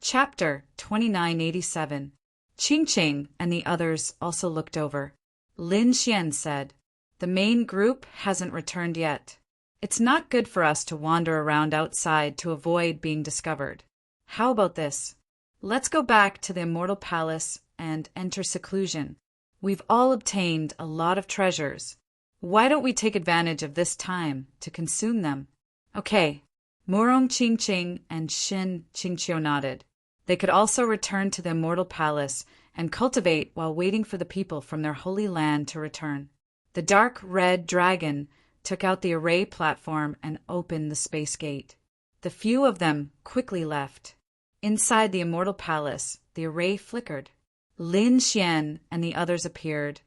Chapter 2987. Qing Qing and the others also looked over. Lin Xian said, "The main group hasn't returned yet. It's not good for us to wander around outside to avoid being discovered. How about this? Let's go back to the Immortal Palace and enter seclusion. We've all obtained a lot of treasures. Why don't we take advantage of this time to consume them?" Okay. Murong Qing Qing and Shin Qingqiu nodded. They could also return to the Immortal Palace and cultivate while waiting for the people from their holy land to return. The dark red dragon took out the array platform and opened the space gate. The few of them quickly left. Inside the Immortal Palace, the array flickered. Lin Xian and the others appeared,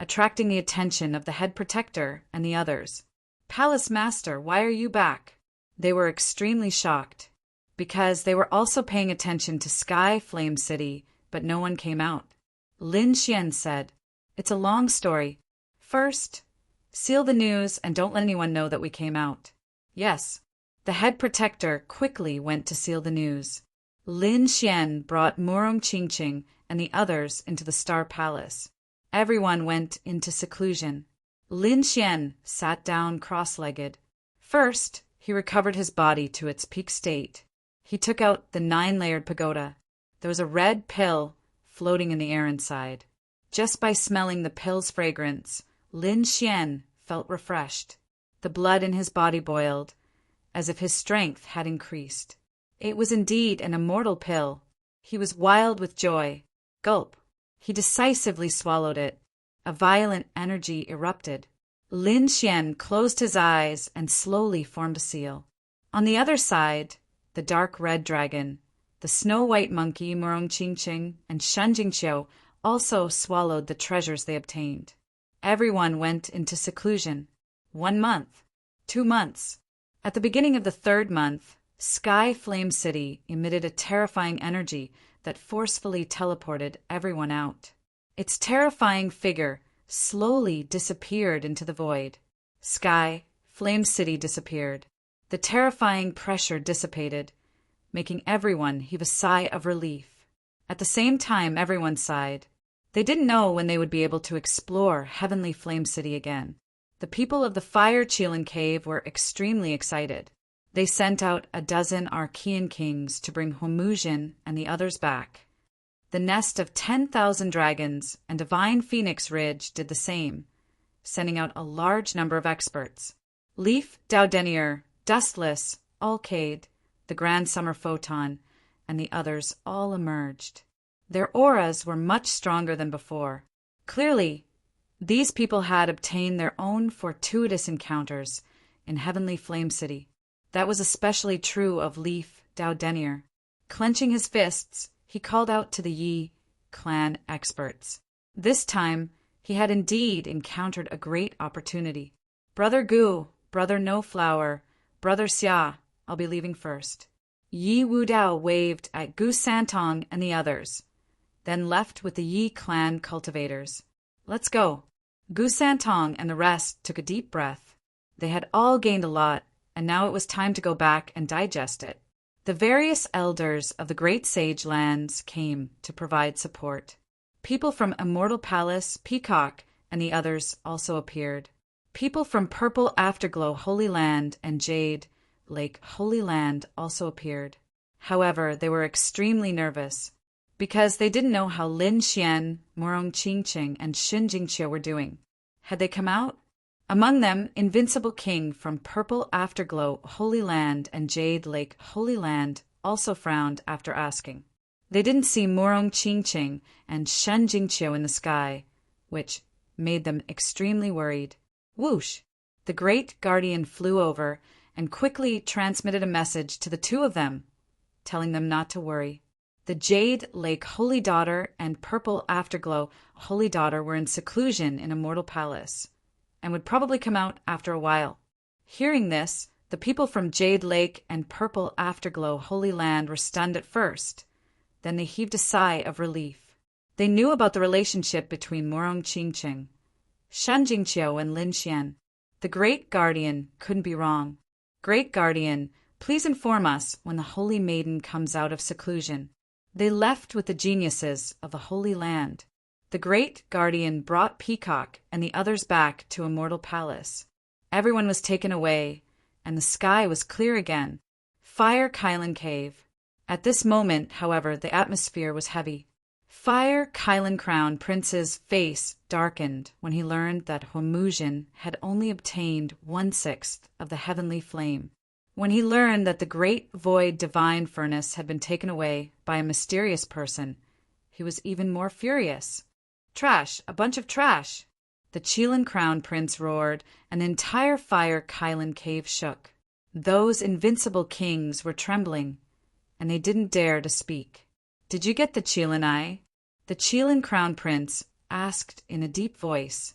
attracting the attention of the head protector and the others. "Palace Master, why are you back?" They were extremely shocked, because they were also paying attention to Sky Flame City, but no one came out. Lin Xian said, "It's a long story. First, seal the news and don't let anyone know that we came out." Yes. The head protector quickly went to seal the news. Lin Xian brought Murong Qing Qing and the others into the Star Palace. Everyone went into seclusion. Lin Xian sat down cross-legged. First, he recovered his body to its peak state. He took out the 9-layered pagoda. There was a red pill floating in the air inside. Just by smelling the pill's fragrance, Lin Xian felt refreshed. The blood in his body boiled, as if his strength had increased. It was indeed an immortal pill. He was wild with joy. Gulp. He decisively swallowed it. A violent energy erupted. Lin Xian closed his eyes and slowly formed a seal. On the other side, the dark red dragon, the snow-white monkey Murong Qing Qing, and Shen Jingqiu also swallowed the treasures they obtained. Everyone went into seclusion. 1 month. 2 months. At the beginning of the 3rd month, Sky Flame City emitted a terrifying energy that forcefully teleported everyone out. Its terrifying figure slowly disappeared into the void. Sky Flame City disappeared. The terrifying pressure dissipated, making everyone heave a sigh of relief. At the same time, everyone sighed. They didn't know when they would be able to explore Heavenly Flame City again. The people of the Fire Qilin Cave were extremely excited. They sent out a dozen Archean kings to bring Homujin and the others back. The nest of 10,000 dragons and Divine Phoenix Ridge did the same, sending out a large number of experts. Leaf Daudenier, Dustless, Alcade, the Grand Summer Photon, and the others all emerged. Their auras were much stronger than before. Clearly, these people had obtained their own fortuitous encounters in Heavenly Flame City. That was especially true of Leaf Daudenier. Clenching his fists, he called out to the Yi clan experts. This time, he had indeed encountered a great opportunity. "Brother Gu, Brother No Flower, Brother Xia, I'll be leaving first." Yi Wudao waved at Gu Santong and the others, then left with the Yi clan cultivators. "Let's go." Gu Santong and the rest took a deep breath. They had all gained a lot, and now it was time to go back and digest it. The various elders of the Great Sage Lands came to provide support. People from Immortal Palace, Peacock, and the others also appeared. People from Purple Afterglow Holy Land and Jade Lake Holy Land also appeared. However, they were extremely nervous, because they didn't know how Lin Xian, Murong Qing Qing, and Shin Jingqiu were doing. Had they come out? Among them, Invincible King from Purple Afterglow Holy Land and Jade Lake Holy Land also frowned after asking. They didn't see Murong Qing Qing and Shen Jingqiu in the sky, which made them extremely worried. Whoosh! The Great Guardian flew over and quickly transmitted a message to the 2 of them, telling them not to worry. The Jade Lake Holy Daughter and Purple Afterglow Holy Daughter were in seclusion in Immortal Palace, and would probably come out after a while. Hearing this, the people from Jade Lake and Purple Afterglow Holy Land were stunned at first. Then they heaved a sigh of relief. They knew about the relationship between Murong Qing Qing, Shen Jingqiu, and Lin Xian. The Great Guardian couldn't be wrong. Great Guardian Please inform us when the Holy Maiden comes out of seclusion." They left with the geniuses of the Holy Land. The great guardian brought Peacock and the others back to Immortal Palace. Everyone was taken away, and the sky was clear again. Fire Kylan Cave. At this moment, however, the atmosphere was heavy. Fire Kylan Crown Prince's face darkened when he learned that Hormuzin had only obtained 1/6 of the heavenly flame. When he learned that the great void divine furnace had been taken away by a mysterious person, he was even more furious. "Trash! A bunch of trash!" The Chelan Crown Prince roared, and the entire Fire Kylan Cave shook. Those invincible kings were trembling, and they didn't dare to speak. "Did you get the Chelan Eye?" The Chelan Crown Prince asked in a deep voice.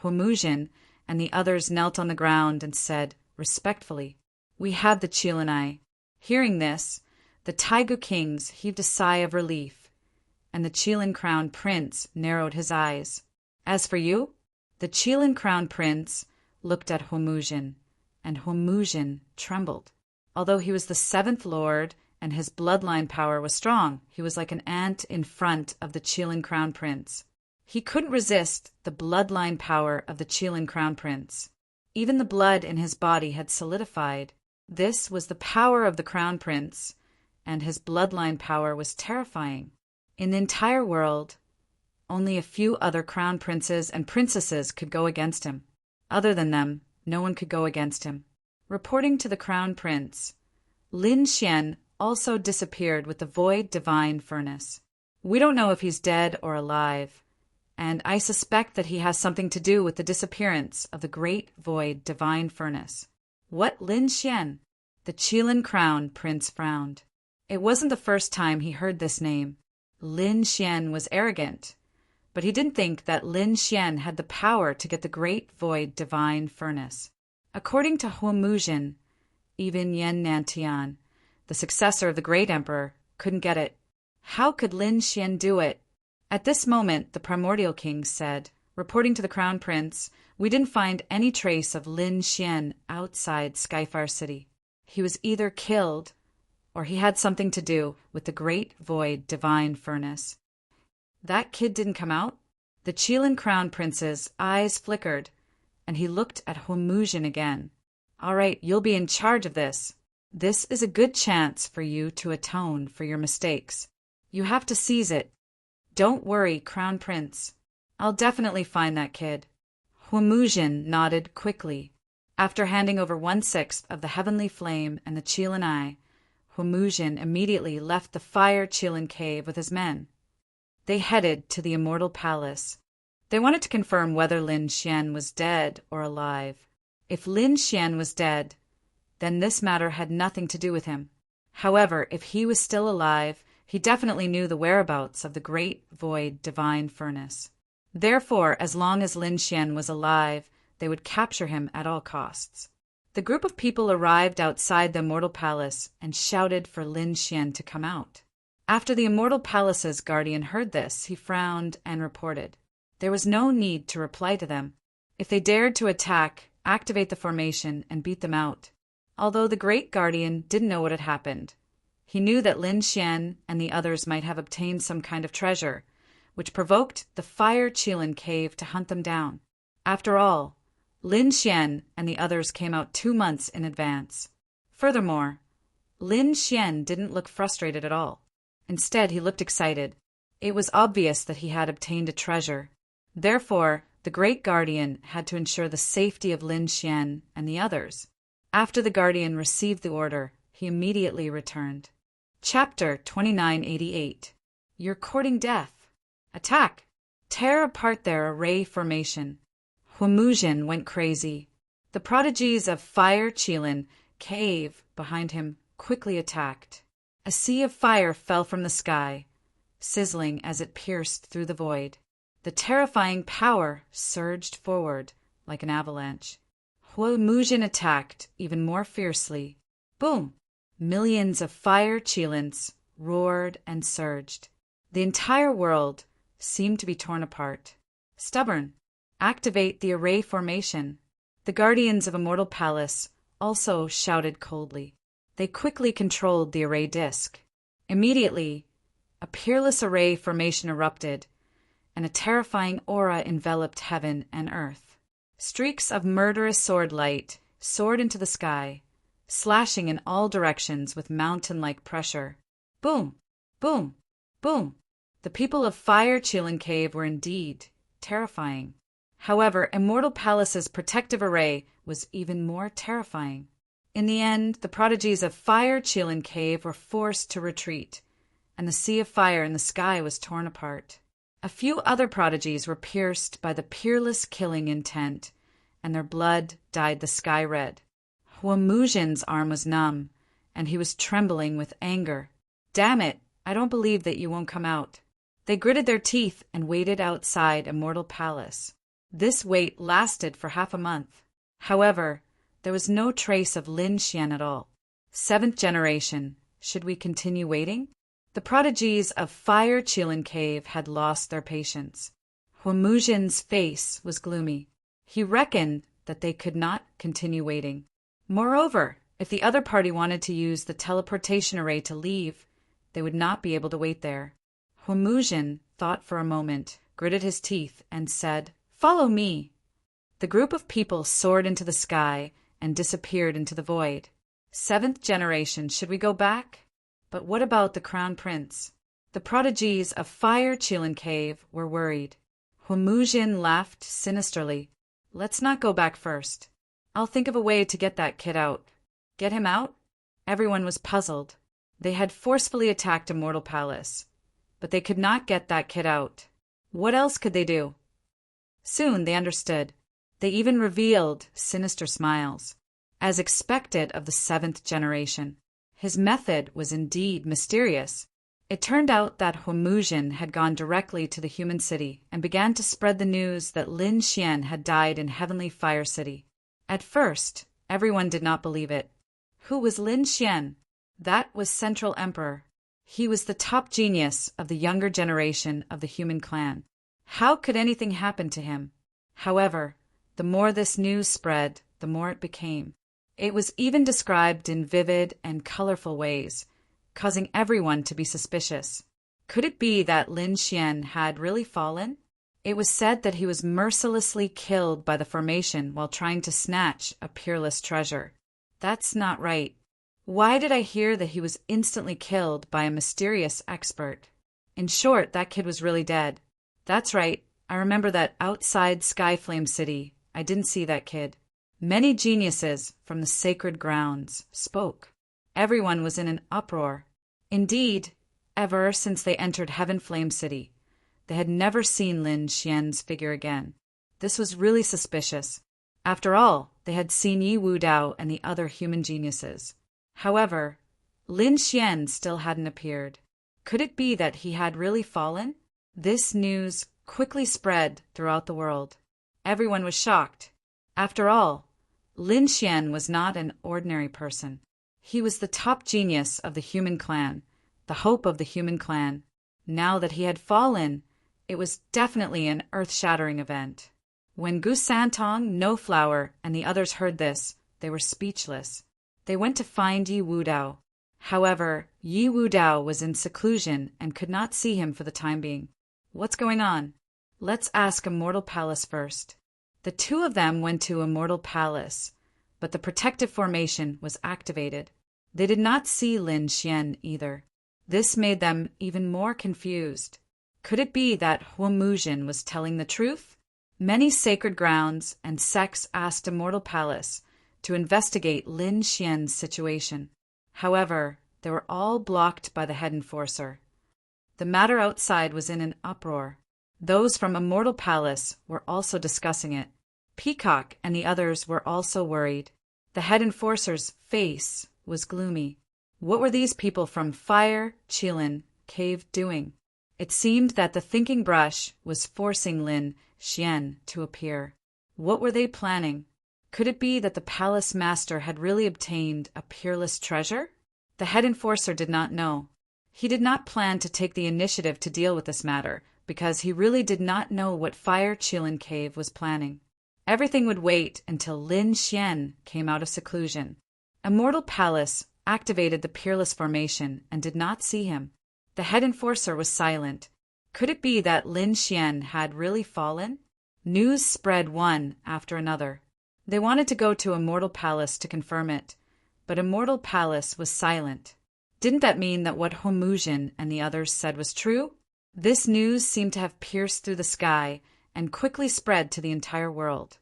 Hormuzin and the others knelt on the ground and said, respectfully, "We have the Chelan Eye." Hearing this, the Taigu kings heaved a sigh of relief, and the Chelan Crown Prince narrowed his eyes. "As for you?" The Chelan Crown Prince looked at Hormuzin, and Hormuzin trembled. Although he was the 7th Lord and his bloodline power was strong, he was like an ant in front of the Chelan Crown Prince. He couldn't resist the bloodline power of the Chelan Crown Prince. Even the blood in his body had solidified. This was the power of the Crown Prince, and his bloodline power was terrifying. In the entire world, only a few other crown princes and princesses could go against him. Other than them, no one could go against him. Reporting to the Crown Prince, Lin Xian also disappeared with the void divine furnace. "We don't know if he's dead or alive, and I suspect that he has something to do with the disappearance of the great void divine furnace." "What, Lin Xian?" The Chelan Crown Prince frowned. It wasn't the first time he heard this name. Lin Xian was arrogant, but he didn't think that Lin Xian had the power to get the great void divine furnace. According to Hormuzin, even Yen Nantian, the successor of the great emperor, couldn't get it. How could Lin Xian do it? At this moment, the primordial king said, reporting to the Crown Prince, "We didn't find any trace of Lin Xian outside Skyfire City. He was either killed or he had something to do with the great void divine furnace." "That kid didn't come out?" The Chelan Crown Prince's eyes flickered, and he looked at Hormuzin again. "All right, you'll be in charge of this. This is a good chance for you to atone for your mistakes. You have to seize it. Don't worry, Crown Prince. I'll definitely find that kid." Hormuzin nodded quickly. After handing over 1/6 of the heavenly flame and the Chelan Eye, Hormuzin immediately left the Fire Chelan Cave with his men. They headed to the Immortal Palace. They wanted to confirm whether Lin Xian was dead or alive. If Lin Xian was dead, then this matter had nothing to do with him. However, if he was still alive, he definitely knew the whereabouts of the great void divine furnace. Therefore, as long as Lin Xian was alive, they would capture him at all costs. The group of people arrived outside the Immortal Palace and shouted for Lin Xian to come out. After the Immortal Palace's guardian heard this, he frowned and reported. There was no need to reply to them. If they dared to attack, activate the formation and beat them out. Although the great guardian didn't know what had happened, he knew that Lin Xian and the others might have obtained some kind of treasure, which provoked the Fire Chelan Cave to hunt them down. After all, Lin Xian and the others came out 2 months in advance. Furthermore, Lin Xian didn't look frustrated at all. Instead, he looked excited. It was obvious that he had obtained a treasure. Therefore, the great guardian had to ensure the safety of Lin Xian and the others. After the guardian received the order, he immediately returned. Chapter 2988. You're courting death. Attack! Tear apart their array formation. Hormuzin went crazy. The prodigies of Fire Chelan Cave behind him quickly attacked. A sea of fire fell from the sky, sizzling as it pierced through the void. The terrifying power surged forward like an avalanche. Hormuzin attacked even more fiercely. Boom! Millions of Fire Chelans roared and surged. The entire world seemed to be torn apart. Stubborn! Activate the array formation. The guardians of Immortal Palace also shouted coldly. They quickly controlled the array disk. Immediately, a peerless array formation erupted, and a terrifying aura enveloped heaven and earth. Streaks of murderous sword light soared into the sky, slashing in all directions with mountain-like pressure. Boom! Boom! Boom! The people of Fire Chilin Cave were indeed terrifying. However, Immortal Palace's protective array was even more terrifying. In the end, the prodigies of Fire Chilin Cave were forced to retreat, and the sea of fire in the sky was torn apart. A few other prodigies were pierced by the peerless killing intent, and their blood dyed the sky red. Huamuzhin's arm was numb, and he was trembling with anger. "Damn it, I don't believe that you won't come out." They gritted their teeth and waited outside Immortal Palace. This wait lasted for half a month. However, there was no trace of Lin Xian at all. Seventh generation, should we continue waiting? The prodigies of Fire Chilin Cave had lost their patience. Huamuzhin's face was gloomy. He reckoned that they could not continue waiting. Moreover, if the other party wanted to use the teleportation array to leave, they would not be able to wait there. Huamuzhin thought for a moment, gritted his teeth, and said, "Follow me." The group of people soared into the sky and disappeared into the void. Seventh generation, should we go back? But what about the Crown Prince? The prodigies of Fire Chilin Cave were worried. Huamuzhin laughed sinisterly. "Let's not go back first. I'll think of a way to get that kid out." Get him out? Everyone was puzzled. They had forcefully attacked Immortal Palace, but they could not get that kid out. What else could they do? Soon they understood. They even revealed sinister smiles, as expected of the seventh generation. His method was indeed mysterious. It turned out that Huamuzhin had gone directly to the human city and began to spread the news that Lin Xian had died in Heavenly Fire City. At first, everyone did not believe it. Who was Lin Xian? That was Central Emperor. He was the top genius of the younger generation of the human clan. How could anything happen to him? However, the more this news spread, the more it became. It was even described in vivid and colorful ways, causing everyone to be suspicious. Could it be that Lin Xian had really fallen? It was said that he was mercilessly killed by the formation while trying to snatch a peerless treasure. That's not right. Why did I hear that he was instantly killed by a mysterious expert? In short, that kid was really dead. That's right. I remember that outside Skyflame City, I didn't see that kid. Many geniuses from the sacred grounds spoke. Everyone was in an uproar. Indeed, ever since they entered Heaven Flame City, they had never seen Lin Xian's figure again. This was really suspicious. After all, they had seen Yi Wudao and the other human geniuses. However, Lin Xian still hadn't appeared. Could it be that he had really fallen? This news quickly spread throughout the world. Everyone was shocked. After all, Lin Xian was not an ordinary person. He was the top genius of the human clan, the hope of the human clan. Now that he had fallen, it was definitely an earth-shattering event. When Gu Santong, No Flower, and the others heard this, they were speechless. They went to find Yi Wudao. However, Yi Wudao was in seclusion and could not see him for the time being. What's going on? Let's ask Immortal Palace first. The two of them went to Immortal Palace, but the protective formation was activated. They did not see Lin Xian either. This made them even more confused. Could it be that Huamuzhin was telling the truth? Many sacred grounds and sects asked Immortal Palace to investigate Lin Xian's situation. However, they were all blocked by the head enforcer. The matter outside was in an uproar. Those from Immortal Palace were also discussing it. Peacock and the others were also worried. The head enforcer's face was gloomy. What were these people from Fire Chilin Cave doing? It seemed that the thinking brush was forcing Lin Xian to appear. What were they planning? Could it be that the palace master had really obtained a peerless treasure? The head enforcer did not know. He did not plan to take the initiative to deal with this matter, because he really did not know what Fire Chilin Cave was planning. Everything would wait until Lin Xian came out of seclusion. Immortal Palace activated the Peerless formation and did not see him. The head enforcer was silent. Could it be that Lin Xian had really fallen? News spread one after another. They wanted to go to Immortal Palace to confirm it, but Immortal Palace was silent. Didn't that mean that what Homujin and the others said was true? This news seemed to have pierced through the sky and quickly spread to the entire world.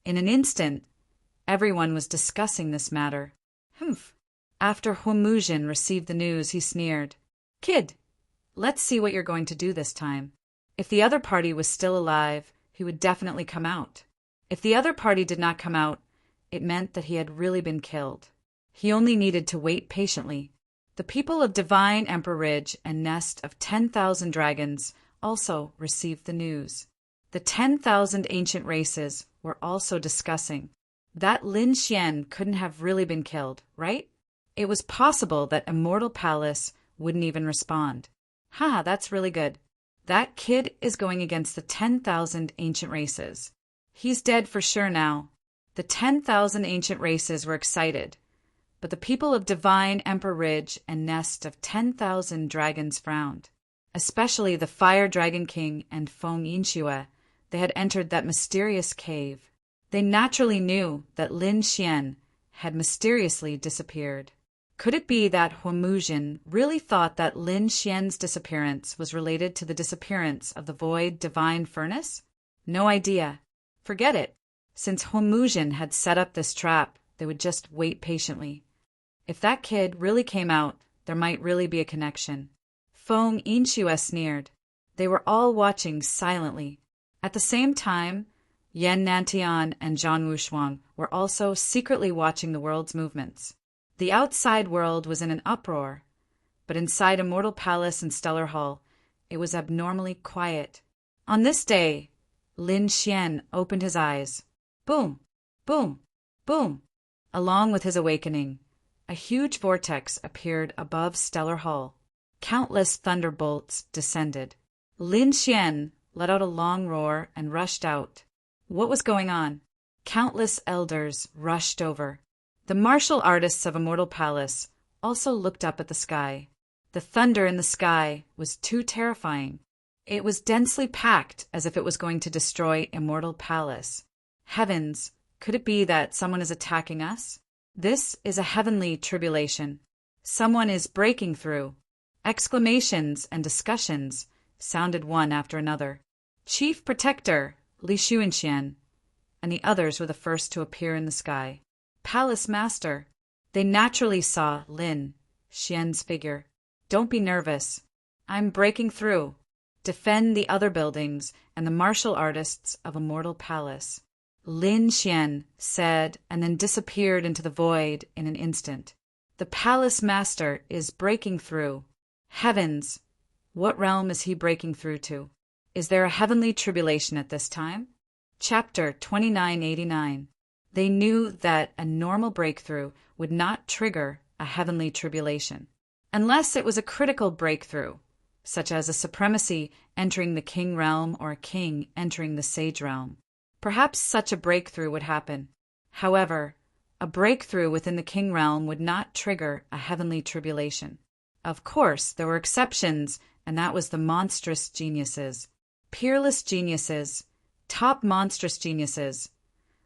In an instant, everyone was discussing this matter. Humph. After Homujin received the news, he sneered. Kid, let's see what you're going to do this time. If the other party was still alive, he would definitely come out. If the other party did not come out, it meant that he had really been killed. He only needed to wait patiently. The people of Divine Emperor Ridge and Nest of 10,000 Dragons also received the news. The 10,000 ancient races were also discussing that Lin Xian couldn't have really been killed, right? It was possible that Immortal Palace wouldn't even respond. That's really good. That kid is going against the 10,000 ancient races. He's dead for sure now. The 10,000 ancient races were excited, but the people of Divine Emperor Ridge and Nest of 10,000 Dragons frowned. Especially the Fire Dragon King and Feng Yinxue. They had entered that mysterious cave. They naturally knew that Lin Xian had mysteriously disappeared. Could it be that Homujin really thought that Lin Xian's disappearance was related to the disappearance of the Void Divine Furnace? No idea. Forget it. Since Homujin had set up this trap, they would just wait patiently. If that kid really came out, there might really be a connection. Feng Yinxue sneered. They were all watching silently. At the same time, Yan Nantian and Zhang Wushuang were also secretly watching the world's movements. The outside world was in an uproar, but inside Immortal Palace and Stellar Hall, it was abnormally quiet. On this day, Lin Xian opened his eyes. Boom, boom, boom. Along with his awakening, a huge vortex appeared above Stellar Hall. Countless thunderbolts descended. Lin Xian let out a long roar and rushed out. What was going on? Countless elders rushed over. The martial artists of Immortal Palace also looked up at the sky. The thunder in the sky was too terrifying. It was densely packed as if it was going to destroy Immortal Palace. Heavens, could it be that someone is attacking us? This is a heavenly tribulation. Someone is breaking through. Exclamations and discussions sounded one after another. Chief Protector, Li Xuanxian, and the others were the first to appear in the sky. Palace Master. They naturally saw Lin Xian's figure. Don't be nervous. I'm breaking through. Defend the other buildings and the martial artists of Immortal Palace. Lin Xian said and then disappeared into the void in an instant. The Palace Master is breaking through. Heavens! What realm is he breaking through to? Is there a heavenly tribulation at this time? Chapter 2989. They knew that a normal breakthrough would not trigger a heavenly tribulation, unless it was a critical breakthrough, such as a supremacy entering the king realm or a king entering the sage realm. Perhaps such a breakthrough would happen. However, a breakthrough within the king realm would not trigger a heavenly tribulation. Of course, there were exceptions, and that was the monstrous geniuses. Peerless geniuses, top monstrous geniuses,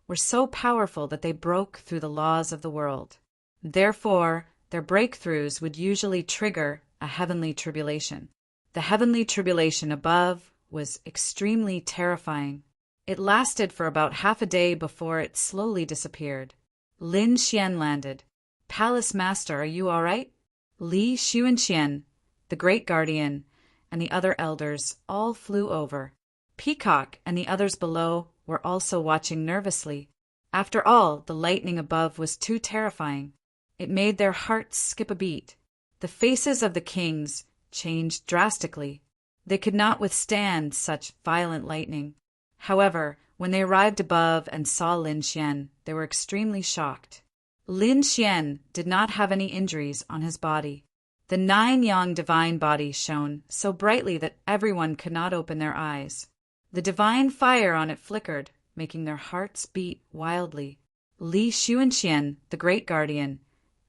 were so powerful that they broke through the laws of the world. Therefore, their breakthroughs would usually trigger a heavenly tribulation. The heavenly tribulation above was extremely terrifying. It lasted for about half a day before it slowly disappeared. Lin Xian landed. Palace Master, are you all right? Li Xuanxian, the Great Guardian, and the other elders all flew over. Peacock and the others below were also watching nervously. After all, the lightning above was too terrifying. It made their hearts skip a beat. The faces of the kings changed drastically. They could not withstand such violent lightning. However, when they arrived above and saw Lin Xian, they were extremely shocked. Lin Xian did not have any injuries on his body. The 9-yang divine body shone so brightly that everyone could not open their eyes. The divine fire on it flickered, making their hearts beat wildly. Li Xuanxian, the Great Guardian,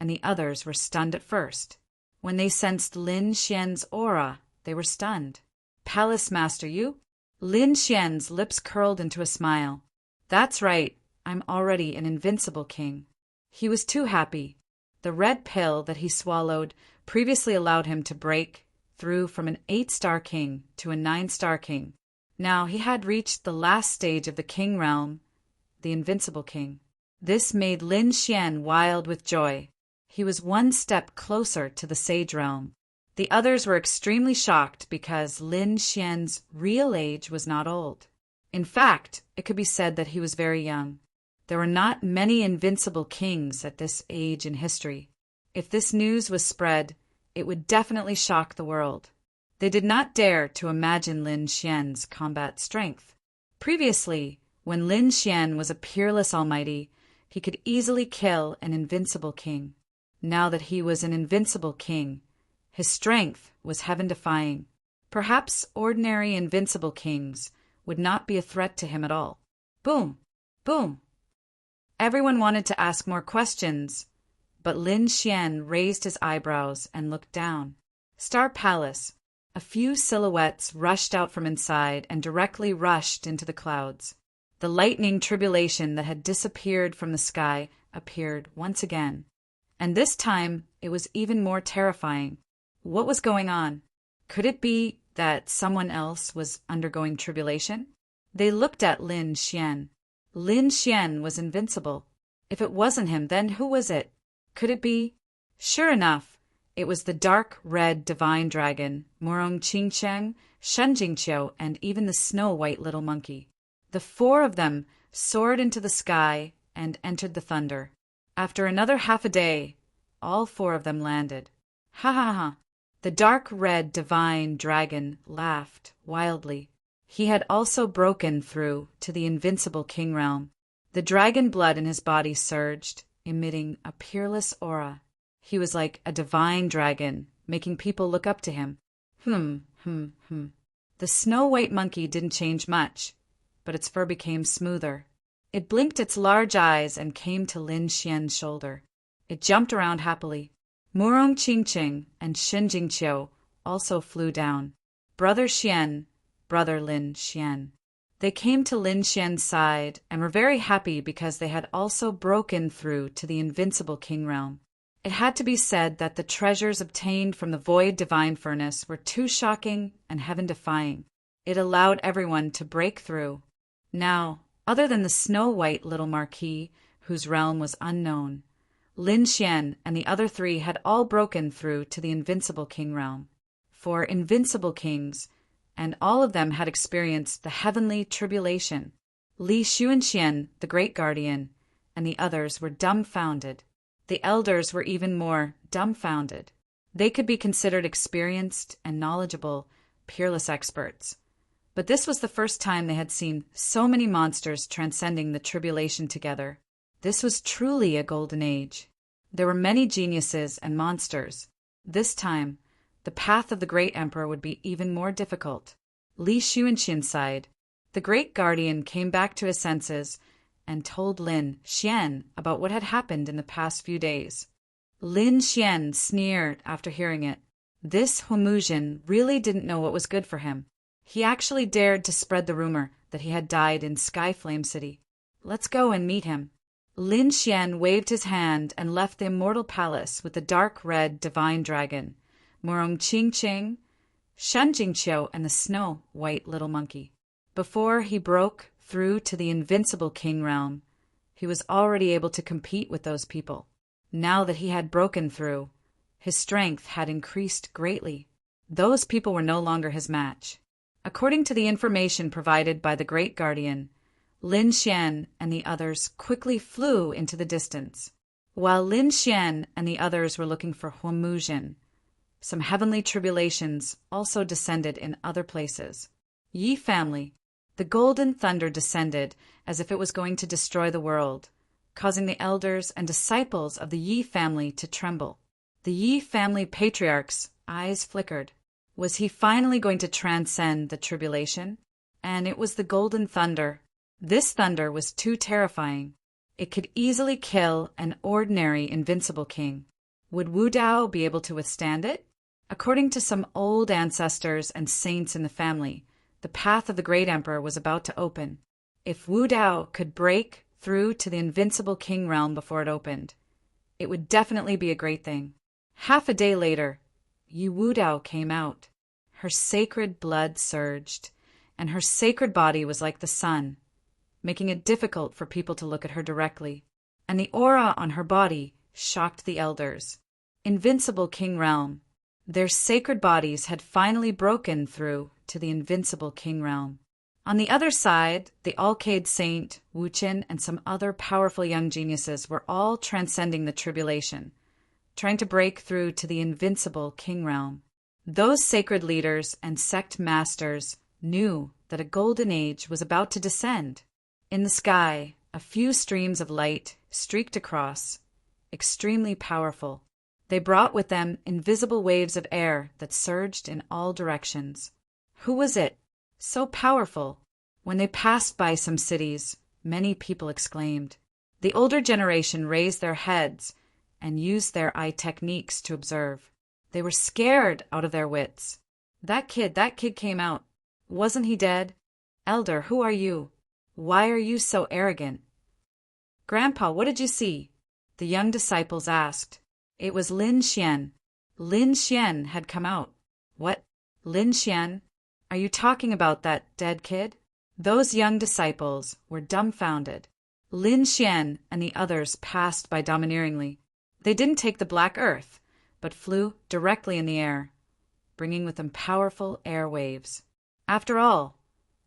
and the others were stunned at first. When they sensed Lin Xian's aura, they were stunned. Palace Master, you? Lin Xian's lips curled into a smile. That's right, I'm already an invincible king. He was too happy. The red pill that he swallowed previously allowed him to break through from an 8-star king to a 9-star king. Now he had reached the last stage of the king realm, the invincible king. This made Lin Xian wild with joy. He was one step closer to the sage realm. The others were extremely shocked because Lin Xian's real age was not old. In fact, it could be said that he was very young. There were not many invincible kings at this age in history. If this news was spread, it would definitely shock the world. They did not dare to imagine Lin Xian's combat strength. Previously, when Lin Xian was a peerless almighty, he could easily kill an invincible king. Now that he was an invincible king, his strength was heaven-defying. Perhaps ordinary invincible kings would not be a threat to him at all. Boom! Boom! Everyone wanted to ask more questions, but Lin Xian raised his eyebrows and looked down. Star Palace. A few silhouettes rushed out from inside and directly rushed into the clouds. The lightning tribulation that had disappeared from the sky appeared once again. And this time it was even more terrifying. What was going on? Could it be that someone else was undergoing tribulation? They looked at Lin Xian. Lin Xian was invincible. If it wasn't him, then who was it? Could it be? Sure enough, it was the dark red divine dragon, Morong Qingcheng, Shenjingqiu, and even the snow-white little monkey. The 4 of them soared into the sky and entered the thunder. After another half a day, all 4 of them landed. Ha ha ha! The dark red divine dragon laughed wildly. He had also broken through to the invincible king realm. The dragon blood in his body surged, emitting a peerless aura. He was like a divine dragon, making people look up to him. The snow-white monkey didn't change much, but its fur became smoother. It blinked its large eyes and came to Lin Xian's shoulder. It jumped around happily. Murong Qingqing and Shenjingqiu also flew down. Brother Xian, brother Lin Xian. They came to Lin Xian's side and were very happy because they had also broken through to the invincible king realm. It had to be said that the treasures obtained from the void divine furnace were too shocking and heaven-defying. It allowed everyone to break through. Now, other than the snow-white little marquis, whose realm was unknown, Lin Xian and the other 3 had all broken through to the invincible king realm. 4 invincible kings, and all of them had experienced the heavenly tribulation. Li Xuanxian, the great guardian, and the others were dumbfounded. The elders were even more dumbfounded. They could be considered experienced and knowledgeable, peerless experts. But this was the first time they had seen so many monsters transcending the tribulation together. This was truly a golden age. There were many geniuses and monsters. This time, the path of the great emperor would be even more difficult. Li Xuanxian sighed. The great guardian came back to his senses and told Lin Xian about what had happened in the past few days. Lin Xian sneered after hearing it. This Homusian really didn't know what was good for him. He actually dared to spread the rumor that he had died in Skyflame City. Let's go and meet him. Lin Xian waved his hand and left the immortal palace with the dark red divine dragon, Morong Qingqing, Shenjingqiu, and the snow-white little monkey. Before he broke through to the invincible king realm, he was already able to compete with those people. Now that he had broken through, his strength had increased greatly. Those people were no longer his match. According to the information provided by the Great Guardian, Lin Xian and the others quickly flew into the distance. While Lin Xian and the others were looking for Homusian, some heavenly tribulations also descended in other places. Yi family. The golden thunder descended as if it was going to destroy the world, causing the elders and disciples of the Yi family to tremble. The Yi family patriarch's eyes flickered. Was he finally going to transcend the tribulation? And it was the golden thunder. This thunder was too terrifying. It could easily kill an ordinary invincible king. Would Wu Dao be able to withstand it? According to some old ancestors and saints in the family, the path of the great emperor was about to open. If Wu Dao could break through to the invincible king realm before it opened, it would definitely be a great thing. Half a day later, Wu Dao came out. Her sacred blood surged, and her sacred body was like the sun, making it difficult for people to look at her directly. And the aura on her body shocked the elders. Invincible King Realm. Their sacred bodies had finally broken through to the invincible King Realm. On the other side, the Alcade Saint, Wu Qin, and some other powerful young geniuses were all transcending the tribulation, trying to break through to the invincible King Realm. Those sacred leaders and sect masters knew that a golden age was about to descend. In the sky, a few streams of light streaked across, extremely powerful. They brought with them invisible waves of air that surged in all directions. Who was it? So powerful. When they passed by some cities, many people exclaimed. The older generation raised their heads and used their eye techniques to observe. They were scared out of their wits. That kid came out. Wasn't he dead? Elder, who are you? Why are you so arrogant? Grandpa, what did you see? The young disciples asked. It was Lin Xian. Lin Xian had come out. What? Lin Xian? Are you talking about that dead kid? Those young disciples were dumbfounded. Lin Xian and the others passed by domineeringly. They didn't take the Black Earth, but flew directly in the air, bringing with them powerful air waves. After all,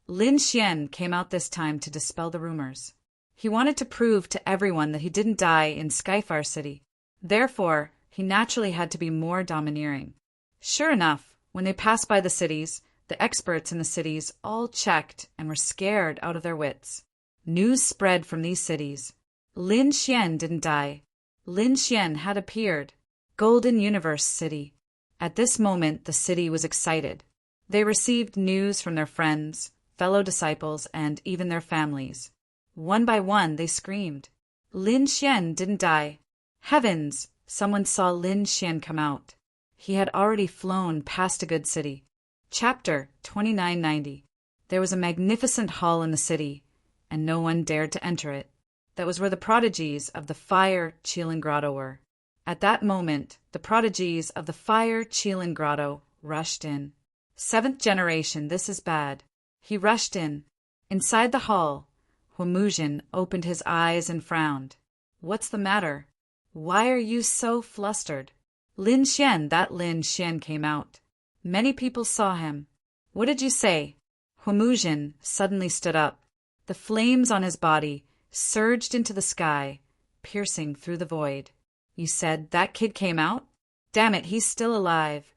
Lin Xian came out this time to dispel the rumors. He wanted to prove to everyone that he didn't die in Skyfire City. Therefore, he naturally had to be more domineering. Sure enough, when they passed by the cities, the experts in the cities all checked and were scared out of their wits. News spread from these cities. Lin Xian didn't die. Lin Xian had appeared. Golden Universe City. At this moment, the city was excited. They received news from their friends, fellow disciples, and even their families. One by one, they screamed. Lin Xian didn't die. Heavens! Someone saw Lin Xian come out. He had already flown past a good city. Chapter 2990. There was a magnificent hall in the city, and no one dared to enter it. That was where the prodigies of the Fire Qilin Grotto were. At that moment, the prodigies of the Fire Qilin Grotto rushed in. Seventh generation, this is bad. He rushed in. Inside the hall, Huimuzhen opened his eyes and frowned. What's the matter? Why are you so flustered? Lin Xian, that Lin Xian came out. Many people saw him. What did you say? Huimuzhen suddenly stood up. The flames on his body surged into the sky, piercing through the void. You said that kid came out? Damn it, he's still alive.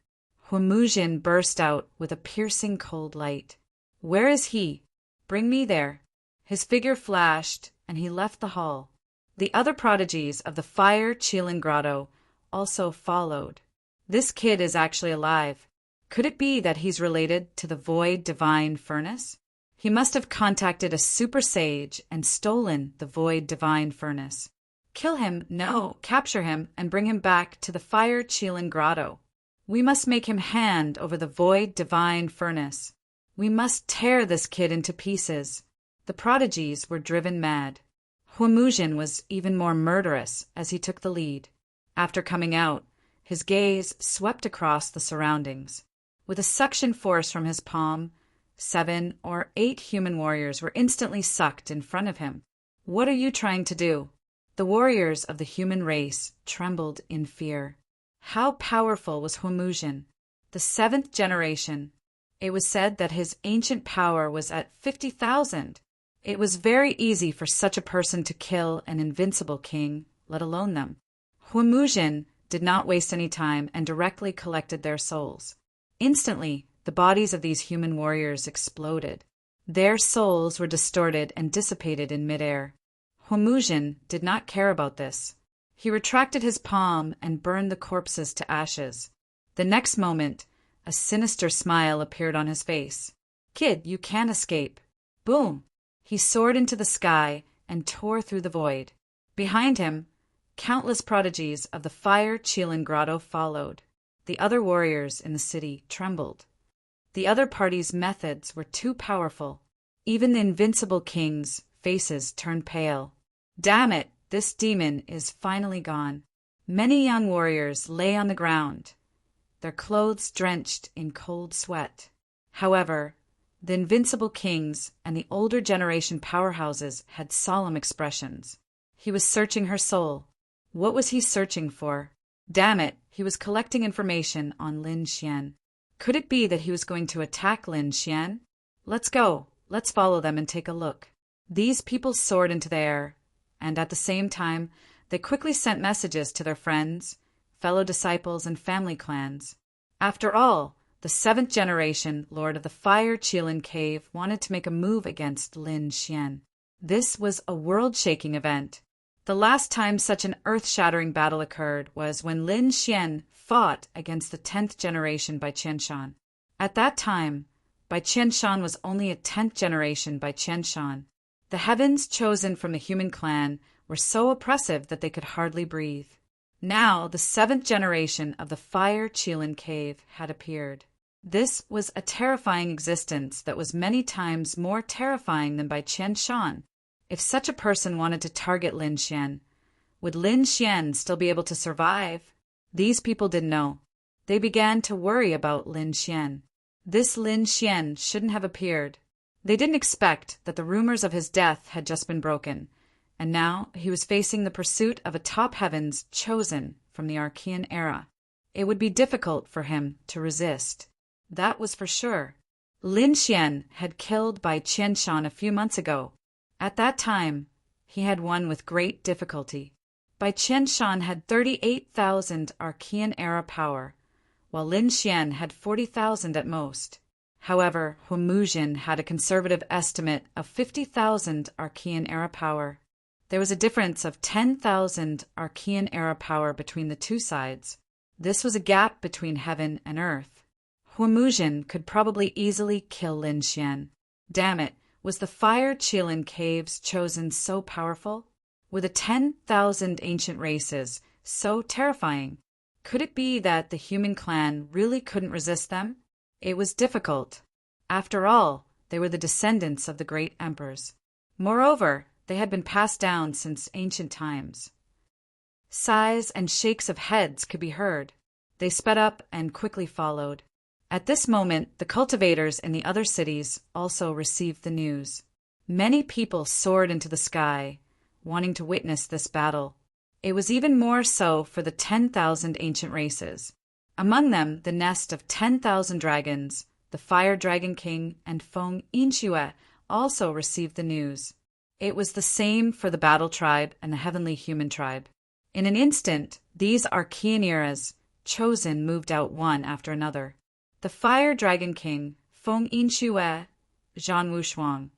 Huimuzhen burst out with a piercing cold light. Where is he? Bring me there. His figure flashed, and he left the hall. The other prodigies of the Fire Qilin Grotto also followed. This kid is actually alive. Could it be that he's related to the Void Divine Furnace? He must have contacted a super sage and stolen the Void Divine Furnace. Kill him, no, capture him and bring him back to the Fire Qilin Grotto. We must make him hand over the Void Divine Furnace. We must tear this kid into pieces. The prodigies were driven mad. Huimuzhen was even more murderous as he took the lead. After coming out, his gaze swept across the surroundings. With a suction force from his palm, 7 or 8 human warriors were instantly sucked in front of him. What are you trying to do? The warriors of the human race trembled in fear. How powerful was Huimuzhen? The 7th generation. It was said that his ancient power was at 50,000. It was very easy for such a person to kill an invincible king, let alone them. Huimuzhen did not waste any time and directly collected their souls. Instantly, the bodies of these human warriors exploded. Their souls were distorted and dissipated in midair. Huimuzhen did not care about this. He retracted his palm and burned the corpses to ashes. The next moment, a sinister smile appeared on his face. Kid, you can't escape. Boom! He soared into the sky and tore through the void. Behind him, countless prodigies of the Fire Qilin Grotto followed. The other warriors in the city trembled. The other party's methods were too powerful. Even the invincible king's faces turned pale. Damn it, this demon is finally gone. Many young warriors lay on the ground, their clothes drenched in cold sweat. However, the invincible kings and the older generation powerhouses had solemn expressions. He was searching her soul. What was he searching for? Damn it, he was collecting information on Lin Xian. Could it be that he was going to attack Lin Xian? Let's go. Let's follow them and take a look. These people soared into the air, and at the same time, they quickly sent messages to their friends, fellow disciples, and family clans. After all, the 7th generation Lord of the Fire Qilin Cave wanted to make a move against Lin Xian. This was a world-shaking event. The last time such an earth-shattering battle occurred was when Lin Xian fought against the 10th generation by Qianshan. At that time, Bai Qianshan was only a 10th generation Bai Qianshan. The heavens chosen from the human clan were so oppressive that they could hardly breathe. Now the 7th generation of the Fire Qilin Cave had appeared. This was a terrifying existence that was many times more terrifying than Bai Qianshan. If such a person wanted to target Lin Xian, would Lin Xian still be able to survive? These people didn't know. They began to worry about Lin Xian. This Lin Xian shouldn't have appeared. They didn't expect that the rumors of his death had just been broken, and now he was facing the pursuit of a top heavens chosen from the Archean era. It would be difficult for him to resist. That was for sure. Lin Xian had killed Bai Qianshan a few months ago. At that time, he had won with great difficulty. Bai Qianshan had 38,000 Archean-era power, while Lin Xian had 40,000 at most. However, Huimuzhen had a conservative estimate of 50,000 Archean-era power. There was a difference of 10,000 Archean-era power between the two sides. This was a gap between heaven and earth. Huimuzhen could probably easily kill Lin Xian. Damn it, was the Fire Qilin Caves chosen so powerful? Were the 10,000 ancient races so terrifying? Could it be that the human clan really couldn't resist them? It was difficult. After all, they were the descendants of the great emperors. Moreover, they had been passed down since ancient times. Sighs and shakes of heads could be heard. They sped up and quickly followed. At this moment, the cultivators in the other cities also received the news. Many people soared into the sky, wanting to witness this battle. It was even more so for the 10,000 ancient races. Among them, the nest of 10,000 dragons, the Fire Dragon King and Feng Yinxue also received the news. It was the same for the Battle Tribe and the Heavenly Human Tribe. In an instant, these Archean eras chosen moved out one after another. The Fire Dragon King, Feng Yinxue, Zhan Wushuang,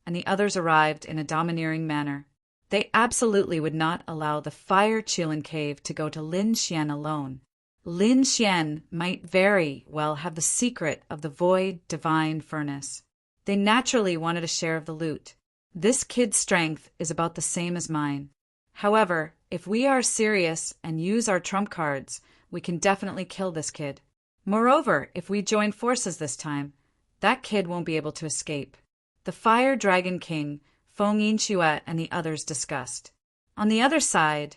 and the others arrived in a domineering manner. They absolutely would not allow the Fire Qilin Cave to go to Lin Xian alone. Lin Xian might very well have the secret of the Void Divine Furnace. They naturally wanted a share of the loot. This kid's strength is about the same as mine. However, if we are serious and use our trump cards, we can definitely kill this kid. Moreover, if we join forces this time, that kid won't be able to escape. The Fire Dragon King, Feng Yinxue, and the others discussed. On the other side,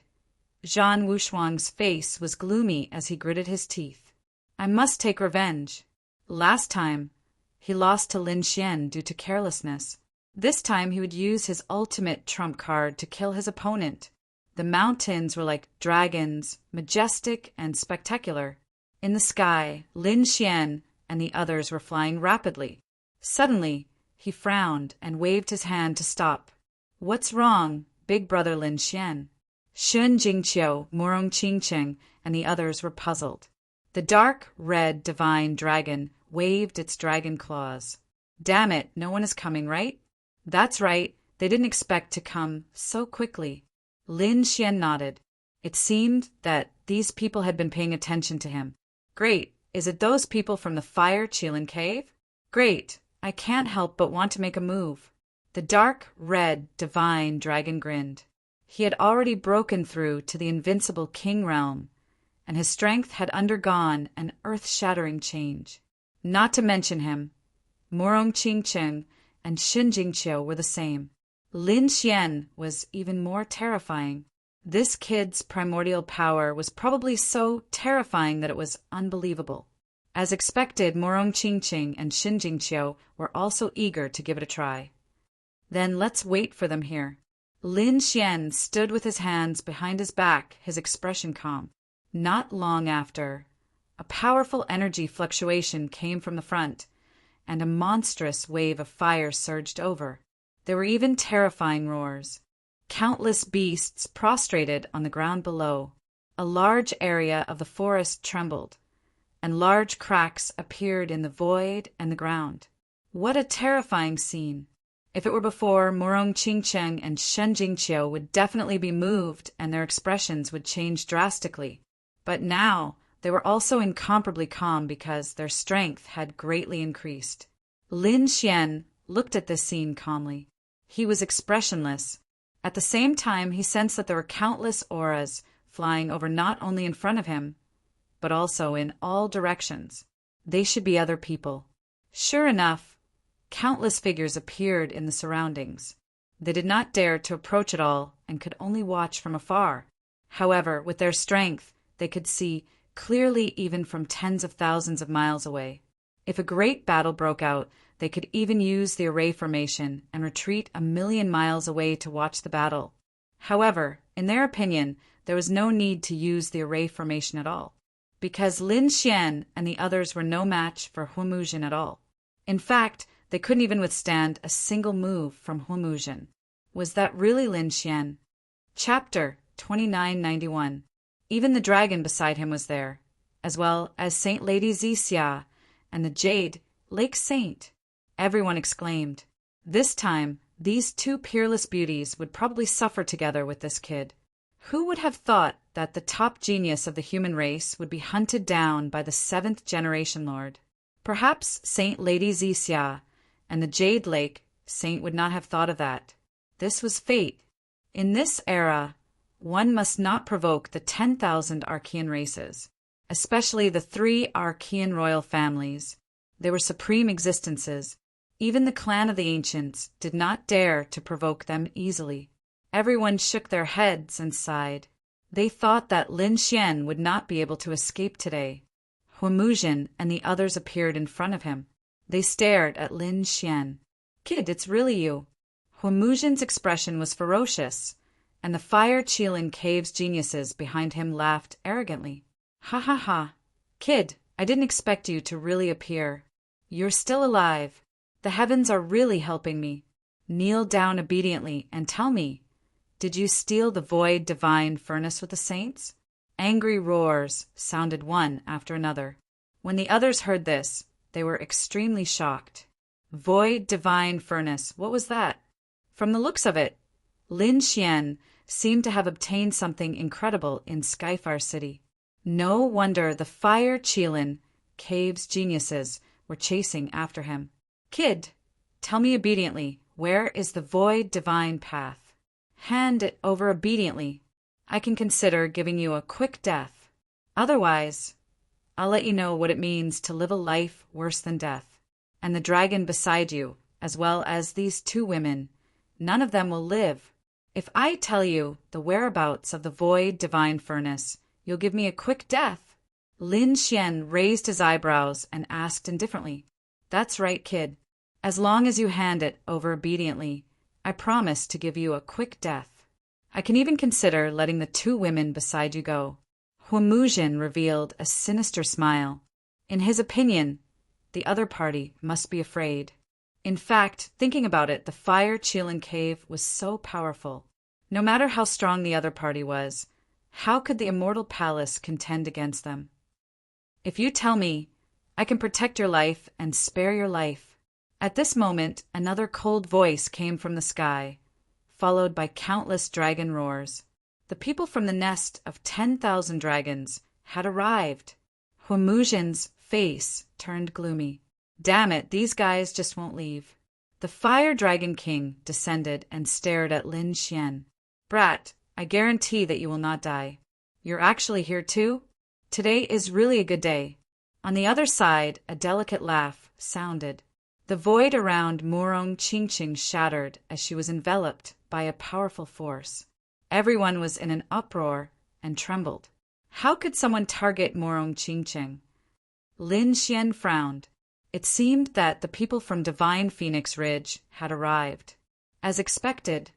Zhan Wushuang's face was gloomy as he gritted his teeth. I must take revenge. Last time, he lost to Lin Xian due to carelessness. This time he would use his ultimate trump card to kill his opponent. The mountains were like dragons, majestic and spectacular. In the sky, Lin Xian and the others were flying rapidly. Suddenly, he frowned and waved his hand to stop. What's wrong, big brother Lin Xian? Shun Jingqiu, Murong Qingcheng, and the others were puzzled. The dark, red, divine dragon waved its dragon claws. Damn it, no one is coming, right? That's right, they didn't expect to come so quickly. Lin Xian nodded. It seemed that these people had been paying attention to him. Great, is it those people from the Fire Qilin Cave? Great, I can't help but want to make a move. The dark, red, divine dragon grinned. He had already broken through to the invincible king realm, and his strength had undergone an earth-shattering change. Not to mention him, Morong Qingcheng and Xin Jingqiu were the same. Lin Xian was even more terrifying. This kid's primordial power was probably so terrifying that it was unbelievable. As expected, Morong Qingqing and Xin Jingqiu were also eager to give it a try. Then let's wait for them here. Lin Xian stood with his hands behind his back, his expression calm. Not long after, a powerful energy fluctuation came from the front, and a monstrous wave of fire surged over. There were even terrifying roars. Countless beasts prostrated on the ground below. A large area of the forest trembled, and large cracks appeared in the void and the ground. What a terrifying scene! If it were before, Morong Qingcheng and Shen Jingqiu would definitely be moved and their expressions would change drastically. But now, they were also incomparably calm because their strength had greatly increased. Lin Xian looked at this scene calmly. He was expressionless. At the same time, he sensed that there were countless auras flying over not only in front of him, but also in all directions. They should be other people. Sure enough, countless figures appeared in the surroundings. They did not dare to approach at all and could only watch from afar. However, with their strength, they could see clearly even from tens of thousands of miles away. If a great battle broke out, they could even use the array formation and retreat 1,000,000 miles away to watch the battle. However, in their opinion, there was no need to use the array formation at all, because Lin Xian and the others were no match for Huimuzhen at all. In fact, they couldn't even withstand a single move from Huimuzhen. Was that really Lin Xian? Chapter 2991. Even the dragon beside him was there, as well as Saint Lady Zixia and the Jade Lake Saint. Everyone exclaimed. This time, these two peerless beauties would probably suffer together with this kid. Who would have thought that the top genius of the human race would be hunted down by the 7th generation lord? Perhaps Saint Lady Zixia and the Jade Lake Saint would not have thought of that. This was fate. In this era, one must not provoke the 10,000 Archean races, especially the 3 Archean royal families. They were supreme existences. Even the clan of the ancients did not dare to provoke them easily. Everyone shook their heads and sighed. They thought that Lin Xian would not be able to escape today. Huimuzhen and the others appeared in front of him. They stared at Lin Xian. "Kid, it's really you." Huimuzhen's expression was ferocious, and the Fire Qilin Cave's geniuses behind him laughed arrogantly. "Ha ha ha. Kid, I didn't expect you to really appear. You're still alive. The heavens are really helping me. Kneel down obediently and tell me, did you steal the void divine furnace with the saints?" Angry roars sounded one after another. When the others heard this, they were extremely shocked. Void divine furnace, what was that? From the looks of it, Lin Xian seemed to have obtained something incredible in Skyfire City. No wonder the Fire Qilin Cave's geniuses were chasing after him. "Kid, tell me obediently, where is the void divine path? Hand it over obediently. I can consider giving you a quick death. Otherwise, I'll let you know what it means to live a life worse than death. And the dragon beside you, as well as these 2 women, none of them will live. If I tell you the whereabouts of the void divine furnace, you'll give me a quick death." Lin Xian raised his eyebrows and asked indifferently. "That's right, kid. As long as you hand it over obediently, I promise to give you a quick death. I can even consider letting the 2 women beside you go." Huimuzhen revealed a sinister smile. In his opinion, the other party must be afraid. In fact, thinking about it, the Fire Qilin Cave was so powerful. No matter how strong the other party was, how could the Immortal Palace contend against them? "If you tell me, I can protect your life and spare your life." At this moment, another cold voice came from the sky, followed by countless dragon roars. The people from the nest of 10,000 dragons had arrived. Huimuzhen's face turned gloomy. Damn it, these guys just won't leave. The Fire Dragon King descended and stared at Lin Xian. Brat, I guarantee that you will not die. You're actually here too? Today is really a good day. On the other side, a delicate laugh sounded. The void around Murong Qingqing shattered as she was enveloped by a powerful force. Everyone was in an uproar and trembled. How could someone target Murong Qingqing? Lin Xian frowned. It seemed that the people from Divine Phoenix Ridge had arrived. As expected,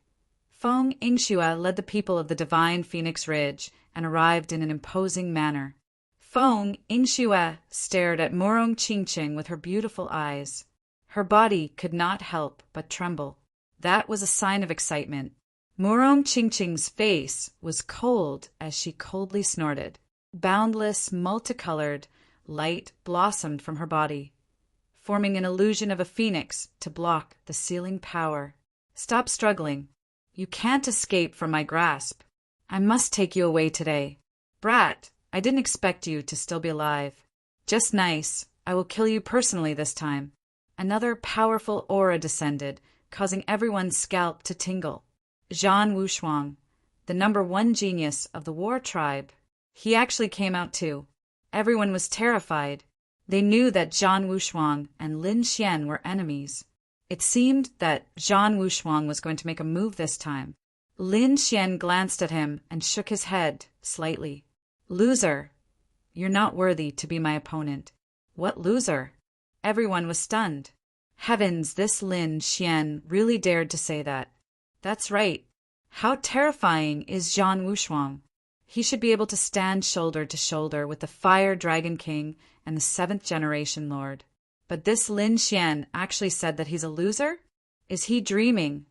Feng Yingxue led the people of the Divine Phoenix Ridge and arrived in an imposing manner. Feng Yingxue stared at Murong Qingqing with her beautiful eyes. Her body could not help but tremble. That was a sign of excitement. Murong Qingqing's face was cold as she coldly snorted. Boundless, multicolored light blossomed from her body, forming an illusion of a phoenix to block the sealing power. Stop struggling. You can't escape from my grasp. I must take you away today. Brat, I didn't expect you to still be alive. Just nice. I will kill you personally this time. Another powerful aura descended, causing everyone's scalp to tingle. Zhan Wushuang, the #1 genius of the war tribe. He actually came out too. Everyone was terrified. They knew that Zhan Wushuang and Lin Xian were enemies. It seemed that Zhan Wushuang was going to make a move this time. Lin Xian glanced at him and shook his head slightly. Loser. You're not worthy to be my opponent. What loser? Everyone was stunned. Heavens, this Lin Xian really dared to say that. That's right. How terrifying is Zhan Wushuang? He should be able to stand shoulder to shoulder with the Fire Dragon King and the 7th Generation Lord. But this Lin Xian actually said that he's a loser? Is he dreaming?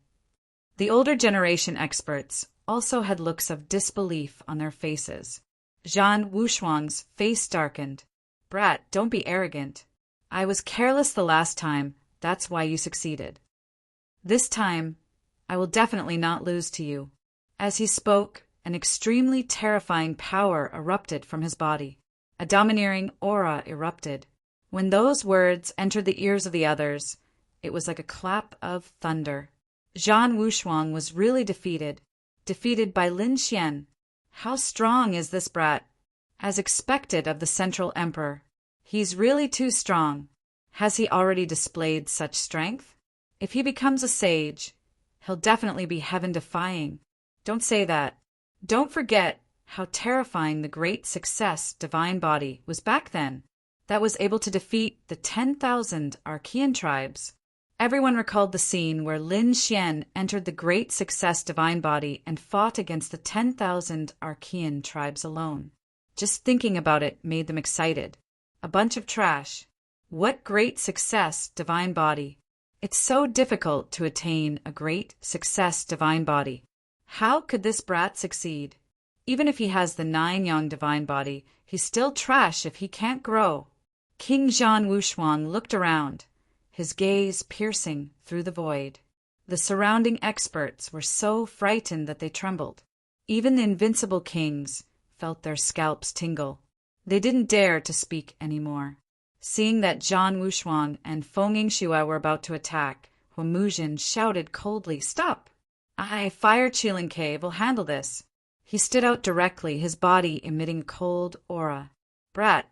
The older generation experts also had looks of disbelief on their faces. Zhan Wushuang's face darkened. Brat, don't be arrogant. I was careless the last time, that's why you succeeded. This time, I will definitely not lose to you. As he spoke, an extremely terrifying power erupted from his body. A domineering aura erupted. When those words entered the ears of the others, it was like a clap of thunder. Zhan Wushuang was really defeated by Lin Xian. How strong is this brat? As expected of the Central Emperor. He's really too strong. Has he already displayed such strength? If he becomes a sage, he'll definitely be heaven-defying. Don't say that. Don't forget how terrifying the great success Divine Body was back then, that was able to defeat the 10,000 Archean tribes. Everyone recalled the scene where Lin Xian entered the great success Divine Body and fought against the 10,000 Archean tribes alone. Just thinking about it made them excited. A bunch of trash. What great success Divine Body. It's so difficult to attain a great success Divine Body. How could this brat succeed? Even if he has the 9-yang Divine Body, he's still trash if he can't grow. King Zhan Wushuang looked around, his gaze piercing through the void. The surrounding experts were so frightened that they trembled. Even the invincible kings felt their scalps tingle. They didn't dare to speak anymore. Seeing that Zhan Wushuang and Feng Yingxue were about to attack, Huamuzhen shouted coldly, "Stop! Fire Qilin Cave will handle this." He stood out directly, his body emitting a cold aura. Brat,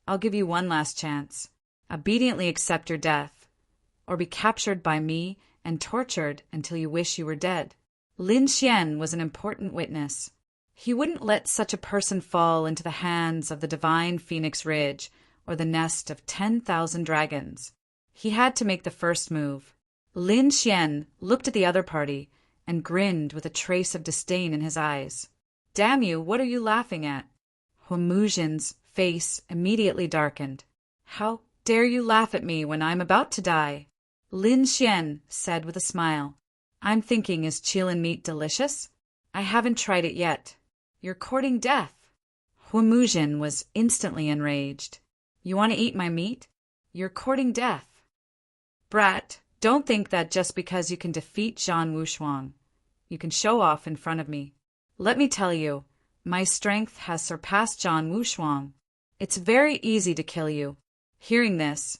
I'll give you one last chance. Obediently accept your death, or be captured by me and tortured until you wish you were dead. Lin Xian was an important witness. He wouldn't let such a person fall into the hands of the Divine Phoenix Ridge or the nest of 10,000 dragons. He had to make the first move. Lin Xian looked at the other party and grinned with a trace of disdain in his eyes. Damn you, what are you laughing at? Huamuzhen's face immediately darkened. How dare you laugh at me when I'm about to die? Lin Xian said with a smile. I'm thinking, is Qilin meat delicious? I haven't tried it yet. You're courting death. Huamuzhen was instantly enraged. You want to eat my meat? You're courting death. Brat, don't think that just because you can defeat Zhan Wushuang, you can show off in front of me. Let me tell you, my strength has surpassed Zhan Wushuang. It's very easy to kill you. Hearing this,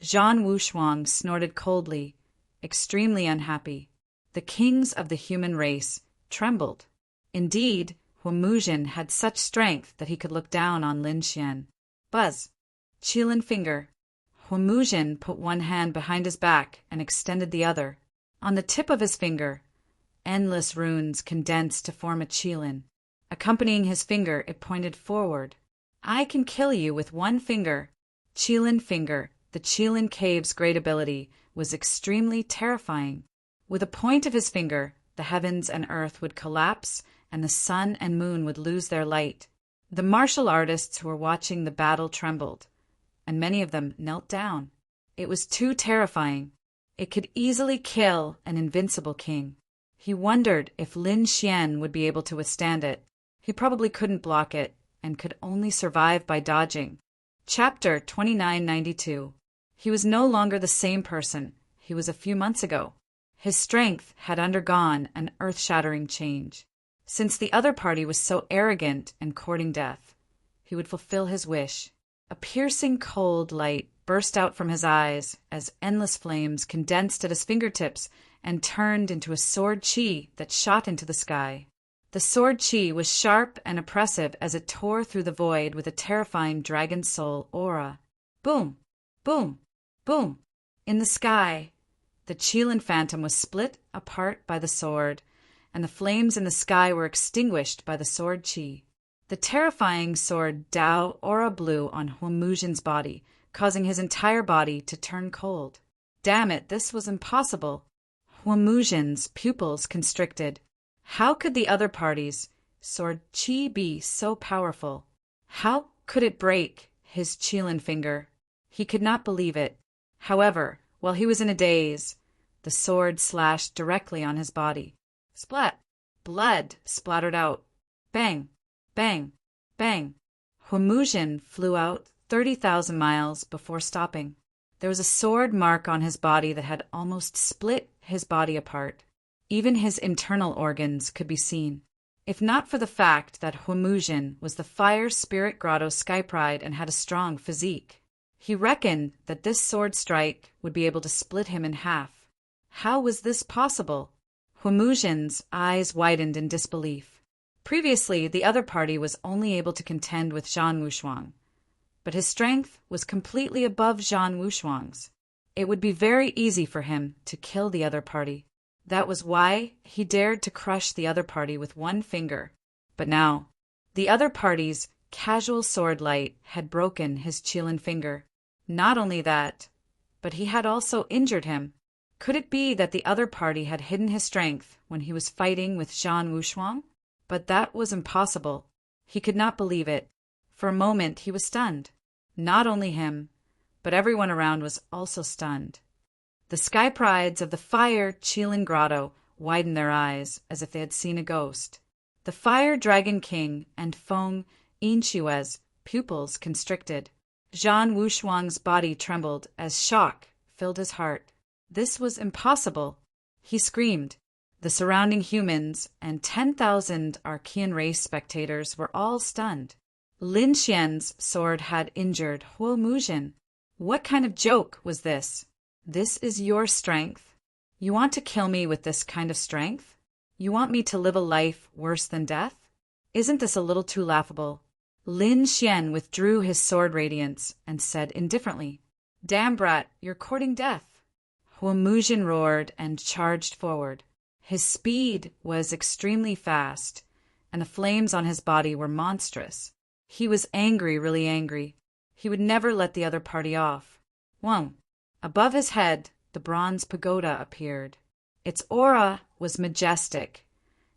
Zhan Wushuang snorted coldly, extremely unhappy. The kings of the human race trembled. Indeed, Huomuzhen had such strength that he could look down on Lin Xian. Buzz. Qilin finger. Huomuzhen put one hand behind his back and extended the other. On the tip of his finger, endless runes condensed to form a qilin. Accompanying his finger, it pointed forward. I can kill you with one finger. Qilin finger. The Qilin cave's great ability was extremely terrifying. With a point of his finger, the heavens and earth would collapse, and the sun and moon would lose their light. The martial artists who were watching the battle trembled, and many of them knelt down. It was too terrifying. It could easily kill an invincible king. He wondered if Lin Xian would be able to withstand it. He probably couldn't block it, and could only survive by dodging. Chapter 2992. He was no longer the same person he was a few months ago. His strength had undergone an earth-shattering change. Since the other party was so arrogant and courting death, he would fulfill his wish. A piercing cold light burst out from his eyes as endless flames condensed at his fingertips and turned into a sword qi that shot into the sky. The sword qi was sharp and oppressive as it tore through the void with a terrifying dragon soul aura. Boom! Boom! Boom! In the sky, the Qilin phantom was split apart by the sword, and the flames in the sky were extinguished by the sword qi. The terrifying sword Dao aura blew on Huomuzhen's body, causing his entire body to turn cold. Damn it, this was impossible. Huomuzhen's pupils constricted. How could the other party's sword qi be so powerful? How could it break his Qilin finger? He could not believe it. However, while he was in a daze, the sword slashed directly on his body. Splat! Blood splattered out. Bang! Bang! Bang! Huomuzhen flew out 30,000 miles before stopping. There was a sword mark on his body that had almost split his body apart. Even his internal organs could be seen. If not for the fact that Huomuzhen was the Fire Spirit Grotto Sky Pride and had a strong physique, he reckoned that this sword strike would be able to split him in half. How was this possible? Huomuzhen's eyes widened in disbelief. Previously, the other party was only able to contend with Zhan Wushuang, but his strength was completely above Zhan Wushuang's. It would be very easy for him to kill the other party. That was why he dared to crush the other party with one finger. But now, the other party's casual sword light had broken his Qilin finger. Not only that, but he had also injured him. Could it be that the other party had hidden his strength when he was fighting with Zhan Wushuang? But that was impossible. He could not believe it. For a moment he was stunned. Not only him, but everyone around was also stunned. The Sky Prides of the Fire Qilin Grotto widened their eyes as if they had seen a ghost. The Fire Dragon King and Feng Yinshue's pupils constricted. Zhan Wushuang's body trembled as shock filled his heart. This was impossible. He screamed. The surrounding humans and 10,000 Archean race spectators were all stunned. Lin Xian's sword had injured Huomuzhen. What kind of joke was this? This is your strength? You want to kill me with this kind of strength? You want me to live a life worse than death? Isn't this a little too laughable? Lin Xian withdrew his sword radiance and said indifferently, Damn brat, you're courting death. Huomuzhen roared and charged forward. His speed was extremely fast, and the flames on his body were monstrous. He was angry, really angry. He would never let the other party off. Whoa! Above his head, the bronze pagoda appeared. Its aura was majestic,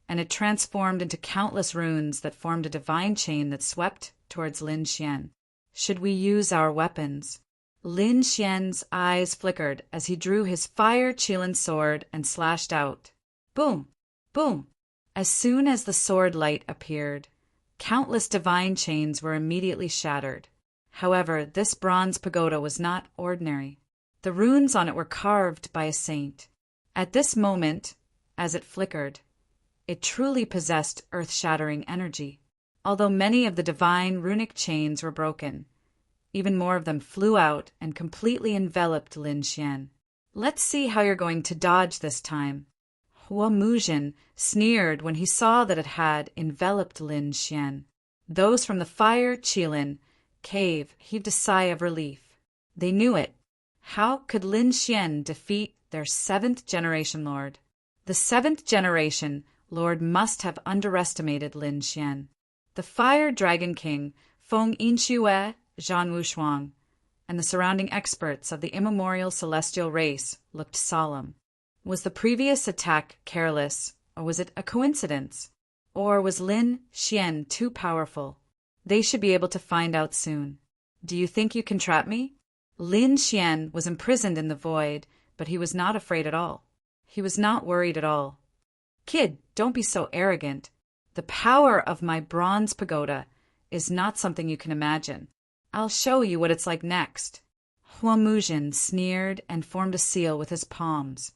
and it transformed into countless runes that formed a divine chain that swept towards Lin Xian. Should we use our weapons? Lin Xian's eyes flickered as he drew his fire Qilin sword and slashed out. Boom! Boom! As soon as the sword light appeared, countless divine chains were immediately shattered. However, this bronze pagoda was not ordinary. The runes on it were carved by a saint. At this moment, as it flickered, it truly possessed earth-shattering energy. Although many of the divine runic chains were broken, even more of them flew out and completely enveloped Lin Xian. Let's see how you're going to dodge this time. Hua Muzhen sneered when he saw that it had enveloped Lin Xian. Those from the Fire Qilin cave heaved a sigh of relief. They knew it. How could Lin Xian defeat their 7th-generation lord? The 7th-generation lord must have underestimated Lin Xian. The Fire Dragon King, Feng Yinxue, Zhan Wushuang, and the surrounding experts of the immemorial celestial race looked solemn. Was the previous attack careless, or was it a coincidence? Or was Lin Xian too powerful? They should be able to find out soon. Do you think you can trap me? Lin Xian was imprisoned in the void, but he was not afraid at all. He was not worried at all. Kid, don't be so arrogant. The power of my bronze pagoda is not something you can imagine. I'll show you what it's like next. Hua Muzhen sneered and formed a seal with his palms,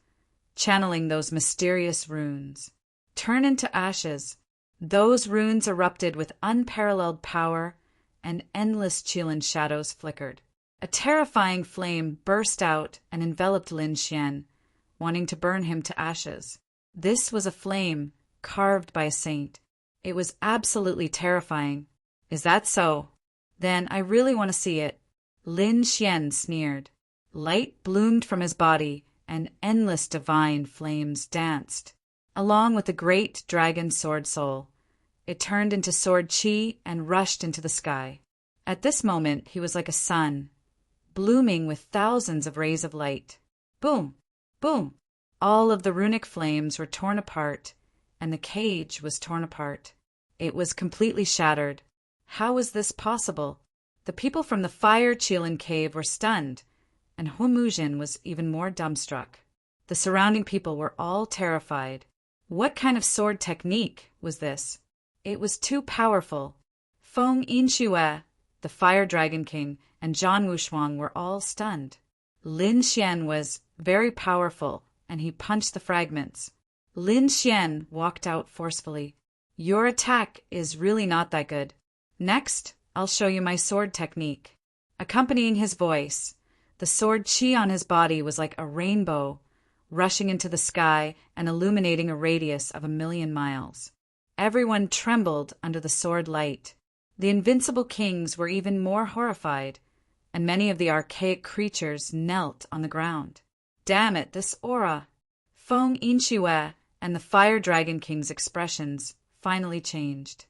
channeling those mysterious runes. Turn into ashes. Those runes erupted with unparalleled power, and endless Qilin shadows flickered. A terrifying flame burst out and enveloped Lin Xian, wanting to burn him to ashes. This was a flame carved by a saint. It was absolutely terrifying. Is that so? Then I really want to see it. Lin Xian sneered. Light bloomed from his body, and endless divine flames danced. Along with the great dragon sword soul, it turned into sword qi and rushed into the sky. At this moment he was like a sun, blooming with thousands of rays of light. Boom! Boom! All of the runic flames were torn apart, and the cage was torn apart. It was completely shattered. How was this possible? The people from the Fire Qilin cave were stunned, and Hua Muzhen was even more dumbstruck. The surrounding people were all terrified. What kind of sword technique was this? It was too powerful. Feng Yinxue, the Fire Dragon King, and Zhan Wushuang were all stunned. Lin Xian was very powerful, and he punched the fragments. Lin Xian walked out forcefully. Your attack is really not that good. Next, I'll show you my sword technique. Accompanying his voice, the sword qi on his body was like a rainbow, rushing into the sky and illuminating a radius of 1,000,000 miles. Everyone trembled under the sword light. The invincible kings were even more horrified, and many of the archaic creatures knelt on the ground. Damn it, this aura! Feng Yinxue and the Fire Dragon King's expressions finally changed.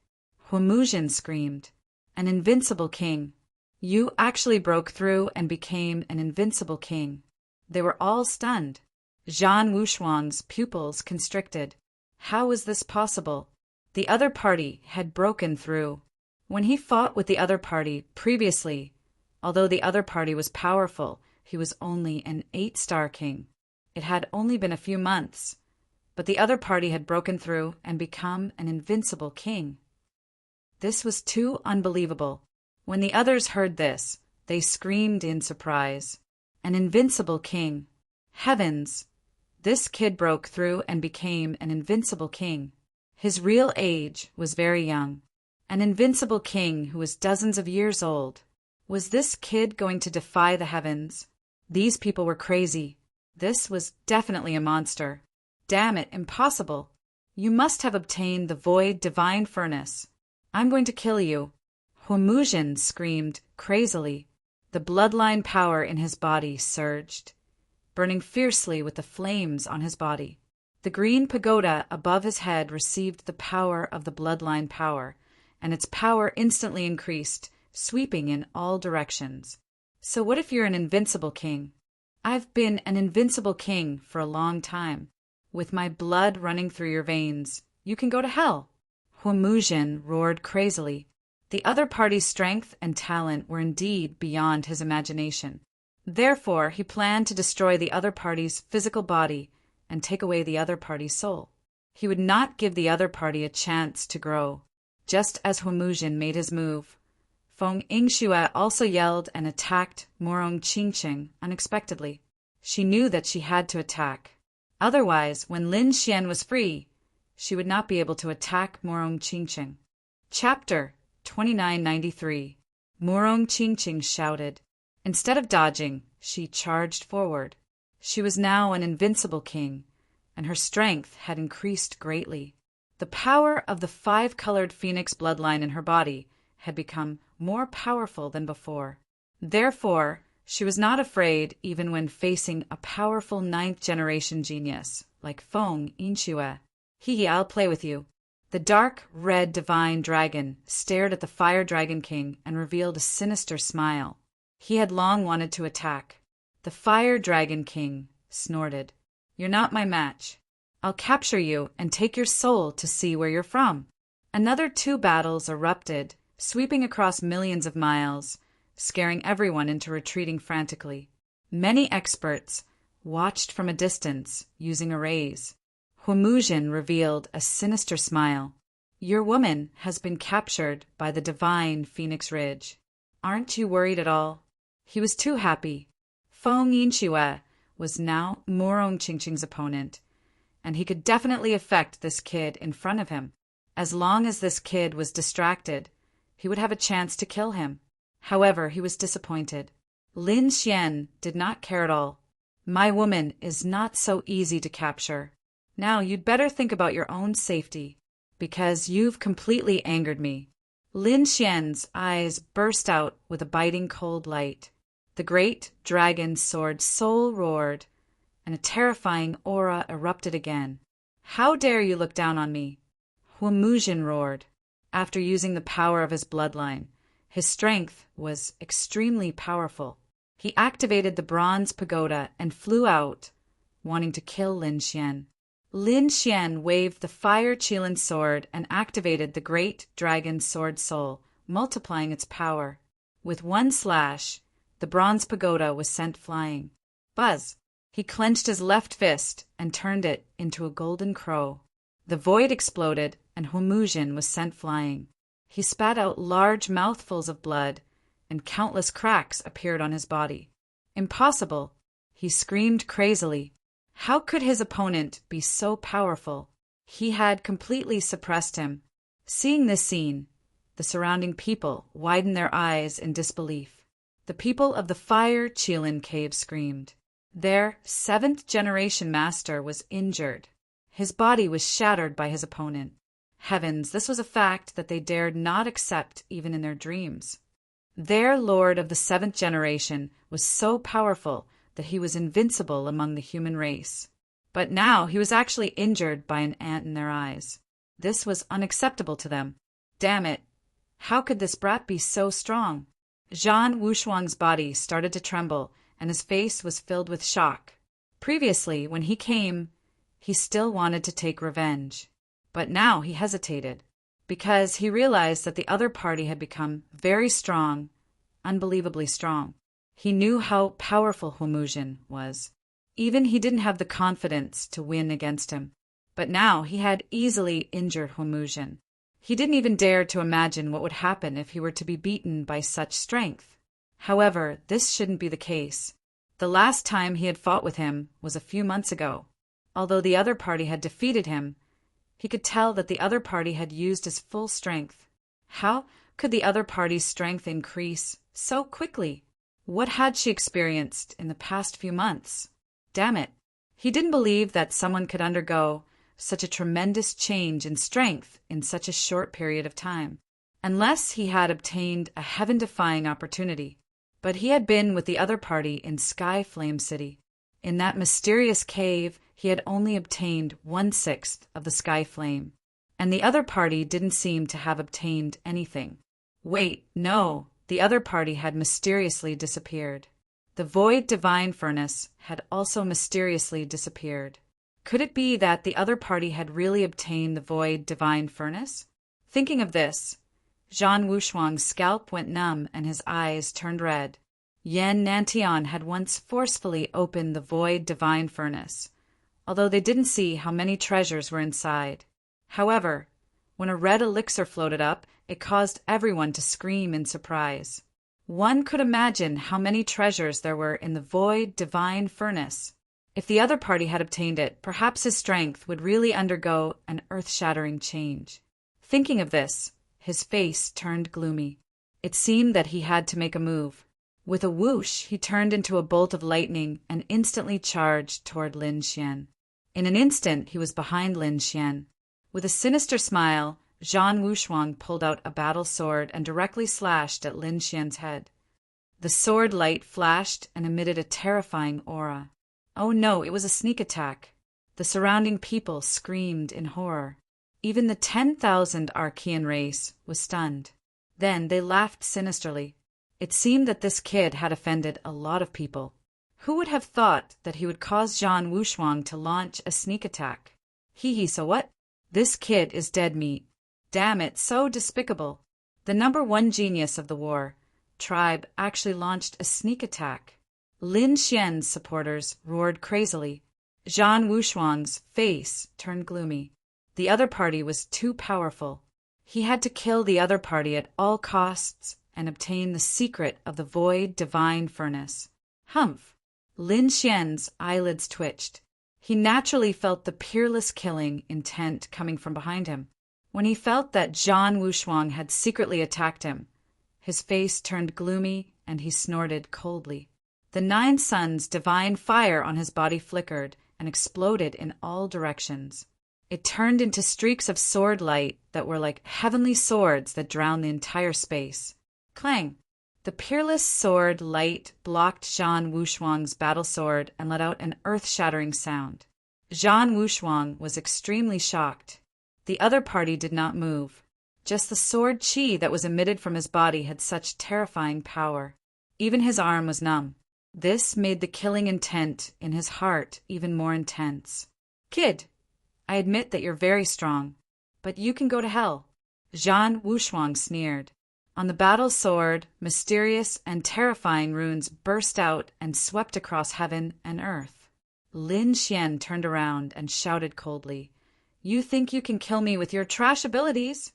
Hua Muzhen screamed, "An invincible king! You actually broke through and became an invincible king." They were all stunned. Zhan Wushuang's pupils constricted. How was this possible? The other party had broken through. When he fought with the other party previously, although the other party was powerful, he was only an 8-star king. It had only been a few months, but the other party had broken through and become an invincible king. This was too unbelievable. When the others heard this, they screamed in surprise. An invincible king. Heavens! This kid broke through and became an invincible king. His real age was very young. An invincible king who was dozens of years old. Was this kid going to defy the heavens? These people were crazy. This was definitely a monster. Damn it, impossible. You must have obtained the void divine furnace. I'm going to kill you. Hua Muzhen screamed crazily. The bloodline power in his body surged, burning fiercely with the flames on his body. The green pagoda above his head received the power of the bloodline power, and its power instantly increased, sweeping in all directions. So what if you're an invincible king? I've been an invincible king for a long time. With my blood running through your veins, you can go to hell. Hua Muzhen roared crazily. The other party's strength and talent were indeed beyond his imagination. Therefore, he planned to destroy the other party's physical body and take away the other party's soul. He would not give the other party a chance to grow. Just as Hua Muzhen made his move, Feng Yinxue also yelled and attacked Morong Qingqing unexpectedly. She knew that she had to attack. Otherwise, when Lin Xian was free, she would not be able to attack Morong Qingqing. Chapter 2993. Morong Qingqing shouted. Instead of dodging, she charged forward. She was now an invincible king, and her strength had increased greatly. The power of the five-colored phoenix bloodline in her body had become more powerful than before. Therefore, she was not afraid even when facing a powerful ninth-generation genius like Feng Yinxue. Hee, I'll play with you. The dark red divine dragon stared at the Fire Dragon King and revealed a sinister smile. He had long wanted to attack. The Fire Dragon King snorted. You're not my match. I'll capture you and take your soul to see where you're from. Another two battles erupted, sweeping across millions of miles, scaring everyone into retreating frantically. Many experts watched from a distance, using arrays. Huomujin revealed a sinister smile. Your woman has been captured by the divine Phoenix Ridge. Aren't you worried at all? He was too happy. Feng Yinxue was now Morong Qingqing's opponent, and he could definitely affect this kid in front of him. As long as this kid was distracted, he would have a chance to kill him. However, he was disappointed. Lin Xian did not care at all. My woman is not so easy to capture. Now you'd better think about your own safety, because you've completely angered me. Lin Xian's eyes burst out with a biting cold light. The great dragon's sword soul roared, and a terrifying aura erupted again. How dare you look down on me? Huomujin roared. After using the power of his bloodline, his strength was extremely powerful. He activated the bronze pagoda and flew out, wanting to kill Lin Xian. Lin Xian waved the fire Qilin sword and activated the great dragon's sword soul, multiplying its power. With one slash, the bronze pagoda was sent flying. Buzz! He clenched his left fist and turned it into a golden crow. The void exploded and Huomujin was sent flying. He spat out large mouthfuls of blood, and countless cracks appeared on his body. Impossible! He screamed crazily. How could his opponent be so powerful? He had completely suppressed him. Seeing this scene, the surrounding people widened their eyes in disbelief. The people of the Fire Qilin Cave screamed. Their seventh-generation master was injured. His body was shattered by his opponent. Heavens, this was a fact that they dared not accept even in their dreams. Their lord of the seventh generation was so powerful that he was invincible among the human race. But now he was actually injured by an ant in their eyes. This was unacceptable to them. Damn it! How could this brat be so strong? Zhan Wushuang's body started to tremble, and his face was filled with shock. Previously, when he came, he still wanted to take revenge. But now he hesitated, because he realized that the other party had become very strong, unbelievably strong. He knew how powerful Huomujin was. Even he didn't have the confidence to win against him. But now he had easily injured Huomujin. He didn't even dare to imagine what would happen if he were to be beaten by such strength. However, this shouldn't be the case. The last time he had fought with him was a few months ago. Although the other party had defeated him, he could tell that the other party had used his full strength. How could the other party's strength increase so quickly? What had she experienced in the past few months? Damn it! He didn't believe that someone could undergo such a tremendous change in strength in such a short period of time, unless he had obtained a heaven-defying opportunity. But he had been with the other party in Sky Flame City. In that mysterious cave, he had only obtained 1/6 of the Sky Flame, and the other party didn't seem to have obtained anything. Wait, no, the other party had mysteriously disappeared. The Void Divine Furnace had also mysteriously disappeared. Could it be that the other party had really obtained the Void Divine Furnace? Thinking of this, Zhan Wushuang's scalp went numb and his eyes turned red. Yan Nantian had once forcefully opened the Void Divine Furnace, although they didn't see how many treasures were inside. However, when a red elixir floated up, it caused everyone to scream in surprise. One could imagine how many treasures there were in the Void Divine Furnace. If the other party had obtained it, perhaps his strength would really undergo an earth-shattering change. Thinking of this, his face turned gloomy. It seemed that he had to make a move. With a whoosh, he turned into a bolt of lightning and instantly charged toward Lin Xian. In an instant, he was behind Lin Xian. With a sinister smile, Zhan Wushuang pulled out a battle sword and directly slashed at Lin Xian's head. The sword light flashed and emitted a terrifying aura. Oh no, it was a sneak attack. The surrounding people screamed in horror. Even the 10,000 Archean race was stunned. Then they laughed sinisterly. It seemed that this kid had offended a lot of people. Who would have thought that he would cause Zhan Wushuang to launch a sneak attack? So what? This kid is dead meat. Damn it, so despicable. The #1 genius of the war, tribe, actually launched a sneak attack. Lin Xian's supporters roared crazily. Zhan Wushuang's face turned gloomy. The other party was too powerful. He had to kill the other party at all costs and obtain the secret of the void divine furnace. Humph! Lin Xian's eyelids twitched. He naturally felt the peerless killing intent coming from behind him. When he felt that Zhan Wushuang had secretly attacked him, his face turned gloomy and he snorted coldly. The 9 suns' divine fire on his body flickered and exploded in all directions. It turned into streaks of sword light that were like heavenly swords that drowned the entire space. Clang! The peerless sword light blocked Zhan Wushuang's battle sword and let out an earth-shattering sound. Zhan Wushuang was extremely shocked. The other party did not move. Just the sword chi that was emitted from his body had such terrifying power. Even his arm was numb. This made the killing intent in his heart even more intense. Kid, I admit that you're very strong, but you can go to hell. Zhan Wushuang sneered. On the battle sword, mysterious and terrifying runes burst out and swept across heaven and earth. Lin Xian turned around and shouted coldly, "You think you can kill me with your trash abilities?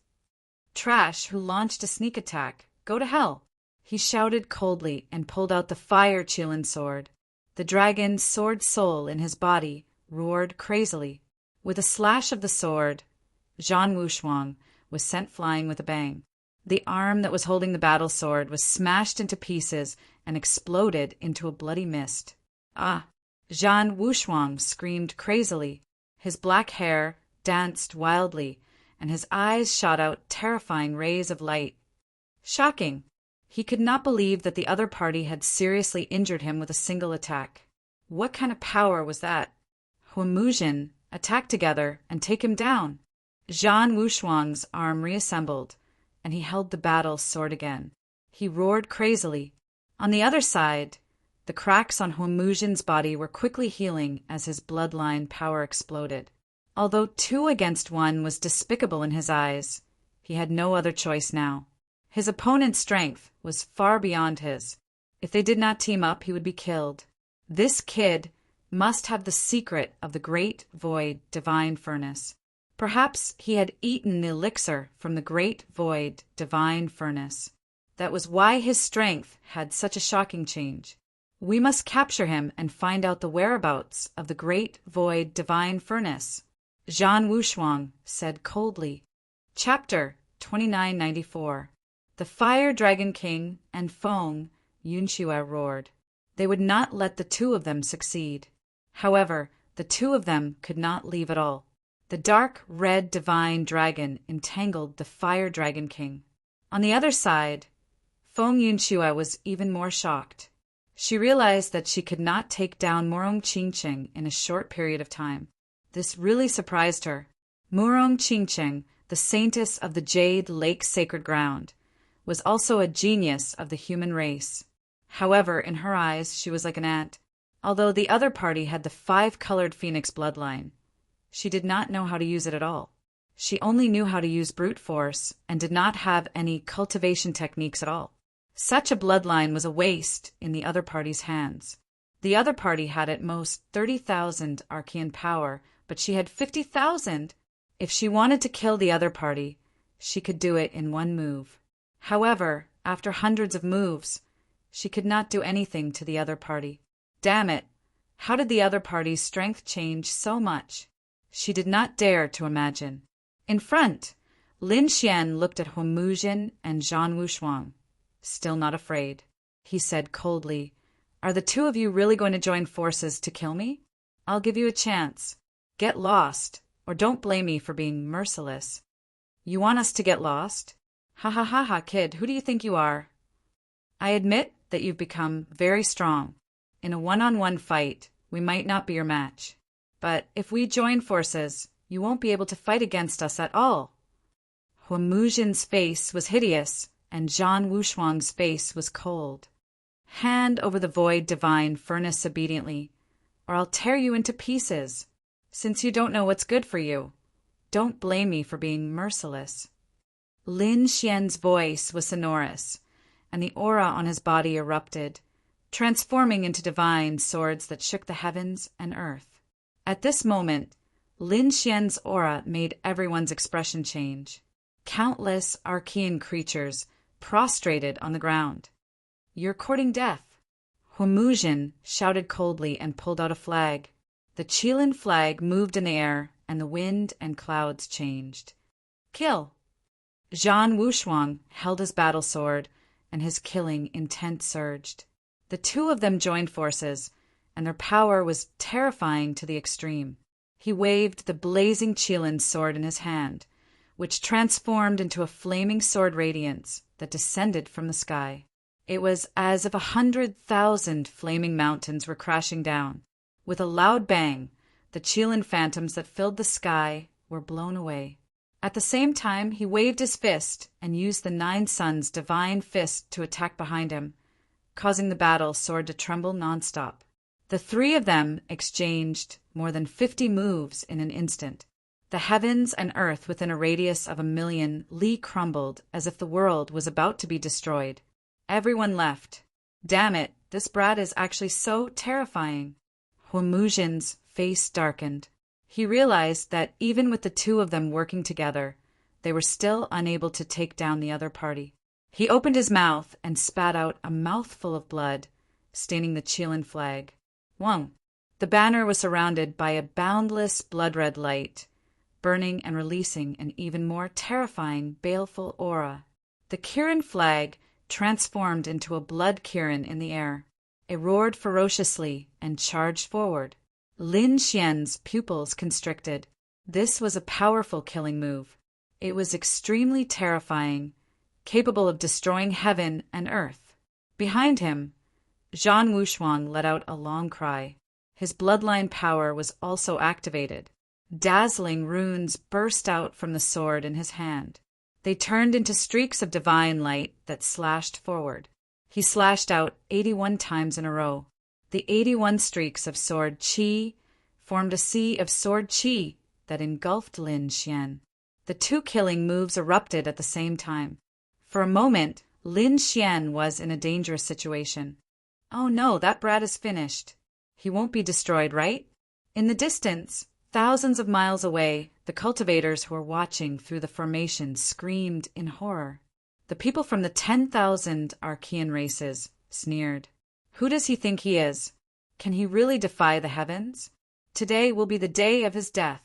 Trash who launched a sneak attack. Go to hell." He shouted coldly and pulled out the fire Qilin sword. The dragon's sword soul in his body roared crazily. With a slash of the sword, Zhan Wushuang was sent flying with a bang. The arm that was holding the battle sword was smashed into pieces and exploded into a bloody mist. Ah! Zhan Wushuang screamed crazily. His black hair danced wildly, and his eyes shot out terrifying rays of light. Shocking! He could not believe that the other party had seriously injured him with a single attack. What kind of power was that? Huamuzhen, attack together and take him down. Zhan Wushuang's arm reassembled, and he held the battle sword again. He roared crazily. On the other side, the cracks on Huamuzhen's body were quickly healing as his bloodline power exploded. Although 2 against 1 was despicable in his eyes, he had no other choice now. His opponent's strength was far beyond his. If they did not team up, he would be killed. This kid must have the secret of the great void divine furnace. Perhaps he had eaten the elixir from the great void divine furnace. That was why his strength had such a shocking change. We must capture him and find out the whereabouts of the great void divine furnace. Zhan Wushuang said coldly. Chapter 2994. The Fire Dragon King and Feng Yunxue roared. They would not let the 2 of them succeed. However, the 2 of them could not leave at all. The dark red divine dragon entangled the Fire Dragon King. On the other side, Feng Yunxue was even more shocked. She realized that she could not take down Murong Qingcheng in a short period of time. This really surprised her. Murong Qingcheng, the saintess of the Jade Lake Sacred Ground, was also a genius of the human race. However, in her eyes, she was like an ant. Although the other party had the 5-colored phoenix bloodline, she did not know how to use it at all. She only knew how to use brute force and did not have any cultivation techniques at all. Such a bloodline was a waste in the other party's hands. The other party had at most 30,000 Archean power, but she had 50,000. If she wanted to kill the other party, she could do it in one move. However, after hundreds of moves, she could not do anything to the other party. Damn it! How did the other party's strength change so much? She did not dare to imagine. In front, Lin Xian looked at Huamuzhen and Zhan Wushuang. Still not afraid. He said coldly, "Are the 2 of you really going to join forces to kill me? I'll give you a chance. Get lost, or don't blame me for being merciless. You want us to get lost? Ha ha ha ha, kid, who do you think you are? I admit that you've become very strong. In a one-on-one fight, we might not be your match. But if we join forces, you won't be able to fight against us at all. Huamuzhin's face was hideous, and Zhan Wushuang's face was cold. Hand over the void divine furnace obediently, or I'll tear you into pieces. Since you don't know what's good for you, don't blame me for being merciless. Lin Xian's voice was sonorous, and the aura on his body erupted, transforming into divine swords that shook the heavens and earth. At this moment, Lin Xian's aura made everyone's expression change. Countless Archean creatures prostrated on the ground. You're courting death. Huamuzhin shouted coldly and pulled out a flag. The Qilin flag moved in the air, and the wind and clouds changed. Kill! Zhan Wushuang held his battle sword, and his killing intent surged. The two of them joined forces, and their power was terrifying to the extreme. He waved the blazing Qilin sword in his hand, which transformed into a flaming sword radiance that descended from the sky. It was as if 100,000 flaming mountains were crashing down. With a loud bang, the Qilin phantoms that filled the sky were blown away. At the same time, he waved his fist and used the Nine Suns' divine fist to attack behind him, causing the battle sword to tremble nonstop. The three of them exchanged more than 50 moves in an instant. The heavens and earth within a radius of 1,000,000 li crumbled as if the world was about to be destroyed. Everyone left. Damn it, this brat is actually so terrifying. Huamuzhin's face darkened. He realized that even with the two of them working together, they were still unable to take down the other party. He opened his mouth and spat out a mouthful of blood, staining the Qilin flag. Wang! The banner was surrounded by a boundless blood-red light, burning and releasing an even more terrifying, baleful aura. The Kirin flag transformed into a blood Kirin in the air. It roared ferociously and charged forward. Lin Xian's pupils constricted. This was a powerful killing move. It was extremely terrifying, capable of destroying heaven and earth. Behind him, Zhan Wushuang let out a long cry. His bloodline power was also activated. Dazzling runes burst out from the sword in his hand. They turned into streaks of divine light that slashed forward. He slashed out 81 times in a row. The 81 streaks of sword qi formed a sea of sword qi that engulfed Lin Xian. The two killing moves erupted at the same time. For a moment, Lin Xian was in a dangerous situation. Oh no, that brat is finished. He won't be destroyed, right? In the distance, thousands of miles away, the cultivators who were watching through the formation screamed in horror. The people from the 10,000 Archean races sneered. Who does he think he is? Can he really defy the heavens? Today will be the day of his death.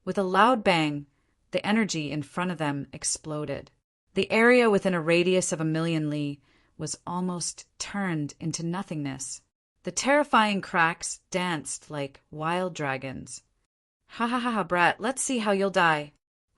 With a loud bang, the energy in front of them exploded. The area within a radius of 1,000,000 li was almost turned into nothingness. The terrifying cracks danced like wild dragons. Ha ha ha ha, brat, let's see how you'll die.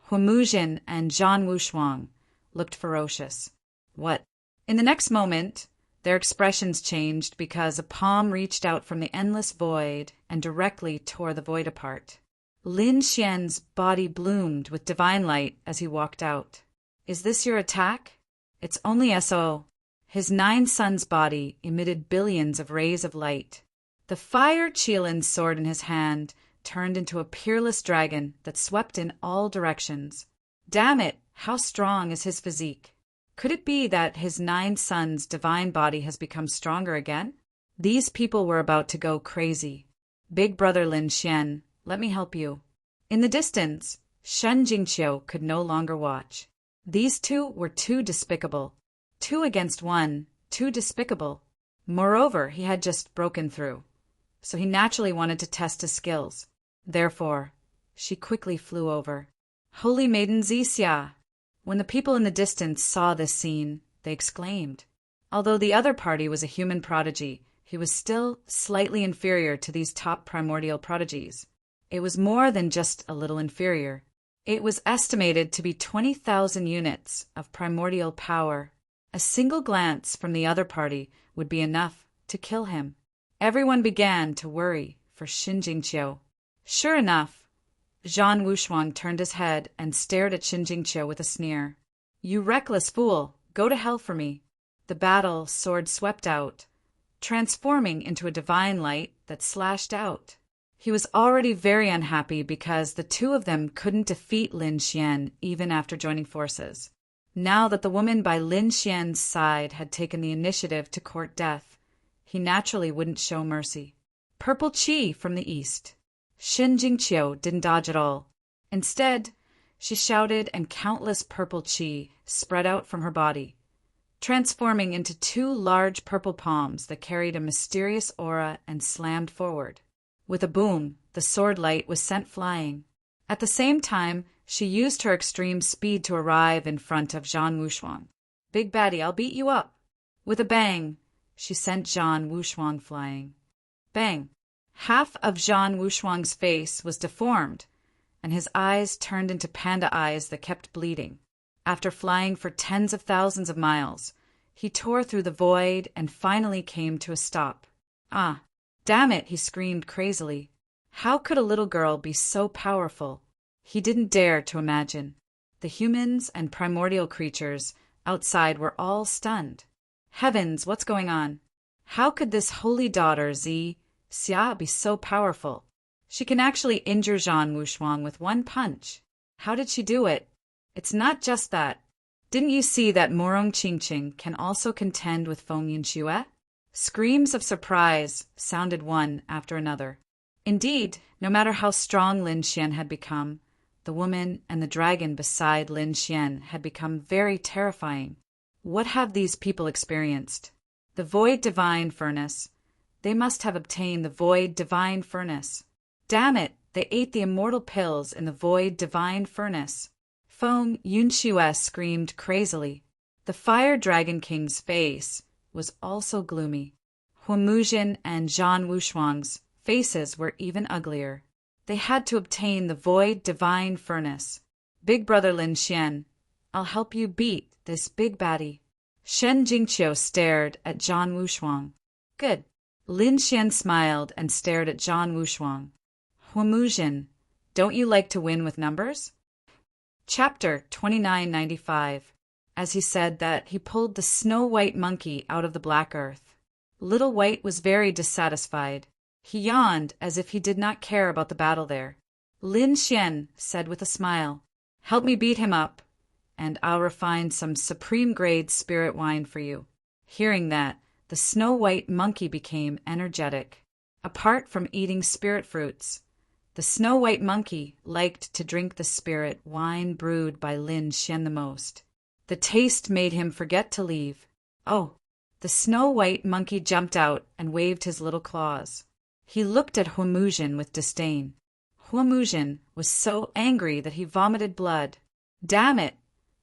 Huamuzhin and Zhan Wushuang looked ferocious. What? In the next moment, their expressions changed because a palm reached out from the endless void and directly tore the void apart. Lin Xian's body bloomed with divine light as he walked out. Is this your attack? It's only SO. His 9 suns' body emitted billions of rays of light. The fire Qilin's sword in his hand turned into a peerless dragon that swept in all directions. Damn it, how strong is his physique? Could it be that his 9 suns' divine body has become stronger again? These people were about to go crazy. Big brother Lin Xian, let me help you. In the distance, Shen Jingqiu could no longer watch. These two were too despicable. 2 against 1, too despicable. Moreover, he had just broken through, so he naturally wanted to test his skills. Therefore, she quickly flew over. Holy Maiden Xixia! When the people in the distance saw this scene, they exclaimed. Although the other party was a human prodigy, he was still slightly inferior to these top primordial prodigies. It was more than just a little inferior. It was estimated to be 20,000 units of primordial power. A single glance from the other party would be enough to kill him. Everyone began to worry for Shin Jingqiu. Sure enough, Zhan Wushuang turned his head and stared at Shin Jingqiu with a sneer. "You reckless fool, go to hell for me." The battle sword swept out, transforming into a divine light that slashed out. He was already very unhappy because the two of them couldn't defeat Lin Xian even after joining forces. Now that the woman by Lin Xian's side had taken the initiative to court death, he naturally wouldn't show mercy. Purple Qi from the east. Shin Jingqiu didn't dodge at all. Instead, she shouted and countless purple Qi spread out from her body, transforming into two large purple palms that carried a mysterious aura and slammed forward. With a boom, the sword light was sent flying. At the same time, she used her extreme speed to arrive in front of Zhan Wushuang. "Big baddie, I'll beat you up." With a bang, she sent Zhan Wushuang flying. Bang! Half of Zhan Wushuang's face was deformed, and his eyes turned into panda eyes that kept bleeding. After flying for tens of thousands of miles, he tore through the void and finally came to a stop. "Ah, damn it," he screamed crazily. How could a little girl be so powerful? He didn't dare to imagine. The humans and primordial creatures outside were all stunned. Heavens, what's going on? How could this holy daughter Xia be so powerful? She can actually injure Zhan Wushuang with one punch. How did she do it? It's not just that. Didn't you see that Morong Qingqing can also contend with Feng Yinxue? Screams of surprise sounded one after another. Indeed, no matter how strong Lin Xian had become, the woman and the dragon beside Lin Xian had become very terrifying. What have these people experienced? The Void Divine Furnace. They must have obtained the Void Divine Furnace. Damn it, they ate the immortal pills in the Void Divine Furnace. Feng Yunxue screamed crazily. The Fire Dragon King's face was also gloomy. Huamuzhen and Zhan Wushuang's faces were even uglier. They had to obtain the Void Divine Furnace. "Big brother Lin Xian, I'll help you beat this big baddie." Shen Jingqiu stared at Zhan Wushuang. "Good." Lin Xian smiled and stared at Zhan Wushuang. "Huamuzhen, don't you like to win with numbers?" Chapter 2995. As he said that, he pulled the snow-white monkey out of the black earth. Little White was very dissatisfied. He yawned as if he did not care about the battle there. Lin Xian said with a smile, "Help me beat him up, and I'll refine some supreme-grade spirit wine for you." Hearing that, the snow-white monkey became energetic. Apart from eating spirit fruits, the snow-white monkey liked to drink the spirit wine brewed by Lin Xian the most. The taste made him forget to leave. Oh! The snow-white monkey jumped out and waved his little claws. He looked at Huamuzhen with disdain. Huamuzhen was so angry that he vomited blood. "Damn it!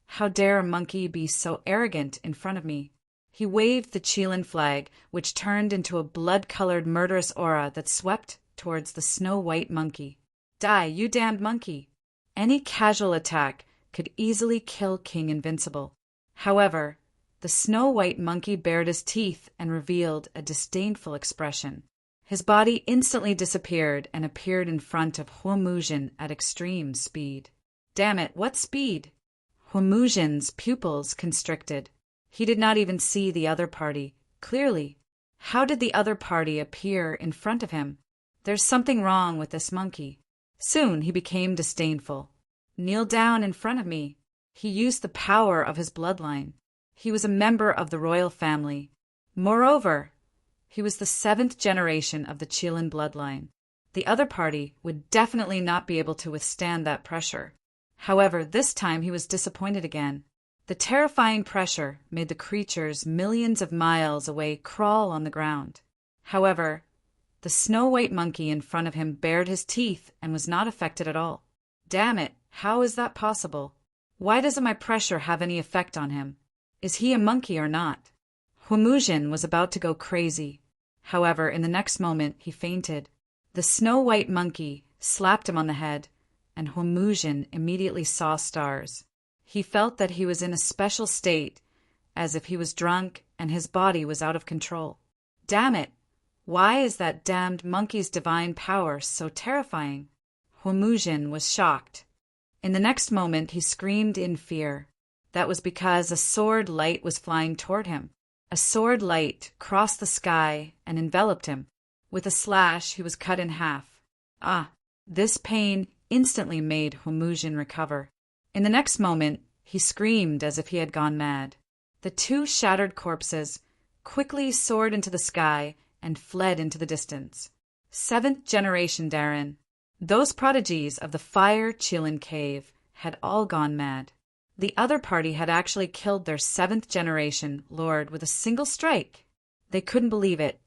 How dare a monkey be so arrogant in front of me?" He waved the Qilin flag, which turned into a blood-colored murderous aura that swept towards the snow-white monkey. "Die, you damned monkey!" Any casual attack could easily kill King Invincible. However, the snow-white monkey bared his teeth and revealed a disdainful expression. His body instantly disappeared and appeared in front of Huamuzhen at extreme speed. Damn it, what speed? Huamuzhen's pupils constricted. He did not even see the other party clearly. How did the other party appear in front of him? There's something wrong with this monkey. Soon he became disdainful. "Kneel down in front of me." He used the power of his bloodline. He was a member of the royal family. Moreover, he was the 7th generation of the Qilin bloodline. The other party would definitely not be able to withstand that pressure. However, this time he was disappointed again. The terrifying pressure made the creatures millions of miles away crawl on the ground. However, the snow-white monkey in front of him bared his teeth and was not affected at all. Damn it, how is that possible? Why doesn't my pressure have any effect on him? Is he a monkey or not? Huamuzhen was about to go crazy. However, in the next moment, he fainted. The snow-white monkey slapped him on the head, and Huomuzhen immediately saw stars. He felt that he was in a special state, as if he was drunk and his body was out of control. Damn it! Why is that damned monkey's divine power so terrifying? Huomuzhen was shocked. In the next moment he screamed in fear. That was because a sword light was flying toward him. A sword light crossed the sky and enveloped him. With a slash he was cut in half. This pain instantly made Huomuzhen recover. In the next moment he screamed as if he had gone mad. The two shattered corpses quickly soared into the sky and fled into the distance. 7th generation Darren. Those prodigies of the Fire Qilin Cave had all gone mad. The other party had actually killed their 7th generation lord with a single strike. They couldn't believe it.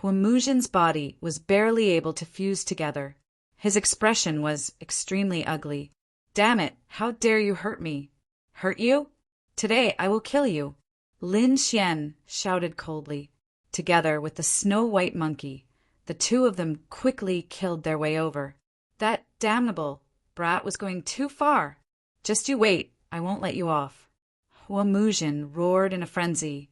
Huomuzhen's body was barely able to fuse together. His expression was extremely ugly. Damn it, how dare you hurt me? Hurt you? Today I will kill you. Lin Xian shouted coldly. Together with the snow-white monkey, the two of them quickly killed their way over. That damnable brat was going too far. Just you wait, I won't let you off. Huomuzhen roared in a frenzy,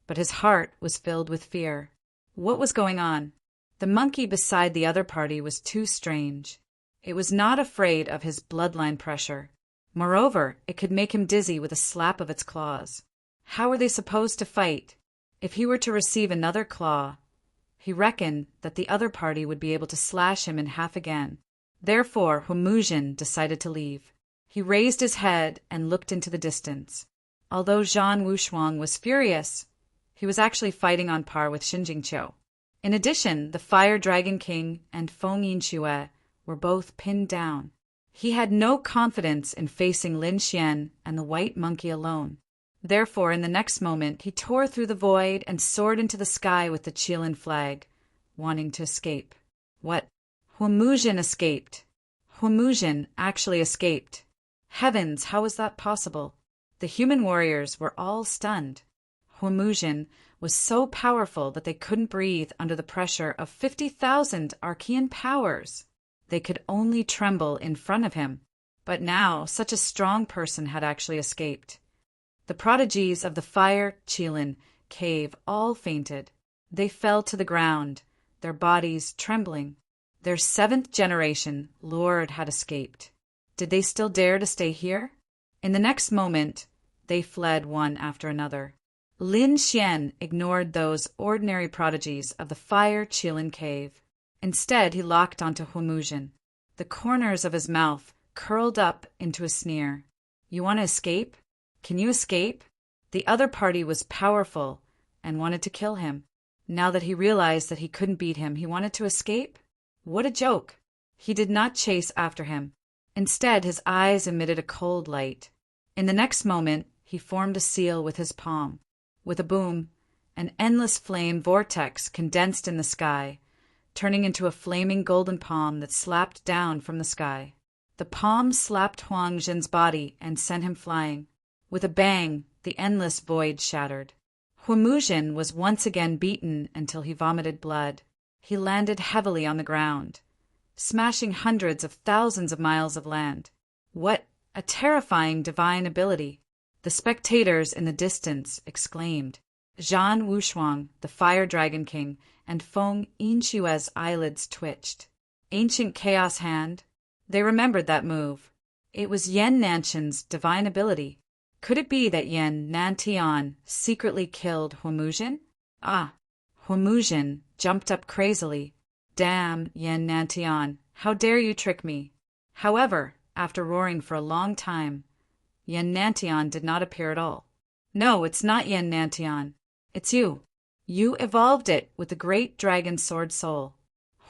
but his heart was filled with fear. What was going on? The monkey beside the other party was too strange. It was not afraid of his bloodline pressure. Moreover, it could make him dizzy with a slap of its claws. How were they supposed to fight? If he were to receive another claw, he reckoned that the other party would be able to slash him in half again. Therefore, Huomuzhen decided to leave. He raised his head and looked into the distance. Although Zhan Wushuang was furious, he was actually fighting on par with Xin Jingqiu. In addition, the Fire Dragon King and Feng Yinxue were both pinned down. He had no confidence in facing Lin Xian and the white monkey alone. Therefore, in the next moment, he tore through the void and soared into the sky with the Qilin flag, wanting to escape. What? Huomuzhen escaped. Huomuzhen actually escaped. Heavens, how was that possible? The human warriors were all stunned. Huomuzhen was so powerful that they couldn't breathe under the pressure of 50,000 Archean powers. They could only tremble in front of him. But now, such a strong person had actually escaped. The prodigies of the Fire Qilin Cave all fainted. They fell to the ground, their bodies trembling. Their 7th generation lord had escaped. Did they still dare to stay here? In the next moment, they fled one after another. Lin Xian ignored those ordinary prodigies of the Fire Qilin Cave. Instead, he locked onto Huomuzhen. The corners of his mouth curled up into a sneer. You want to escape? Can you escape? The other party was powerful and wanted to kill him. Now that he realized that he couldn't beat him, he wanted to escape? What a joke! He did not chase after him. Instead, his eyes emitted a cold light. In the next moment, he formed a seal with his palm. With a boom, an endless flame vortex condensed in the sky, turning into a flaming golden palm that slapped down from the sky. The palm slapped Huomuzhen's body and sent him flying. With a bang, the endless void shattered. Huomuzhen was once again beaten until he vomited blood. He landed heavily on the ground, smashing hundreds of thousands of miles of land. What a terrifying divine ability! The spectators in the distance exclaimed. Zhan Wushuang, the Fire Dragon King, and Feng Yinxue's eyelids twitched. Ancient Chaos Hand? They remembered that move. It was Yan Nantian's divine ability. Could it be that Yan Nantian secretly killed Huomuzhen? Huomuzhen jumped up crazily. Damn, Yan Nantian, how dare you trick me? However, after roaring for a long time, Yan Nantian did not appear at all. No, it's not Yan Nantian. It's you. You evolved it with the great dragon sword soul.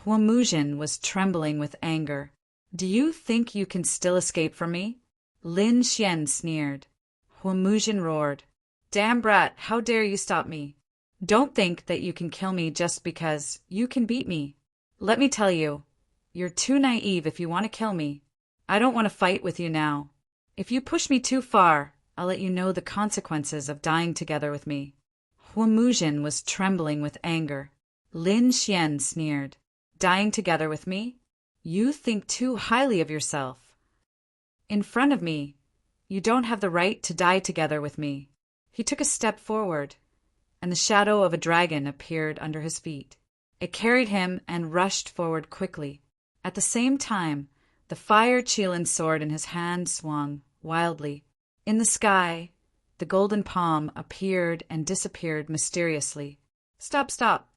Huomuzhen was trembling with anger. Do you think you can still escape from me? Lin Xian sneered. Huomuzhen roared. Damn brat, how dare you stop me? Don't think that you can kill me just because you can beat me. Let me tell you, you're too naive if you want to kill me. I don't want to fight with you now. If you push me too far, I'll let you know the consequences of dying together with me. Huomuzhen was trembling with anger. Lin Xian sneered. Dying together with me? You think too highly of yourself. In front of me, you don't have the right to die together with me. He took a step forward, and the shadow of a dragon appeared under his feet. It carried him and rushed forward quickly. At the same time, the fire Qilin sword in his hand swung wildly. In the sky, the golden palm appeared and disappeared mysteriously. Stop, stop!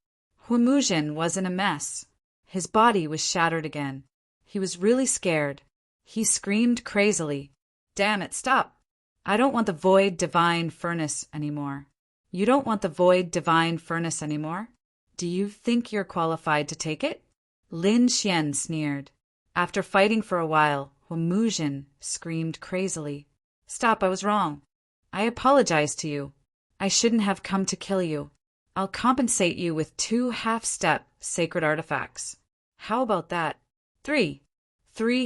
Huimuzhen was in a mess. His body was shattered again. He was really scared. He screamed crazily. Damn it, stop! I don't want the void divine furnace anymore. You don't want the void divine furnace anymore? Do you think you're qualified to take it? Lin Xian sneered. After fighting for a while, Huimuzhen screamed crazily. Stop, I was wrong. I apologize to you. I shouldn't have come to kill you. I'll compensate you with 2 half-step sacred artifacts. How about that? 3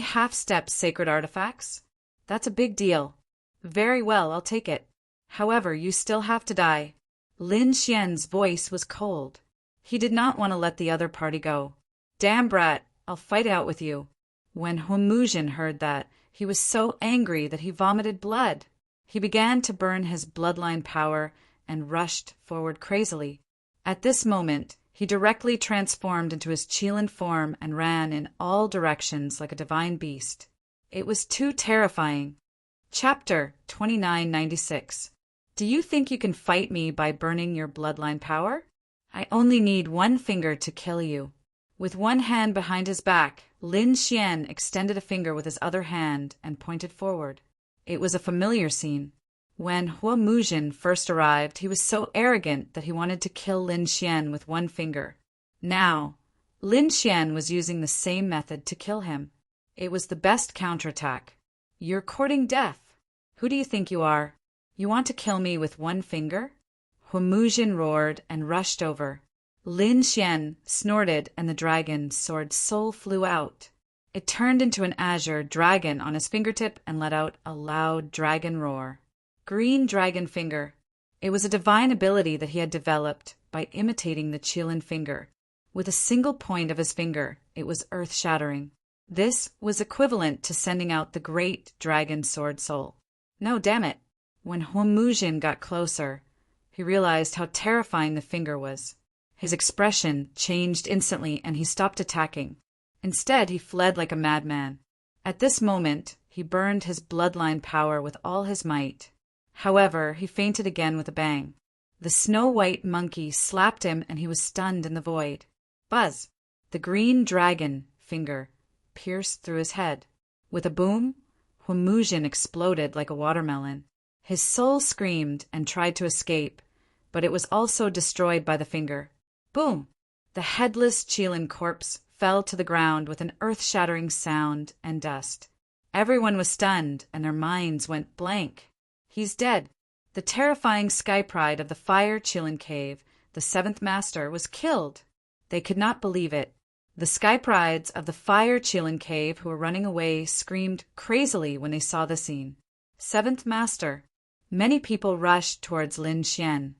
half-step sacred artifacts? That's a big deal. Very well, I'll take it. However, you still have to die. Lin Xian's voice was cold. He did not want to let the other party go. Damn brat, I'll fight out with you. When Huimuzhen heard that, he was so angry that he vomited blood. He began to burn his bloodline power and rushed forward crazily. At this moment, he directly transformed into his Qilin form and ran in all directions like a divine beast. It was too terrifying. Chapter 2996. Do you think you can fight me by burning your bloodline power? I only need 1 finger to kill you. With one hand behind his back, Lin Xian extended a finger with his other hand and pointed forward. It was a familiar scene. When Huimuzhen first arrived, he was so arrogant that he wanted to kill Lin Xian with 1 finger. Now, Lin Xian was using the same method to kill him. It was the best counterattack. You're courting death. Who do you think you are? You want to kill me with 1 finger? Huimuzhen roared and rushed over. Lin Xian snorted and the dragon's sword's soul flew out. It turned into an azure dragon on his fingertip and let out a loud dragon roar. Green Dragon Finger. It was a divine ability that he had developed by imitating the Qilin finger. With a single point of his finger, it was earth-shattering. This was equivalent to sending out the great dragon sword soul. No, damn it. When Huimuzhen got closer, he realized how terrifying the finger was. His expression changed instantly and he stopped attacking. Instead, he fled like a madman. At this moment, he burned his bloodline power with all his might. However, he fainted again with a bang. The snow-white monkey slapped him and he was stunned in the void. Buzz! The green dragon finger pierced through his head. With a boom, Huimuzhen exploded like a watermelon. His soul screamed and tried to escape, but it was also destroyed by the finger. Boom! The headless Qilin corpse fell to the ground with an earth-shattering sound and dust. Everyone was stunned and their minds went blank. He's dead. The terrifying sky pride of the Fire Qilin Cave, the 7th Master, was killed. They could not believe it. The sky prides of the Fire Qilin Cave who were running away screamed crazily when they saw the scene. 7th Master. Many people rushed towards Lin Xian,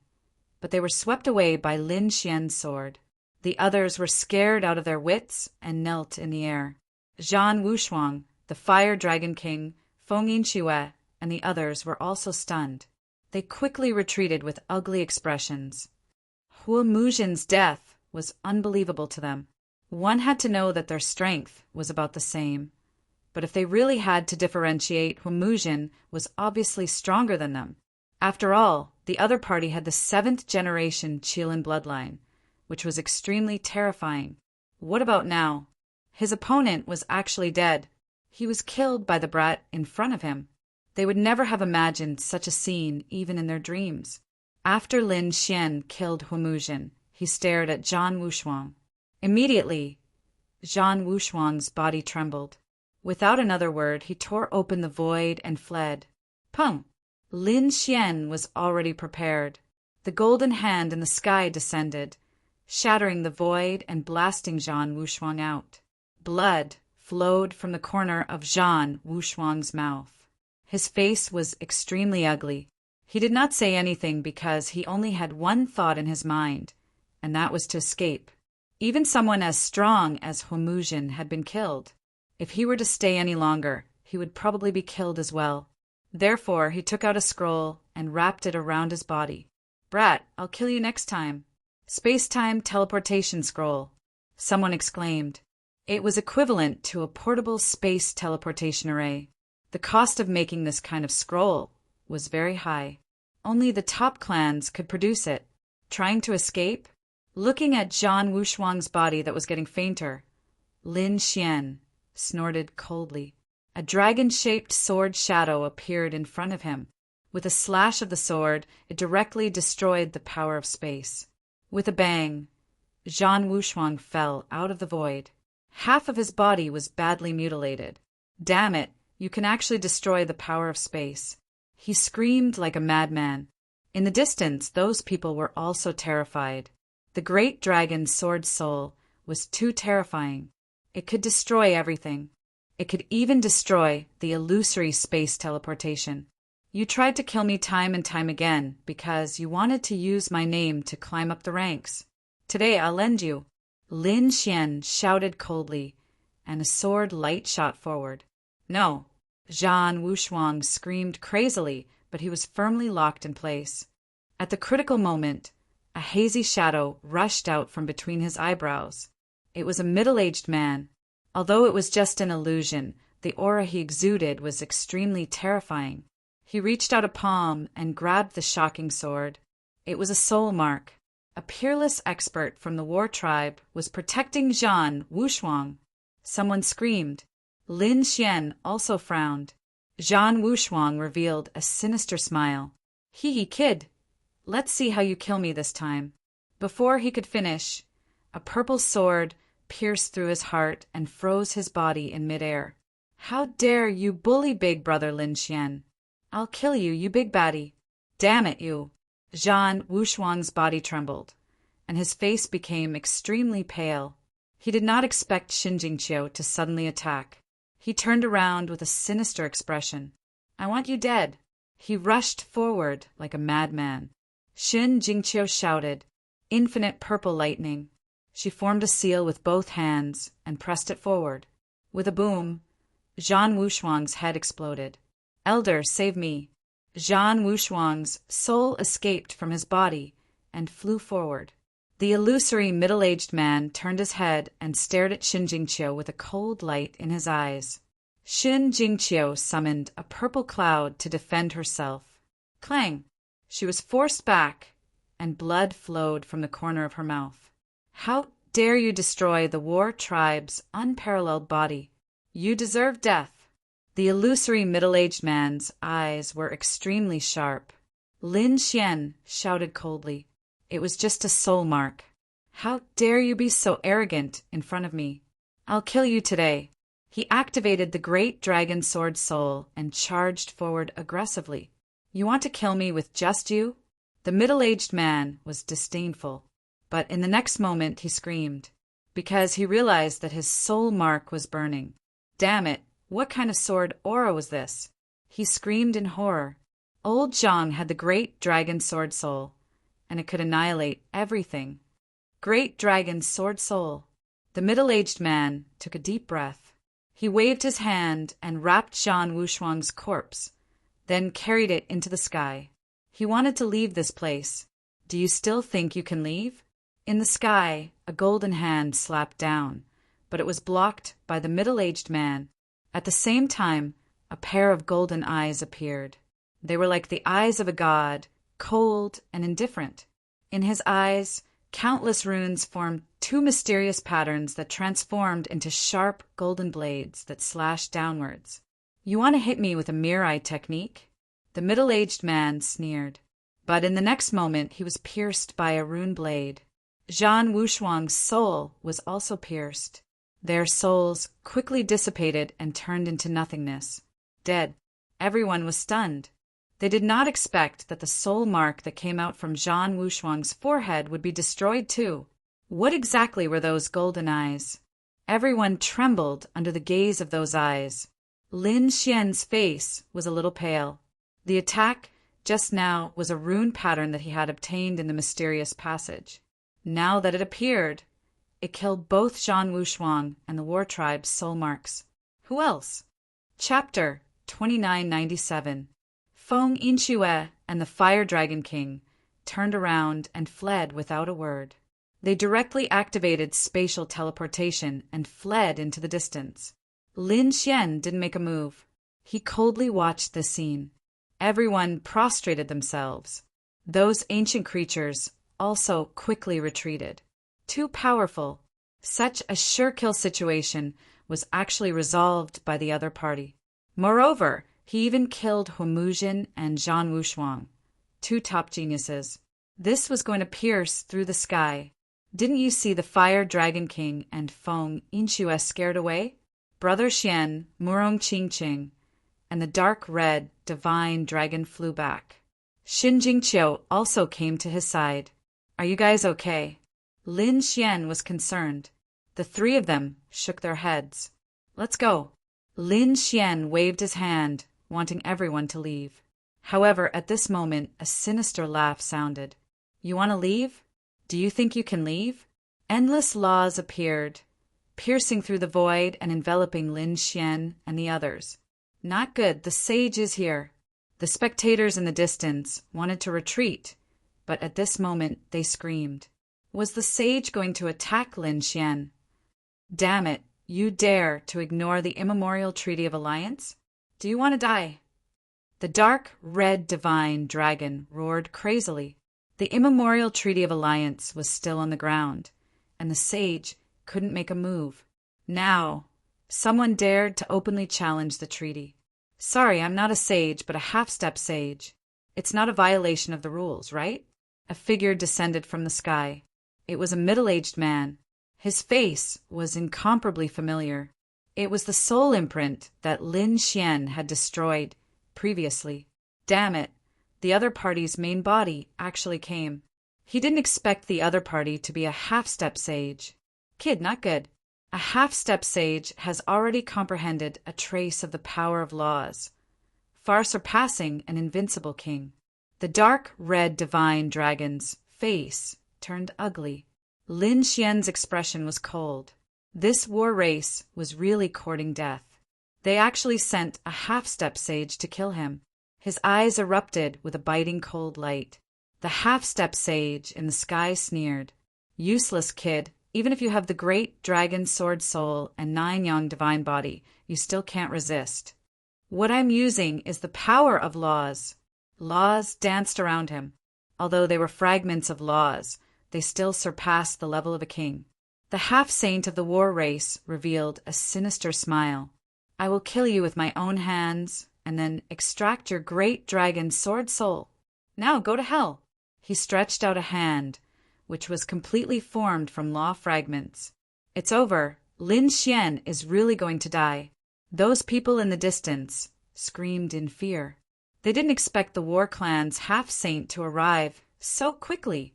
but they were swept away by Lin Xian's sword. The others were scared out of their wits and knelt in the air. Zhan Wushuang, the Fire Dragon King, Feng Yinxue, and the others were also stunned. They quickly retreated with ugly expressions. Huimuzhen's death was unbelievable to them. One had to know that their strength was about the same. But if they really had to differentiate, Huimuzhen was obviously stronger than them. After all, the other party had the 7th generation Qilin bloodline, which was extremely terrifying. What about now? His opponent was actually dead. He was killed by the brat in front of him. They would never have imagined such a scene even in their dreams. After Lin Xian killed Huimuzhen, he stared at Zhan Wushuang. Immediately, Zhan Wushuang's body trembled. Without another word, he tore open the void and fled. Pum! Lin Xian was already prepared. The golden hand in the sky descended, shattering the void and blasting Zhan Wushuang out. Blood flowed from the corner of Zhan Wushuang's mouth. His face was extremely ugly. He did not say anything because he only had one thought in his mind, and that was to escape. Even someone as strong as Hormuzan had been killed. If he were to stay any longer, he would probably be killed as well. Therefore, he took out a scroll and wrapped it around his body. "Brat, I'll kill you next time." "Space-time teleportation scroll," someone exclaimed. It was equivalent to a portable space teleportation array. The cost of making this kind of scroll was very high. Only the top clans could produce it. Trying to escape? Looking at Zhan Wushuang's body that was getting fainter, Lin Xian snorted coldly. A dragon-shaped sword shadow appeared in front of him. With a slash of the sword, it directly destroyed the power of space. With a bang, Zhan Wushuang fell out of the void. Half of his body was badly mutilated. "Damn it, you can actually destroy the power of space." He screamed like a madman. In the distance, those people were also terrified. The great dragon's sword soul was too terrifying. It could destroy everything. It could even destroy the illusory space teleportation. "You tried to kill me time and time again because you wanted to use my name to climb up the ranks. Today I'll end you." Lin Xian shouted coldly, and a sword light shot forward. "No." Zhan Wushuang screamed crazily, but he was firmly locked in place. At the critical moment, a hazy shadow rushed out from between his eyebrows. It was a middle-aged man. Although it was just an illusion, the aura he exuded was extremely terrifying. He reached out a palm and grabbed the shocking sword. It was a soul mark. A peerless expert from the war tribe was protecting Zhan Wushuang. Someone screamed. Lin Xian also frowned. Zhan Wushuang revealed a sinister smile. "Hee kid, let's see how you kill me this time." Before he could finish, a purple sword pierced through his heart and froze his body in midair. "How dare you bully big brother Lin Xian? I'll kill you, you big baddie." "Damn it, you!" Zhan Wushuang's body trembled, and his face became extremely pale. He did not expect Xin Jingqiu to suddenly attack. He turned around with a sinister expression. "I want you dead." He rushed forward like a madman. Xin Jingqiu shouted, "Infinite purple lightning." She formed a seal with both hands and pressed it forward. With a boom, Zhan Wushuang's head exploded. "Elder, save me." Zhan Wushuang's soul escaped from his body and flew forward. The illusory middle-aged man turned his head and stared at Xin Jingqiu with a cold light in his eyes. Xin Jingqiu summoned a purple cloud to defend herself. Clang! She was forced back, and blood flowed from the corner of her mouth. "How dare you destroy the war tribe's unparalleled body? You deserve death." The illusory middle-aged man's eyes were extremely sharp. Lin Xian shouted coldly, "It was just a soul mark. How dare you be so arrogant in front of me? I'll kill you today." He activated the great dragon sword soul and charged forward aggressively. "You want to kill me with just you?" The middle-aged man was disdainful, but in the next moment he screamed, because he realized that his soul mark was burning. "Damn it, what kind of sword aura was this?" He screamed in horror. Old Zhang had the great dragon sword soul, and it could annihilate everything. Great dragon sword soul. The middle-aged man took a deep breath. He waved his hand and wrapped Zhan Wushuang's corpse, then carried it into the sky. He wanted to leave this place. "Do you still think you can leave?" In the sky, a golden hand slapped down, but it was blocked by the middle-aged man. At the same time, a pair of golden eyes appeared. They were like the eyes of a god, cold and indifferent. In his eyes, countless runes formed two mysterious patterns that transformed into sharp golden blades that slashed downwards. "You want to hit me with a mirror-eye technique?" The middle-aged man sneered. But in the next moment he was pierced by a rune blade. Zhan Wushuang's soul was also pierced. Their souls quickly dissipated and turned into nothingness. Dead. Everyone was stunned. They did not expect that the soul mark that came out from Zhan Wushuang's forehead would be destroyed too. What exactly were those golden eyes? Everyone trembled under the gaze of those eyes. Lin Xian's face was a little pale. The attack just now was a rune pattern that he had obtained in the mysterious passage. Now that it appeared, It killed both Zhan Wushuang and the war tribe's soul marks. Who else? Chapter 2997. Feng Yinxue and the Fire Dragon King turned around and fled without a word. They directly activated spatial teleportation and fled into the distance. Lin Xian didn't make a move. He coldly watched the scene. Everyone prostrated themselves. Those ancient creatures also quickly retreated. Too powerful. Such a sure-kill situation was actually resolved by the other party. Moreover, he even killed Huomuzhen and Zhan Wushuang, two top geniuses. This was going to pierce through the sky. Didn't you see the Fire Dragon King and Feng Yinxue scared away? Brother Xian, Murong Qingqing, and the dark red divine dragon flew back. Xin Jingqiu also came to his side. Are you guys okay? Lin Xian was concerned. The three of them shook their heads. Let's go. Lin Xian waved his hand, wanting everyone to leave. However, at this moment, a sinister laugh sounded. You want to leave? Do you think you can leave? Endless laws appeared, piercing through the void and enveloping Lin Xian and the others. Not good, the sage is here. The spectators in the distance wanted to retreat, but at this moment they screamed. Was the sage going to attack Lin Xian? Damn it, you dare to ignore the immemorial Treaty of Alliance? Do you want to die? The dark, red divine dragon roared crazily. The immemorial Treaty of Alliance was still on the ground, and the sage couldn't make a move. Now, someone dared to openly challenge the treaty. Sorry, I'm not a sage, but a half-step sage. It's not a violation of the rules, right? A figure descended from the sky. It was a middle-aged man. His face was incomparably familiar. It was the soul imprint that Lin Xian had destroyed previously. Damn it, the other party's main body actually came. He didn't expect the other party to be a half-step sage. Kid, not good. A half-step sage has already comprehended a trace of the power of laws, far surpassing an invincible king. The dark red divine dragon's face turned ugly. Lin Xian's expression was cold. This war race was really courting death. They actually sent a half-step sage to kill him. His eyes erupted with a biting cold light. The half-step sage in the sky sneered. Useless kid, even if you have the great dragon sword soul and 9 yang divine body, you still can't resist. What I'm using is the power of laws. Laws danced around him. Although they were fragments of laws, they still surpassed the level of a king. The half-saint of the war race revealed a sinister smile. I will kill you with my own hands, and then extract your great dragon sword soul. Now go to hell. He stretched out a hand, which was completely formed from law fragments. It's over. Lin Xian is really going to die. Those people in the distance screamed in fear. They didn't expect the war clan's half-saint to arrive so quickly.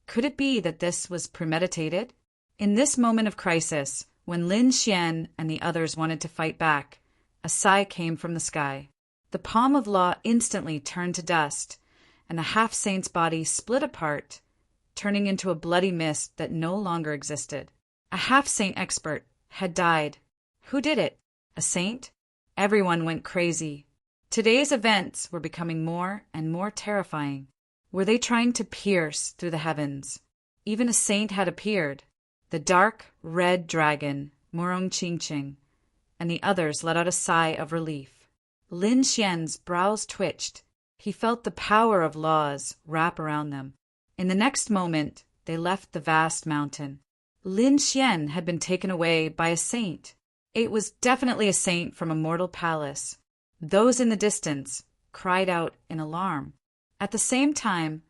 Could it be that this was premeditated? In this moment of crisis, when Lin Xian and the others wanted to fight back, a sigh came from the sky. The palm of law instantly turned to dust, and the half-saint's body split apart, turning into a bloody mist that no longer existed. A half-saint expert had died. Who did it? A saint? Everyone went crazy. Today's events were becoming more and more terrifying. Were they trying to pierce through the heavens? Even a saint had appeared. The dark, red dragon, Murong Qingqing, and the others let out a sigh of relief. Lin Xian's brows twitched. He felt the power of laws wrap around them. In the next moment, they left the vast mountain. Lin Xian had been taken away by a saint. It was definitely a saint from a mortal palace. Those in the distance cried out in alarm. At the same time,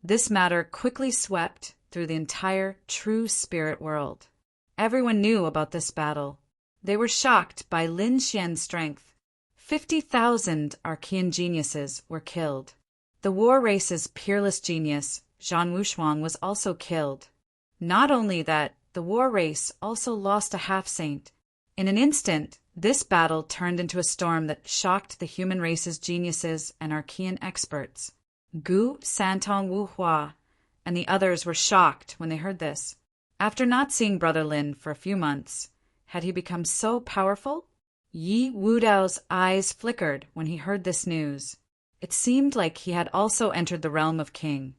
this matter quickly swept through the entire true spirit world. Everyone knew about this battle. They were shocked by Lin Xian's strength. 50,000 Archean geniuses were killed. The war race's peerless genius, Zhan Wushuang, was also killed. Not only that, the war race also lost a half-saint. In an instant, this battle turned into a storm that shocked the human race's geniuses and Archean experts. Gu, Santong, Wu Hua, and the others were shocked when they heard this. After not seeing Brother Lin for a few months, had he become so powerful? Yi Wudao's eyes flickered when he heard this news. It seemed like he had also entered the realm of King.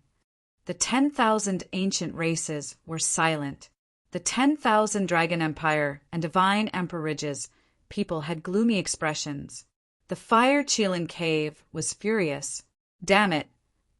The 10,000 ancient races were silent. The 10,000 Dragon Empire and Divine Emperorage's people had gloomy expressions. The Fire Qilin Cave was furious. Damn it,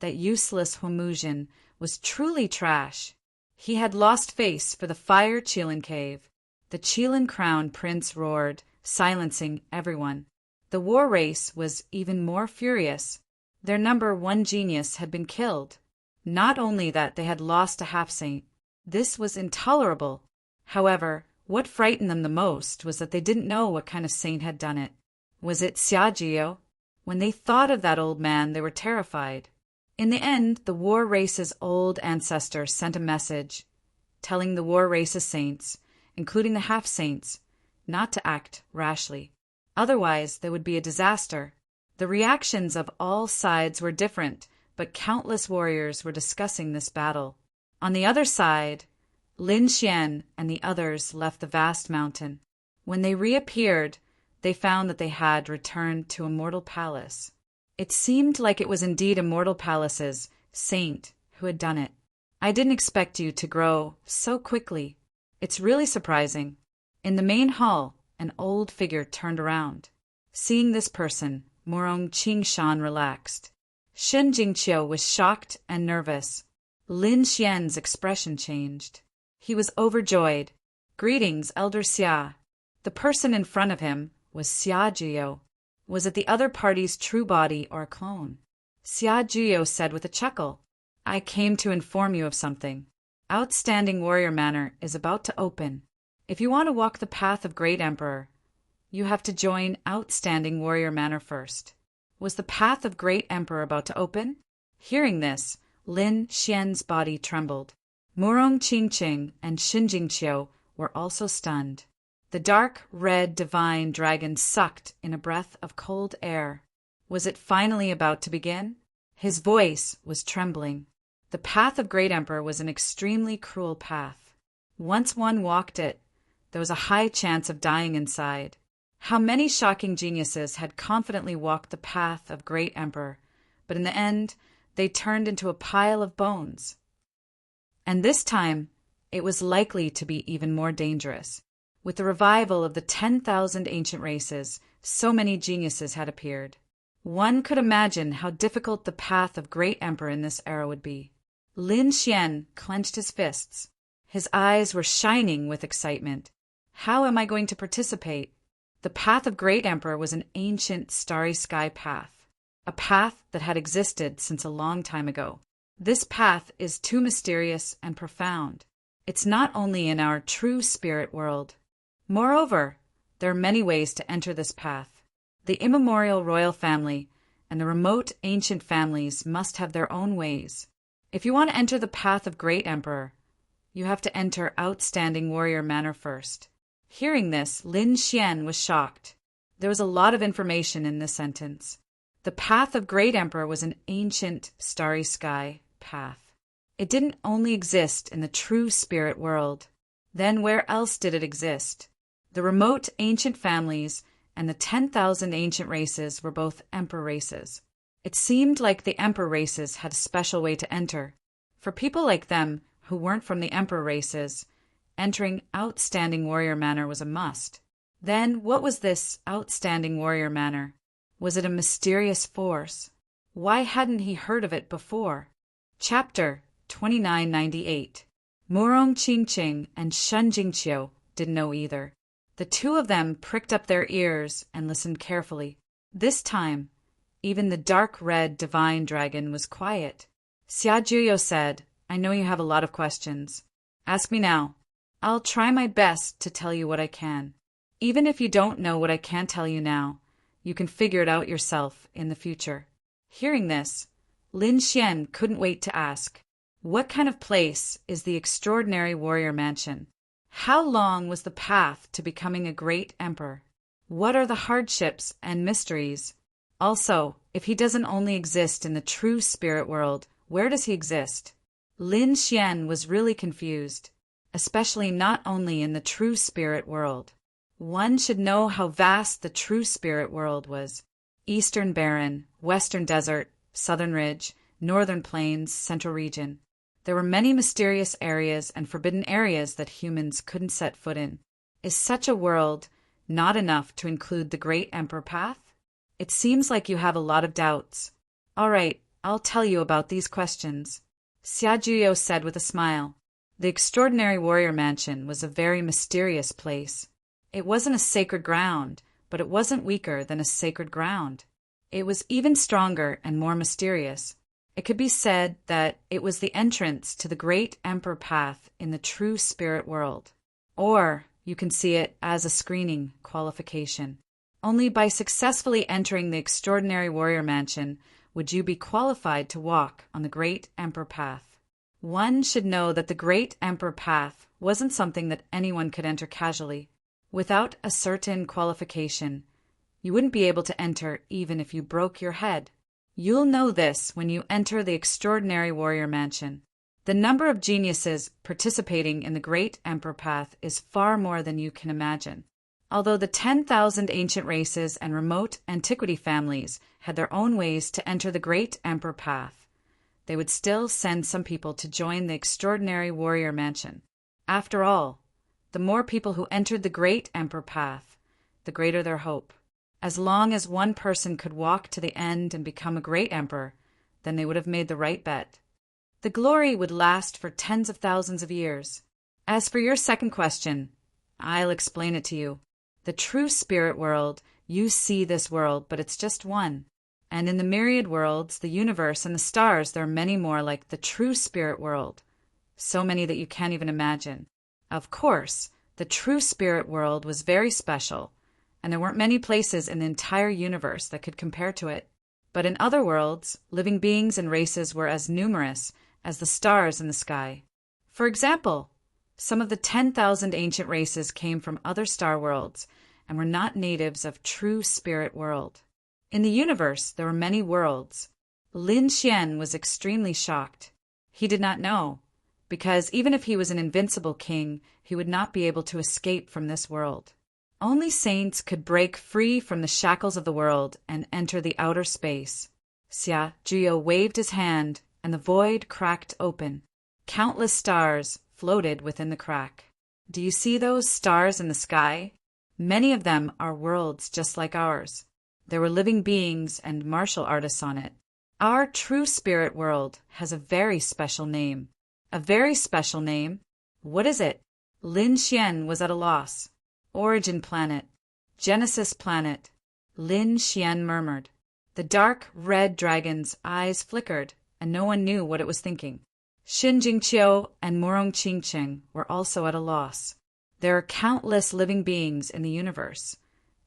that useless Huomuzhen was truly trash. He had lost face for the Fire Qilin Cave. The Qilin Crown Prince roared, silencing everyone. The war race was even more furious. Their number one genius had been killed. Not only that, they had lost a half-saint. This was intolerable. However, what frightened them the most was that they didn't know what kind of saint had done it. Was it Xiajiao? When they thought of that old man, they were terrified. In the end, the war race's old ancestor sent a message, telling the war race's saints, including the half-saints, not to act rashly. Otherwise, there would be a disaster. The reactions of all sides were different, but countless warriors were discussing this battle. On the other side, Lin Xian and the others left the vast mountain. When they reappeared, they found that they had returned to Immortal Palace. It seemed like it was indeed Immortal Palace's saint who had done it. I didn't expect you to grow so quickly. It's really surprising. In the main hall, an old figure turned around. Seeing this person, Morong Qingshan relaxed. Shen Jingqiu was shocked and nervous. Lin Xian's expression changed. He was overjoyed. Greetings, Elder Xia. The person in front of him was Xiajiao. Was it the other party's true body or a clone? Xiajiao said with a chuckle, I came to inform you of something. Outstanding Warrior Manor is about to open. If you want to walk the path of Great Emperor, you have to join Outstanding Warrior Manor first. Was the path of Great Emperor about to open? Hearing this, Lin Xian's body trembled. Murong Qingqing and Shin Jingqiu were also stunned. The dark red divine dragon sucked in a breath of cold air. Was it finally about to begin? His voice was trembling. The path of Great Emperor was an extremely cruel path. Once one walked it, there was a high chance of dying inside. How many shocking geniuses had confidently walked the path of Great Emperor, but in the end, they turned into a pile of bones. And this time, it was likely to be even more dangerous. With the revival of the 10,000 ancient races, so many geniuses had appeared. One could imagine how difficult the path of Great Emperor in this era would be. Lin Xian clenched his fists. His eyes were shining with excitement. How am I going to participate? The path of Great Emperor was an ancient starry sky path, a path that had existed since a long time ago. This path is too mysterious and profound. It's not only in our true spirit world. Moreover, there are many ways to enter this path. The immemorial royal family and the remote ancient families must have their own ways. If you want to enter the path of Great Emperor, you have to enter Outstanding Warrior Manor first. Hearing this, Lin Xian was shocked. There was a lot of information in this sentence. The path of Great Emperor was an ancient starry sky path. It didn't only exist in the true spirit world. Then where else did it exist? The remote ancient families and the 10,000 ancient races were both emperor races. It seemed like the emperor races had a special way to enter. For people like them who weren't from the emperor races, entering Outstanding Warrior Manor was a must. Then what was this Outstanding Warrior Manor? Was it a mysterious force? Why hadn't he heard of it before? Chapter 2998. Murong Qingqing and Shen Jingqiu didn't know either. The two of them pricked up their ears and listened carefully. This time, even the dark red divine dragon was quiet. Xiajiao said, I know you have a lot of questions. Ask me now. I'll try my best to tell you what I can. Even if you don't know what I can tell you now, you can figure it out yourself in the future. Hearing this, Lin Xian couldn't wait to ask, what kind of place is the extraordinary warrior mansion? How long was the path to becoming a great emperor? What are the hardships and mysteries? Also, if he doesn't only exist in the true spirit world, where does he exist? Lin Xian was really confused. especially not only in the true spirit world. One should know how vast the true spirit world was. Eastern Barren, Western Desert, Southern Ridge, Northern Plains, Central Region. There were many mysterious areas and forbidden areas that humans couldn't set foot in. Is such a world not enough to include the Great Emperor Path? It seems like you have a lot of doubts. All right, I'll tell you about these questions. Xiajuyo said with a smile. The Extraordinary Warrior Mansion was a very mysterious place. It wasn't a sacred ground, but it wasn't weaker than a sacred ground. It was even stronger and more mysterious. It could be said that it was the entrance to the Great Emperor Path in the true spirit world. Or you can see it as a screening qualification. Only by successfully entering the Extraordinary Warrior Mansion would you be qualified to walk on the Great Emperor Path. One should know that the Great Emperor Path wasn't something that anyone could enter casually. Without a certain qualification, you wouldn't be able to enter even if you broke your head. You'll know this when you enter the Extraordinary Warrior Mansion. The number of geniuses participating in the Great Emperor Path is far more than you can imagine. Although the 10,000 ancient races and remote antiquity families had their own ways to enter the Great Emperor Path, they would still send some people to join the Extraordinary Warrior Mansion. After all, the more people who entered the Great Emperor Path, the greater their hope. As long as one person could walk to the end and become a great emperor, then they would have made the right bet. The glory would last for tens of thousands of years. As for your second question, I'll explain it to you. The true spirit world, you see this world, but it's just one. And in the myriad worlds, the universe and the stars, there are many more like the true spirit world. So many that you can't even imagine. Of course, the true spirit world was very special, and there weren't many places in the entire universe that could compare to it. But in other worlds, living beings and races were as numerous as the stars in the sky. For example, some of the 10,000 ancient races came from other star worlds and were not natives of true spirit world. In the universe, there were many worlds. Lin Xian was extremely shocked. He did not know, because even if he was an invincible king, he would not be able to escape from this world. Only saints could break free from the shackles of the world and enter the outer space. Xia Juyo waved his hand, and the void cracked open. Countless stars floated within the crack. Do you see those stars in the sky? Many of them are worlds just like ours. There were living beings and martial artists on it. Our true spirit world has a very special name. A very special name? What is it? Lin Xian was at a loss. Origin planet. Genesis planet. Lin Xian murmured. The dark red dragon's eyes flickered, and no one knew what it was thinking. Xin Jingqiu and Murong Qingcheng were also at a loss. There are countless living beings in the universe,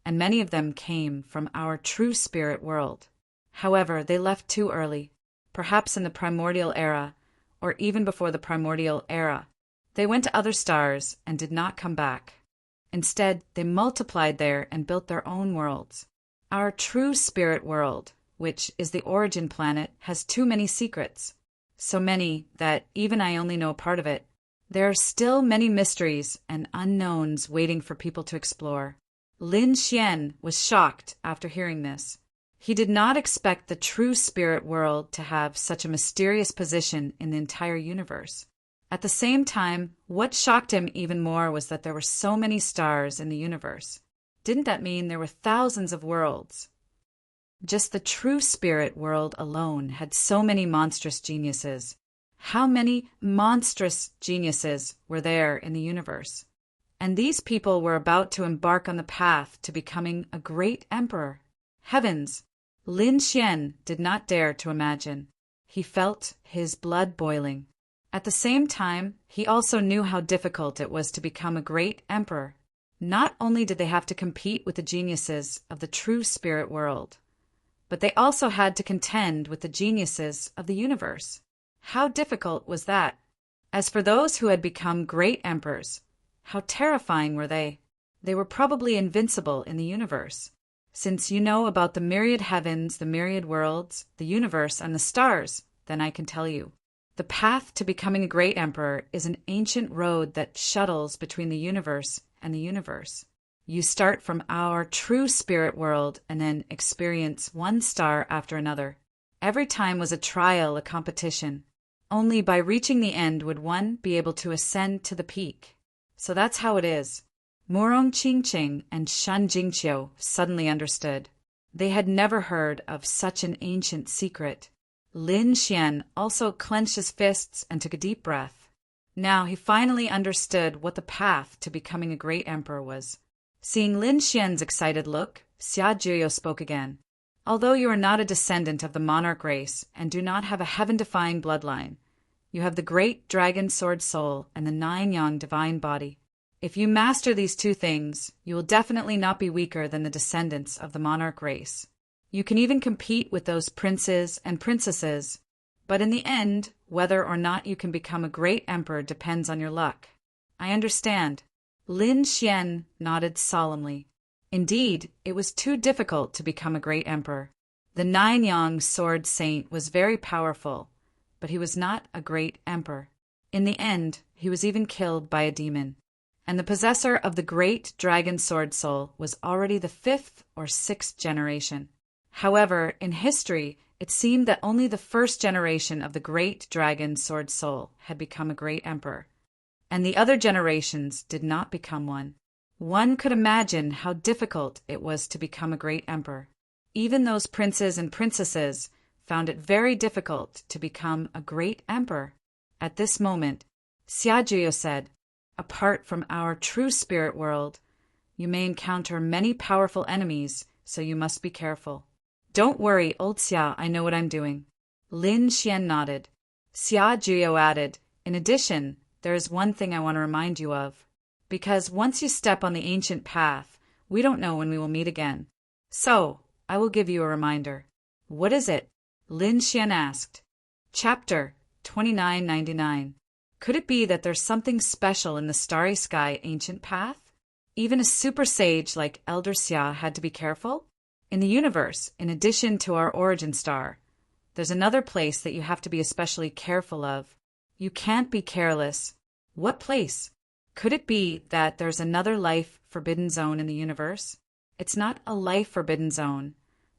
and many of them came from our true spirit world. However, they left too early, perhaps in the primordial era, or even before the primordial era. They went to other stars and did not come back. Instead, they multiplied there and built their own worlds. Our true spirit world, which is the origin planet, has too many secrets. So many that even I only know a part of it. There are still many mysteries and unknowns waiting for people to explore. Lin Xian was shocked after hearing this. He did not expect the true spirit world to have such a mysterious position in the entire universe. At the same time, what shocked him even more was that there were so many stars in the universe. Didn't that mean there were thousands of worlds? Just the true spirit world alone had so many monstrous geniuses. How many monstrous geniuses were there in the universe? And these people were about to embark on the path to becoming a great emperor. Heavens! Lin Xian did not dare to imagine. He felt his blood boiling. At the same time, he also knew how difficult it was to become a great emperor. Not only did they have to compete with the geniuses of the true spirit world, but they also had to contend with the geniuses of the universe. How difficult was that? As for those who had become great emperors, how terrifying were they? They were probably invincible in the universe. Since you know about the myriad heavens, the myriad worlds, the universe, and the stars, then I can tell you. The path to becoming a great emperor is an ancient road that shuttles between the universe and the universe. You start from our true spirit world and then experience one star after another. Every time was a trial, a competition. Only by reaching the end would one be able to ascend to the peak. So that's how it is. Murong Qingqing and Shan Jingqiu suddenly understood. They had never heard of such an ancient secret. Lin Xian also clenched his fists and took a deep breath. Now he finally understood what the path to becoming a great emperor was. Seeing Lin Xian's excited look, Xia Juyo spoke again. Although you are not a descendant of the monarch race and do not have a heaven-defying bloodline, you have the great dragon sword soul and the 9-yang divine body. If you master these two things, you will definitely not be weaker than the descendants of the monarch race. You can even compete with those princes and princesses, but in the end, whether or not you can become a great emperor depends on your luck. I understand. Lin Xian nodded solemnly. Indeed, it was too difficult to become a great emperor. The 9-yang sword saint was very powerful, but he was not a great emperor. In the end, he was even killed by a demon. And the possessor of the great dragon sword soul was already the 5th or 6th generation. However, in history, it seemed that only the 1st generation of the great dragon sword soul had become a great emperor, and the other generations did not become one. One could imagine how difficult it was to become a great emperor. Even those princes and princesses found it very difficult to become a great emperor. At this moment, Xia Juyo said, "Apart from our true spirit world, you may encounter many powerful enemies, so you must be careful." "Don't worry, old Xia, I know what I'm doing." Lin Xian nodded. Xia Juyo added, "In addition, there is one thing I want to remind you of. Because once you step on the ancient path, we don't know when we will meet again. So, I will give you a reminder." "What is it?" Lin Xian asked. Chapter 2999. Could it be that there's something special in the starry sky ancient path? Even a super sage like Elder Xia had to be careful? In the universe, in addition to our origin star, there's another place that you have to be especially careful of. You can't be careless. What place? Could it be that there's another life forbidden zone in the universe? It's not a life forbidden zone,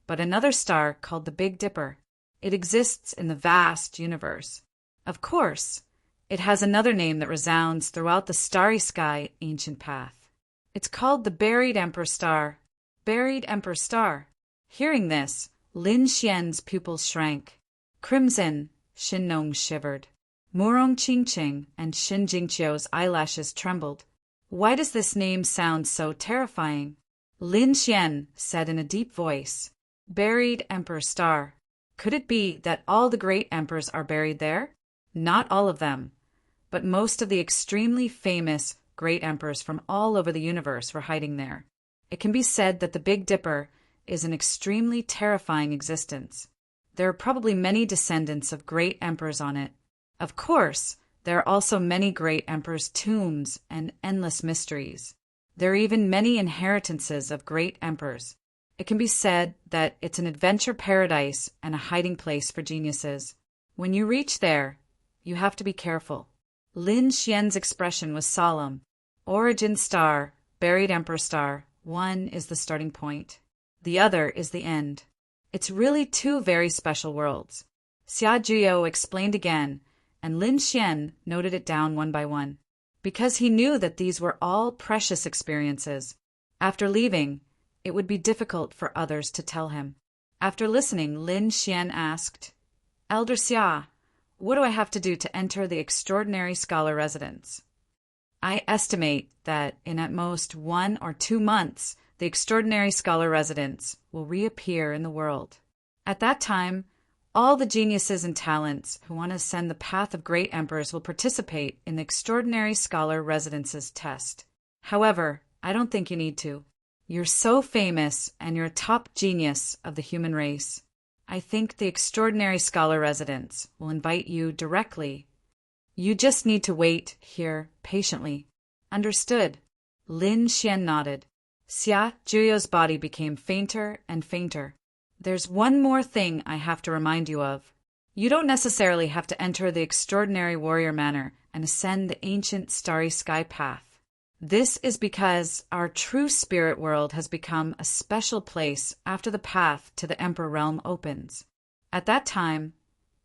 but another star called the Big Dipper. It exists in the vast universe. Of course, it has another name that resounds throughout the starry sky ancient path. It's called the Buried Emperor Star. Buried Emperor Star. Hearing this, Lin Xian's pupils shrank. Crimson, Shin Nong shivered. Murong Qingqing and Shin Jingqiu's eyelashes trembled. Why does this name sound so terrifying? Lin Xian said in a deep voice, "Buried Emperor Star. Could it be that all the great emperors are buried there? Not all of them, but most of the extremely famous great emperors from all over the universe were hiding there. It can be said that the Big Dipper is an extremely terrifying existence. There are probably many descendants of great emperors on it. Of course, there are also many great emperors' tombs and endless mysteries. There are even many inheritances of great emperors. It can be said that it's an adventure paradise and a hiding place for geniuses. When you reach there, you have to be careful." Lin Xian's expression was solemn. Origin star, buried emperor star, one is the starting point. The other is the end. It's really two very special worlds. Xia Juyo explained again, and Lin Xian noted it down one by one, because he knew that these were all precious experiences. After leaving, it would be difficult for others to tell him. After listening, Lin Xian asked, "Elder Xia, what do I have to do to enter the Extraordinary Scholar Residence?" "I estimate that in at most 1 or 2 months, the Extraordinary Scholar Residence will reappear in the world. At that time, all the geniuses and talents who want to ascend the path of great emperors will participate in the Extraordinary Scholar Residence's test. However, I don't think you need to. You're so famous and you're a top genius of the human race. I think the Extraordinary Scholar Residence will invite you directly. You just need to wait here patiently." "Understood." Lin Xian nodded. Xia Juyo's body became fainter and fainter. "There's one more thing I have to remind you of. You don't necessarily have to enter the extraordinary warrior manor and ascend the ancient starry sky path. This is because our true spirit world has become a special place after the path to the Emperor realm opens. At that time,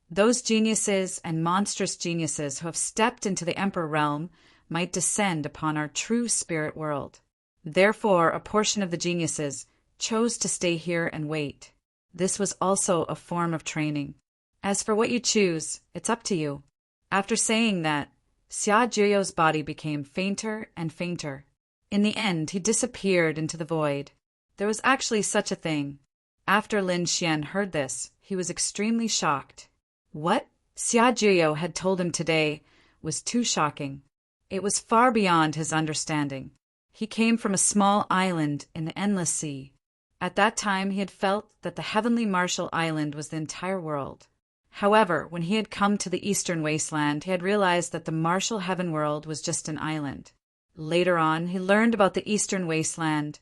those geniuses and monstrous geniuses who have stepped into the Emperor realm might descend upon our true spirit world. Therefore, a portion of the geniuses chose to stay here and wait. This was also a form of training. As for what you choose, it's up to you. After saying that, Xia Juyo's body became fainter and fainter. In the end, he disappeared into the void. There was actually such a thing. After Lin Xian heard this, he was extremely shocked. What Xia Juyo had told him today was too shocking. It was far beyond his understanding. He came from a small island in the endless sea. At that time, he had felt that the heavenly martial island was the entire world. However, when he had come to the eastern wasteland, he had realized that the martial heaven world was just an island. Later on, he learned about the eastern wasteland,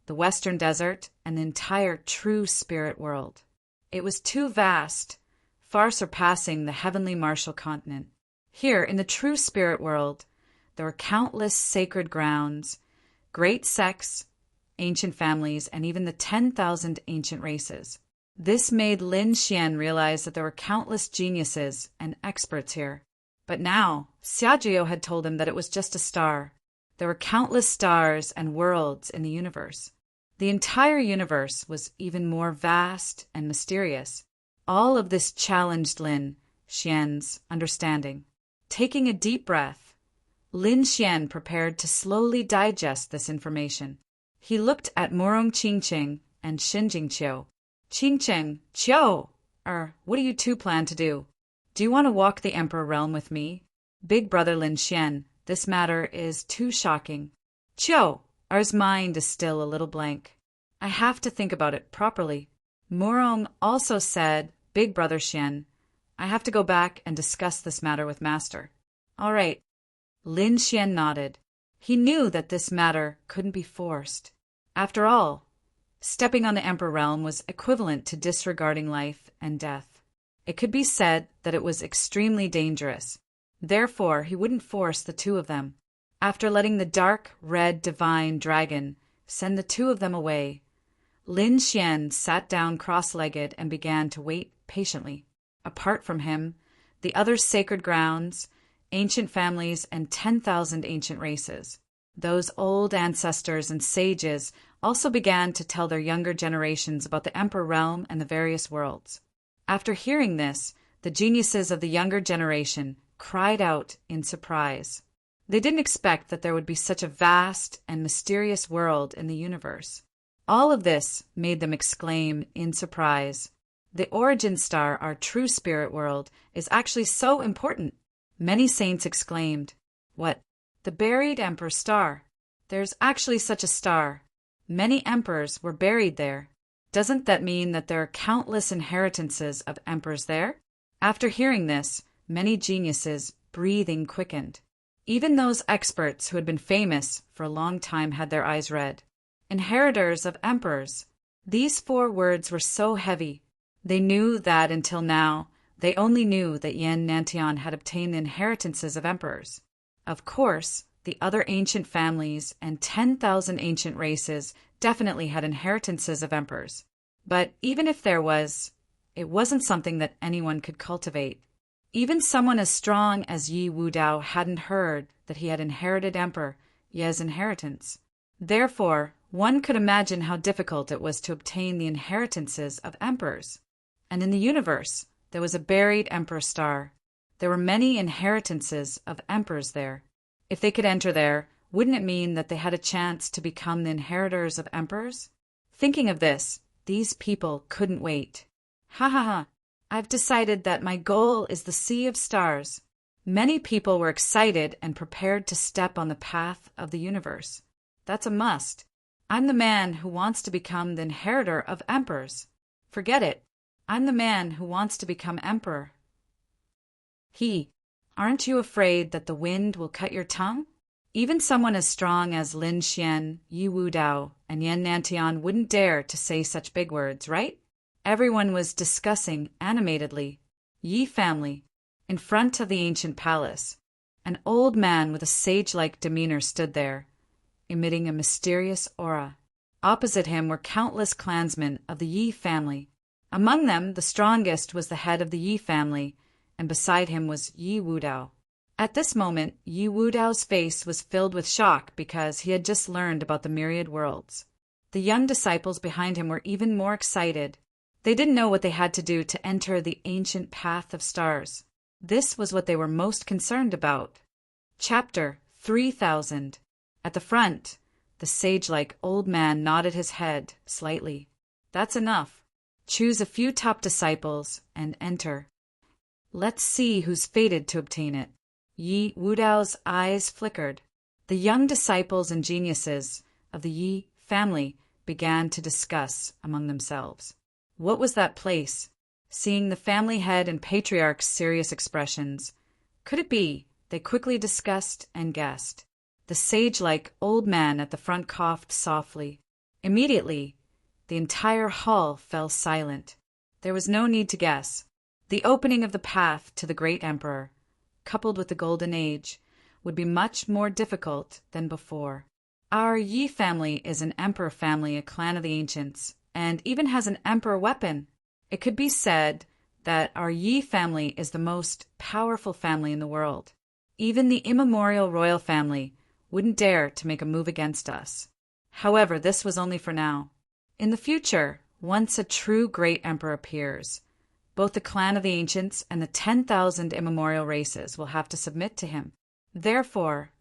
the western desert, and the entire true spirit world. It was too vast, far surpassing the heavenly martial continent. Here, in the true spirit world, there were countless sacred grounds, great sects, ancient families, and even the 10,000 ancient races. This made Lin Xian realize that there were countless geniuses and experts here. But now, Xia Juyo had told him that it was just a star. There were countless stars and worlds in the universe. The entire universe was even more vast and mysterious. All of this challenged Lin Xian's understanding. Taking a deep breath, Lin Xian prepared to slowly digest this information. He looked at Morong Qingqing and Xinjing Qiu. Qingqing, Qiu, what do you two plan to do? Do you want to walk the Emperor realm with me? Big brother Lin Xian, this matter is too shocking. Qiu, ours mind is still a little blank. I have to think about it properly. Morong also said, Big brother Xian, I have to go back and discuss this matter with Master. All right. Lin Xian nodded. He knew that this matter couldn't be forced. After all, stepping on the Emperor realm was equivalent to disregarding life and death. It could be said that it was extremely dangerous. Therefore, he wouldn't force the two of them. After letting the dark, red, divine dragon send the two of them away, Lin Xian sat down cross-legged and began to wait patiently. Apart from him, the other sacred grounds, ancient families, and 10,000 ancient races. Those old ancestors and sages also began to tell their younger generations about the Emperor realm and the various worlds. After hearing this, the geniuses of the younger generation cried out in surprise. They didn't expect that there would be such a vast and mysterious world in the universe. All of this made them exclaim in surprise. The origin star, our true spirit world, is actually so important. Many saints exclaimed, What? The buried Emperor star. There's actually such a star. Many emperors were buried there. Doesn't that mean that there are countless inheritances of emperors there? After hearing this, many geniuses' breathing quickened. Even those experts who had been famous for a long time had their eyes red. Inheritors of emperors. These 4 words were so heavy. They knew that until now, they only knew that Yan Nantian had obtained the inheritances of emperors. Of course, the other ancient families and 10,000 ancient races definitely had inheritances of emperors. But even if there was, it wasn't something that anyone could cultivate. Even someone as strong as Yi Wudao hadn't heard that he had inherited Emperor Ye's inheritance. Therefore, one could imagine how difficult it was to obtain the inheritances of emperors. And in the universe, there was a buried emperor star. There were many inheritances of emperors there. If they could enter there, wouldn't it mean that they had a chance to become the inheritors of emperors? Thinking of this, these people couldn't wait. Ha ha ha! I've decided that my goal is the Sea of Stars. Many people were excited and prepared to step on the path of the universe. That's a must. I'm the man who wants to become the inheritor of emperors. Forget it. I'm the man who wants to become emperor. Aren't you afraid that the wind will cut your tongue? Even someone as strong as Lin Xian, Yi Wudao, and Yan Nantian wouldn't dare to say such big words, right? Everyone was discussing animatedly. Yi family. In front of the ancient palace, an old man with a sage-like demeanor stood there, emitting a mysterious aura. Opposite him were countless clansmen of the Yi family. Among them, the strongest was the head of the Yi family, and beside him was Yi Wudao. At this moment, Yi Wudao's face was filled with shock because he had just learned about the myriad worlds. The young disciples behind him were even more excited. They didn't know what they had to do to enter the ancient path of stars. This was what they were most concerned about. Chapter 3000. At the front, the sage-like old man nodded his head slightly. That's enough. Choose a few top disciples and enter. Let's see who's fated to obtain it. Yi Wudao's eyes flickered. The young disciples and geniuses of the Yi family began to discuss among themselves. What was that place? Seeing the family head and patriarch's serious expressions, could it be? They quickly discussed and guessed. The sage-like old man at the front coughed softly. Immediately, the entire hall fell silent. There was no need to guess. The opening of the path to the great emperor, coupled with the golden age, would be much more difficult than before. Our Yi family is an emperor family, a clan of the ancients, and even has an emperor weapon. It could be said that our Yi family is the most powerful family in the world. Even the immemorial royal family wouldn't dare to make a move against us. However, this was only for now. In the future, once a true great emperor appears, both the clan of the ancients and the 10,000 immemorial races will have to submit to him. Therefore,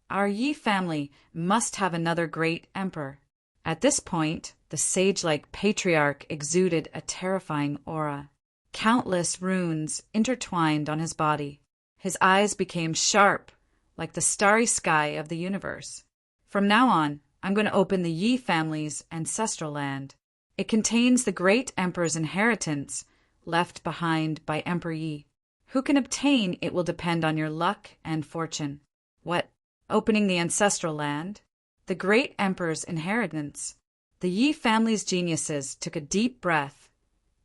our Yi family must have another great emperor. At this point, the sage-like patriarch exuded a terrifying aura. Countless runes intertwined on his body. His eyes became sharp, like the starry sky of the universe. From now on, I'm going to open the Yi family's ancestral land. It contains the great emperor's inheritance left behind by Emperor Yi. Who can obtain it will depend on your luck and fortune. What? Opening the ancestral land? The great emperor's inheritance. The Yi family's geniuses took a deep breath,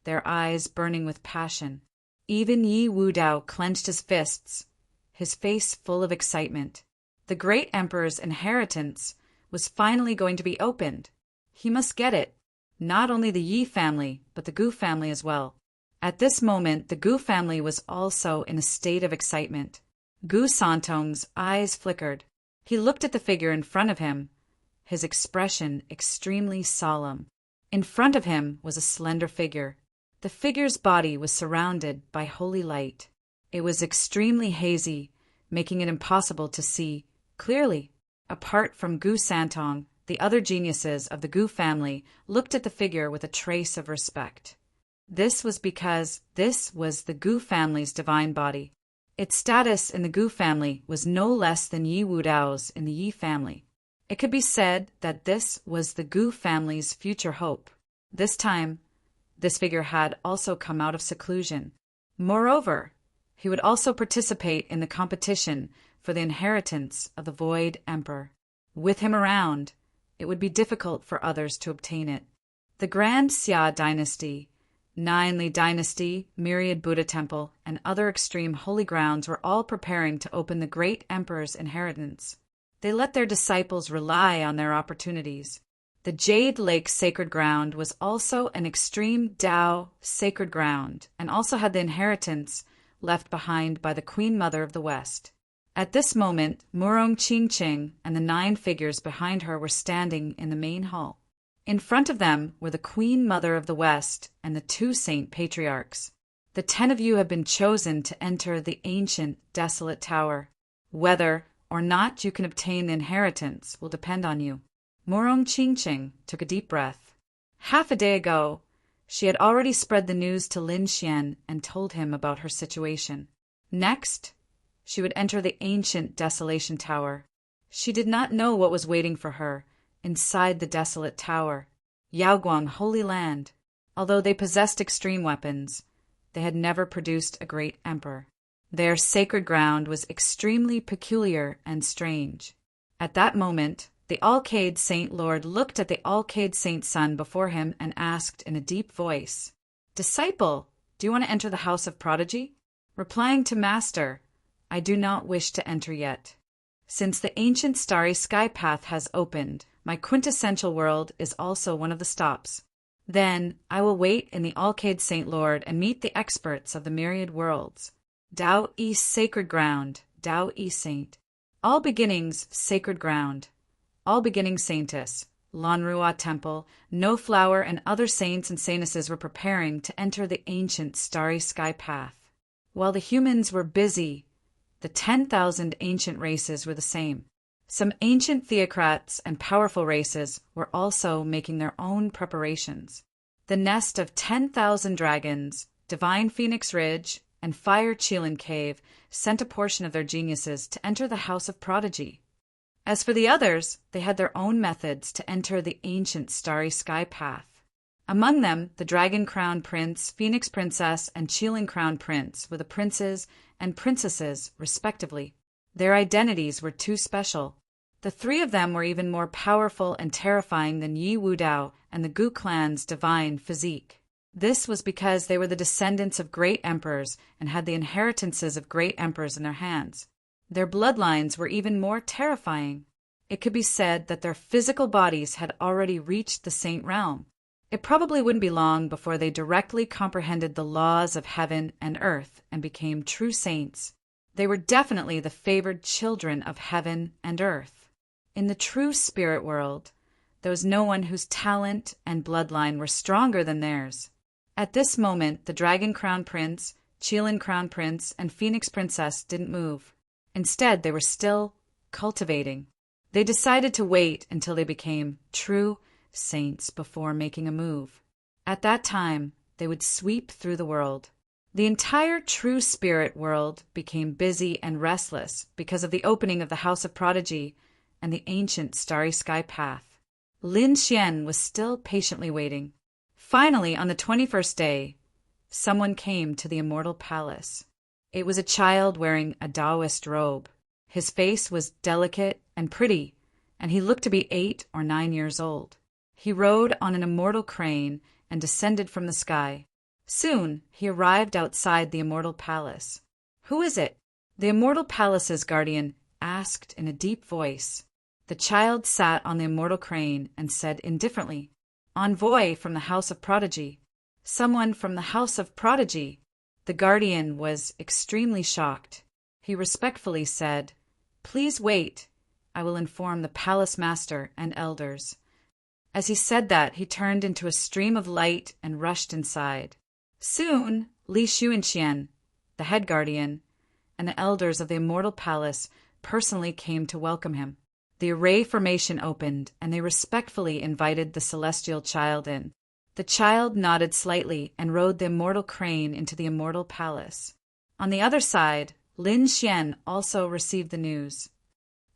their eyes burning with passion. Even Yi Wudao clenched his fists, his face full of excitement. The great emperor's inheritance was finally going to be opened. He must get it. Not only the Yi family, but the Gu family as well. At this moment, the Gu family was also in a state of excitement. Gu Santong's eyes flickered. He looked at the figure in front of him, his expression extremely solemn. In front of him was a slender figure. The figure's body was surrounded by holy light. It was extremely hazy, making it impossible to see clearly. Apart from Gu Santong, the other geniuses of the Gu family looked at the figure with a trace of respect. This was because this was the Gu family's divine body. Its status in the Gu family was no less than Yi Wudao's in the Yi family. It could be said that this was the Gu family's future hope. This time, this figure had also come out of seclusion. Moreover, he would also participate in the competition for the inheritance of the Void Emperor. With him around, it would be difficult for others to obtain it. The Grand Xia dynasty, Nine-Li dynasty, Myriad Buddha Temple, and other extreme holy grounds were all preparing to open the great emperor's inheritance. They let their disciples rely on their opportunities. The Jade Lake Sacred Ground was also an extreme Tao sacred ground and also had the inheritance left behind by the Queen Mother of the West. At this moment, Murong Qingqing and the 9 figures behind her were standing in the main hall. In front of them were the Queen Mother of the West and the 2 Saint Patriarchs. The 10 of you have been chosen to enter the ancient, desolate tower. Whether or not you can obtain the inheritance will depend on you. Murong Qingqing took a deep breath. Half a day ago, she had already spread the news to Lin Xian and told him about her situation. Next, she would enter the ancient Desolation Tower. She did not know what was waiting for her inside the desolate tower. Yaoguang Holy Land. Although they possessed extreme weapons, they had never produced a great emperor. Their sacred ground was extremely peculiar and strange. At that moment, the Alcade Saint Lord looked at the Alcade Saint Son before him and asked in a deep voice, "Disciple, Do you want to enter the house of prodigy? Replying to Master, I do not wish to enter yet. Since the ancient starry sky path has opened, my quintessential world is also one of the stops. Then I will wait in the Alcade Saint Lord and meet the experts of the myriad worlds. Tao East sacred ground, Tao East saint. All beginnings sacred ground. All beginnings saintess. Lanrua Temple, No Flower and other saints and saintesses were preparing to enter the ancient starry sky path. While the humans were busy, the 10,000 ancient races were the same. Some ancient theocrats and powerful races were also making their own preparations. The nest of 10,000 dragons, Divine Phoenix Ridge, and Fire Chilin Cave sent a portion of their geniuses to enter the House of Prodigy. As for the others, they had their own methods to enter the ancient starry sky path. Among them, the Dragon Crown Prince, Phoenix Princess, and Chilin Crown Prince were the princes and princesses, respectively. Their identities were too special. The three of them were even more powerful and terrifying than Yi Wudao and the Gu clan's divine physique. This was because they were the descendants of great emperors and had the inheritances of great emperors in their hands. Their bloodlines were even more terrifying. It could be said that their physical bodies had already reached the saint realm. It probably wouldn't be long before they directly comprehended the laws of heaven and earth and became true saints. They were definitely the favored children of heaven and earth. In the true spirit world, there was no one whose talent and bloodline were stronger than theirs. At this moment, the Dragon Crown Prince, Chilin Crown Prince, and Phoenix Princess didn't move. Instead, they were still cultivating. They decided to wait until they became true saints before making a move. At that time, they would sweep through the world. The entire true spirit world became busy and restless because of the opening of the House of Prodigy and the ancient starry sky path. Lin Xian was still patiently waiting. Finally, on the 21st day, someone came to the immortal palace. It was a child wearing a Taoist robe. His face was delicate and pretty, and he looked to be 8 or 9 years old. He rode on an immortal crane and descended from the sky. Soon, he arrived outside the immortal palace. "Who is it?" the immortal palace's guardian asked in a deep voice. The child sat on the immortal crane and said indifferently, "Envoy from the House of Prodigy." "Someone from the House of Prodigy." The guardian was extremely shocked. He respectfully said, "Please wait. I will inform the palace master and elders." As he said that, he turned into a stream of light and rushed inside. Soon, Li Xuanxian, the head guardian, and the elders of the immortal palace personally came to welcome him. The array formation opened, and they respectfully invited the celestial child in. The child nodded slightly and rode the immortal crane into the immortal palace. On the other side, Lin Xian also received the news.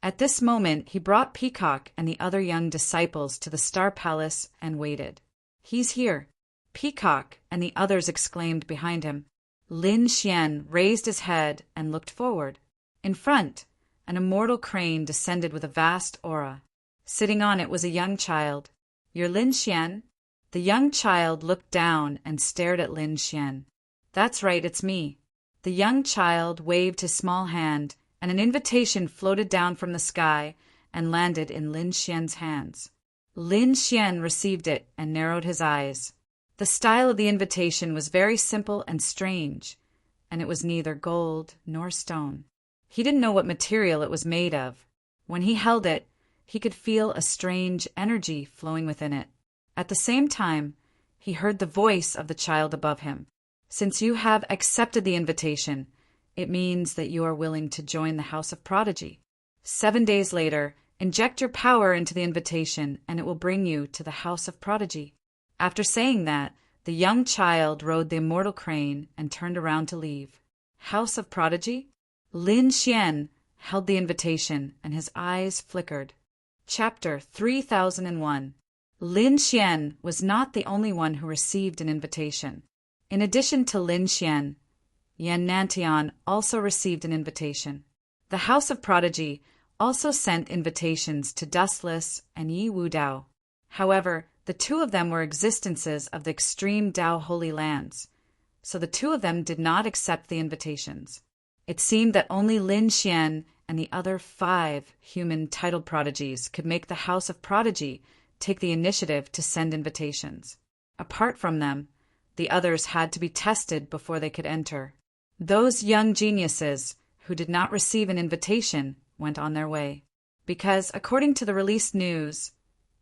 At this moment, he brought Peacock and the other young disciples to the Star Palace and waited. "He's here." Peacock and the others exclaimed behind him. Lin Xian raised his head and looked forward. In front, an immortal crane descended with a vast aura. Sitting on it was a young child. "You're Lin Xian?" The young child looked down and stared at Lin Xian. "That's right, it's me." The young child waved his small hand, and an invitation floated down from the sky and landed in Lin Xian's hands. Lin Xian received it and narrowed his eyes. The style of the invitation was very simple and strange, and it was neither gold nor stone. He didn't know what material it was made of. When he held it, he could feel a strange energy flowing within it. At the same time, he heard the voice of the child above him. "Since you have accepted the invitation, it means that you are willing to join the House of Prodigy. 7 days later, inject your power into the invitation, and it will bring you to the House of Prodigy." After saying that, the young child rode the immortal crane and turned around to leave. House of Prodigy? Lin Xian held the invitation, and his eyes flickered. Chapter 3001. Lin Xian was not the only one who received an invitation. In addition to Lin Xian, Yan Nantian also received an invitation. The House of Prodigy also sent invitations to Dustless and Yi Wudao. However, the two of them were existences of the extreme Dao Holy Lands. so the two of them did not accept the invitations. It seemed that only Lin Xian and the other 5 human titled prodigies could make the House of Prodigy take the initiative to send invitations. Apart from them, the others had to be tested before they could enter. Those young geniuses who did not receive an invitation went on their way, because, according to the released news,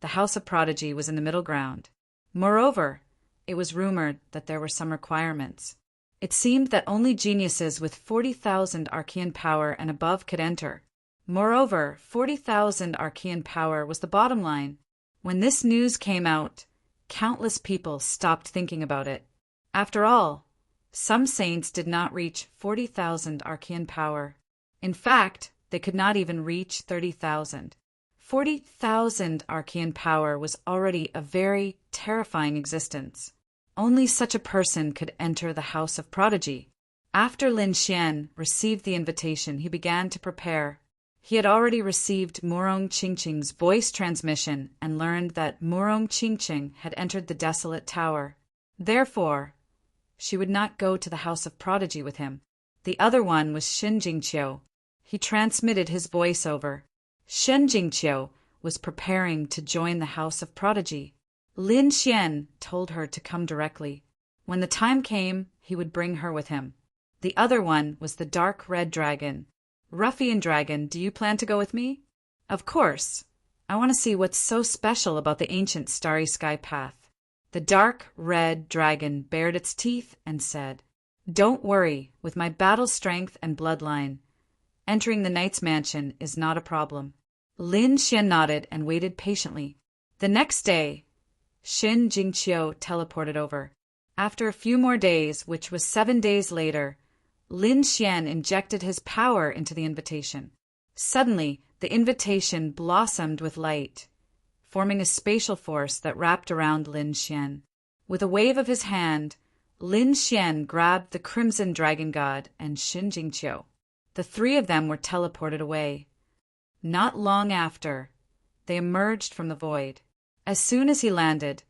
the House of Prodigy was in the middle ground. Moreover, it was rumored that there were some requirements. It seemed that only geniuses with 40,000 Archean power and above could enter. Moreover, 40,000 Archean power was the bottom line. When this news came out, countless people stopped thinking about it. After all, some saints did not reach 40,000 Archean power. In fact, they could not even reach 30,000. 40,000 Archean power was already a very terrifying existence. Only such a person could enter the House of Prodigy. After Lin Xian received the invitation, he began to prepare. He had already received Murong Qingqing's voice transmission and learned that Murong Qingqing had entered the desolate tower. Therefore, she would not go to the House of Prodigy with him. The other one was Shen Jingqiu. He transmitted his voice over. Shen Jingqiu was preparing to join the House of Prodigy. Lin Xian told her to come directly. When the time came, he would bring her with him. The other one was the dark red dragon. Ruffian dragon, do you plan to go with me? Of course. I want to see what's so special about the ancient starry sky path. The dark red dragon bared its teeth and said, "Don't worry, with my battle strength and bloodline, entering the knight's mansion is not a problem." Lin Xian nodded and waited patiently. The next day, Shen Jingqiu teleported over. After a few more days, which was 7 days later, Lin Xian injected his power into the invitation. Suddenly, the invitation blossomed with light, forming a spatial force that wrapped around Lin Xian. With a wave of his hand, Lin Xian grabbed the Crimson Dragon God and Shen Jingqiu. The 3 of them were teleported away. Not long after, they emerged from the void. As soon as he landed,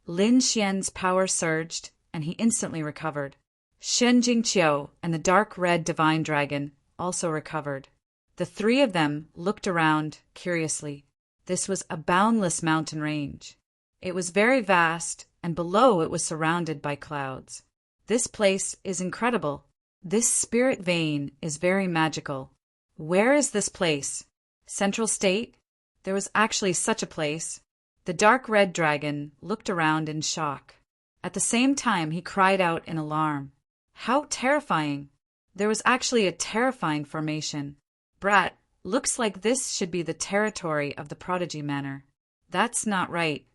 Lin Xian's power surged, and he instantly recovered. Shen Jingqiu and the dark red divine dragon also recovered. The 3 of them looked around curiously. This was a boundless mountain range. It was very vast, and below it was surrounded by clouds. This place is incredible. This spirit vein is very magical. Where is this place? Central State? There was actually such a place. The dark red dragon looked around in shock. At the same time, he cried out in alarm. How terrifying! There was actually a terrifying formation. Brat, looks like this should be the territory of the Prodigy Manor. That's not right.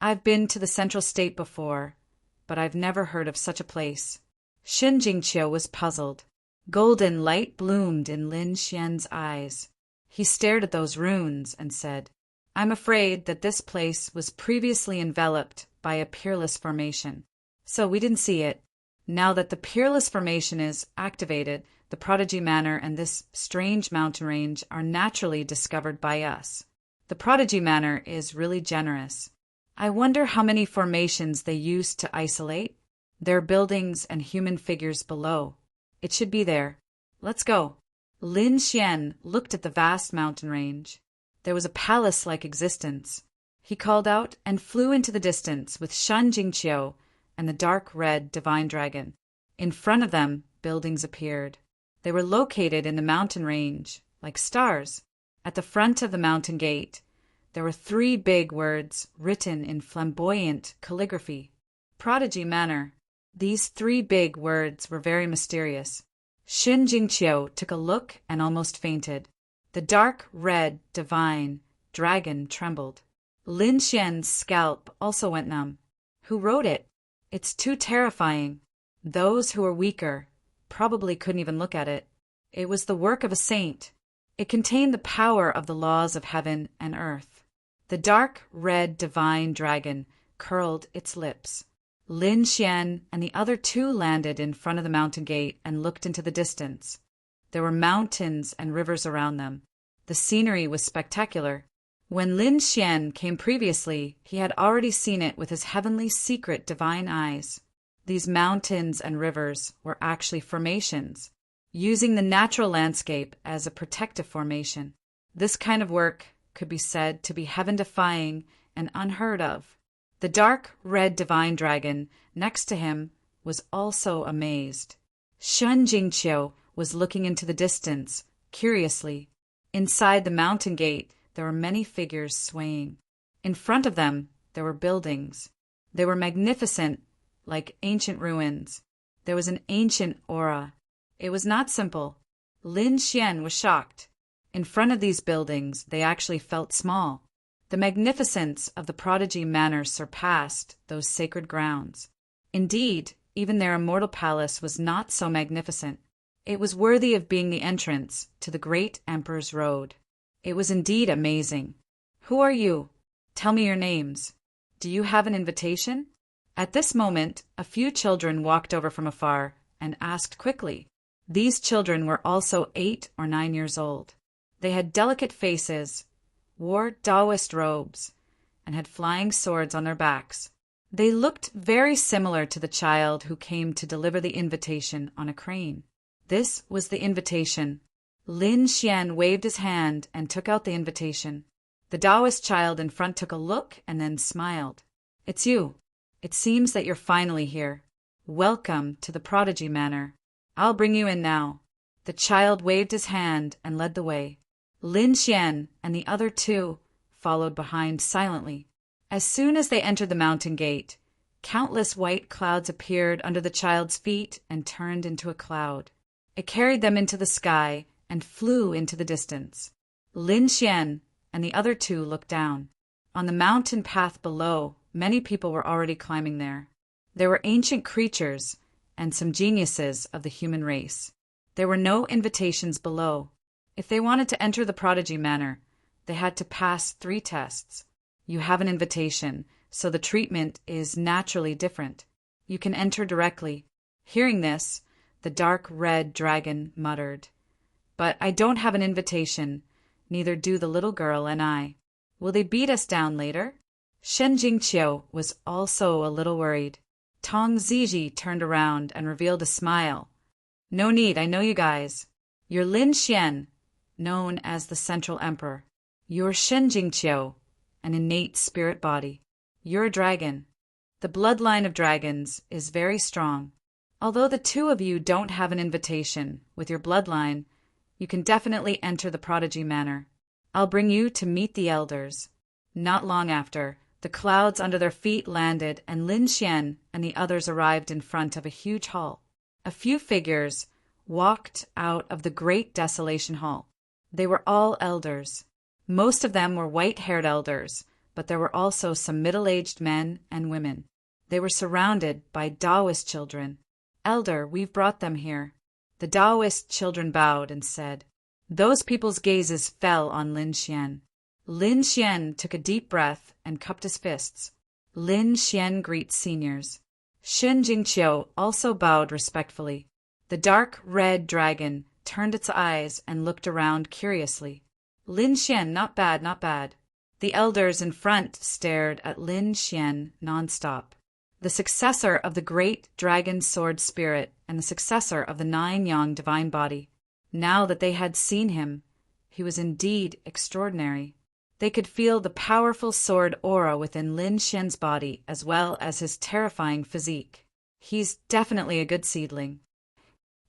I've been to the Central State before, but I've never heard of such a place. Shen Jingqiu was puzzled. Golden light bloomed in Lin Xian's eyes. He stared at those runes and said, "I'm afraid that this place was previously enveloped by a peerless formation, so we didn't see it. Now that the peerless formation is activated, the Prodigy Manor and this strange mountain range are naturally discovered by us. The Prodigy Manor is really generous. I wonder how many formations they used to isolate. There are buildings and human figures below. It should be there. Let's go." Lin Xian looked at the vast mountain range. There was a palace-like existence. He called out and flew into the distance with Shen Jingqiu and the dark red divine dragon. In front of them, buildings appeared. They were located in the mountain range, like stars. At the front of the mountain gate, there were 3 big words written in flamboyant calligraphy. Prodigy Manor. These 3 big words were very mysterious. Shen Jingqiu took a look and almost fainted. The dark red divine dragon trembled. Lin Xian's scalp also went numb. Who wrote it? It's too terrifying. Those who were weaker probably couldn't even look at it. It was the work of a saint. It contained the power of the laws of heaven and earth. The dark red divine dragon curled its lips. Lin Xian and the other 2 landed in front of the mountain gate and looked into the distance. There were mountains and rivers around them. The scenery was spectacular. When Lin Xian came previously, he had already seen it with his heavenly secret divine eyes. These mountains and rivers were actually formations, using the natural landscape as a protective formation. This kind of work could be said to be heaven-defying and unheard of. The dark red divine dragon next to him was also amazed. Shen Jingqiu was looking into the distance, curiously. Inside the mountain gate, there were many figures swaying. In front of them, there were buildings. They were magnificent, like ancient ruins. There was an ancient aura. It was not simple. Lin Xian was shocked. In front of these buildings, they actually felt small. The magnificence of the prodigy manor surpassed those sacred grounds. Indeed, even their immortal palace was not so magnificent. It was worthy of being the entrance to the great emperor's road. It was indeed amazing. Who are you? Tell me your names. Do you have an invitation? At this moment, a few children walked over from afar and asked quickly. These children were also 8 or 9 years old. They had delicate faces, wore Taoist robes, and had flying swords on their backs. They looked very similar to the child who came to deliver the invitation on a crane. This was the invitation. Lin Xian waved his hand and took out the invitation. The Taoist child in front took a look and then smiled. It's you. It seems that you're finally here. Welcome to the Prodigy Manor. I'll bring you in now. The child waved his hand and led the way. Lin Xian and the other 2 followed behind silently. As soon as they entered the mountain gate, countless white clouds appeared under the child's feet and turned into a cloud. It carried them into the sky and flew into the distance. Lin Xian and the other 2 looked down. On the mountain path below, many people were already climbing there. There were ancient creatures and some geniuses of the human race. There were no invitations below. If they wanted to enter the Prodigy Manor, they had to pass 3 tests. You have an invitation, so the treatment is naturally different. You can enter directly. Hearing this, the dark red dragon muttered, "But I don't have an invitation, neither do the little girl and I. Will they beat us down later?" Shen Jingqiu was also a little worried. Tong Ziji turned around and revealed a smile. "No need, I know you guys. You're Lin Xian, known as the Central Emperor. You're Shen Jingqiu, an innate spirit body. You're a dragon. The bloodline of dragons is very strong. Although the 2 of you don't have an invitation with your bloodline, you can definitely enter the Prodigy Manor. I'll bring you to meet the elders." Not long after, the clouds under their feet landed and Lin Xian and the others arrived in front of a huge hall. A few figures walked out of the great desolation hall. They were all elders. Most of them were white-haired elders, but there were also some middle-aged men and women. They were surrounded by Taoist children. "Elder, we've brought them here." The Taoist children bowed and said. Those people's gazes fell on Lin Xian. Lin Xian took a deep breath and cupped his fists. Lin Xian greets seniors. Shen Jingqiu also bowed respectfully. The dark red dragon turned its eyes and looked around curiously. Lin Xian, not bad, not bad. The elders in front stared at Lin Xian nonstop. The successor of the great dragon sword spirit and the successor of the 9 yang divine body. Now that they had seen him, he was indeed extraordinary. They could feel the powerful sword aura within Lin Xian's body as well as his terrifying physique. He's definitely a good seedling.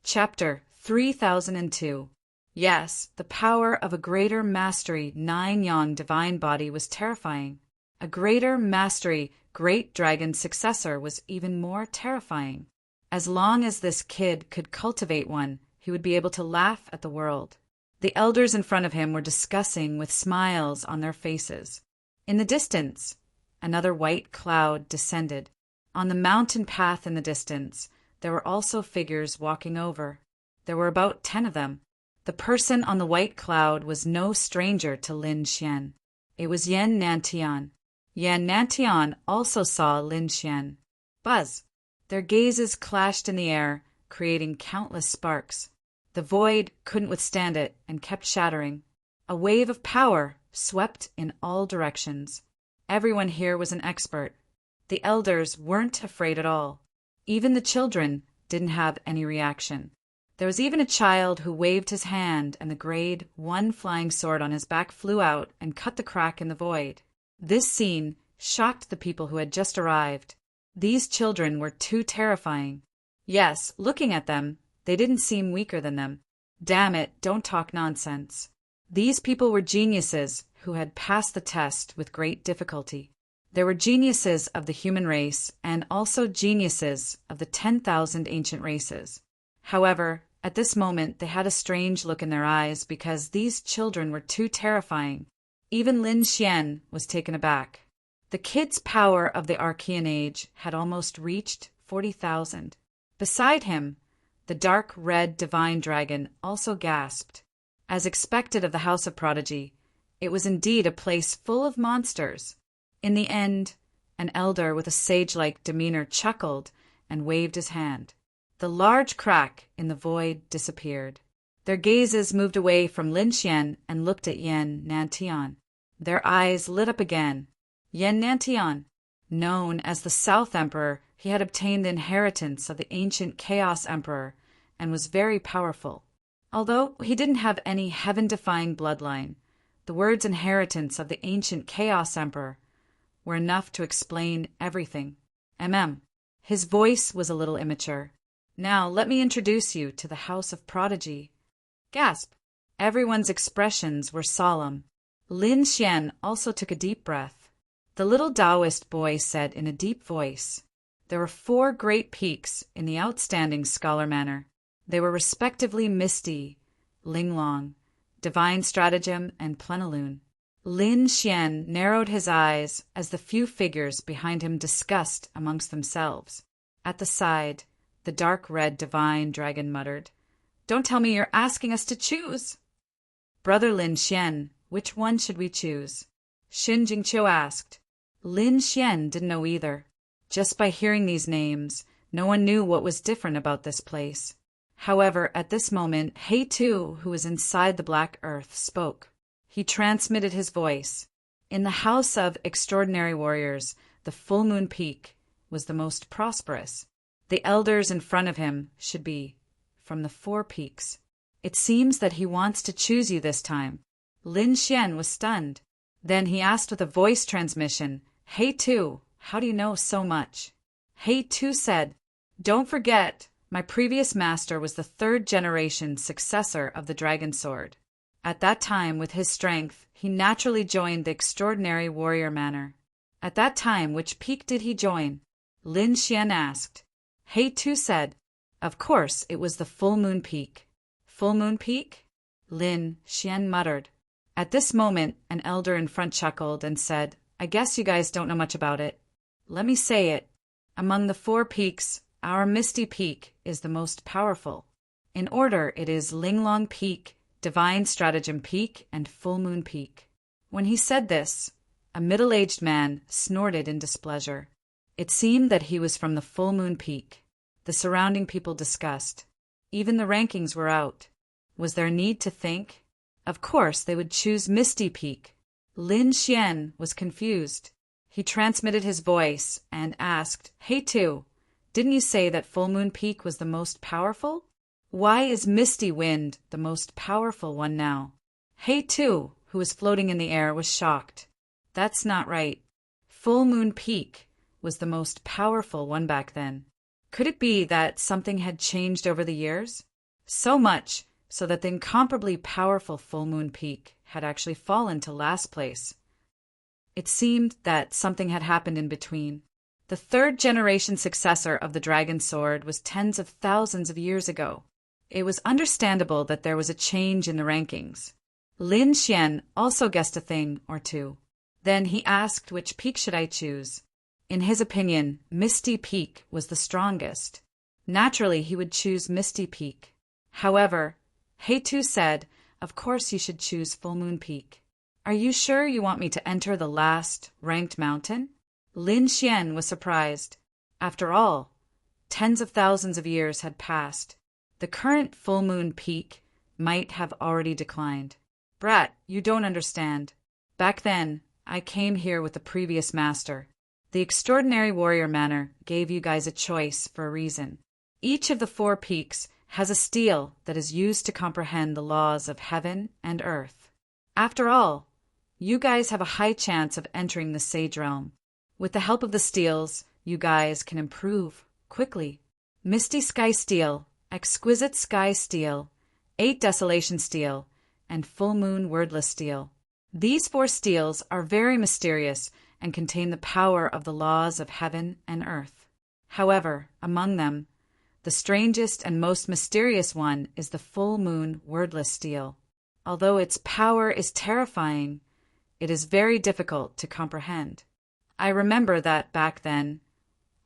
Chapter 3002. Yes, the power of a greater mastery 9 yang divine body was terrifying. A greater mastery great dragon successor was even more terrifying. As long as this kid could cultivate one, he would be able to laugh at the world. The elders in front of him were discussing with smiles on their faces. In the distance, another white cloud descended. On the mountain path in the distance, there were also figures walking over. There were about 10 of them. The person on the white cloud was no stranger to Lin Xian. It was Yan Nantian. Yan Nantian also saw Lin Xian. Buzz! Their gazes clashed in the air, creating countless sparks. The void couldn't withstand it and kept shattering. A wave of power swept in all directions. Everyone here was an expert. The elders weren't afraid at all. Even the children didn't have any reaction. There was even a child who waved his hand, and the grade 1 flying sword on his back flew out and cut the crack in the void. This scene shocked the people who had just arrived. These children were too terrifying. Yes, looking at them, they didn't seem weaker than them. Damn it, don't talk nonsense. These people were geniuses who had passed the test with great difficulty. They were geniuses of the human race and also geniuses of the 10,000 ancient races. However, at this moment they had a strange look in their eyes because these children were too terrifying. Even Lin Xian was taken aback. The kid's power of the Archean Age had almost reached 40,000. Beside him, the dark red divine dragon also gasped. As expected of the House of Prodigy, it was indeed a place full of monsters. In the end, an elder with a sage-like demeanor chuckled and waved his hand. The large crack in the void disappeared. Their gazes moved away from Lin Xian and looked at Yan Nantian. Their eyes lit up again. Yan Nantian, known as the South Emperor, he had obtained the inheritance of the ancient Chaos Emperor and was very powerful. Although he didn't have any heaven-defying bloodline, the words inheritance of the ancient Chaos Emperor were enough to explain everything. His voice was a little immature. Now let me introduce you to the House of Prodigy. Gasp! Everyone's expressions were solemn. Lin Xian also took a deep breath. The little Taoist boy said in a deep voice, "There were 4 great peaks in the outstanding scholar manner. They were respectively Misty, Linglong, Divine Stratagem, and Plenilune." Lin Xian narrowed his eyes as the few figures behind him discussed amongst themselves. At the side, the dark red divine dragon muttered, "Don't tell me you're asking us to choose." "Brother Lin Xian, which one should we choose?" Xin Jingqiu asked. Lin Xian didn't know either. Just by hearing these names, no one knew what was different about this place. However, at this moment, He Tu, who was inside the black earth, spoke. He transmitted his voice. In the House of Extraordinary Warriors, the Full Moon Peak was the most prosperous. The elders in front of him should be from the 4 peaks. It seems that he wants to choose you this time. Lin Xian was stunned. Then he asked with a voice transmission, "Hey Tu, how do you know so much?" Hey Tu said, "Don't forget, my previous master was the 3rd generation successor of the Dragon Sword. At that time, with his strength, he naturally joined the Extraordinary Warrior Manor." At that time, which peak did he join? Lin Xian asked. He Tu said, "Of course, it was the Full Moon Peak." "Full Moon Peak?" Lin Xian muttered. At this moment, an elder in front chuckled and said, "I guess you guys don't know much about it. Let me say it. Among the 4 peaks, our Misty Peak is the most powerful. In order, it is Linglong Peak, Divine Stratagem Peak, and Full Moon Peak." When he said this, a middle-aged man snorted in displeasure. It seemed that he was from the Full Moon Peak. The surrounding people discussed. Even the rankings were out. Was there need to think? Of course they would choose Misty Peak. Lin Xian was confused. He transmitted his voice and asked, "Hey Tu, didn't you say that Full Moon Peak was the most powerful? Why is Misty Wind the most powerful one now?" Hey Tu, who was floating in the air, was shocked. "That's not right. Full Moon Peak was the most powerful one back then. Could it be that something had changed over the years? So much so that the incomparably powerful Full Moon Peak had actually fallen to last place. It seemed that something had happened in between. The 3rd generation successor of the Dragon Sword was tens of thousands of years ago. It was understandable that there was a change in the rankings. Lin Xian also guessed a thing or two. Then he asked, which peak should I choose? In his opinion, Misty Peak was the strongest. Naturally, he would choose Misty Peak. However, He Tu said, "Of course you should choose Full Moon Peak. Are you sure you want me to enter the last ranked mountain?" Lin Xian was surprised. After all, tens of thousands of years had passed. The current Full Moon Peak might have already declined. "Brat, you don't understand. Back then, I came here with the previous master. The extraordinary warrior manner gave you guys a choice for a reason. Each of the 4 peaks has a stele that is used to comprehend the laws of heaven and earth. After all, you guys have a high chance of entering the Sage Realm. With the help of the steles, you guys can improve quickly. Misty Sky Stele, Exquisite Sky Stele, 8 Desolation Stele, and Full Moon Wordless Stele. These 4 steles are very mysterious and contain the power of the laws of heaven and earth. However, among them, the strangest and most mysterious one is the Full Moon Wordless Stele. Although its power is terrifying, it is very difficult to comprehend. I remember that back then,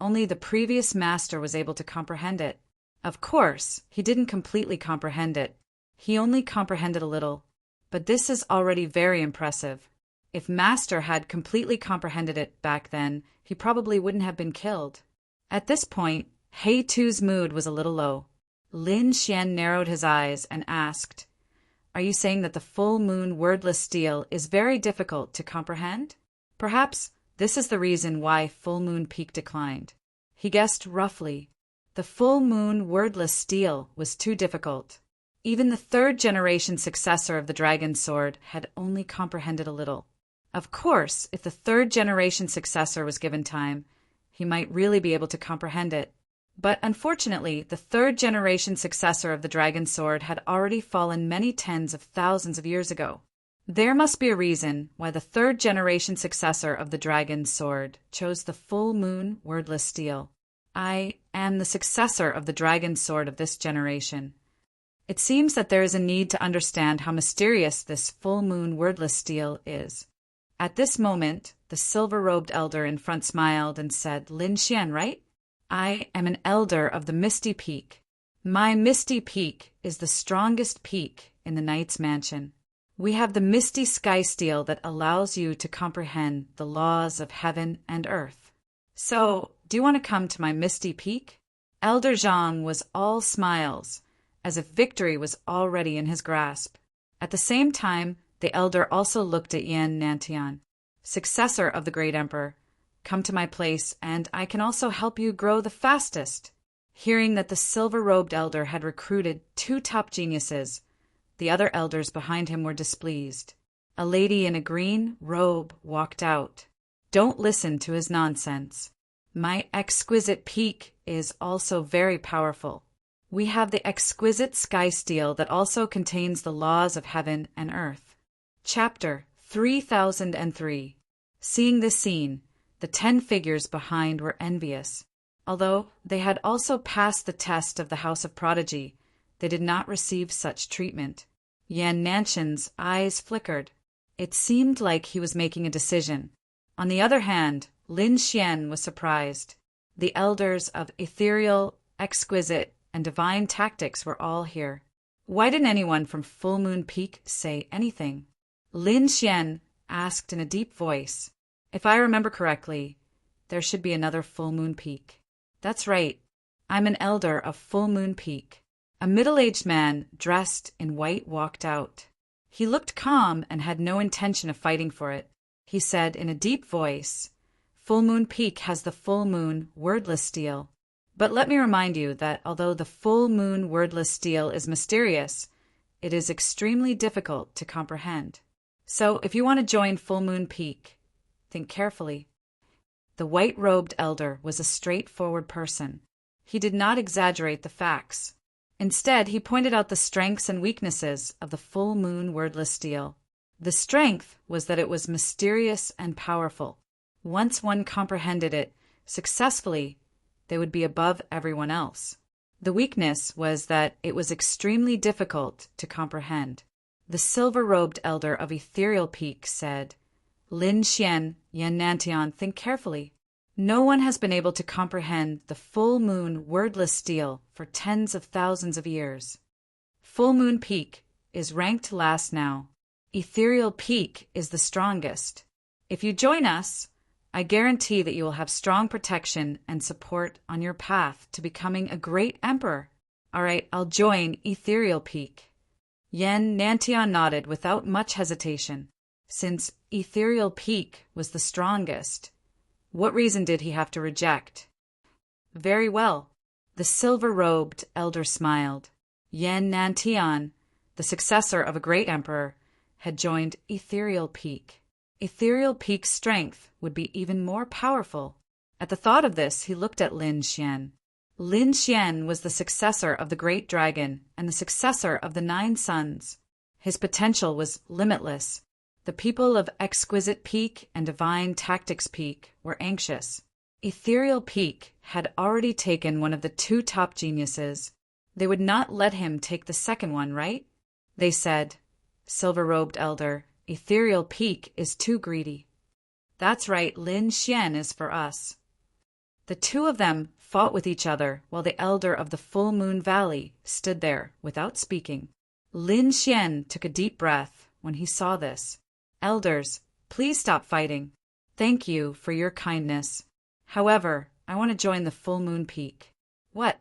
only the previous master was able to comprehend it. Of course, he didn't completely comprehend it. He only comprehended a little. But this is already very impressive. If Master had completely comprehended it back then, he probably wouldn't have been killed. At this point, Hei-Tu's mood was a little low. Lin Xian narrowed his eyes and asked, "Are you saying that the Full Moon Wordless Stele is very difficult to comprehend? Perhaps this is the reason why Full Moon Peak declined." He guessed roughly. The Full Moon Wordless Stele was too difficult. Even the 3rd-generation successor of the Dragon Sword had only comprehended a little. Of course, if the 3rd-generation successor was given time, he might really be able to comprehend it. But unfortunately, the 3rd-generation successor of the Dragon Sword had already fallen many tens of thousands of years ago. There must be a reason why the 3rd-generation successor of the Dragon Sword chose the Full Moon Wordless Stele. I am the successor of the Dragon Sword of this generation. It seems that there is a need to understand how mysterious this Full Moon Wordless Stele is. At this moment, the silver-robed elder in front smiled and said, "Lin Xian, right? I am an elder of the Misty Peak. My Misty Peak is the strongest peak in the Knight's Mansion. We have the Misty Sky Stele that allows you to comprehend the laws of heaven and earth. So, do you want to come to my Misty Peak?" Elder Zhang was all smiles, as if victory was already in his grasp. At the same time, the elder also looked at Yan Nantian, successor of the great emperor. "Come to my place, and I can also help you grow the fastest." Hearing that the silver-robed elder had recruited 2 top geniuses, the other elders behind him were displeased. A lady in a green robe walked out. "Don't listen to his nonsense. My exquisite peak is also very powerful. We have the exquisite sky stele that also contains the laws of heaven and earth." Chapter 3003. Seeing this scene, the 10 figures behind were envious. Although they had also passed the test of the House of Prodigy, they did not receive such treatment. Yan Nantian's eyes flickered. It seemed like he was making a decision. On the other hand, Lin Xian was surprised. The elders of ethereal, exquisite, and divine tactics were all here. Why didn't anyone from Full Moon Peak say anything? Lin Xian asked in a deep voice, "If I remember correctly, there should be another Full Moon Peak." "That's right. I'm an elder of Full Moon Peak." A middle-aged man dressed in white walked out. He looked calm and had no intention of fighting for it. He said in a deep voice, "Full Moon Peak has the Full Moon Wordless Stele. But let me remind you that although the Full Moon Wordless Stele is mysterious, it is extremely difficult to comprehend. So if you want to join Full Moon Peak, think carefully." The white-robed elder was a straightforward person. He did not exaggerate the facts. Instead, he pointed out the strengths and weaknesses of the Full Moon Wordless Stele. The strength was that it was mysterious and powerful. Once one comprehended it successfully, they would be above everyone else. The weakness was that it was extremely difficult to comprehend. The silver-robed elder of Ethereal Peak said, "Lin Xian, Yan Nantian, think carefully. No one has been able to comprehend the Full Moon Wordless Stele for tens of thousands of years. Full Moon Peak is ranked last now. Ethereal Peak is the strongest. If you join us, I guarantee that you will have strong protection and support on your path to becoming a great emperor." "All right, I'll join Ethereal Peak." Yan Nantian nodded without much hesitation. Since Ethereal Peak was the strongest, What reason did he have to reject? Very well. The silver-robed elder smiled. Yen Nantian, the successor of a great emperor, had joined Ethereal Peak. Ethereal Peak's strength would be even more powerful. At the thought of this, he looked at Lin Xian. Lin Xian was the successor of the Great Dragon and the successor of the 9 Suns. His potential was limitless. The people of Exquisite Peak and Divine Tactics Peak were anxious. Ethereal Peak had already taken one of the 2 top geniuses. They would not let him take the second one, right? They said, Silver-robed elder, Ethereal Peak is too greedy. That's right, Lin Xian is for us. The 2 of them fought with each other while the elder of the Full Moon Valley stood there without speaking. Lin Xian took a deep breath when he saw this. Elders, please stop fighting. Thank you for your kindness. However, I want to join the Full Moon Peak. What?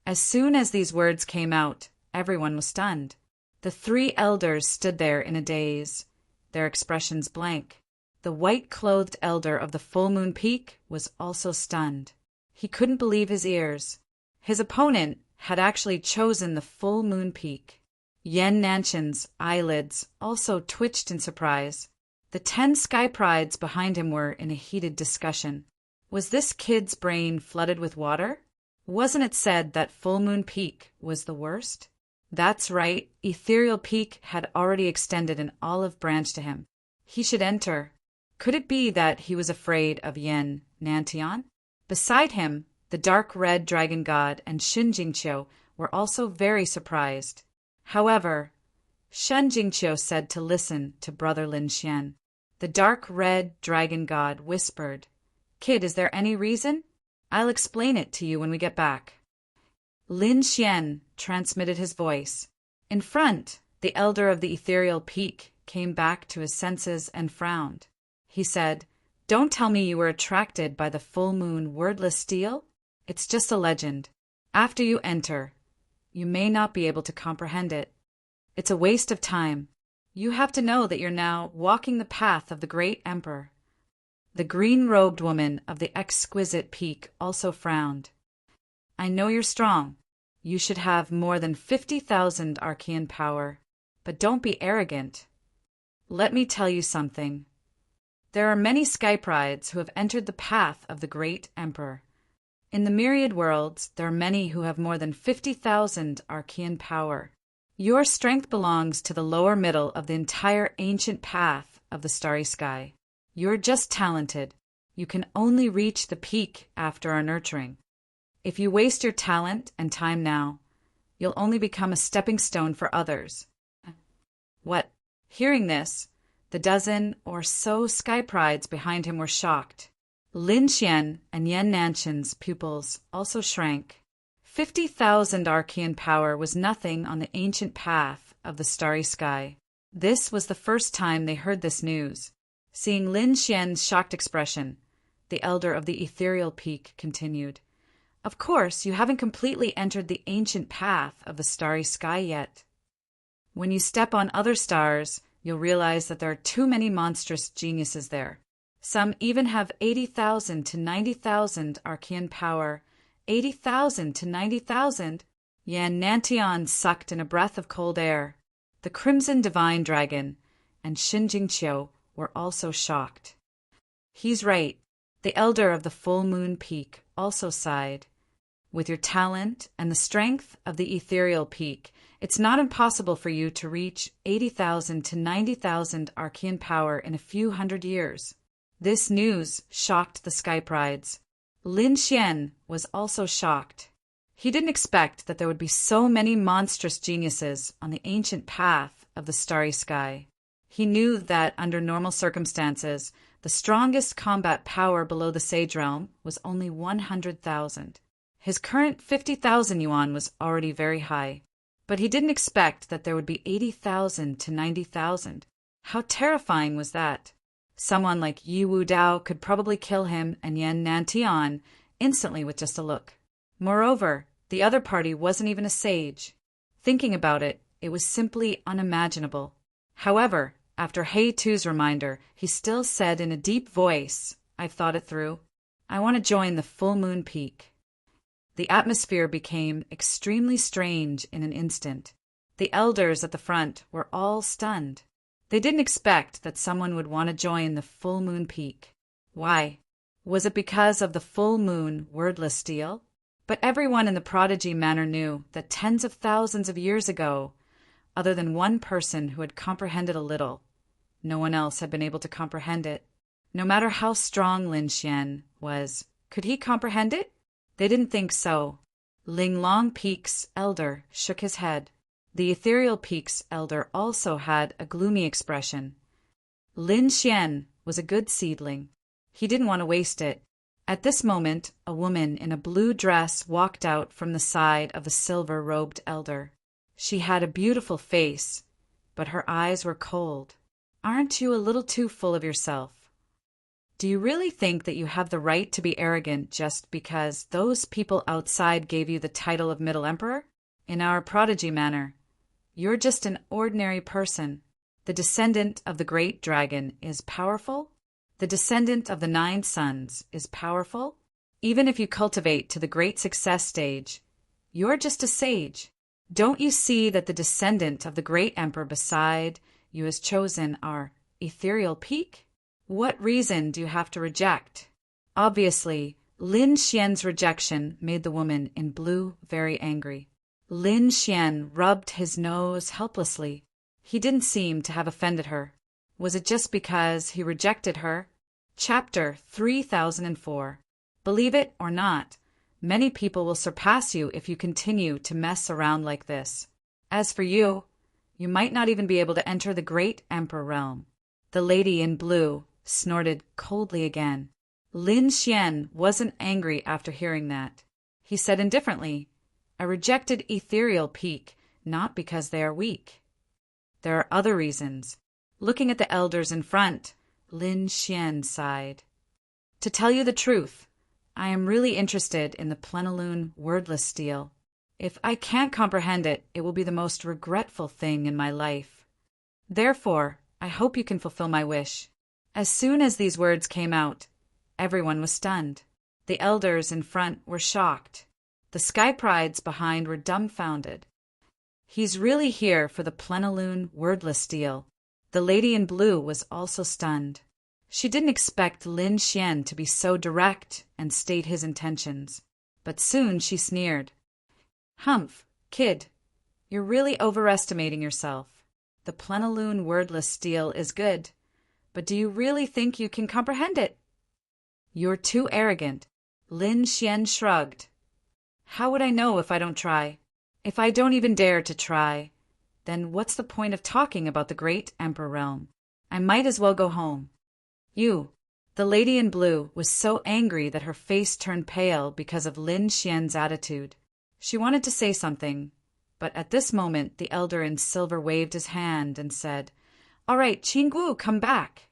As soon as these words came out, everyone was stunned. The 3 elders stood there in a daze, their expressions blank. The white-clothed elder of the Full Moon Peak was also stunned. He couldn't believe his ears. His opponent had actually chosen the Full Moon Peak. Yen Nantian's eyelids also twitched in surprise. The 10 sky prides behind him were in a heated discussion. Was this kid's brain flooded with water? Wasn't it said that Full Moon Peak was the worst? That's right, Ethereal Peak had already extended an olive branch to him. He should enter. Could it be that he was afraid of Yen Nantian? Beside him, the dark red dragon god and Shen Jingqiu were also very surprised. However, Shen Jingqiu said to listen to Brother Lin Xian. The dark red dragon god whispered, Kid, is there any reason? I'll explain it to you when we get back. Lin Xian transmitted his voice. In front, the elder of the Ethereal Peak came back to his senses and frowned. He said, Don't tell me you were attracted by the full moon wordless steel? It's just a legend. After you enter, you may not be able to comprehend it. It's a waste of time. You have to know that you're now walking the path of the great emperor. The green-robed woman of the exquisite peak also frowned. I know you're strong. You should have more than 50,000 Archean power. But don't be arrogant. Let me tell you something. There are many sky prides who have entered the path of the great emperor. In the myriad worlds, there are many who have more than 50,000 Archean power. Your strength belongs to the lower middle of the entire ancient path of the starry sky. You're just talented. You can only reach the peak after our nurturing. If you waste your talent and time now, you'll only become a stepping stone for others. What? Hearing this, the dozen or so sky prides behind him were shocked. Lin Xian and Yen Nantian's pupils also shrank. 50,000 Archean power was nothing on the ancient path of the starry sky. This was the first time they heard this news. Seeing Lin Xian's shocked expression, the elder of the ethereal peak continued, Of course, you haven't completely entered the ancient path of the starry sky yet. When you step on other stars, you'll realize that there are too many monstrous geniuses there. Some even have 80,000 to 90,000 Archean power. 80,000 to 90,000? Yan Nantian sucked in a breath of cold air. The Crimson Divine Dragon and Shen Jingqiu were also shocked. He's right. The elder of the Full Moon Peak also sighed. With your talent and the strength of the ethereal peak, it's not impossible for you to reach 80,000 to 90,000 Archean power in a few hundred years. This news shocked the Sky Prides. Lin Xian was also shocked. He didn't expect that there would be so many monstrous geniuses on the ancient path of the starry sky. He knew that under normal circumstances, the strongest combat power below the Sage Realm was only 100,000. His current 50,000 yuan was already very high, but he didn't expect that there would be 80,000 to 90,000. How terrifying was that? Someone like Yi Wu Dao could probably kill him and Yan Nantian instantly with just a look. Moreover, the other party wasn't even a sage. Thinking about it, it was simply unimaginable. However, after He Tu's reminder, he still said in a deep voice, I've thought it through. I want to join the full moon peak. The atmosphere became extremely strange in an instant. The elders at the front were all stunned. They didn't expect that someone would want to join the full moon peak. Why? Was it because of the full moon wordless deal? But everyone in the Prodigy Manor knew that tens of thousands of years ago, other than one person who had comprehended a little, no one else had been able to comprehend it. No matter how strong Lin Xian was, could he comprehend it? They didn't think so. Ling Long Peak's elder shook his head. The Ethereal Peak's elder also had a gloomy expression. Lin Xian was a good seedling. He didn't want to waste it. At this moment, a woman in a blue dress walked out from the side of the silver-robed elder. She had a beautiful face, but her eyes were cold. Aren't you a little too full of yourself? Do you really think that you have the right to be arrogant just because those people outside gave you the title of Middle Emperor? In our Prodigy Manor, you're just an ordinary person. The descendant of the great dragon is powerful. The descendant of the 9 sons is powerful. Even if you cultivate to the great success stage, you're just a sage. Don't you see that the descendant of the great emperor beside you has chosen our ethereal peak? What reason do you have to reject? Obviously, Lin Xian's rejection made the woman in blue very angry. Lin Xian rubbed his nose helplessly. He didn't seem to have offended her. Was it just because he rejected her? Chapter 3004. Believe it or not, many people will surpass you if you continue to mess around like this. As for you, you might not even be able to enter the great emperor realm. The lady in blue snorted coldly again. Lin Xian wasn't angry after hearing that. He said indifferently, "A rejected ethereal peak, not because they are weak. There are other reasons." Looking at the elders in front, Lin Xian sighed. "To tell you the truth, I am really interested in the plenilune wordless steel. If I can't comprehend it, it will be the most regretful thing in my life. Therefore, I hope you can fulfill my wish." As soon as these words came out, everyone was stunned. The elders in front were shocked. The Sky Prides behind were dumbfounded. He's really here for the plenilune wordless deal. The lady in blue was also stunned. She didn't expect Lin Xian to be so direct and state his intentions. But soon she sneered. "Humph, kid, you're really overestimating yourself. The plenilune wordless steel is good, but do you really think you can comprehend it?" "You're too arrogant." Lin Xian shrugged. "How would I know if I don't try? If I don't even dare to try, then what's the point of talking about the great emperor realm? I might as well go home." "You." The lady in blue was so angry that her face turned pale because of Lin Xian's attitude. She wanted to say something, but at this moment the elder in silver waved his hand and said, "All right, Qinggu, come back."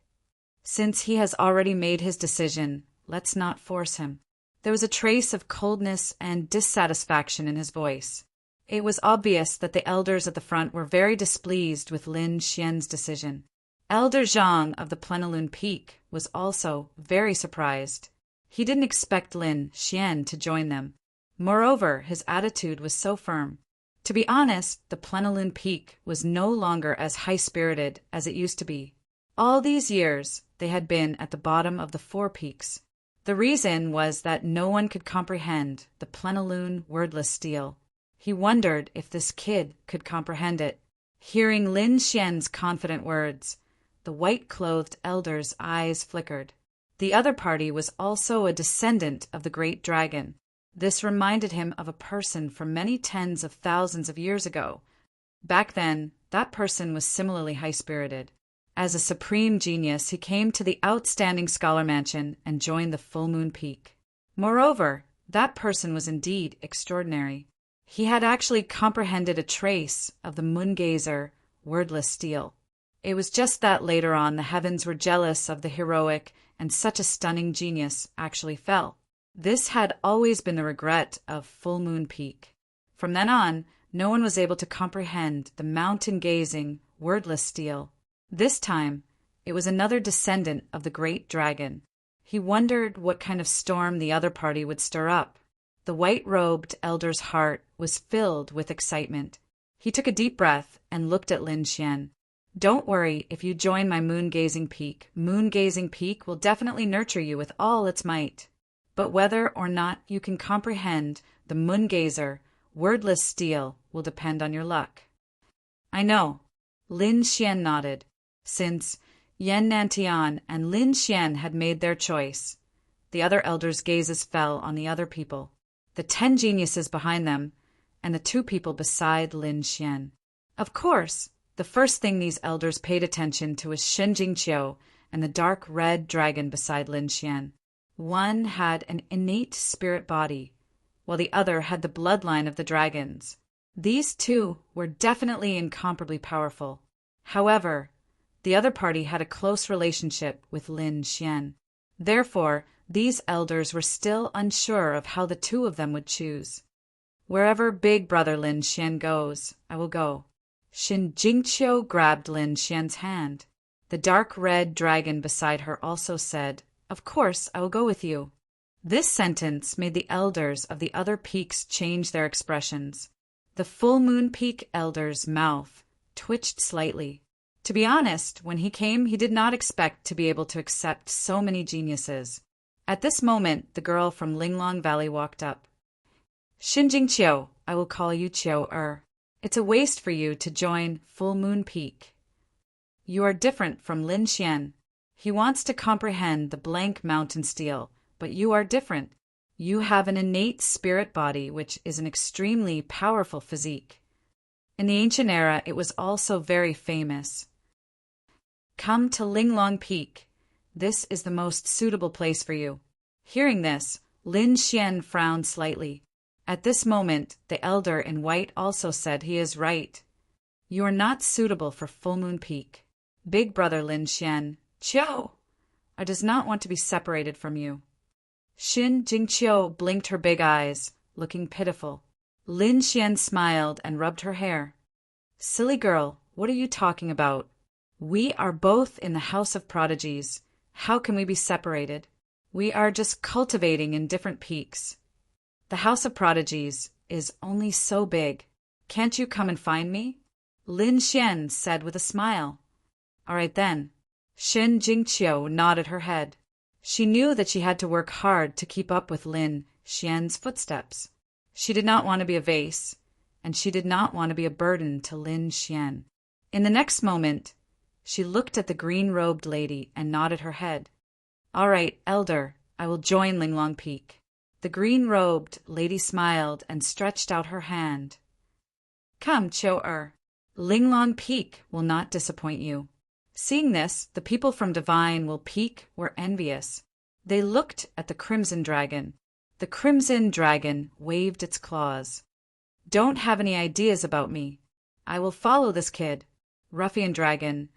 Since he has already made his decision, let's not force him. There was a trace of coldness and dissatisfaction in his voice. It was obvious that the elders at the front were very displeased with Lin Xian's decision. Elder Zhang of the Plenilune Peak was also very surprised. He didn't expect Lin Xian to join them. Moreover, his attitude was so firm. To be honest, the Plenilune Peak was no longer as high-spirited as it used to be. All these years, they had been at the bottom of the 4 peaks. The reason was that no one could comprehend the plenilune wordless steel. He wondered if this kid could comprehend it. Hearing Lin Xian's confident words, the white-clothed elder's eyes flickered. The other party was also a descendant of the great dragon. This reminded him of a person from many tens of thousands of years ago. Back then, that person was similarly high-spirited. As a supreme genius, he came to the outstanding scholar mansion and joined the full moon peak. Moreover, that person was indeed extraordinary. He had actually comprehended a trace of the moongazer, wordless steel. It was just that later on the heavens were jealous of the heroic, and such a stunning genius actually fell. This had always been the regret of Full Moon Peak. From then on, no one was able to comprehend the mountain-gazing, wordless steel. This time, it was another descendant of the great dragon. He wondered what kind of storm the other party would stir up. The white-robed elder's heart was filled with excitement. He took a deep breath and looked at Lin Xian. Don't worry if you join my moon-gazing peak. Moon-gazing peak will definitely nurture you with all its might. But whether or not you can comprehend the moon-gazer, wordless steel will depend on your luck. I know. Lin Xian nodded. Since Yan Nantian and Lin Xian had made their choice, the other elders' gazes fell on the other people, the 10 geniuses behind them, and the 2 people beside Lin Xian. Of course, the first thing these elders paid attention to was Shen Jingqiu and the dark red dragon beside Lin Xian. One had an innate spirit body, while the other had the bloodline of the dragons. These 2 were definitely incomparably powerful. However, the other party had a close relationship with Lin Xian. Therefore, these elders were still unsure of how the 2 of them would choose. Wherever big brother Lin Xian goes, I will go. Shen Jingqiu grabbed Lin Xian's hand. The dark red dragon beside her also said, Of course, I will go with you. This sentence made the elders of the other peaks change their expressions. The full moon peak elder's mouth twitched slightly. To be honest, when he came, he did not expect to be able to accept so many geniuses. At this moment, the girl from Linglong Valley walked up. Shen Jingqiu, I will call you Qiu. It's a waste for you to join Full Moon Peak. You are different from Lin Xian. He wants to comprehend the blank mountain steel, but you are different. You have an innate spirit body, which is an extremely powerful physique. In the ancient era, it was also very famous. Come to Linglong Peak. This is the most suitable place for you. Hearing this, Lin Xian frowned slightly. At this moment, the elder in white also said he is right. You are not suitable for Full Moon Peak. Big brother Lin Xian, Qiu, I does not want to be separated from you. Shen Jingqiu blinked her big eyes, looking pitiful. Lin Xian smiled and rubbed her hair. Silly girl, what are you talking about? We are both in the House of Prodigies. How can we be separated? We are just cultivating in different peaks. The House of Prodigies is only so big. Can't you come and find me? Lin Xian said with a smile. All right then. Shen Jingqiu nodded her head. She knew that she had to work hard to keep up with Lin Xian's footsteps. She did not want to be a vase, and she did not want to be a burden to Lin Xian. In the next moment, she looked at the green-robed lady and nodded her head. All right, elder, I will join Linglong Peak. The green-robed lady smiled and stretched out her hand. Come, Qiu. Linglong Peak will not disappoint you. Seeing this, the people from Divine Will Peak were envious. They looked at the Crimson Dragon. The Crimson Dragon waved its claws. Don't have any ideas about me. I will follow this kid. Ruffian Dragon,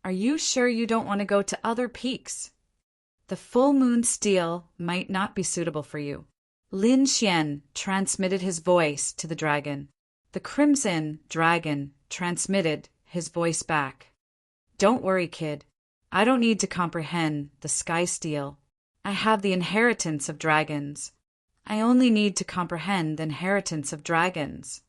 are you sure you don't want to go to other peaks? The full moon steel might not be suitable for you. Lin Xian transmitted his voice to the dragon. The Crimson Dragon transmitted his voice back. Don't worry, kid. I don't need to comprehend the sky steel. I have the inheritance of dragons. I only need to comprehend the inheritance of dragons.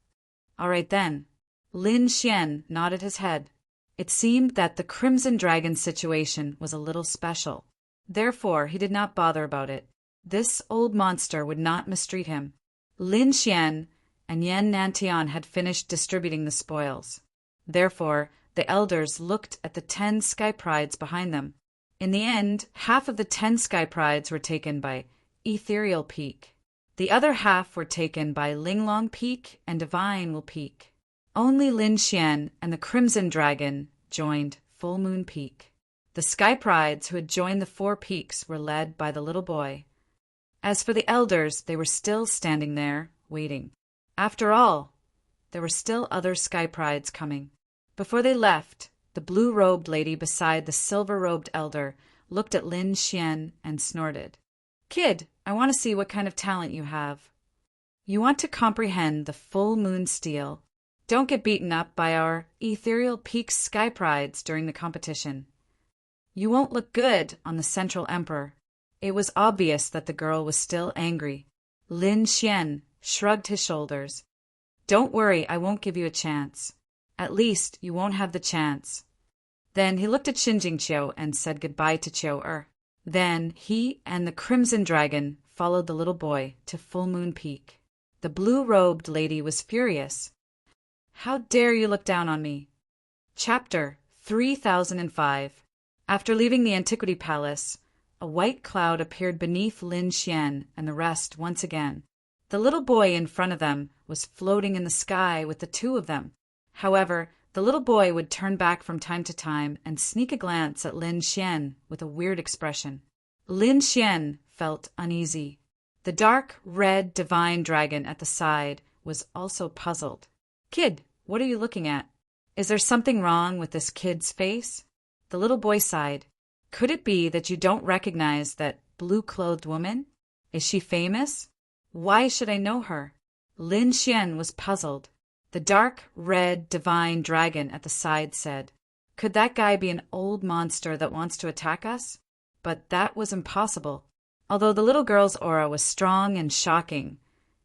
All right then. Lin Xian nodded his head. It seemed that the Crimson Dragon's situation was a little special. Therefore, he did not bother about it. This old monster would not mistreat him. Lin Xian and Yan Nantian had finished distributing the spoils. Therefore, the elders looked at the 10 sky prides behind them. In the end, half of the 10 sky prides were taken by Ethereal Peak. The other half were taken by Linglong Peak and Divine Will Peak. Only Lin Xian and the Crimson Dragon joined Full Moon Peak. The sky prides who had joined the 4 peaks were led by the little boy. As for the elders, they were still standing there, waiting. After all, there were still other sky prides coming. Before they left, the blue-robed lady beside the silver-robed elder looked at Lin Xian and snorted. Kid, I want to see what kind of talent you have. You want to comprehend the full moon steel. Don't get beaten up by our Ethereal Peaks sky prides during the competition. You won't look good on the Central Emperor. It was obvious that the girl was still angry. Lin Xian shrugged his shoulders. Don't worry, I won't give you a chance. At least, you won't have the chance. Then he looked at Xinjingqiu and said goodbye to Qiu-er. Then he and the Crimson Dragon followed the little boy to Full Moon Peak. The blue-robed lady was furious. How dare you look down on me? Chapter 3005. After leaving the Antiquity Palace, a white cloud appeared beneath Lin Xian and the rest once again. The little boy in front of them was floating in the sky with the two of them. However, the little boy would turn back from time to time and sneak a glance at Lin Xian with a weird expression. Lin Xian felt uneasy. The dark, red, divine dragon at the side was also puzzled. Kid, what are you looking at? Is there something wrong with this kid's face? The little boy sighed. Could it be that you don't recognize that blue-clothed woman? Is she famous? Why should I know her? Lin Xian was puzzled. The dark, red, divine dragon at the side said, Could that guy be an old monster that wants to attack us? But that was impossible. Although the little girl's aura was strong and shocking,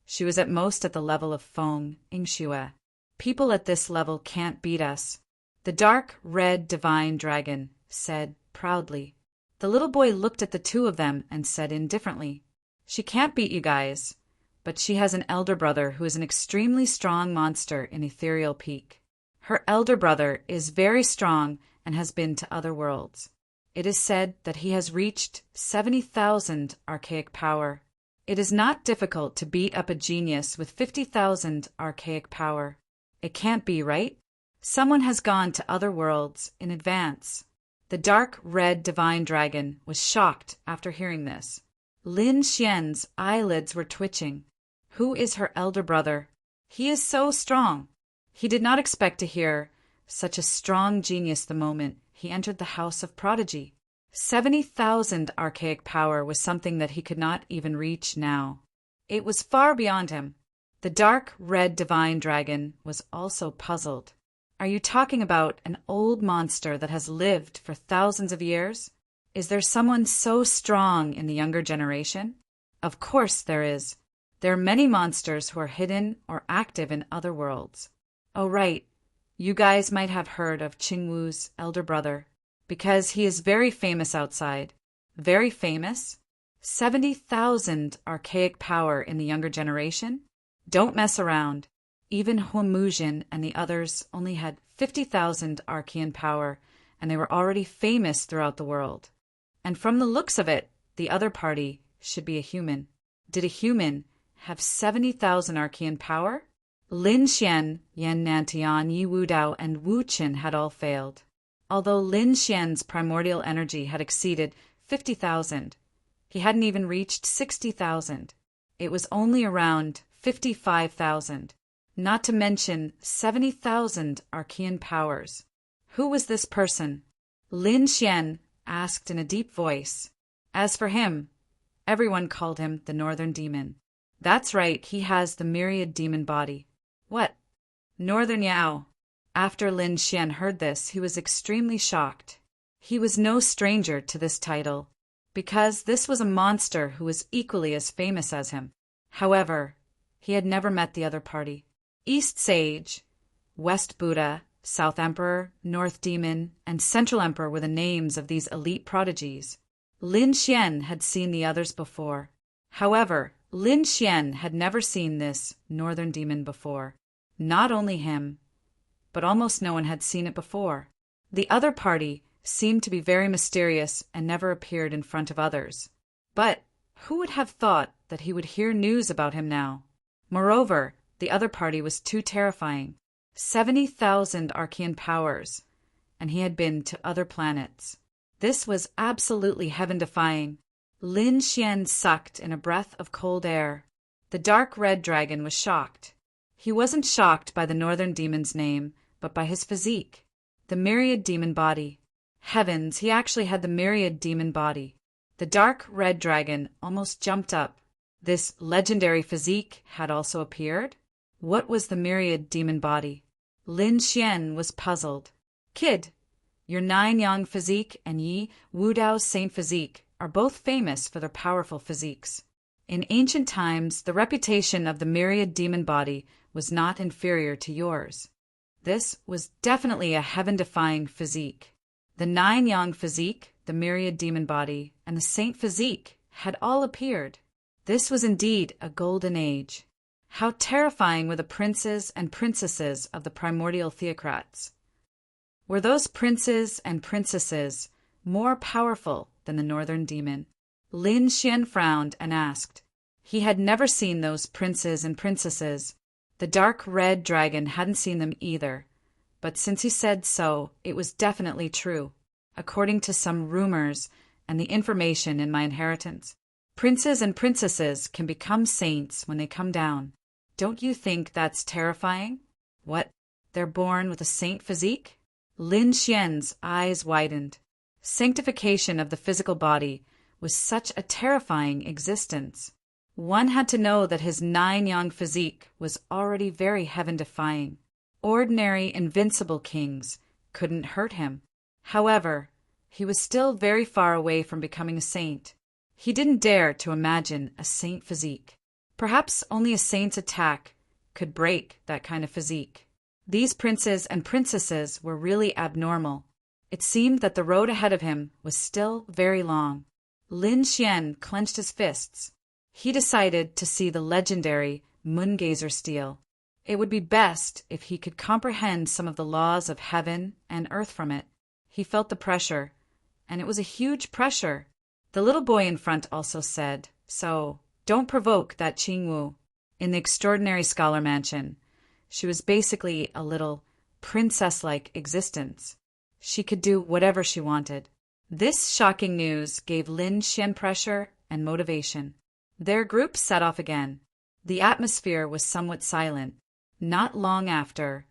she was at most at the level of Feng Yingxue. People at this level can't beat us. The dark, red, divine dragon said proudly. The little boy looked at the two of them and said indifferently, She can't beat you guys, but she has an elder brother who is an extremely strong monster in Ethereal Peak. Her elder brother is very strong and has been to other worlds. It is said that he has reached 70,000 archaic power. It is not difficult to beat up a genius with 50,000 archaic power. It can't be, right? Someone has gone to other worlds in advance. The dark, red, divine dragon was shocked after hearing this. Lin Xian's eyelids were twitching. Who is her elder brother? He is so strong. He did not expect to hear such a strong genius the moment he entered the House of Prodigy. 70,000 archaic power was something that he could not even reach now. It was far beyond him. The dark, red divine dragon was also puzzled. Are you talking about an old monster that has lived for thousands of years? Is there someone so strong in the younger generation? Of course there is. There are many monsters who are hidden or active in other worlds. Oh, right. You guys might have heard of Qingwu's elder brother, because he is very famous outside. Very famous? 70,000 archaic power in the younger generation? Don't mess around. Even Huomuzhen and the others only had 50,000 archean power, and they were already famous throughout the world. And from the looks of it, the other party should be a human. Did a human have 70,000 archean power? Lin Xian, Yan Nantian, Yi Wudao, and Wu Qin had all failed. Although Lin Xian's primordial energy had exceeded 50,000, he hadn't even reached 60,000. It was only around 55,000, not to mention 70,000 archean powers. Who was this person? Lin Xian asked in a deep voice. As for him, everyone called him the Northern Demon. That's right, he has the myriad demon body. What? Northern Yao. After Lin Xian heard this, he was extremely shocked. He was no stranger to this title, because this was a monster who was equally as famous as him. However, he had never met the other party. East Sage, West Buddha, South Emperor, North Demon, and Central Emperor were the names of these elite prodigies. Lin Xian had seen the others before. However, Lin Xian had never seen this Northern Demon before. Not only him, but almost no one had seen it before. The other party seemed to be very mysterious and never appeared in front of others. But who would have thought that he would hear news about him now? Moreover, the other party was too terrifying. 70,000 archean powers, and he had been to other planets. This was absolutely heaven-defying. Lin Xian sucked in a breath of cold air. The dark red dragon was shocked. He wasn't shocked by the Northern Demon's name, but by his physique. The myriad demon body. Heavens, he actually had the myriad demon body. The dark red dragon almost jumped up. This legendary physique had also appeared? What was the myriad demon body? Lin Xian was puzzled. Kid, your 9 Yang physique and Yi Wudao's Saint physique are both famous for their powerful physiques. In ancient times, the reputation of the myriad demon body was not inferior to yours. This was definitely a heaven-defying physique. The 9-yang physique, the myriad demon body, and the saint physique had all appeared. This was indeed a golden age. How terrifying were the princes and princesses of the primordial theocrats! Were those princes and princesses more powerful than the northern demon? Lin Xian frowned and asked. He had never seen those princes and princesses. The dark red dragon hadn't seen them either. But since he said so, it was definitely true, according to some rumors and the information in my inheritance. Princes and princesses can become saints when they come down. Don't you think that's terrifying? What? They're born with a saint physique? Lin Xian's eyes widened. Sanctification of the physical body was such a terrifying existence. One had to know that his 9-yang physique was already very heaven-defying. Ordinary, invincible kings couldn't hurt him. However, he was still very far away from becoming a saint. He didn't dare to imagine a saint physique. Perhaps only a saint's attack could break that kind of physique. These princes and princesses were really abnormal. It seemed that the road ahead of him was still very long. Lin Xian clenched his fists. He decided to see the legendary Moongazer stele. It would be best if he could comprehend some of the laws of heaven and earth from it. He felt the pressure, and it was a huge pressure. The little boy in front also said, "So, don't provoke that Qingwu." In the extraordinary scholar mansion, she was basically a little princess-like existence. She could do whatever she wanted. This shocking news gave Lin Xian pressure and motivation. Their group set off again. The atmosphere was somewhat silent. Not long after,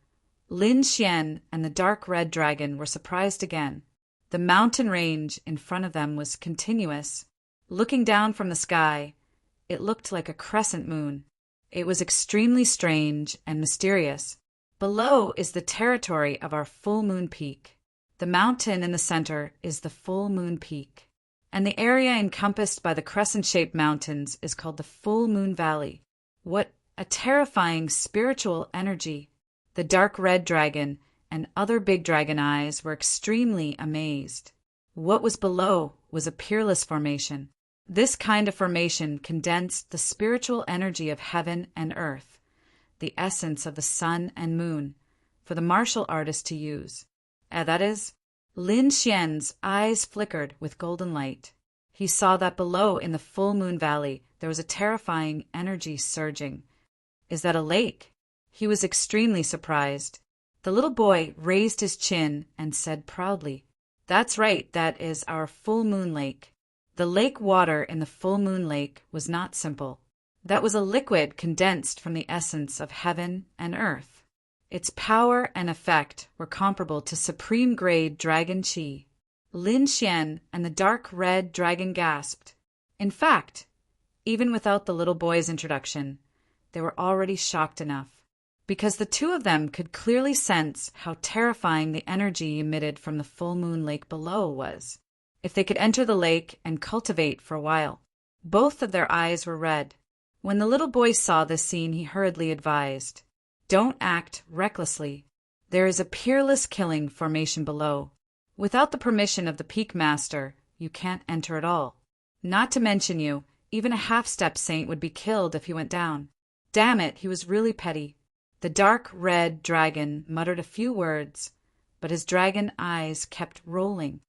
Lin Xian and the dark red dragon were surprised again. The mountain range in front of them was continuous. Looking down from the sky, it looked like a crescent moon. It was extremely strange and mysterious. Below is the territory of our full moon peak. The mountain in the center is the full moon peak, and the area encompassed by the crescent-shaped mountains is called the full moon valley. What a terrifying spiritual energy! The dark red dragon and other big dragon eyes were extremely amazed. What was below was a peerless formation. This kind of formation condensed the spiritual energy of heaven and earth, the essence of the sun and moon, for the martial artist to use. That is, Lin Xian's eyes flickered with golden light. He saw that below in the full moon valley there was a terrifying energy surging. Is that a lake? He was extremely surprised. The little boy raised his chin and said proudly, "That's right, that is our full moon lake." The lake water in the full moon lake was not simple. That was a liquid condensed from the essence of heaven and earth. Its power and effect were comparable to supreme-grade dragon qi. Lin Xian and the dark red dragon gasped. In fact, even without the little boy's introduction, they were already shocked enough, because the two of them could clearly sense how terrifying the energy emitted from the full moon lake below was. If they could enter the lake and cultivate for a while. Both of their eyes were red. When the little boy saw this scene, he hurriedly advised, "Don't act recklessly. There is a peerless killing formation below. Without the permission of the Peak Master, you can't enter at all. Not to mention you, even a half-step saint would be killed if he went down." Damn it, he was really petty. The dark red dragon muttered a few words, but his dragon eyes kept rolling.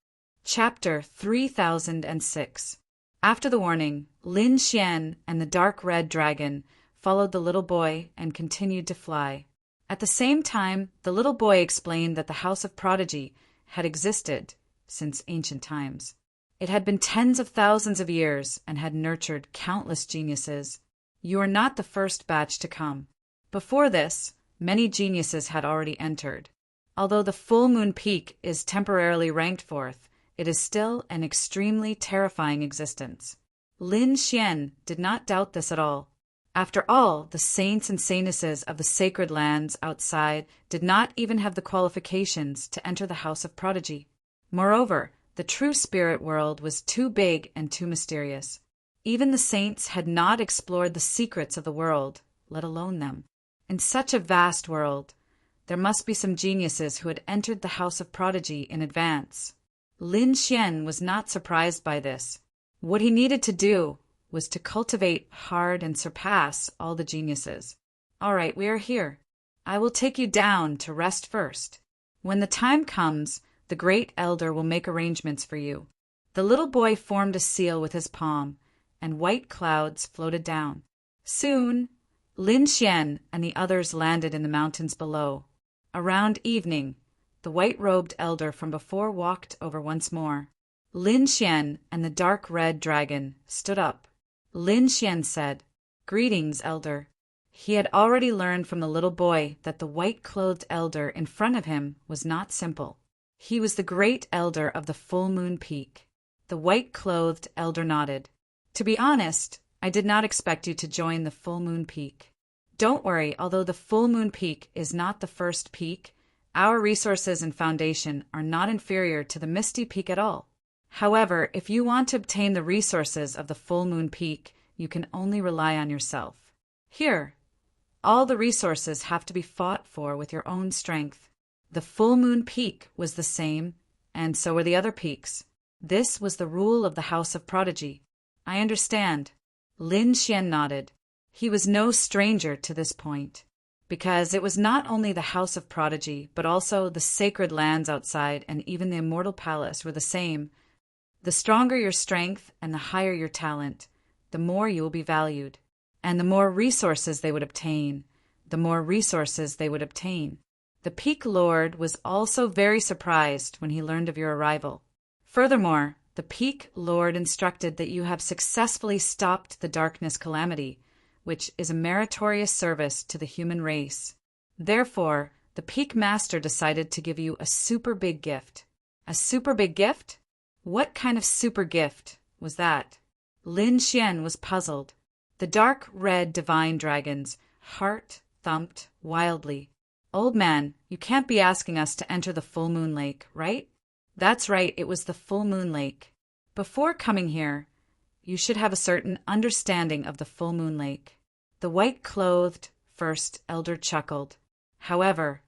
Chapter 3006. After the warning, Lin Xian and the dark red dragon followed the little boy and continued to fly. At the same time, the little boy explained that the House of Prodigy had existed since ancient times. It had been tens of thousands of years and had nurtured countless geniuses. You are not the first batch to come. Before this, many geniuses had already entered. Although the full moon peak is temporarily ranked fourth, it is still an extremely terrifying existence. Lin Xian did not doubt this at all. After all, the saints and saintesses of the sacred lands outside did not even have the qualifications to enter the House of Prodigy. Moreover, The true spirit world was too big and too mysterious. Even the saints had not explored the secrets of the world, let alone them. In such a vast world, there must be some geniuses who had entered the house of prodigy in advance. Lin Xian was not surprised by this. What he needed to do was to cultivate hard and surpass all the geniuses. All right, we are here. I will take you down to rest first. When the time comes, the great elder will make arrangements for you. The little boy formed a seal with his palm, and white clouds floated down. Soon, Lin Xian and the others landed in the mountains below. Around evening, the white-robed elder from before walked over once more. Lin Xian and the dark red dragon stood up. Lin Xian said, "Greetings, elder." He had already learned from the little boy that the white-clothed elder in front of him was not simple. He was the great elder of the Full Moon Peak. The white-clothed elder nodded. "To be honest, I did not expect you to join the Full Moon Peak. Don't worry, although the Full Moon Peak is not the first peak, our resources and foundation are not inferior to the Misty Peak at all. However, if you want to obtain the resources of the Full Moon Peak, you can only rely on yourself. Here, all the resources have to be fought for with your own strength. The Full Moon Peak was the same, and so were the other peaks. This was the rule of the House of Prodigy." "I understand." Lin Xian nodded. He was no stranger to this point, because it was not only the House of Prodigy, but also the sacred lands outside and even the Immortal Palace were the same. The stronger your strength and the higher your talent, the more you will be valued. And the more resources they would obtain, the more resources they would obtain. The Peak Lord was also very surprised when he learned of your arrival. Furthermore, the Peak Lord instructed that you have successfully stopped the darkness calamity, which is a meritorious service to the human race. Therefore, the Peak Master decided to give you a super big gift. A super big gift? What kind of super gift was that? Lin Xian was puzzled. The dark red divine dragon's heart thumped wildly. "Old man, you can't be asking us to enter the Full Moon Lake, right?" "That's right, it was the Full Moon Lake. Before coming here, you should have a certain understanding of the Full Moon Lake." The white-clothed first elder chuckled. However,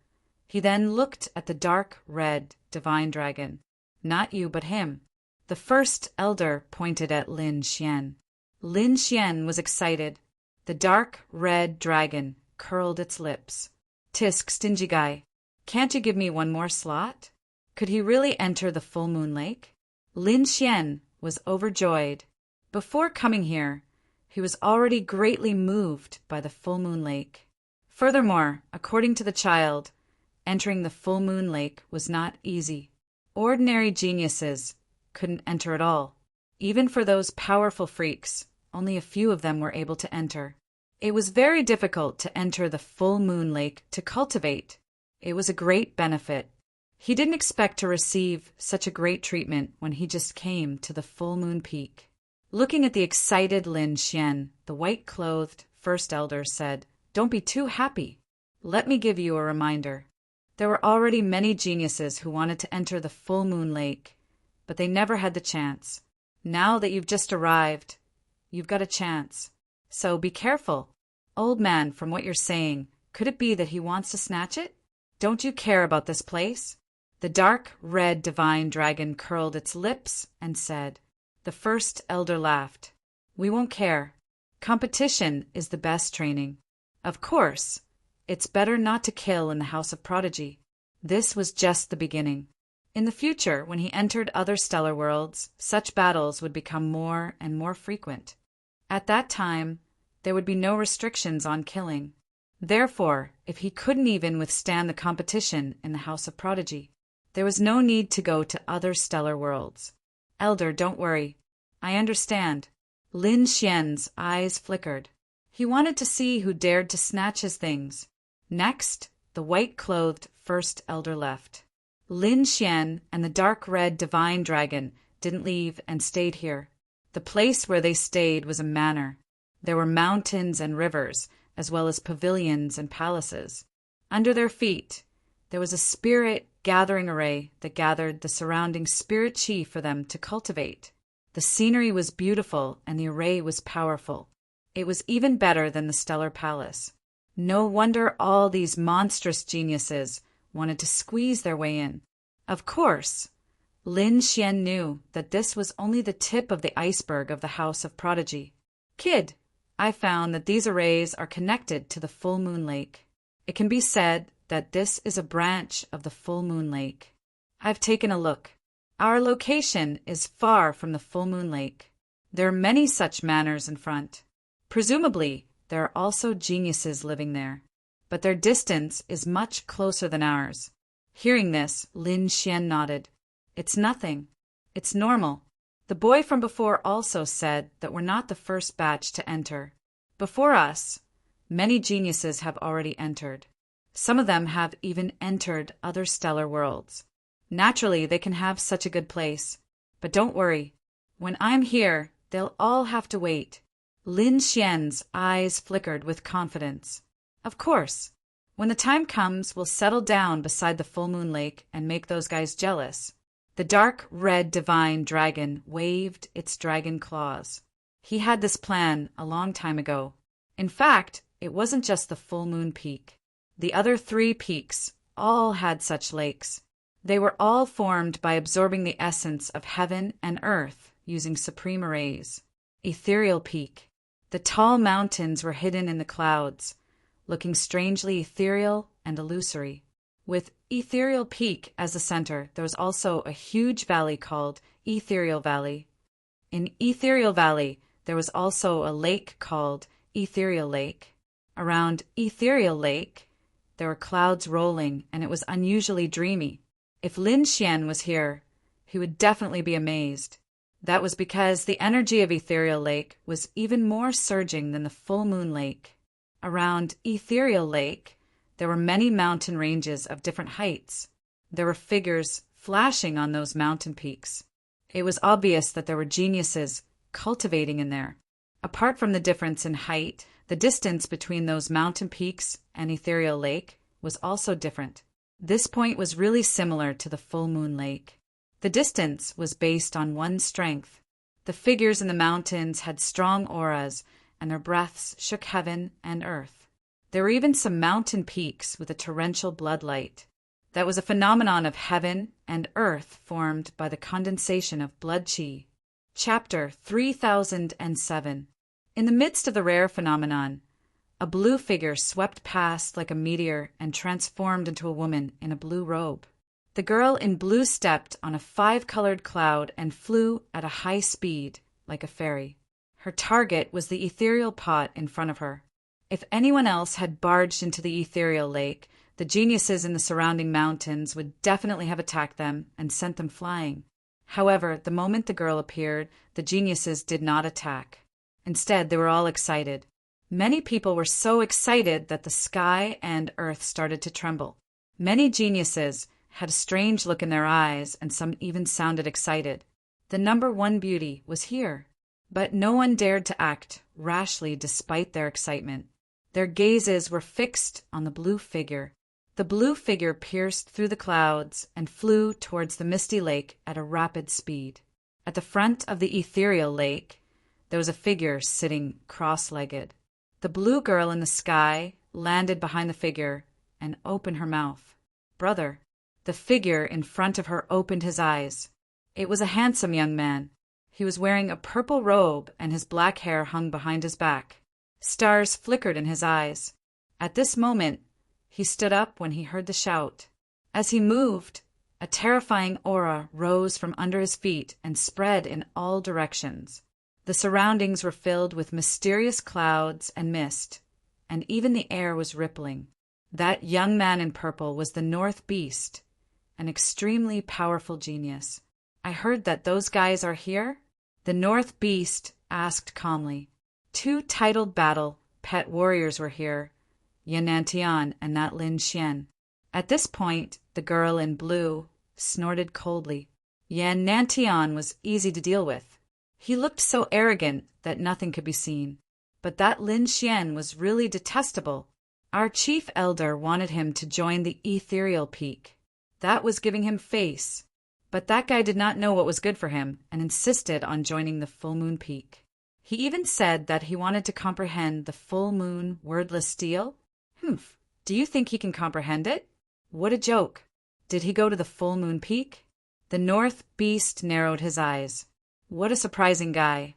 he then looked at the dark red divine dragon. "Not you, but him." The first elder pointed at Lin Xian. Lin Xian was excited. The dark red dragon curled its lips. "Tisk, stingy guy, can't you give me one more slot?" Could he really enter the Full Moon Lake? Lin Xian was overjoyed. Before coming here, he was already greatly moved by the Full Moon Lake. Furthermore, according to the child, entering the Full Moon Lake was not easy. Ordinary geniuses couldn't enter at all. Even for those powerful freaks, only a few of them were able to enter. It was very difficult to enter the Full Moon Lake to cultivate. It was a great benefit. He didn't expect to receive such a great treatment when he just came to the Full Moon Peak. Looking at the excited Lin Xian, the white-clothed first elder said, "Don't be too happy. Let me give you a reminder. There were already many geniuses who wanted to enter the Full Moon Lake, but they never had the chance. Now that you've just arrived, you've got a chance. So be careful. Old man, from what you're saying, could it be that he wants to snatch it? Don't you care about this place?" The dark red divine dragon curled its lips and said. The first elder laughed. "We won't care. Competition is the best training. Of course, it's better not to kill in the House of Prodigy." This was just the beginning. In the future, when he entered other stellar worlds, such battles would become more and more frequent. At that time, there would be no restrictions on killing. Therefore, if he couldn't even withstand the competition in the House of Prodigy, there was no need to go to other stellar worlds. "Elder, don't worry. I understand." Lin Xian's eyes flickered. He wanted to see who dared to snatch his things. Next, the white-clothed first elder left. Lin Xian and the dark red divine dragon didn't leave and stayed here. The place where they stayed was a manor. There were mountains and rivers, as well as pavilions and palaces. Under their feet, there was a spirit gathering array that gathered the surrounding spirit chi for them to cultivate. The scenery was beautiful and the array was powerful. It was even better than the stellar palace. No wonder all these monstrous geniuses wanted to squeeze their way in. Of course, Lin Xian knew that this was only the tip of the iceberg of the House of Prodigy. Kid, I found that these arrays are connected to the full moon lake. It can be said that this is a branch of the full moon lake. I've taken a look. Our location is far from the full moon lake. There are many such manors in front. Presumably, there are also geniuses living there, but their distance is much closer than ours. Hearing this, Lin Xian nodded. It's nothing. It's normal. The boy from before also said that we're not the first batch to enter. Before us, many geniuses have already entered. Some of them have even entered other stellar worlds. Naturally, they can have such a good place. But don't worry. When I'm here, they'll all have to wait. Lin Xian's eyes flickered with confidence. Of course. When the time comes, we'll settle down beside the full moon lake and make those guys jealous. The dark red divine dragon waved its dragon claws. He had this plan a long time ago. In fact, it wasn't just the full moon peak. The other 3 peaks all had such lakes. They were all formed by absorbing the essence of heaven and earth using supreme arrays. Ethereal Peak. The tall mountains were hidden in the clouds, looking strangely ethereal and illusory. With Ethereal Peak as the center, there was also a huge valley called Ethereal Valley. In Ethereal Valley, there was also a lake called Ethereal Lake. Around Ethereal Lake, there were clouds rolling, and it was unusually dreamy. If Lin Xian was here, he would definitely be amazed. That was because the energy of Ethereal Lake was even more surging than the full moon lake. Around Ethereal Lake, there were many mountain ranges of different heights. There were figures flashing on those mountain peaks. It was obvious that there were geniuses cultivating in there. Apart from the difference in height, the distance between those mountain peaks and Ethereal Lake was also different. This point was really similar to the full moon lake. The distance was based on one strength. The figures in the mountains had strong auras, and their breaths shook heaven and earth. There were even some mountain peaks with a torrential bloodlight. That was a phenomenon of heaven and earth formed by the condensation of blood chi. Chapter 3007. In the midst of the rare phenomenon, a blue figure swept past like a meteor and transformed into a woman in a blue robe. The girl in blue stepped on a 5-colored cloud and flew at a high speed like a fairy. Her target was the ethereal pot in front of her. If anyone else had barged into the ethereal lake, the geniuses in the surrounding mountains would definitely have attacked them and sent them flying. However, the moment the girl appeared, the geniuses did not attack. Instead, they were all excited. Many people were so excited that the sky and earth started to tremble. Many geniuses had a strange look in their eyes, and some even sounded excited. The number 1 beauty was here. But no one dared to act rashly despite their excitement. Their gazes were fixed on the blue figure. The blue figure pierced through the clouds and flew towards the misty lake at a rapid speed. At the front of the ethereal lake, there was a figure sitting cross-legged. The blue girl in the sky landed behind the figure and opened her mouth. "Brother." The figure in front of her opened his eyes. It was a handsome young man. He was wearing a purple robe and his black hair hung behind his back. Stars flickered in his eyes. At this moment, he stood up when he heard the shout. As he moved, a terrifying aura rose from under his feet and spread in all directions. The surroundings were filled with mysterious clouds and mist, and even the air was rippling. That young man in purple was the North Beast, an extremely powerful genius. "I heard that those guys are here?" The North Beast asked calmly. 2 titled battle pet warriors were here, Yan Nantian and that Lin Xian. At this point, the girl in blue snorted coldly. Yan Nantian was easy to deal with. He looked so arrogant that nothing could be seen. But that Lin Xian was really detestable. Our chief elder wanted him to join the ethereal peak. That was giving him face. But that guy did not know what was good for him and insisted on joining the full moon peak. He even said that he wanted to comprehend the full moon wordless stele. Humph, do you think he can comprehend it? What a joke. Did he go to the full moon peak? The North Beast narrowed his eyes. What a surprising guy.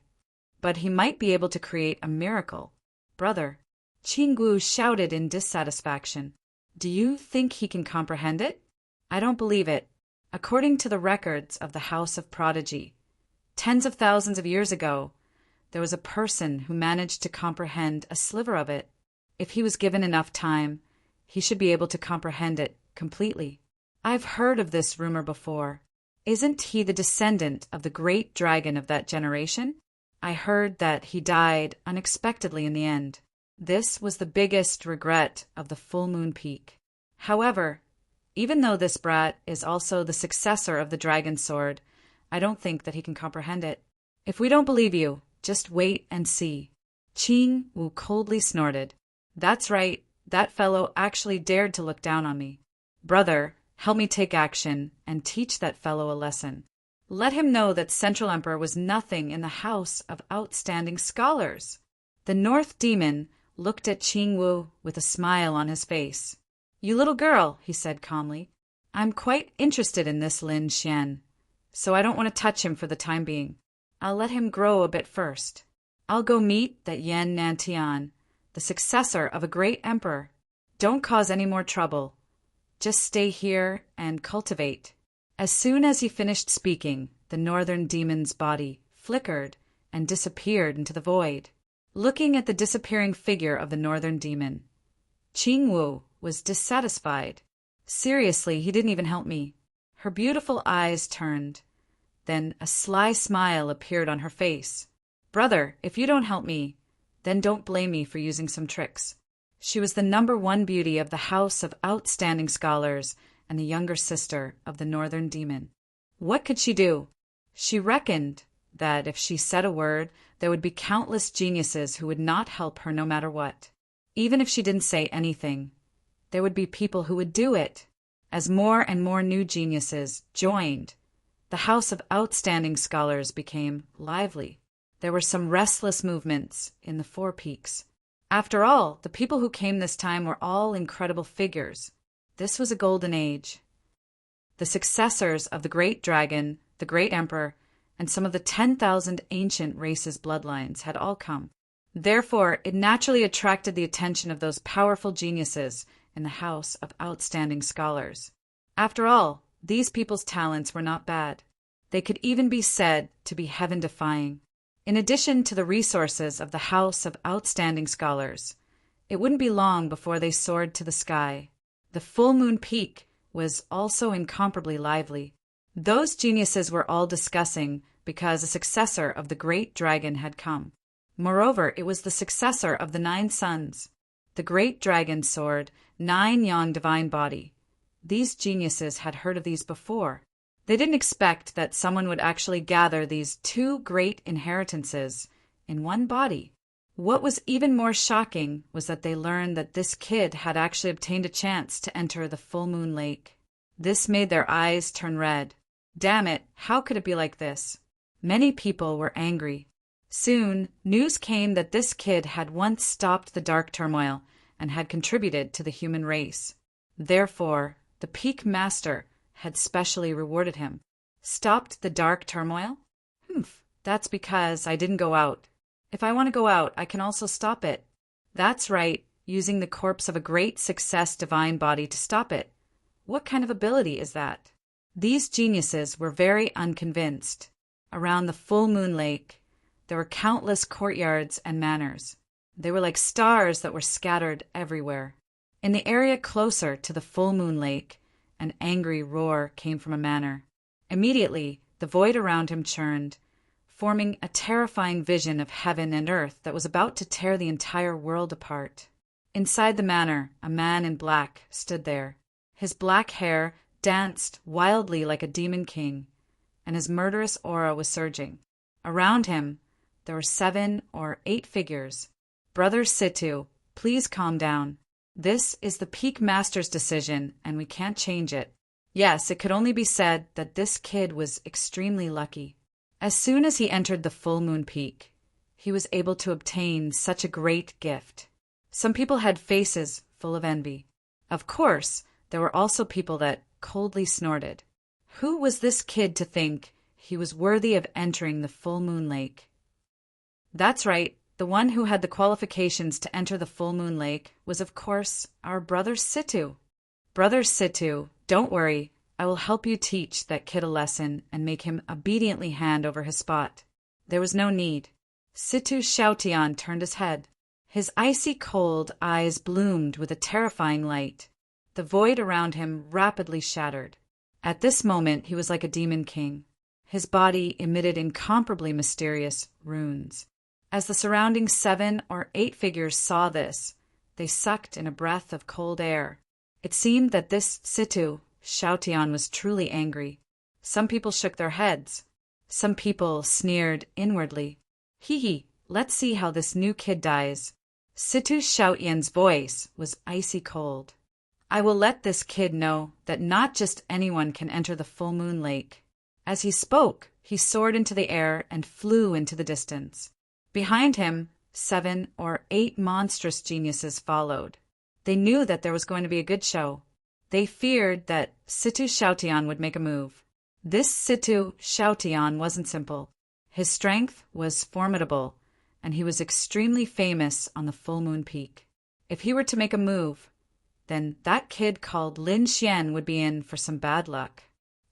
But he might be able to create a miracle. Brother, Qingwu shouted in dissatisfaction. Do you think he can comprehend it? I don't believe it. According to the records of the House of Prodigy, tens of thousands of years ago, there was a person who managed to comprehend a sliver of it. If he was given enough time, he should be able to comprehend it completely. I've heard of this rumor before. Isn't he the descendant of the great dragon of that generation? I heard that he died unexpectedly in the end. This was the biggest regret of the full moon peak. However, even though this brat is also the successor of the dragon sword, I don't think that he can comprehend it. If we don't believe you, just wait and see. Qing Wu coldly snorted. That's right, that fellow actually dared to look down on me. Brother, help me take action and teach that fellow a lesson. Let him know that Central Emperor was nothing in the house of outstanding scholars. The North Demon looked at Qing Wu with a smile on his face. You little girl, he said calmly. I'm quite interested in this Lin Xian, so I don't want to touch him for the time being. I'll let him grow a bit first. I'll go meet that Yan Nantian, the successor of a great emperor. Don't cause any more trouble. Just stay here and cultivate. As soon as he finished speaking, the northern demon's body flickered and disappeared into the void. Looking at the disappearing figure of the northern demon, Qing Wu was dissatisfied. Seriously, he didn't even help me. Her beautiful eyes turned. Then a sly smile appeared on her face. Brother, if you don't help me, then don't blame me for using some tricks. She was the #1 beauty of the house of outstanding scholars and the younger sister of the northern demon. What could she do? She reckoned that if she said a word, there would be countless geniuses who would not help her no matter what. Even if she didn't say anything, there would be people who would do it. As more and more new geniuses joined, the house of outstanding scholars became lively. There were some restless movements in the Four Peaks. After all, the people who came this time were all incredible figures. This was a golden age. The successors of the great dragon, the great emperor, and some of the 10,000 ancient races' bloodlines had all come. Therefore, it naturally attracted the attention of those powerful geniuses in the house of outstanding scholars. After all, these people's talents were not bad. They could even be said to be heaven-defying. In addition to the resources of the house of outstanding scholars, it wouldn't be long before they soared to the sky. The full moon peak was also incomparably lively. Those geniuses were all discussing because a successor of the great dragon had come. Moreover, it was the successor of the 9 suns, the great dragon sword, 9 yang divine body. These geniuses had heard of these before. They didn't expect that someone would actually gather these 2 great inheritances in one body. What was even more shocking was that they learned that this kid had actually obtained a chance to enter the full moon lake. This made their eyes turn red. Damn it, how could it be like this? Many people were angry. Soon, news came that this kid had once stopped the dark turmoil and had contributed to the human race. Therefore, the Peak Master had specially rewarded him. Stopped the dark turmoil? That's because I didn't go out. If I want to go out, I can also stop it. That's right, using the corpse of a great success divine body to stop it. What kind of ability is that? These geniuses were very unconvinced. Around the full moon lake, there were countless courtyards and manors. They were like stars that were scattered everywhere. In the area closer to the full moon lake, an angry roar came from a manor. Immediately, the void around him churned, forming a terrifying vision of heaven and earth that was about to tear the entire world apart. Inside the manor, a man in black stood there. His black hair danced wildly like a demon king, and his murderous aura was surging. Around him, there were 7 or 8 figures. Brother Situ, please calm down. This is the Peak Master's decision, and we can't change it. Yes, it could only be said that this kid was extremely lucky. As soon as he entered the full moon peak, he was able to obtain such a great gift. Some people had faces full of envy. Of course, there were also people that coldly snorted. Who was this kid to think he was worthy of entering the full moon lake? That's right, the one who had the qualifications to enter the full moon lake was, of course, our brother Situ. Brother Situ, don't worry, I will help you teach that kid a lesson and make him obediently hand over his spot. There was no need. Situ Xiaotian turned his head. His icy cold eyes bloomed with a terrifying light. The void around him rapidly shattered. At this moment he was like a demon king. His body emitted incomparably mysterious runes. As the surrounding 7 or 8 figures saw this, they sucked in a breath of cold air. It seemed that this Situ Xiaotian was truly angry. Some people shook their heads. Some people sneered inwardly. Hee, let's see how this new kid dies. Situ Xiaotian's voice was icy cold. I will let this kid know that not just anyone can enter the full moon lake. As he spoke, he soared into the air and flew into the distance. Behind him, 7 or 8 monstrous geniuses followed. They knew that there was going to be a good show. They feared that Situ Xiaotian would make a move. This Situ Xiaotian wasn't simple. His strength was formidable, and he was extremely famous on the full moon peak. If he were to make a move, then that kid called Lin Xian would be in for some bad luck.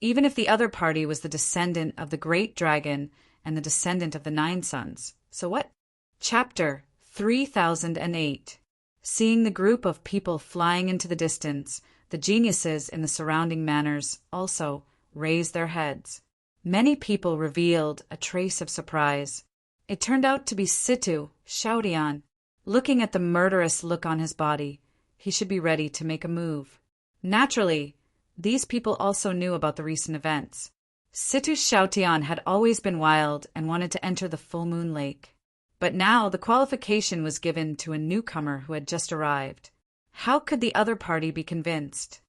Even if the other party was the descendant of the great dragon and the descendant of the 9 sons. So what? Chapter 3008. Seeing the group of people flying into the distance, the geniuses in the surrounding manors also raised their heads. Many people revealed a trace of surprise. It turned out to be Situ Xiaotian. Looking at the murderous look on his body, he should be ready to make a move. Naturally, these people also knew about the recent events. Situ Xiaotian had always been wild and wanted to enter the full moon lake. But now the qualification was given to a newcomer who had just arrived. How could the other party be convinced?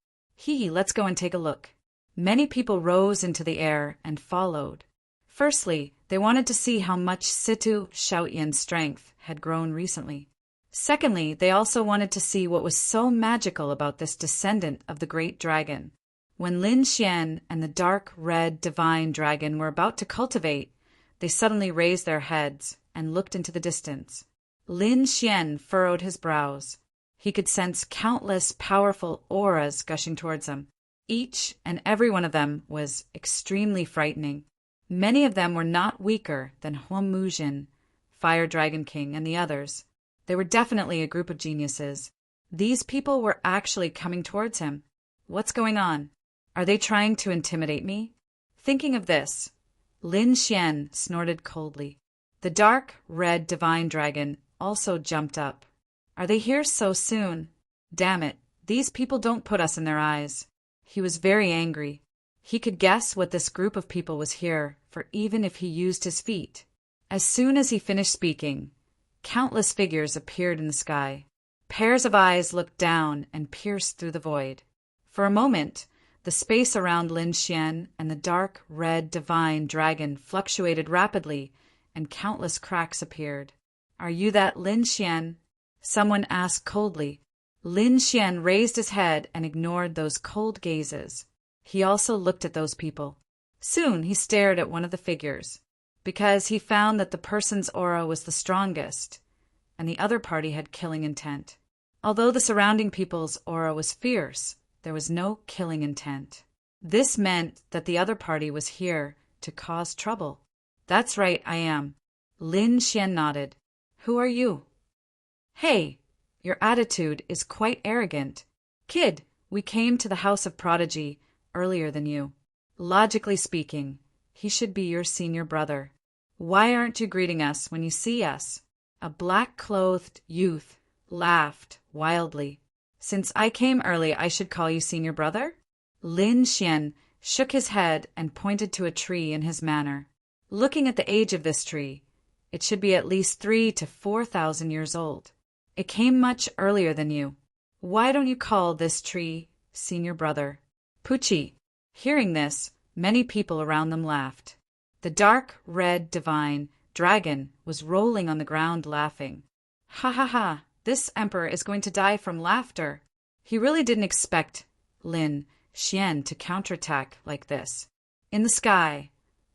Let's go and take a look. Many people rose into the air and followed. Firstly, they wanted to see how much Situ Xiaotian's strength had grown recently. Secondly, they also wanted to see what was so magical about this descendant of the great dragon. When Lin Xian and the dark red divine dragon were about to cultivate, they suddenly raised their heads and looked into the distance. Lin Xian furrowed his brows. He could sense countless powerful auras gushing towards him. Each and every one of them was extremely frightening. Many of them were not weaker than Huang Muzhin, Fire Dragon King, and the others. They were definitely a group of geniuses. These people were actually coming towards him. What's going on? Are they trying to intimidate me? Thinking of this, Lin Xian snorted coldly. The dark red divine dragon also jumped up. Are they here so soon? Damn it, these people don't put us in their eyes. He was very angry. He could guess what this group of people was here for, even if he used his feet. As soon as he finished speaking, countless figures appeared in the sky. Pairs of eyes looked down and pierced through the void. For a moment, the space around Lin Xian and the dark red divine dragon fluctuated rapidly, and countless cracks appeared. Are you that Lin Xian? Someone asked coldly. Lin Xian raised his head and ignored those cold gazes. He also looked at those people. Soon he stared at one of the figures, because he found that the person's aura was the strongest, and the other party had killing intent. Although the surrounding people's aura was fierce, there was no killing intent. This meant that the other party was here to cause trouble. That's right, I am. Lin Xian nodded. Who are you? Hey, your attitude is quite arrogant. Kid, we came to the House of Prodigy earlier than you. Logically speaking, he should be your senior brother. Why aren't you greeting us when you see us? A black-clothed youth laughed wildly. Since I came early, I should call you senior brother? Lin Xian shook his head and pointed to a tree in his manor. Looking at the age of this tree, it should be at least 3,000 to 4,000 years old. It came much earlier than you. Why don't you call this tree senior brother? Pucci, Hearing this, many people around them laughed. The dark, red, divine dragon was rolling on the ground laughing. Ha ha ha, this emperor is going to die from laughter. He really didn't expect Lin Xian to counterattack like this. In the sky,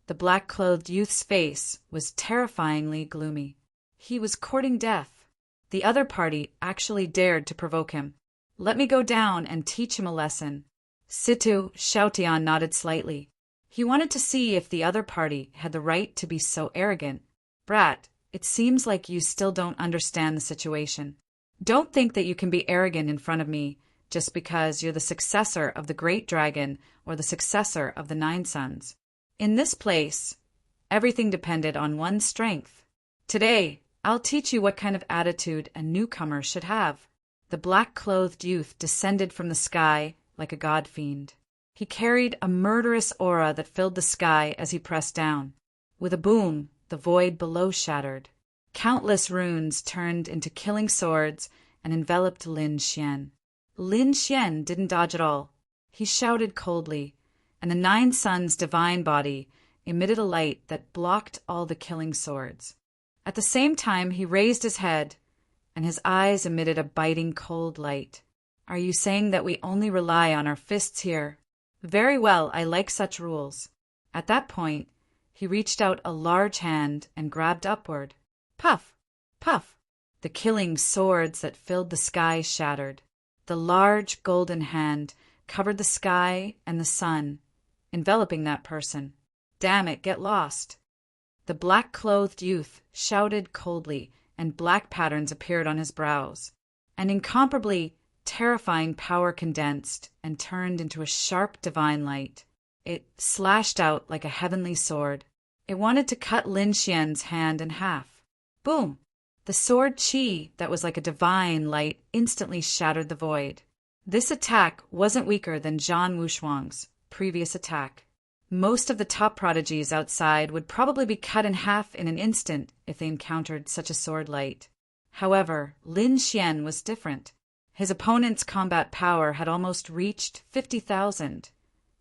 the black-clothed youth's face was terrifyingly gloomy. He was courting death. The other party actually dared to provoke him. Let me go down and teach him a lesson. Situ Xiaotian nodded slightly. He wanted to see if the other party had the right to be so arrogant. Brat, it seems like you still don't understand the situation. Don't think that you can be arrogant in front of me just because you're the successor of the great dragon or the successor of the 9 sons. In this place, everything depended on one's strength. Today, I'll teach you what kind of attitude a newcomer should have. The black-clothed youth descended from the sky like a god-fiend. He carried a murderous aura that filled the sky as he pressed down. With a boom, the void below shattered. Countless runes turned into killing swords and enveloped Lin Xian. Lin Xian didn't dodge at all. He shouted coldly, and the 9 sons' divine body emitted a light that blocked all the killing swords. At the same time, he raised his head, and his eyes emitted a biting cold light. Are you saying that we only rely on our fists here? Very well, I like such rules. At that point, he reached out a large hand and grabbed upward. Puff! Puff! The killing swords that filled the sky shattered. The large golden hand covered the sky and the sun, enveloping that person. Damn it, get lost! The black-clothed youth shouted coldly, and black patterns appeared on his brows. An incomparably terrifying power condensed and turned into a sharp divine light. It slashed out like a heavenly sword. It wanted to cut Lin Xian's hand in half. Boom! The sword qi that was like a divine light instantly shattered the void. This attack wasn't weaker than Zhan Wushuang's previous attack. Most of the top prodigies outside would probably be cut in half in an instant if they encountered such a sword light. However, Lin Xian was different. His opponent's combat power had almost reached 50,000,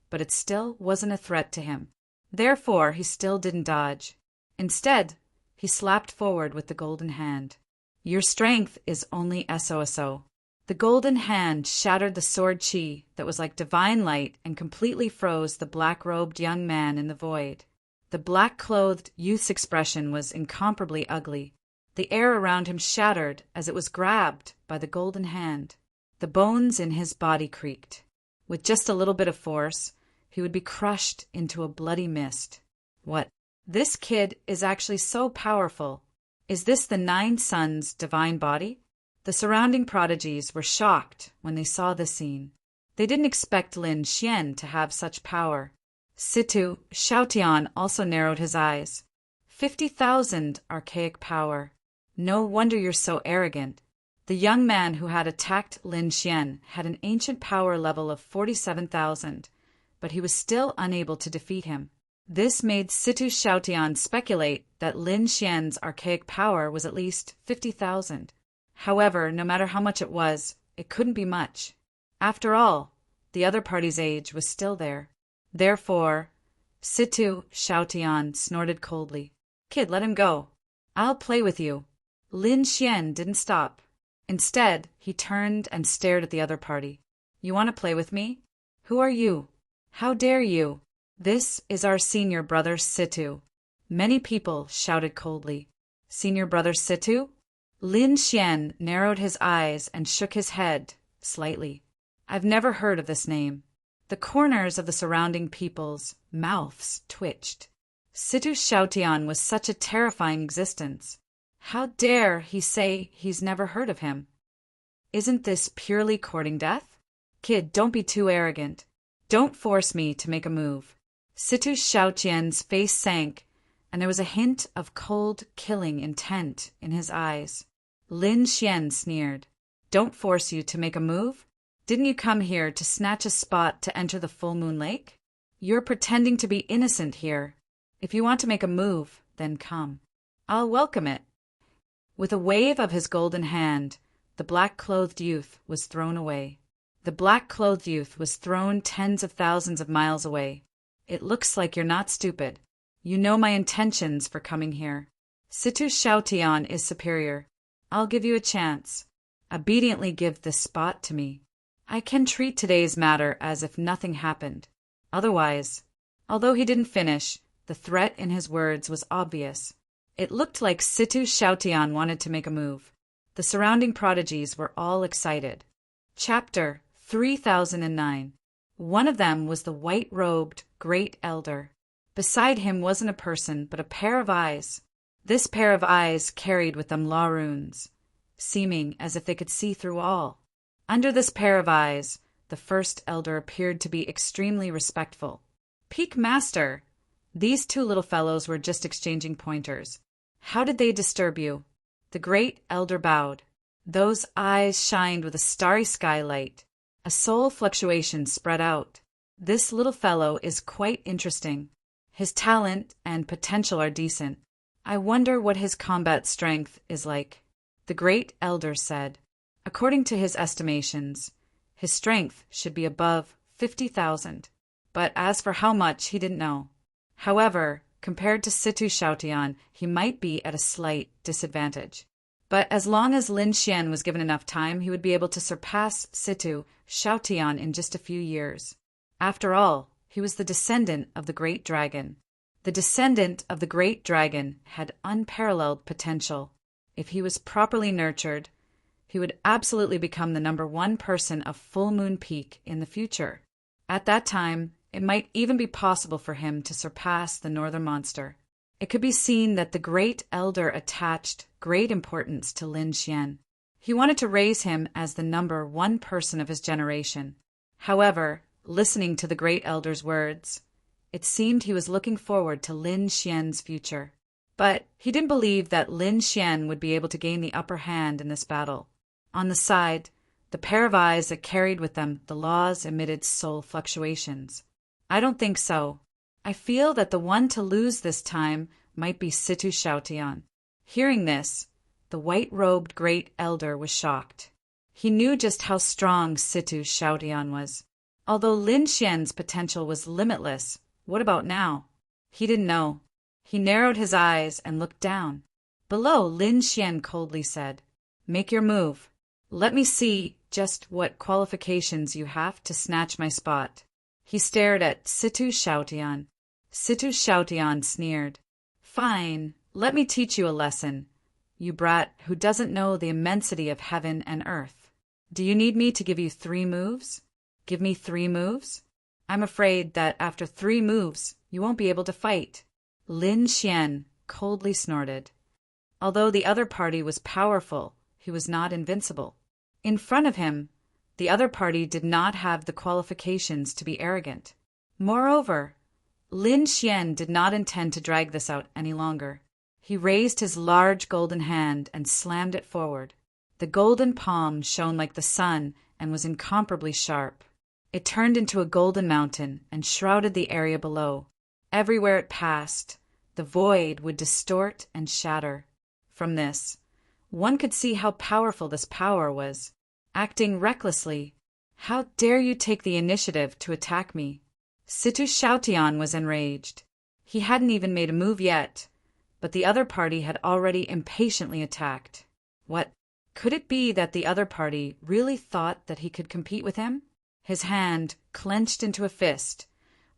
but it still wasn't a threat to him. Therefore, he still didn't dodge. Instead, he slapped forward with the golden hand. Your strength is only SOSO. The golden hand shattered the sword qi that was like divine light and completely froze the black-robed young man in the void. The black-clothed youth's expression was incomparably ugly. The air around him shattered as it was grabbed by the golden hand. The bones in his body creaked. With just a little bit of force, he would be crushed into a bloody mist. What? This kid is actually so powerful. Is this the 9 sons' divine body? The surrounding prodigies were shocked when they saw this scene. They didn't expect Lin Xian to have such power. Situ Xiaotian also narrowed his eyes. 50,000 archaic power. No wonder you're so arrogant. The young man who had attacked Lin Xian had an ancient power level of 47,000, but he was still unable to defeat him. This made Situ Xiaotian speculate that Lin Xian's archaic power was at least 50,000. However, no matter how much it was, it couldn't be much. After all, the other party's age was still there. Therefore, Situ Xiaotian snorted coldly. Kid, let him go. I'll play with you. Lin Xian didn't stop. Instead, he turned and stared at the other party. You want to play with me? Who are you? How dare you? This is our senior brother Situ. Many people shouted coldly. Senior brother Situ? Lin Xian narrowed his eyes and shook his head slightly. I've never heard of this name. The corners of the surrounding people's mouths twitched. Situ Xiaotian was such a terrifying existence. How dare he say he's never heard of him? Isn't this purely courting death? Kid, don't be too arrogant. Don't force me to make a move. Situ Xiaotian's face sank, and there was a hint of cold, killing intent in his eyes. Lin Xian sneered. Don't force you to make a move? Didn't you come here to snatch a spot to enter the full moon lake? You're pretending to be innocent here. If you want to make a move, then come. I'll welcome it. With a wave of his golden hand, the black-clothed youth was thrown away. The black-clothed youth was thrown tens of thousands of miles away. It looks like you're not stupid. You know my intentions for coming here. Situ Xiaotian is superior. I'll give you a chance. Obediently give this spot to me. I can treat today's matter as if nothing happened. Otherwise, although he didn't finish, the threat in his words was obvious. It looked like Situ Xiaotian wanted to make a move. The surrounding prodigies were all excited. Chapter 3009. One of them was the white-robed Great Elder. Beside him wasn't a person, but a pair of eyes. This pair of eyes carried with them law runes, seeming as if they could see through all. Under this pair of eyes, the first elder appeared to be extremely respectful. Peak Master! These two little fellows were just exchanging pointers. How did they disturb you? The great elder bowed. Those eyes shined with a starry skylight. A soul fluctuation spread out. This little fellow is quite interesting. His talent and potential are decent. I wonder what his combat strength is like. The great elder said. According to his estimations, his strength should be above 50,000. But as for how much, he didn't know. However, compared to Situ Xiaotian, he might be at a slight disadvantage. But as long as Lin Xian was given enough time, he would be able to surpass Situ Xiaotian in just a few years. After all, he was the descendant of the Great Dragon. The descendant of the Great Dragon had unparalleled potential. If he was properly nurtured, he would absolutely become the #1 person of Full Moon Peak in the future. At that time, it might even be possible for him to surpass the Northern Monster. It could be seen that the Great Elder attached great importance to Lin Xian. He wanted to raise him as the #1 person of his generation. However, listening to the Great Elder's words, it seemed he was looking forward to Lin Xian's future. But he didn't believe that Lin Xian would be able to gain the upper hand in this battle. On the side, the pair of eyes that carried with them the laws emitted soul fluctuations. I don't think so. I feel that the one to lose this time might be Situ Xiaotian. Hearing this, the white-robed Great Elder was shocked. He knew just how strong Situ Xiaotian was. Although Lin Xian's potential was limitless, what about now? He didn't know. He narrowed his eyes and looked down. Below, Lin Xian coldly said, "Make your move. Let me see just what qualifications you have to snatch my spot." He stared at Situ Xiaotian. Situ Xiaotian sneered. "Fine, let me teach you a lesson, you brat who doesn't know the immensity of heaven and earth. Do you need me to give you 3 moves? Give me 3 moves? I'm afraid that after 3 moves, you won't be able to fight." Lin Xian coldly snorted. Although the other party was powerful, he was not invincible. In front of him, the other party did not have the qualifications to be arrogant. Moreover, Lin Xian did not intend to drag this out any longer. He raised his large golden hand and slammed it forward. The golden palm shone like the sun and was incomparably sharp. It turned into a golden mountain and shrouded the area below. Everywhere it passed, the void would distort and shatter. From this, one could see how powerful this power was. Acting recklessly, how dare you take the initiative to attack me? Situ Xiaotian was enraged. He hadn't even made a move yet, but the other party had already impatiently attacked. What? Could it be that the other party really thought that he could compete with him? His hand clenched into a fist,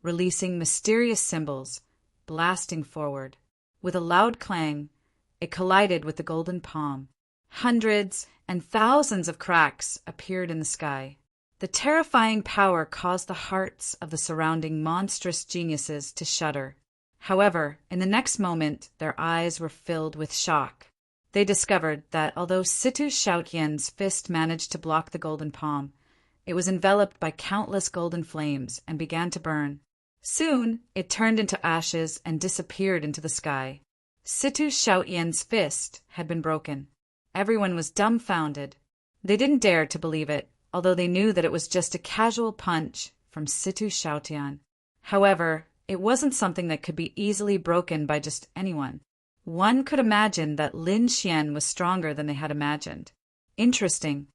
releasing mysterious symbols, blasting forward. With a loud clang, it collided with the golden palm. Hundreds and thousands of cracks appeared in the sky. The terrifying power caused the hearts of the surrounding monstrous geniuses to shudder. However, in the next moment, their eyes were filled with shock. They discovered that although Situ Xiaotian's fist managed to block the golden palm, it was enveloped by countless golden flames and began to burn. Soon, it turned into ashes and disappeared into the sky. Situ Xiaotian's fist had been broken. Everyone was dumbfounded. They didn't dare to believe it, although they knew that it was just a casual punch from Situ Xiaotian. However, it wasn't something that could be easily broken by just anyone. One could imagine that Lin Xian was stronger than they had imagined. Interesting.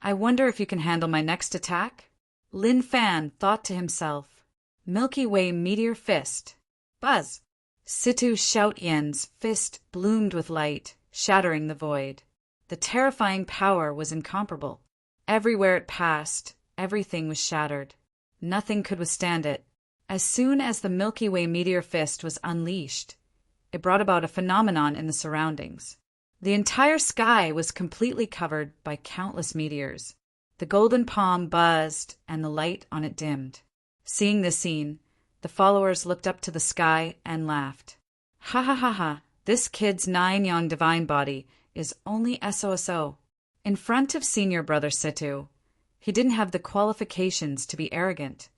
I wonder if you can handle my next attack? Lin Fan thought to himself. Milky Way Meteor Fist. Buzz! Situ Shoutyen's fist bloomed with light, shattering the void. The terrifying power was incomparable. Everywhere it passed, everything was shattered. Nothing could withstand it. As soon as the Milky Way Meteor Fist was unleashed, it brought about a phenomenon in the surroundings. The entire sky was completely covered by countless meteors. The golden palm buzzed, and the light on it dimmed. Seeing this scene, the followers looked up to the sky and laughed. Ha ha ha ha, this kid's 9-yang divine body is only SOSO. In front of senior brother Situ, he didn't have the qualifications to be arrogant.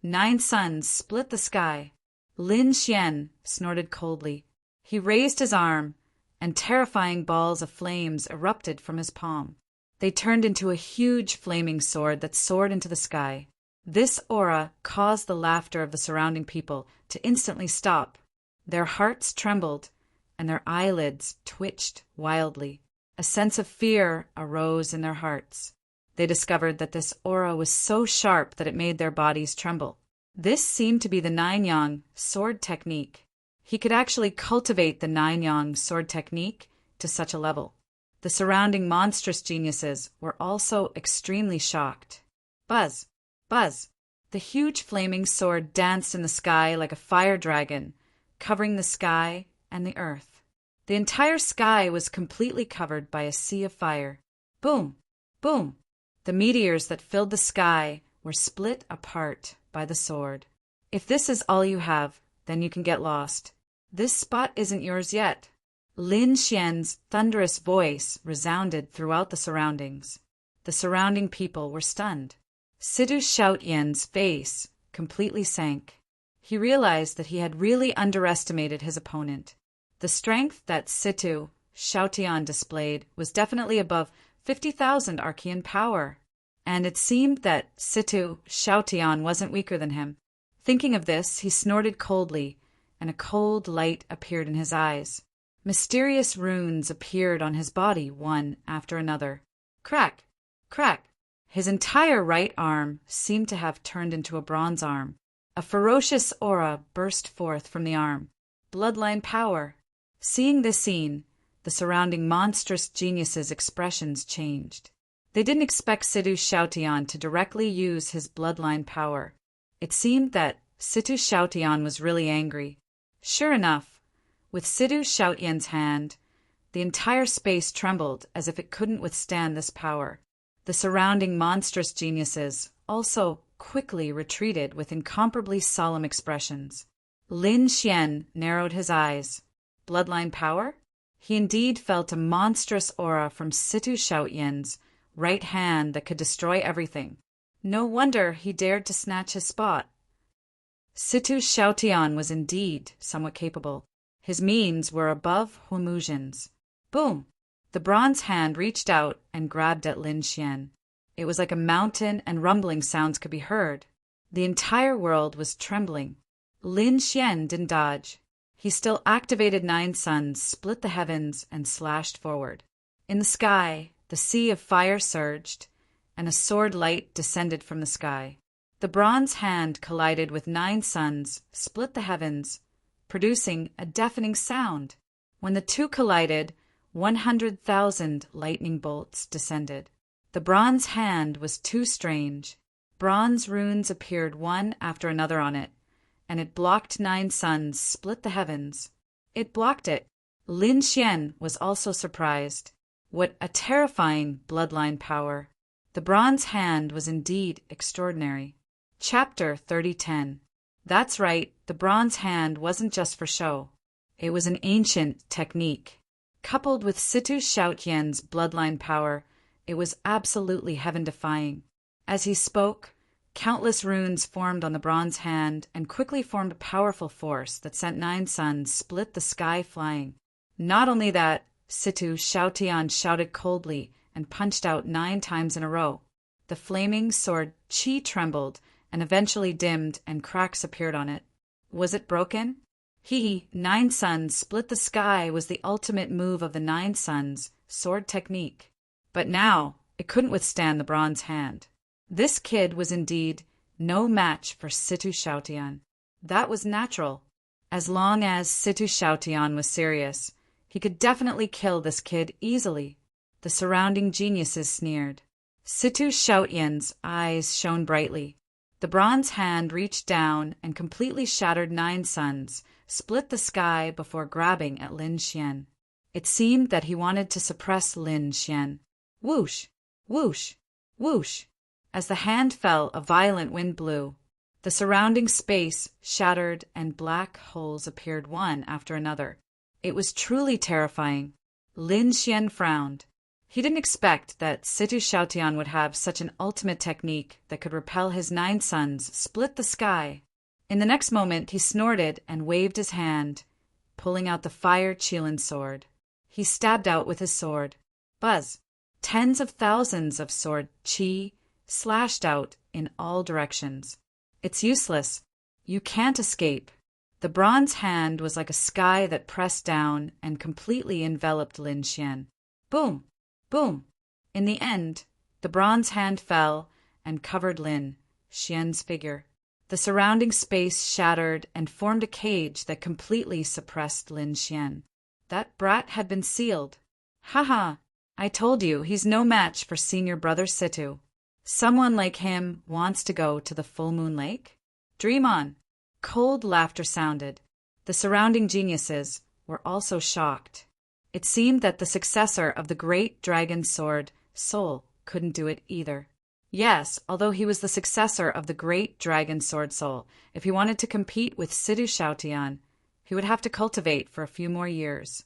9 suns split the sky. Lin Xian snorted coldly. He raised his arm, and terrifying balls of flames erupted from his palm. They turned into a huge flaming sword that soared into the sky. This aura caused the laughter of the surrounding people to instantly stop. Their hearts trembled, and their eyelids twitched wildly. A sense of fear arose in their hearts. They discovered that this aura was so sharp that it made their bodies tremble. This seemed to be the 9-yang sword technique. He could actually cultivate the 9-yang sword technique to such a level. The surrounding monstrous geniuses were also extremely shocked. Buzz! Buzz! The huge flaming sword danced in the sky like a fire dragon, covering the sky and the earth. The entire sky was completely covered by a sea of fire. Boom! Boom! The meteors that filled the sky were split apart by the sword. If this is all you have, then you can get lost. This spot isn't yours yet. Lin Xian's thunderous voice resounded throughout the surroundings. The surrounding people were stunned. Situ Shoutyen's face completely sank. He realized that he had really underestimated his opponent. The strength that Situ Shoutyen displayed was definitely above 50,000 Archean power, and it seemed that Situ Shoutyen wasn't weaker than him. Thinking of this, he snorted coldly, and a cold light appeared in his eyes. Mysterious runes appeared on his body one after another. Crack! Crack! His entire right arm seemed to have turned into a bronze arm. A ferocious aura burst forth from the arm. Bloodline power! Seeing this scene, the surrounding monstrous geniuses' expressions changed. They didn't expect Situ Shoutyen to directly use his bloodline power. It seemed that Situ Shoutyen was really angry. Sure enough, with Situ Shoutyen's hand, the entire space trembled as if it couldn't withstand this power. The surrounding monstrous geniuses also quickly retreated with incomparably solemn expressions. Lin Xian narrowed his eyes. Bloodline power? He indeed felt a monstrous aura from Situ Shoutyen's right hand that could destroy everything. No wonder he dared to snatch his spot. Situ Shoutyen was indeed somewhat capable. His means were above Huimujian's. Boom! The bronze hand reached out and grabbed at Lin Xian. It was like a mountain, and rumbling sounds could be heard. The entire world was trembling. Lin Xian didn't dodge. He still activated 9 suns, split the heavens, and slashed forward. In the sky, the sea of fire surged, and a sword light descended from the sky. The bronze hand collided with 9 suns, split the heavens, producing a deafening sound. When the two collided, 100,000 lightning bolts descended. The bronze hand was too strange. Bronze runes appeared one after another on it, and it blocked 9 suns, split the heavens. It blocked it. Lin Xian was also surprised. What a terrifying bloodline power. The bronze hand was indeed extraordinary. Chapter 3010. That's right, the bronze hand wasn't just for show. It was an ancient technique. Coupled with Situ Shoutyen's bloodline power, it was absolutely heaven-defying. As he spoke, countless runes formed on the bronze hand and quickly formed a powerful force that sent 9 suns split the sky flying. Not only that, Situ Shoutyen shouted coldly and punched out 9 times in a row. The flaming sword Qi trembled and eventually dimmed, and cracks appeared on it. Was it broken? 9 suns split the sky was the ultimate move of the 9 suns sword technique. But now It couldn't withstand the bronze hand. This kid was indeed no match for Situ Xiaotian. That was natural. As long as Situ Xiaotian was serious, he could definitely kill this kid easily. The surrounding geniuses sneered. Situ Xiaotian's eyes shone brightly. The bronze hand reached down and completely shattered 9 suns, split the sky before grabbing at Lin Xian. It seemed that he wanted to suppress Lin Xian. Whoosh! Whoosh! Whoosh! As the hand fell, a violent wind blew. The surrounding space shattered and black holes appeared one after another. It was truly terrifying. Lin Xian frowned. He didn't expect that Situ Xiaotian would have such an ultimate technique that could repel his 9 suns, split the sky. In the next moment, he snorted and waved his hand, pulling out the fire Qilin sword. He stabbed out with his sword. Buzz! Tens of thousands of sword qi slashed out in all directions. It's useless. You can't escape. The bronze hand was like a sky that pressed down and completely enveloped Lin Xian. Boom! Boom! In the end, the bronze hand fell and covered Lin Xian's figure. The surrounding space shattered and formed a cage that completely suppressed Lin Xian. That brat had been sealed. Ha! I told you, he's no match for senior brother Situ. Someone like him wants to go to the full moon lake? Dream on. Cold laughter sounded. The surrounding geniuses were also shocked. It seemed that the successor of the great dragon sword, Soul, couldn't do it either. Yes, although he was the successor of the great dragon sword Soul, if he wanted to compete with Situ Xiaotian, he would have to cultivate for a few more years.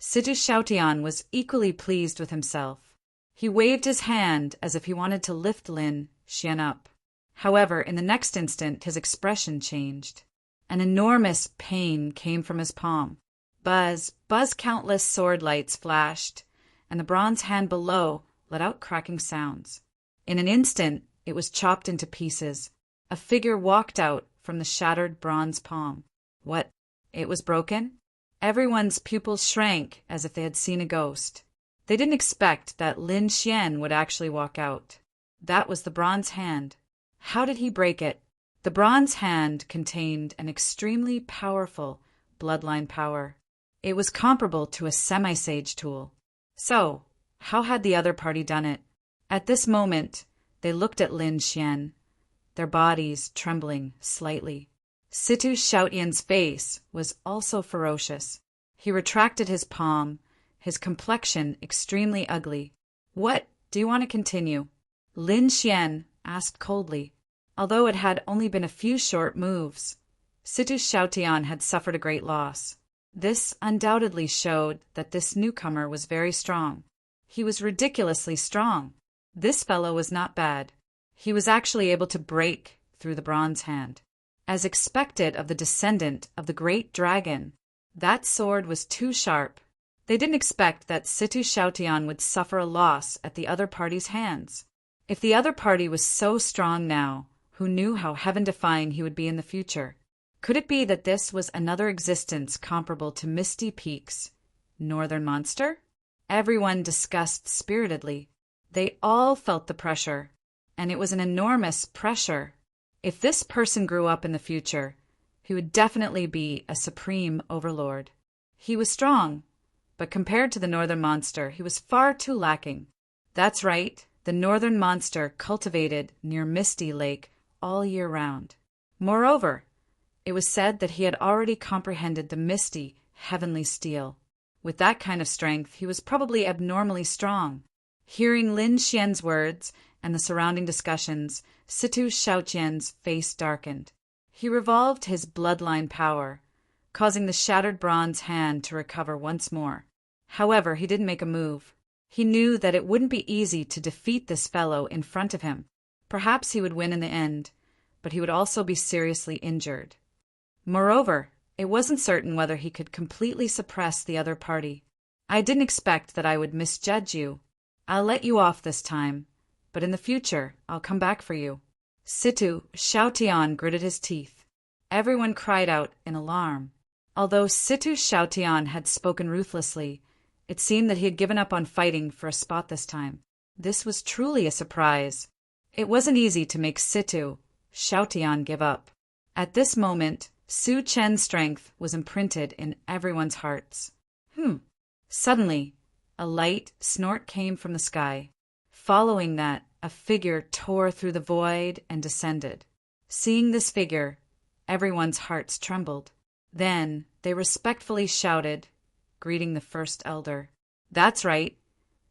Situ Xiaotian was equally pleased with himself. He waved his hand as if he wanted to lift Lin Xian up. However, in the next instant, his expression changed. An enormous pain came from his palm. Buzz, countless sword lights flashed, and the bronze hand below let out cracking sounds. In an instant, it was chopped into pieces. A figure walked out from the shattered bronze palm. What? It was broken? Everyone's pupils shrank as if they had seen a ghost. They didn't expect that Lin Xian would actually walk out. That was the bronze hand. How did he break it? The bronze hand contained an extremely powerful bloodline power. It was comparable to a semi-sage tool. So, how had the other party done it? At this moment, they looked at Lin Xian, their bodies trembling slightly. Situ Xiaotian's face was also ferocious. He retracted his palm, his complexion extremely ugly. What? Do you want to continue? Lin Xian asked coldly. Although it had only been a few short moves, Situ Xiaotian had suffered a great loss. This undoubtedly showed that this newcomer was very strong. He was ridiculously strong. This fellow was not bad. He was actually able to break through the bronze hand. As expected of the descendant of the great dragon, that sword was too sharp. They didn't expect that Situ Xiaotian would suffer a loss at the other party's hands. If the other party was so strong now, who knew how heaven-defying he would be in the future? Could it be that this was another existence comparable to Misty Peak's northern monster? Everyone discussed spiritedly. They all felt the pressure, and it was an enormous pressure. If this person grew up in the future, he would definitely be a supreme overlord. He was strong, but compared to the northern monster, he was far too lacking. That's right, the northern monster cultivated near Misty Lake all year round. Moreover, it was said that he had already comprehended the misty, heavenly steel. With that kind of strength, he was probably abnormally strong. Hearing Lin Xian's words and the surrounding discussions, Situ Xiaotian's face darkened. He revolved his bloodline power, causing the shattered bronze hand to recover once more. However, he didn't make a move. He knew that it wouldn't be easy to defeat this fellow in front of him. Perhaps he would win in the end, but he would also be seriously injured. Moreover, it wasn't certain whether he could completely suppress the other party. I didn't expect that I would misjudge you. I'll let you off this time, but in the future, I'll come back for you. Situ Xiaotian gritted his teeth. Everyone cried out in alarm. Although Situ Xiaotian had spoken ruthlessly, it seemed that he had given up on fighting for a spot this time. This was truly a surprise. It wasn't easy to make Situ, Xiaotian, give up. At this moment, Su Chen's strength was imprinted in everyone's hearts. Suddenly, a light snort came from the sky. Following that, a figure tore through the void and descended. Seeing this figure, everyone's hearts trembled. Then they respectfully shouted, greeting the first elder. That's right.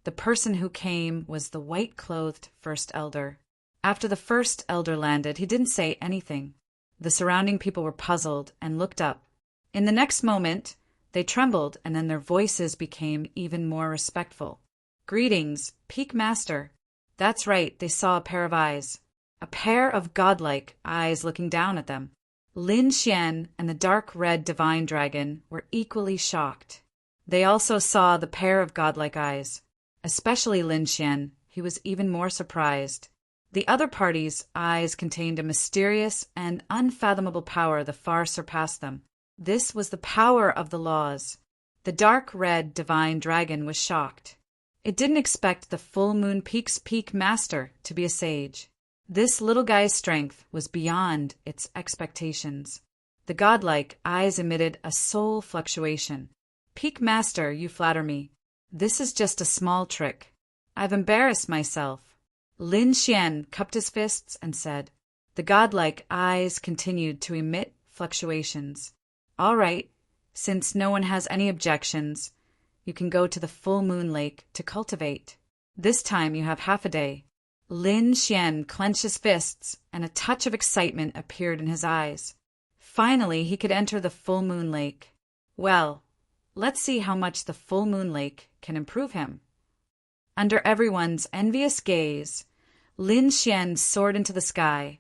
The person who came was the white-clothed first elder. After the first elder landed, he didn't say anything. The surrounding people were puzzled and looked up. In the next moment, they trembled, and then their voices became even more respectful. Greetings, Peak Master. That's right, they saw a pair of eyes. A pair of godlike eyes looking down at them. Lin Xian and the dark red divine dragon were equally shocked. They also saw the pair of godlike eyes. Especially Lin Xian, he was even more surprised. The other party's eyes contained a mysterious and unfathomable power that far surpassed them. This was the power of the laws. The dark red divine dragon was shocked. It didn't expect the full moon peak's peak master to be a sage. This little guy's strength was beyond its expectations. The godlike eyes emitted a soul fluctuation. Peak master, you flatter me. This is just a small trick. I've embarrassed myself. Lin Xian cupped his fists and said. The godlike eyes continued to emit fluctuations. All right, since no one has any objections, you can go to the full moon lake to cultivate. This time you have half a day. Lin Xian clenched his fists, and a touch of excitement appeared in his eyes. Finally, he could enter the full moon lake. Well, let's see how much the full moon lake can improve him. Under everyone's envious gaze, Lin Xian soared into the sky,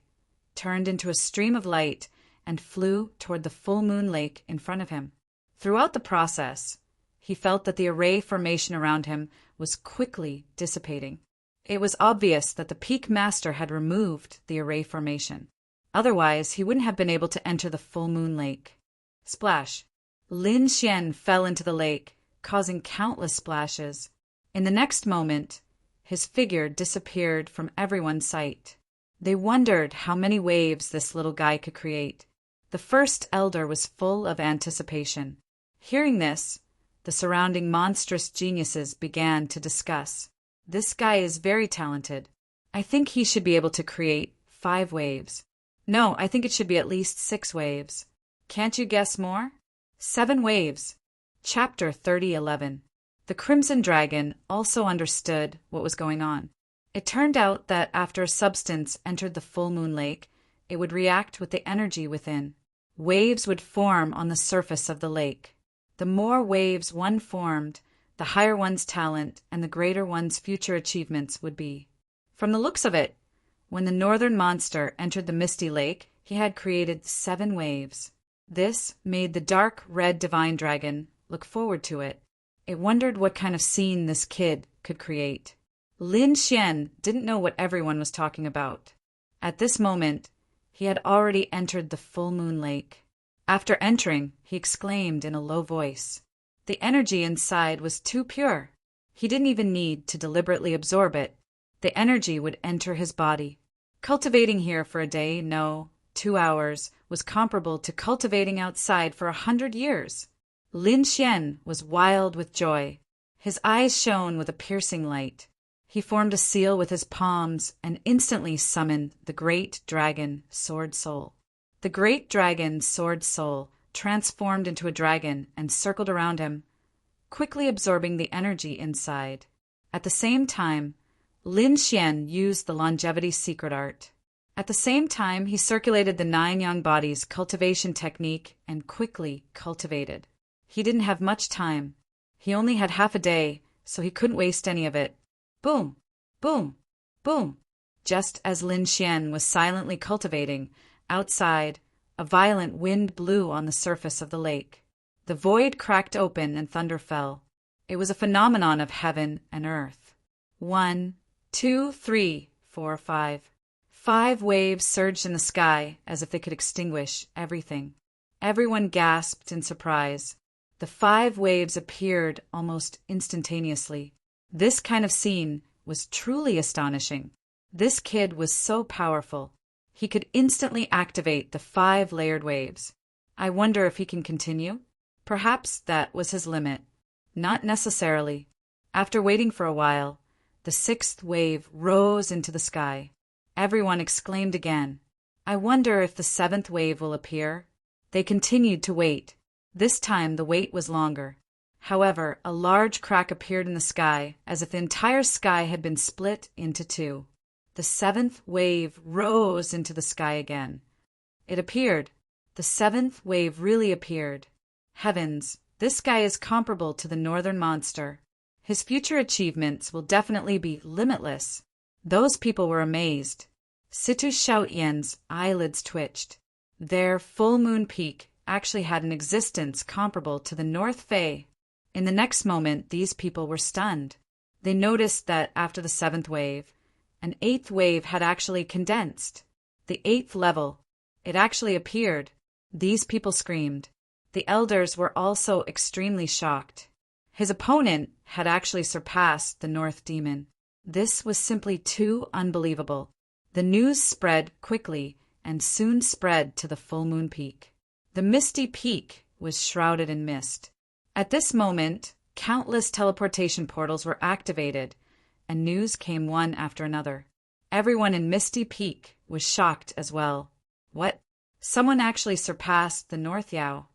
turned into a stream of light, and flew toward the full moon lake in front of him. Throughout the process, he felt that the array formation around him was quickly dissipating. It was obvious that the peak master had removed the array formation. Otherwise, he wouldn't have been able to enter the full moon lake. Splash! Lin Xian fell into the lake, causing countless splashes. In the next moment, his figure disappeared from everyone's sight. They wondered how many waves this little guy could create. The first elder was full of anticipation. Hearing this, the surrounding monstrous geniuses began to discuss. This guy is very talented. I think he should be able to create 5 waves. No, I think it should be at least 6 waves. Can't you guess more? 7 waves. Chapter 30:11. The Crimson Dragon also understood what was going on. It turned out that after a substance entered the full moon lake, it would react with the energy within. Waves would form on the surface of the lake. The more waves one formed, the higher one's talent and the greater one's future achievements would be. From the looks of it, when the northern monster entered the misty lake, he had created 7 waves. This made the dark red divine dragon look forward to it. It wondered what kind of scene this kid could create. Lin Xian didn't know what everyone was talking about. At this moment, he had already entered the full moon lake. After entering, he exclaimed in a low voice. The energy inside was too pure. He didn't even need to deliberately absorb it. The energy would enter his body. Cultivating here for a day, no, 2 hours, was comparable to cultivating outside for 100 years. Lin Xian was wild with joy. His eyes shone with a piercing light. He formed a seal with his palms and instantly summoned the great dragon, Sword Soul. The great dragon, Sword Soul, transformed into a dragon and circled around him, quickly absorbing the energy inside. At the same time, Lin Xian used the longevity secret art. At the same time, he circulated the 9 young bodies cultivation technique and quickly cultivated. He didn't have much time. He only had half a day, so he couldn't waste any of it. Boom! Boom! Boom! Just as Lin Xian was silently cultivating, outside, a violent wind blew on the surface of the lake. The void cracked open and thunder fell. It was a phenomenon of heaven and earth. 1, 2, 3, 4, 5. 5 waves surged in the sky as if they could extinguish everything. Everyone gasped in surprise. The 5 waves appeared almost instantaneously. This kind of scene was truly astonishing. This kid was so powerful. He could instantly activate the 5 layered waves. I wonder if he can continue? Perhaps that was his limit. Not necessarily. After waiting for a while, the 6th wave rose into the sky. Everyone exclaimed again. I wonder if the 7th wave will appear. They continued to wait. This time the wait was longer. However, a large crack appeared in the sky, as if the entire sky had been split into 2. The 7th wave rose into the sky again. It appeared. The 7th wave really appeared. Heavens, this guy is comparable to the northern monster. His future achievements will definitely be limitless. Those people were amazed. Situ Xiaoyan's eyelids twitched. Their full moon peak actually had an existence comparable to the North Fey. In the next moment, these people were stunned. They noticed that after the 7th wave, an 8th wave had actually condensed. The 8th level. It actually appeared. These people screamed. The elders were also extremely shocked. His opponent had actually surpassed the North Demon. This was simply too unbelievable. The news spread quickly and soon spread to the full moon peak. The misty peak was shrouded in mist. At this moment, countless teleportation portals were activated, and news came one after another. Everyone in Misty Peak was shocked as well. What? Someone actually surpassed the North Yao.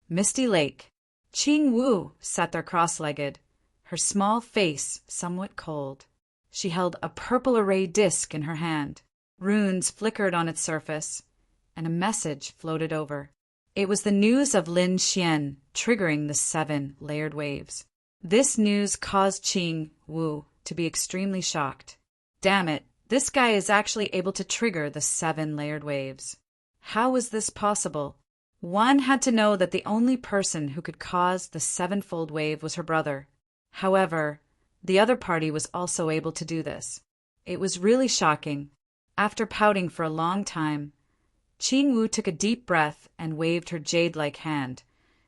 Misty Lake. Qing Wu sat there cross-legged, her small face somewhat cold. She held a purple array disc in her hand. Runes flickered on its surface, and a message floated over. It was the news of Lin Xian triggering the 7 layered waves. This news caused Qing Wu to be extremely shocked. Damn it, this guy is actually able to trigger the 7 layered waves. How is this possible? One had to know that the only person who could cause the 7-fold wave was her brother. However, the other party was also able to do this. It was really shocking. After pouting for a long time, Qing Wu took a deep breath and waved her jade-like hand,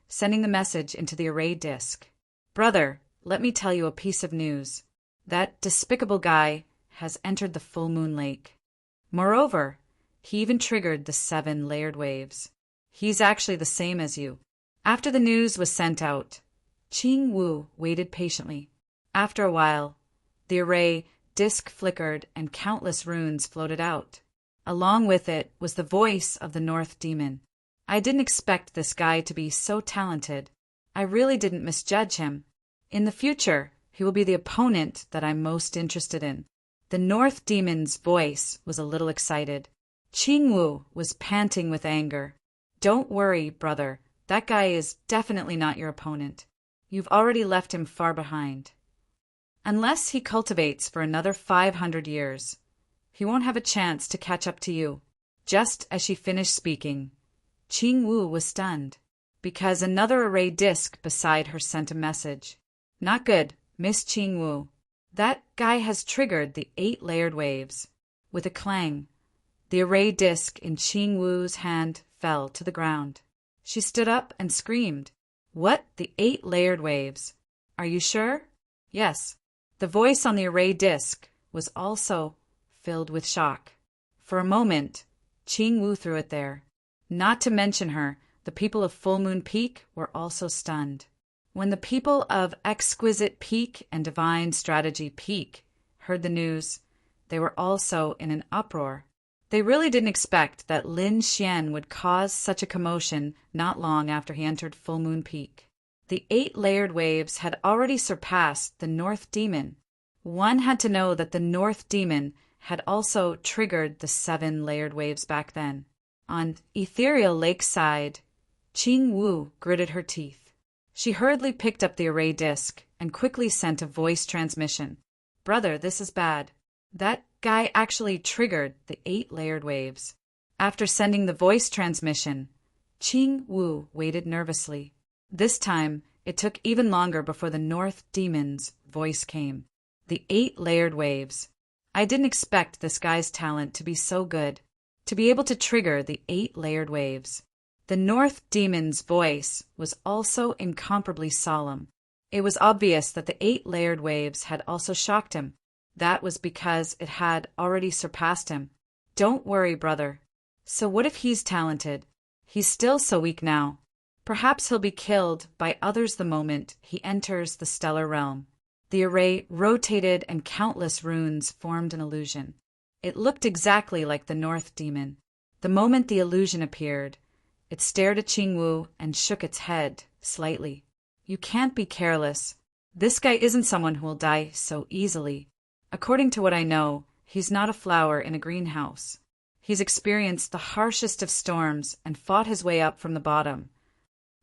sending the message into the array disk. Brother, let me tell you a piece of news. That despicable guy has entered the full moon lake. Moreover, he even triggered the 7 layered waves. He's actually the same as you. After the news was sent out, Qing Wu waited patiently. After a while, the array disk flickered and countless runes floated out. Along with it was the voice of the North Demon. I didn't expect this guy to be so talented. I really didn't misjudge him. In the future, he will be the opponent that I'm most interested in. The North Demon's voice was a little excited. Qing Wu was panting with anger. Don't worry, brother. That guy is definitely not your opponent. You've already left him far behind. Unless he cultivates for another 500 years, he won't have a chance to catch up to you. Just as she finished speaking, Qing Wu was stunned, because another array disk beside her sent a message. Not good, Miss Qing Wu. That guy has triggered the 8 layered waves. With a clang, the array disk in Qing Wu's hand fell to the ground. She stood up and screamed. What? The 8 layered waves? Are you sure? Yes. The voice on the array disk was also filled with shock. For a moment, Qing Wu threw it there. Not to mention her, the people of Full Moon Peak were also stunned. When the people of Exquisite Peak and Divine Strategy Peak heard the news, they were also in an uproar. They really didn't expect that Lin Xian would cause such a commotion not long after he entered Full Moon Peak. The 8 layered waves had already surpassed the North Demon. One had to know that the North Demon had also triggered the 7 layered waves back then. On Ethereal Lakeside, Qing Wu gritted her teeth. She hurriedly picked up the array disk and quickly sent a voice transmission. Brother, this is bad. That guy actually triggered the 8 layered waves. After sending the voice transmission, Qing Wu waited nervously. This time, it took even longer before the North Demon's voice came. The 8 layered waves. I didn't expect this guy's talent to be so good, to be able to trigger the 8 layered waves. The North Demon's voice was also incomparably solemn. It was obvious that the 8 layered waves had also shocked him. That was because it had already surpassed him. Don't worry, brother. So what if he's talented? He's still so weak now. Perhaps he'll be killed by others the moment he enters the stellar realm. The array rotated and countless runes formed an illusion. It looked exactly like the North Demon. The moment the illusion appeared, it stared at Qingwu and shook its head slightly. You can't be careless. This guy isn't someone who will die so easily. According to what I know, he's not a flower in a greenhouse. He's experienced the harshest of storms and fought his way up from the bottom.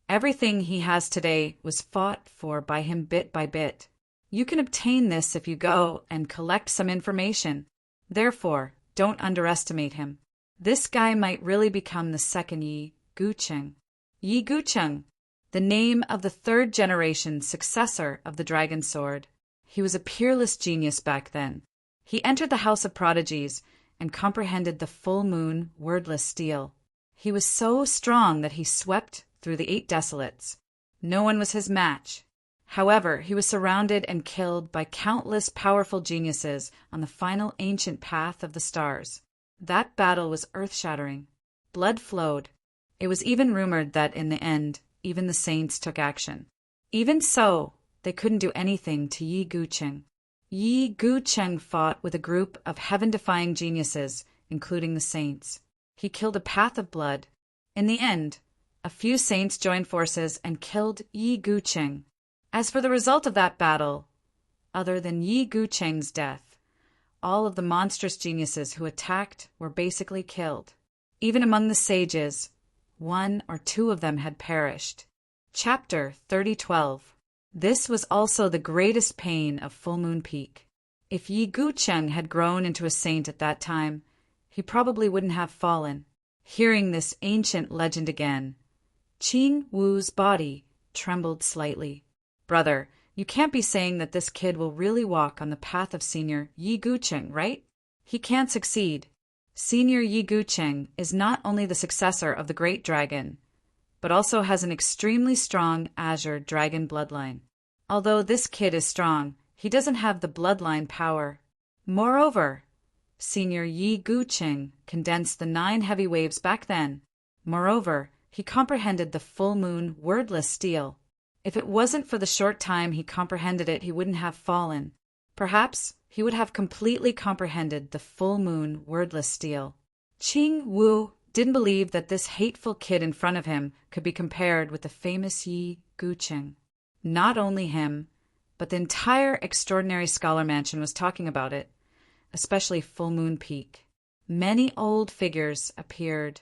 Everything he has today was fought for by him bit by bit. You can obtain this if you go and collect some information. Therefore, don't underestimate him. This guy might really become the second Yi Gucheng. Yi Gucheng, the name of the third-generation successor of the Dragon Sword. He was a peerless genius back then. He entered the House of Prodigies and comprehended the full moon wordless steel. He was so strong that he swept through the 8 desolates. No one was his match. However, he was surrounded and killed by countless powerful geniuses on the final ancient path of the stars. That battle was earth-shattering. Blood flowed. It was even rumored that in the end, even the saints took action. Even so, they couldn't do anything to Yi Gucheng. Yi Gucheng fought with a group of heaven-defying geniuses, including the saints. He killed a path of blood. In the end, a few saints joined forces and killed Yi Gucheng. As for the result of that battle, other than Yi Gucheng's death, all of the monstrous geniuses who attacked were basically killed. Even among the sages, 1 or 2 of them had perished. Chapter 3012. This was also the greatest pain of Full Moon Peak. If Yi Gucheng had grown into a saint at that time, he probably wouldn't have fallen. Hearing this ancient legend again, Qing Wu's body trembled slightly. Brother, you can't be saying that this kid will really walk on the path of Senior Yi Gucheng, right? He can't succeed. Senior Yi Gucheng is not only the successor of the Great Dragon, but also has an extremely strong Azure Dragon bloodline. Although this kid is strong, he doesn't have the bloodline power. Moreover, Senior Yi Gucheng condensed the 9 heavy waves back then. Moreover, he comprehended the full moon wordless steel. If it wasn't for the short time he comprehended it, he wouldn't have fallen. Perhaps he would have completely comprehended the full moon wordless steel. Qing Wu didn't believe that this hateful kid in front of him could be compared with the famous Yi Gucheng. Not only him, but the entire extraordinary scholar mansion was talking about it, especially Full Moon Peak. Many old figures appeared,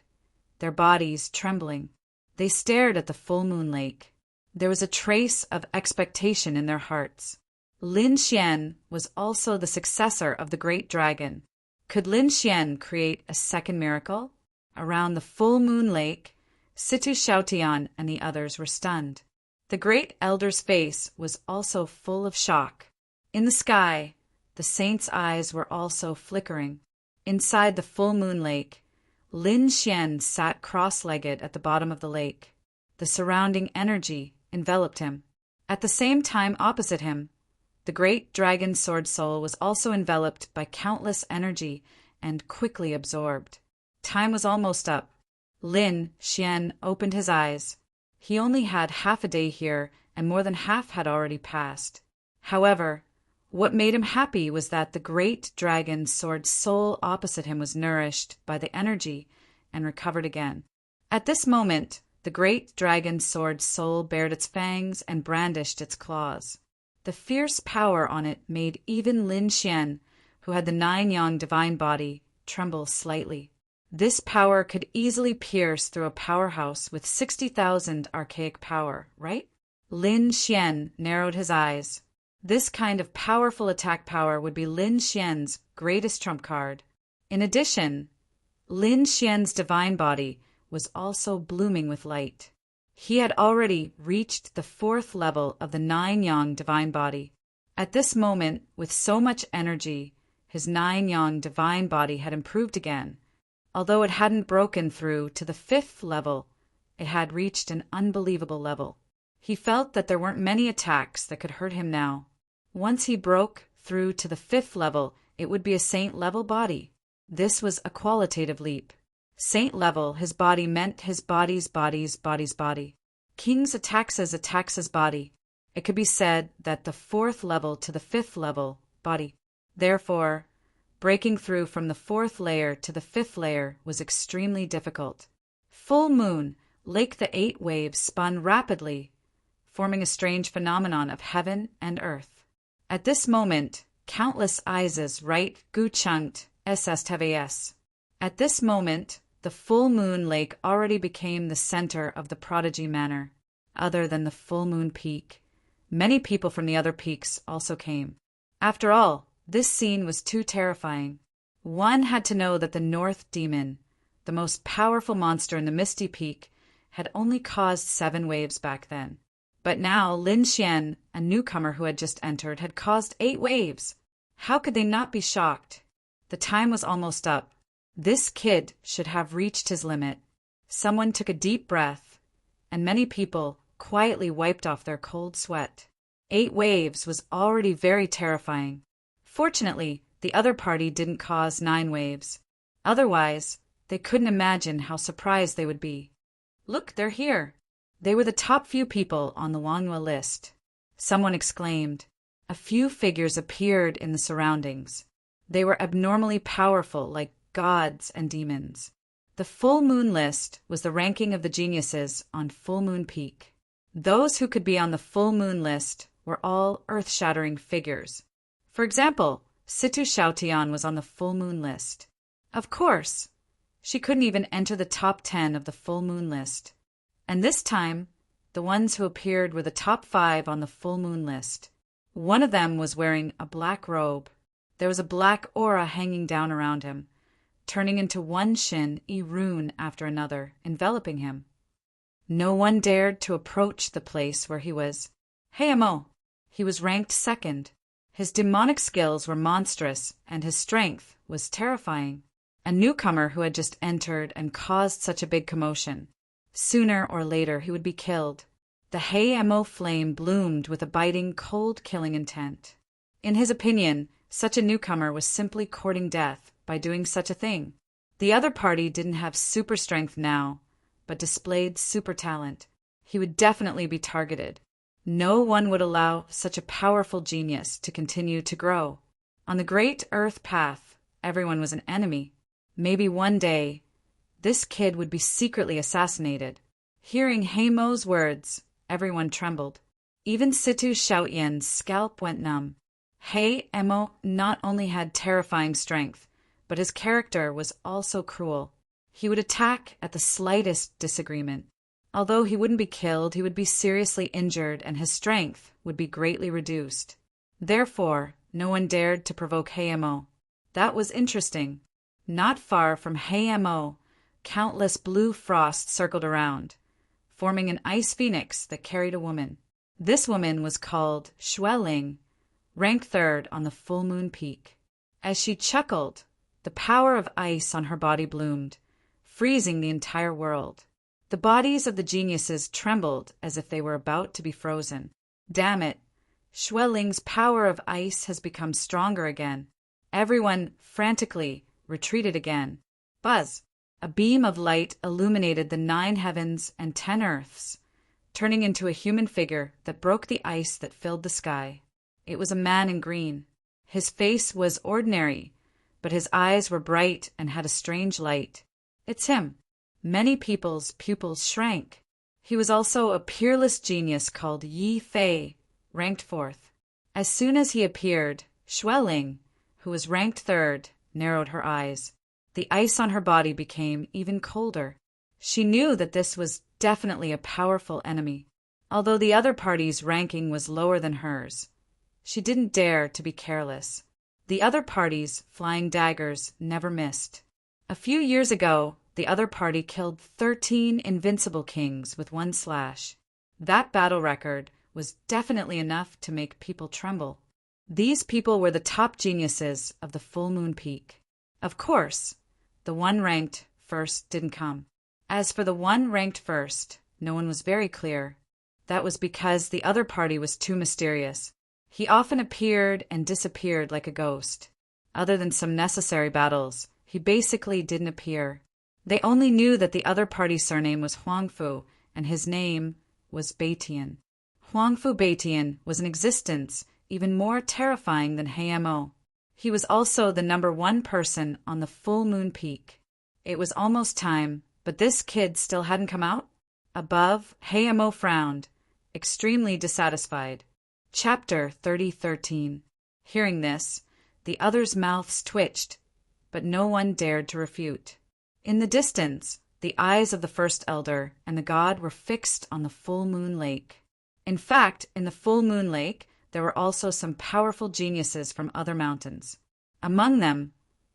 their bodies trembling. They stared at the full moon lake. There was a trace of expectation in their hearts. Lin Xian was also the successor of the Great Dragon. Could Lin Xian create a second miracle? Around the full moon lake, Situ Xiaotian and the others were stunned. The Great Elder's face was also full of shock. In the sky, the saint's eyes were also flickering. Inside the full moon lake, Lin Xian sat cross-legged at the bottom of the lake. The surrounding energy enveloped him. At the same time opposite him, the great dragon sword soul was also enveloped by countless energy and quickly absorbed. Time was almost up. Lin Xian opened his eyes. He only had half a day here, and more than half had already passed. However, what made him happy was that the great dragon sword soul opposite him was nourished by the energy and recovered again. At this moment, the great dragon sword soul bared its fangs and brandished its claws. The fierce power on it made even Lin Xian, who had the 9-yang divine body, tremble slightly. This power could easily pierce through a powerhouse with 60,000 archaic power, right? Lin Xian narrowed his eyes. This kind of powerful attack power would be Lin Xian's greatest trump card. In addition, Lin Xian's divine body was also blooming with light. He had already reached the 4th level of the 9-yang divine body. At this moment, with so much energy, his 9-yang divine body had improved again. Although it hadn't broken through to the 5th level, it had reached an unbelievable level. He felt that there weren't many attacks that could hurt him now. Once he broke through to the 5th level, it would be a saint-level body. This was a qualitative leap. Saint-level, his body meant his body's body. King's Atax's body. It could be said that the 4th level to the 5th level, body. Therefore, breaking through from the 4th layer to the 5th layer was extremely difficult. Full moon, like the 8 waves, spun rapidly, forming a strange phenomenon of heaven and earth. At this moment, countless eyes right guchunkt SSTVS. At this moment, the full moon lake already became the center of the prodigy manor. Other than the full moon peak, many people from the other peaks also came. After all, this scene was too terrifying. One had to know that the North Demon, the most powerful monster in the Misty Peak, had only caused 7 waves back then. But now Lin Xian, a newcomer who had just entered, had caused 8 waves. How could they not be shocked? The time was almost up. This kid should have reached his limit. Someone took a deep breath, and many people quietly wiped off their cold sweat. 8 waves was already very terrifying. Fortunately, the other party didn't cause 9 waves. Otherwise, they couldn't imagine how surprised they would be. Look, they're here. They were the top few people on the Wanghua list. Someone exclaimed. A few figures appeared in the surroundings. They were abnormally powerful, like gods and demons. The full moon list was the ranking of the geniuses on Full Moon Peak. Those who could be on the full moon list were all earth-shattering figures. For example, Situ Xiaotian was on the full moon list. Of course, she couldn't even enter the top 10 of the full moon list. And this time, the ones who appeared were the top 5 on the full moon list. One of them was wearing a black robe. There was a black aura hanging down around him, turning into one Shin E rune after another, enveloping him. No one dared to approach the place where he was. Heimo! He was ranked 2nd. His demonic skills were monstrous, and his strength was terrifying. A newcomer who had just entered and caused such a big commotion. Sooner or later he would be killed. The Heimo flame bloomed with a biting, cold-killing intent. In his opinion, such a newcomer was simply courting death by doing such a thing. The other party didn't have super strength now, but displayed super talent. He would definitely be targeted. No one would allow such a powerful genius to continue to grow. On the Great Earth Path, everyone was an enemy. Maybe one day, this kid would be secretly assassinated. Hearing Heimo's words, everyone trembled. Even Situ Xiaotian's scalp went numb. Heimo not only had terrifying strength, but his character was also cruel. He would attack at the slightest disagreement. Although he wouldn't be killed, he would be seriously injured and his strength would be greatly reduced. Therefore, no one dared to provoke Heimo. That was interesting. Not far from Heimo, countless blue frosts circled around, forming an ice phoenix that carried a woman. This woman was called Xueling, ranked 3rd on the full moon peak. As she chuckled, the power of ice on her body bloomed, freezing the entire world. The bodies of the geniuses trembled as if they were about to be frozen. Damn it! Xueling's power of ice has become stronger again. Everyone frantically retreated again. Buzz! A beam of light illuminated the 9 heavens and 10 earths, turning into a human figure that broke the ice that filled the sky. It was a man in green. His face was ordinary, but his eyes were bright and had a strange light. It's him. Many people's pupils shrank. He was also a peerless genius called Yi Fei, ranked 4th. As soon as he appeared, Xueling, who was ranked 3rd, narrowed her eyes. The ice on her body became even colder. She knew that this was definitely a powerful enemy. Although the other party's ranking was lower than hers, she didn't dare to be careless. The other party's flying daggers never missed. A few years ago, the other party killed 13 invincible kings with 1 slash. That battle record was definitely enough to make people tremble. These people were the top geniuses of the full moon peak. Of course, the one ranked 1st didn't come. As for the one ranked 1st, no one was very clear. That was because the other party was too mysterious. He often appeared and disappeared like a ghost. Other than some necessary battles, he basically didn't appear. They only knew that the other party's surname was Huangfu, and his name was Beitian. Huangfu Beitian was in existence, even more terrifying than Hamo. He was also the #1 person on the full moon peak. It was almost time, but this kid still hadn't come out? Above, Hamo frowned, extremely dissatisfied. Chapter 30:13. Hearing this, the others' mouths twitched, but no one dared to refute. In the distance, the eyes of the first elder and the god were fixed on the full moon lake. In fact, in the full moon lake, there were also some powerful geniuses from other mountains. Among them,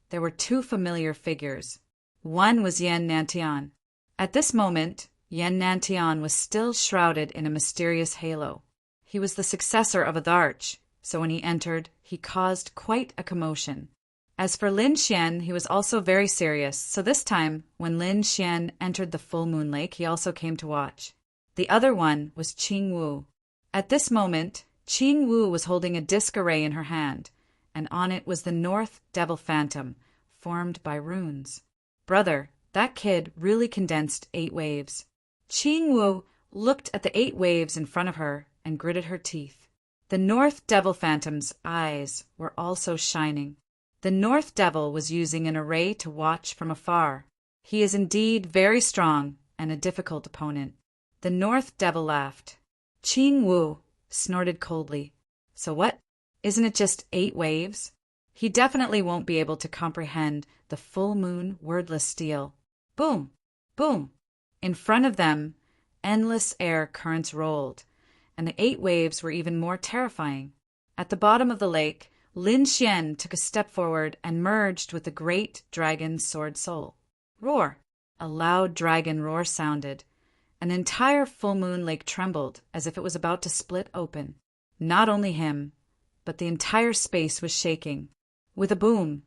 there were 2 familiar figures. One was Yan Nantian. At this moment, Yan Nantian was still shrouded in a mysterious halo. He was the successor of Adarch, so when he entered, he caused quite a commotion. As for Lin Xian, he was also very serious, so this time, when Lin Xian entered the full moon lake, he also came to watch. The other one was Qing Wu. At this moment, Qing Wu was holding a disc array in her hand, and on it was the North Devil Phantom, formed by runes. Brother, that kid really condensed 8 waves. Qing Wu looked at the 8 waves in front of her and gritted her teeth. The North Devil Phantom's eyes were also shining. The North Devil was using an array to watch from afar. He is indeed very strong and a difficult opponent. The North Devil laughed. Qing Wu snorted coldly. So what? Isn't it just 8 waves? He definitely won't be able to comprehend the full moon wordless steel. Boom! Boom! In front of them, endless air currents rolled, and the 8 waves were even more terrifying. At the bottom of the lake, Lin Xian took a step forward and merged with the great dragon Sword Soul. Roar! A loud dragon roar sounded. An entire full moon lake trembled as if it was about to split open. Not only him, but the entire space was shaking. With a boom,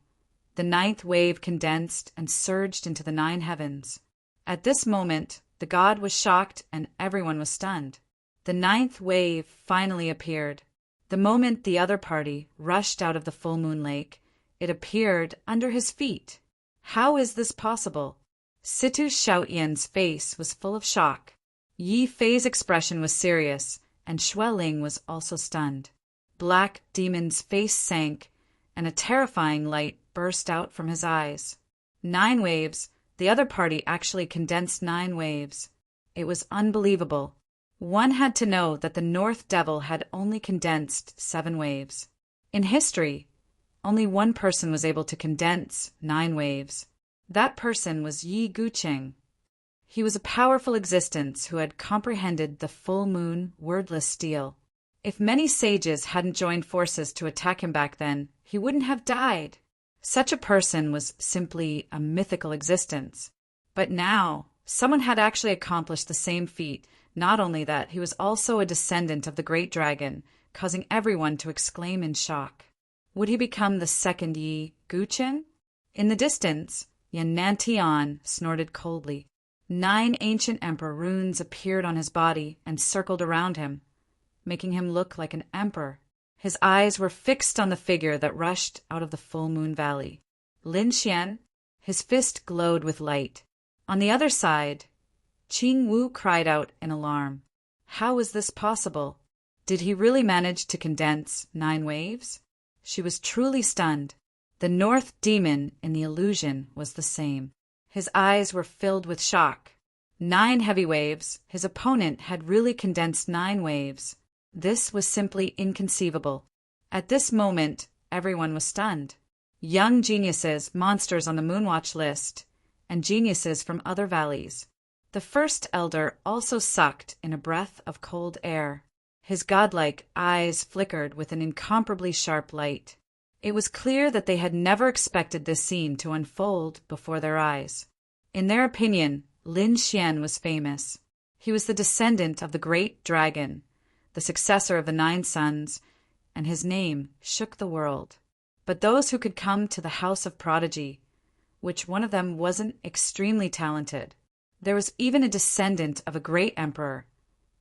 the 9th wave condensed and surged into the 9 heavens. At this moment, the god was shocked and everyone was stunned. The 9th wave finally appeared. The moment the other party rushed out of the full moon lake, it appeared under his feet. How is this possible? Situ Xiaoyan's face was full of shock. Yi Fei's expression was serious, and Xueling was also stunned. Black Demon's face sank, and a terrifying light burst out from his eyes. 9 waves. The other party actually condensed 9 waves. It was unbelievable. One had to know that the North Devil had only condensed 7 waves. In history, only one person was able to condense 9 waves. That person was Yi Guqing. He was a powerful existence who had comprehended the full moon wordless steel. If many sages hadn't joined forces to attack him back then, he wouldn't have died. Such a person was simply a mythical existence. But now, someone had actually accomplished the same feat. Not only that, he was also a descendant of the great dragon, causing everyone to exclaim in shock. Would he become the second Yi Guqing? In the distance, Yan Nantian snorted coldly. 9 ancient emperor runes appeared on his body and circled around him, making him look like an emperor. His eyes were fixed on the figure that rushed out of the full moon valley. Lin Xian, his fist glowed with light. On the other side, Qing Wu cried out in alarm. How was this possible? Did he really manage to condense 9 waves? She was truly stunned. The North Demon in the illusion was the same. His eyes were filled with shock. 9 heavy waves. His opponent had really condensed 9 waves. This was simply inconceivable. At this moment, everyone was stunned. Young geniuses, monsters on the Moonwatch list, and geniuses from other valleys. The first elder also sucked in a breath of cold air. His godlike eyes flickered with an incomparably sharp light. It was clear that they had never expected this scene to unfold before their eyes. In their opinion, Lin Xian was famous. He was the descendant of the great dragon, the successor of the 9 sons, and his name shook the world. But those who could come to the House of Prodigy, which one of them wasn't extremely talented, there was even a descendant of a great emperor,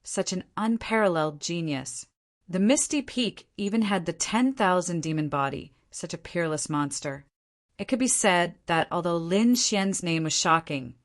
such an unparalleled genius. The Misty Peak even had the 10,000 demon body, such a peerless monster. It could be said that although Lin Xian's name was shocking,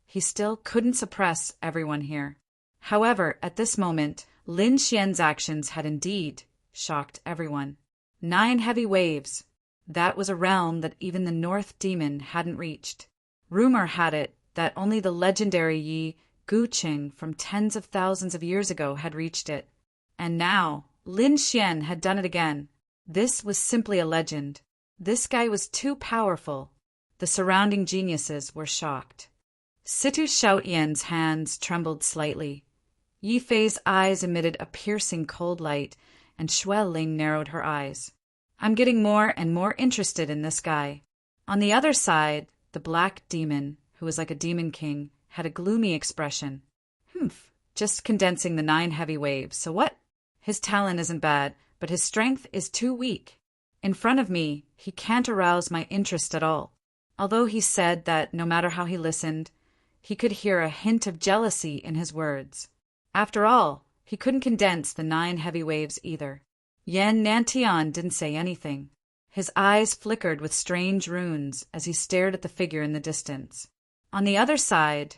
he still couldn't suppress everyone here. However, at this moment, Lin Xian's actions had indeed shocked everyone. 9 heavy waves. That was a realm that even the North Demon hadn't reached. Rumor had it that only the legendary Yi Guqing from tens of thousands of years ago had reached it. And now, Lin Xian had done it again. This was simply a legend. This guy was too powerful. The surrounding geniuses were shocked. Situ Xiaoyan's hands trembled slightly. Yi Fei's eyes emitted a piercing cold light, and Xue Ling narrowed her eyes. I'm getting more and more interested in this guy. On the other side, the black demon, who was like a demon king, had a gloomy expression. Just condensing the 9 heavy waves, so what? His talent isn't bad, but his strength is too weak. In front of me, he can't arouse my interest at all. Although he said that no matter how he listened, he could hear a hint of jealousy in his words. After all, he couldn't condense the 9 heavy waves either. Yan Nantian didn't say anything. His eyes flickered with strange runes as he stared at the figure in the distance. On the other side,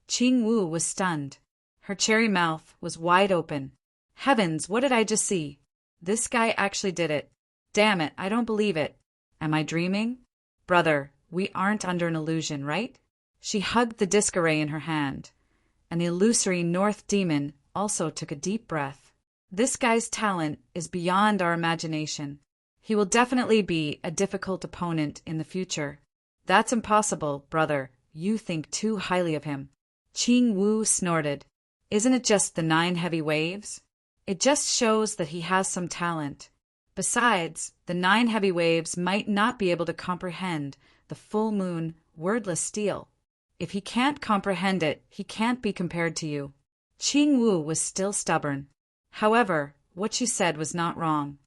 Qing Wu was stunned. Her cherry mouth was wide open. Heavens, what did I just see? This guy actually did it. Damn it, I don't believe it. Am I dreaming? Brother, we aren't under an illusion, right? She hugged the disc array in her hand, and the illusory North Demon also took a deep breath. This guy's talent is beyond our imagination. He will definitely be a difficult opponent in the future. That's impossible, brother. You think too highly of him. Qing Wu snorted. Isn't it just the 9 heavy waves? It just shows that he has some talent. Besides, the 9 heavy waves might not be able to comprehend the full moon wordless steel. If he can't comprehend it, he can't be compared to you. Qing Wu was still stubborn. However, what she said was not wrong.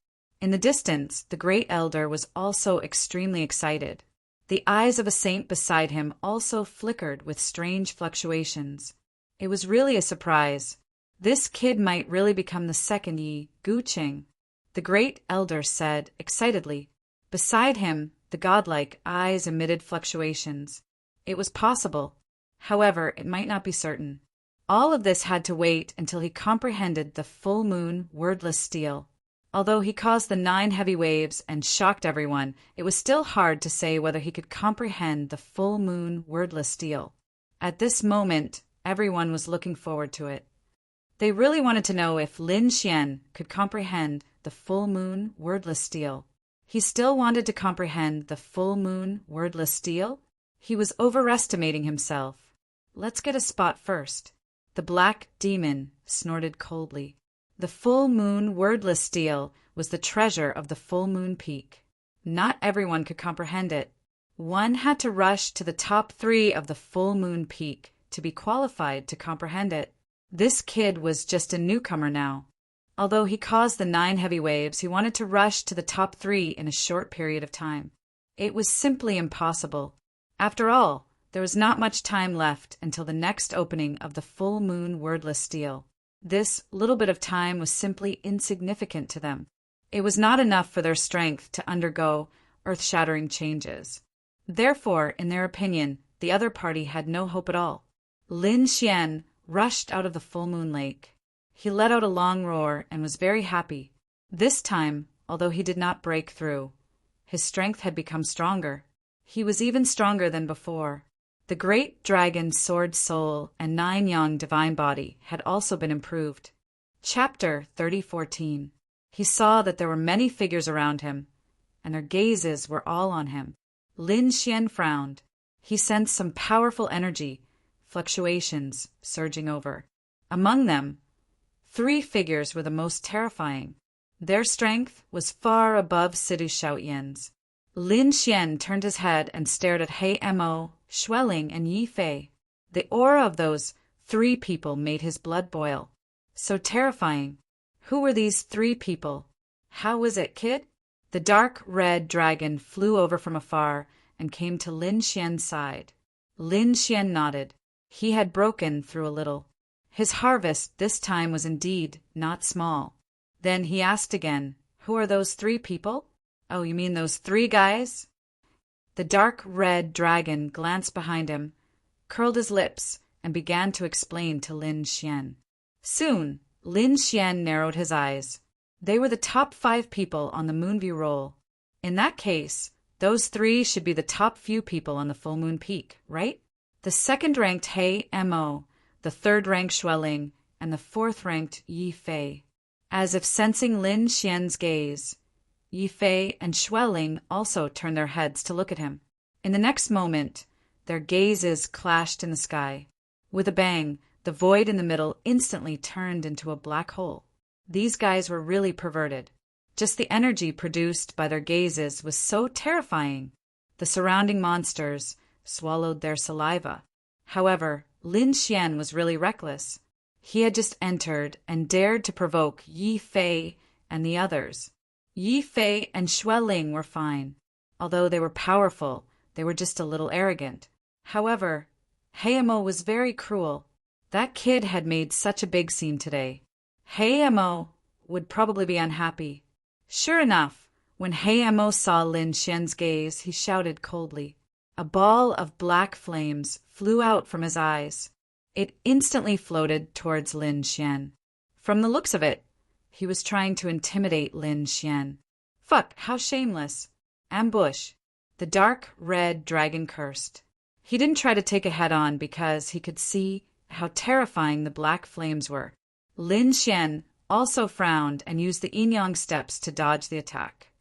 In the distance, the great elder was also extremely excited. The eyes of a saint beside him also flickered with strange fluctuations. It was really a surprise. This kid might really become the second Yi Guqing. The great elder said excitedly. Beside him, the godlike eyes emitted fluctuations. It was possible. However, it might not be certain. All of this had to wait until he comprehended the full moon wordless steel. Although he caused the 9 heavy waves and shocked everyone, it was still hard to say whether he could comprehend the full moon wordless steel. At this moment, everyone was looking forward to it. They really wanted to know if Lin Xian could comprehend the full moon wordless steel. He still wanted to comprehend the full moon wordless steel? He was overestimating himself. Let's get a spot first. The black demon snorted coldly. The full moon wordless steel was the treasure of the full moon peak. Not everyone could comprehend it. One had to rush to the top 3 of the full moon peak to be qualified to comprehend it. This kid was just a newcomer now. Although he caused the 9 heavy waves, he wanted to rush to the top 3 in a short period of time. It was simply impossible. After all, there was not much time left until the next opening of the full moon wordless steel. This little bit of time was simply insignificant to them. It was not enough for their strength to undergo earth-shattering changes. Therefore, in their opinion, the other party had no hope at all. Lin Xian rushed out of the full moon lake. He let out a long roar and was very happy. This time, although he did not break through, his strength had become stronger. He was even stronger than before. The great dragon sword soul and 9 yang divine body had also been improved. Chapter 30:14. He saw that there were many figures around him, and their gazes were all on him. Lin Xian frowned. He sensed some powerful energy, fluctuations surging over. Among them, 3 figures were the most terrifying. Their strength was far above Sidu Xiaoyan's. Lin Xian turned his head and stared at He Mo, Xue Ling, and Yi Fei. The aura of those 3 people made his blood boil. So terrifying. Who were these 3 people? How was it, kid? The dark red dragon flew over from afar and came to Lin Xian's side. Lin Xian nodded. He had broken through a little. His harvest this time was indeed not small. Then he asked again, "Who are those three people?" "Oh, you mean those three guys?" The dark red dragon glanced behind him, curled his lips, and began to explain to Lin Xian. Soon, Lin Xian narrowed his eyes. They were the top 5 people on the Moonview roll. In that case, those 3 should be the top few people on the Full Moon Peak, right? The second-ranked He Mo, the third-ranked Xueling, and the fourth-ranked Yi Fei. As if sensing Lin Xian's gaze, Yi Fei and Xueling also turned their heads to look at him. In the next moment, their gazes clashed in the sky. With a bang, the void in the middle instantly turned into a black hole. These guys were really perverted. Just the energy produced by their gazes was so terrifying. The surrounding monsters swallowed their saliva. However, Lin Xian was really reckless. He had just entered and dared to provoke Yi Fei and the others. Yi Fei and Xueling were fine. Although they were powerful, they were just a little arrogant. However, He Mo was very cruel. That kid had made such a big scene today. He Mo would probably be unhappy. Sure enough, when He Mo saw Lin Xian's gaze, he shouted coldly. A ball of black flames flew out from his eyes. It instantly floated towards Lin Xian. From the looks of it, he was trying to intimidate Lin Xian. Fuck, how shameless. Ambush. The dark red dragon cursed. He didn't try to take it head-on because he could see how terrifying the black flames were. Lin Xian also frowned and used the yin-yang steps to dodge the attack.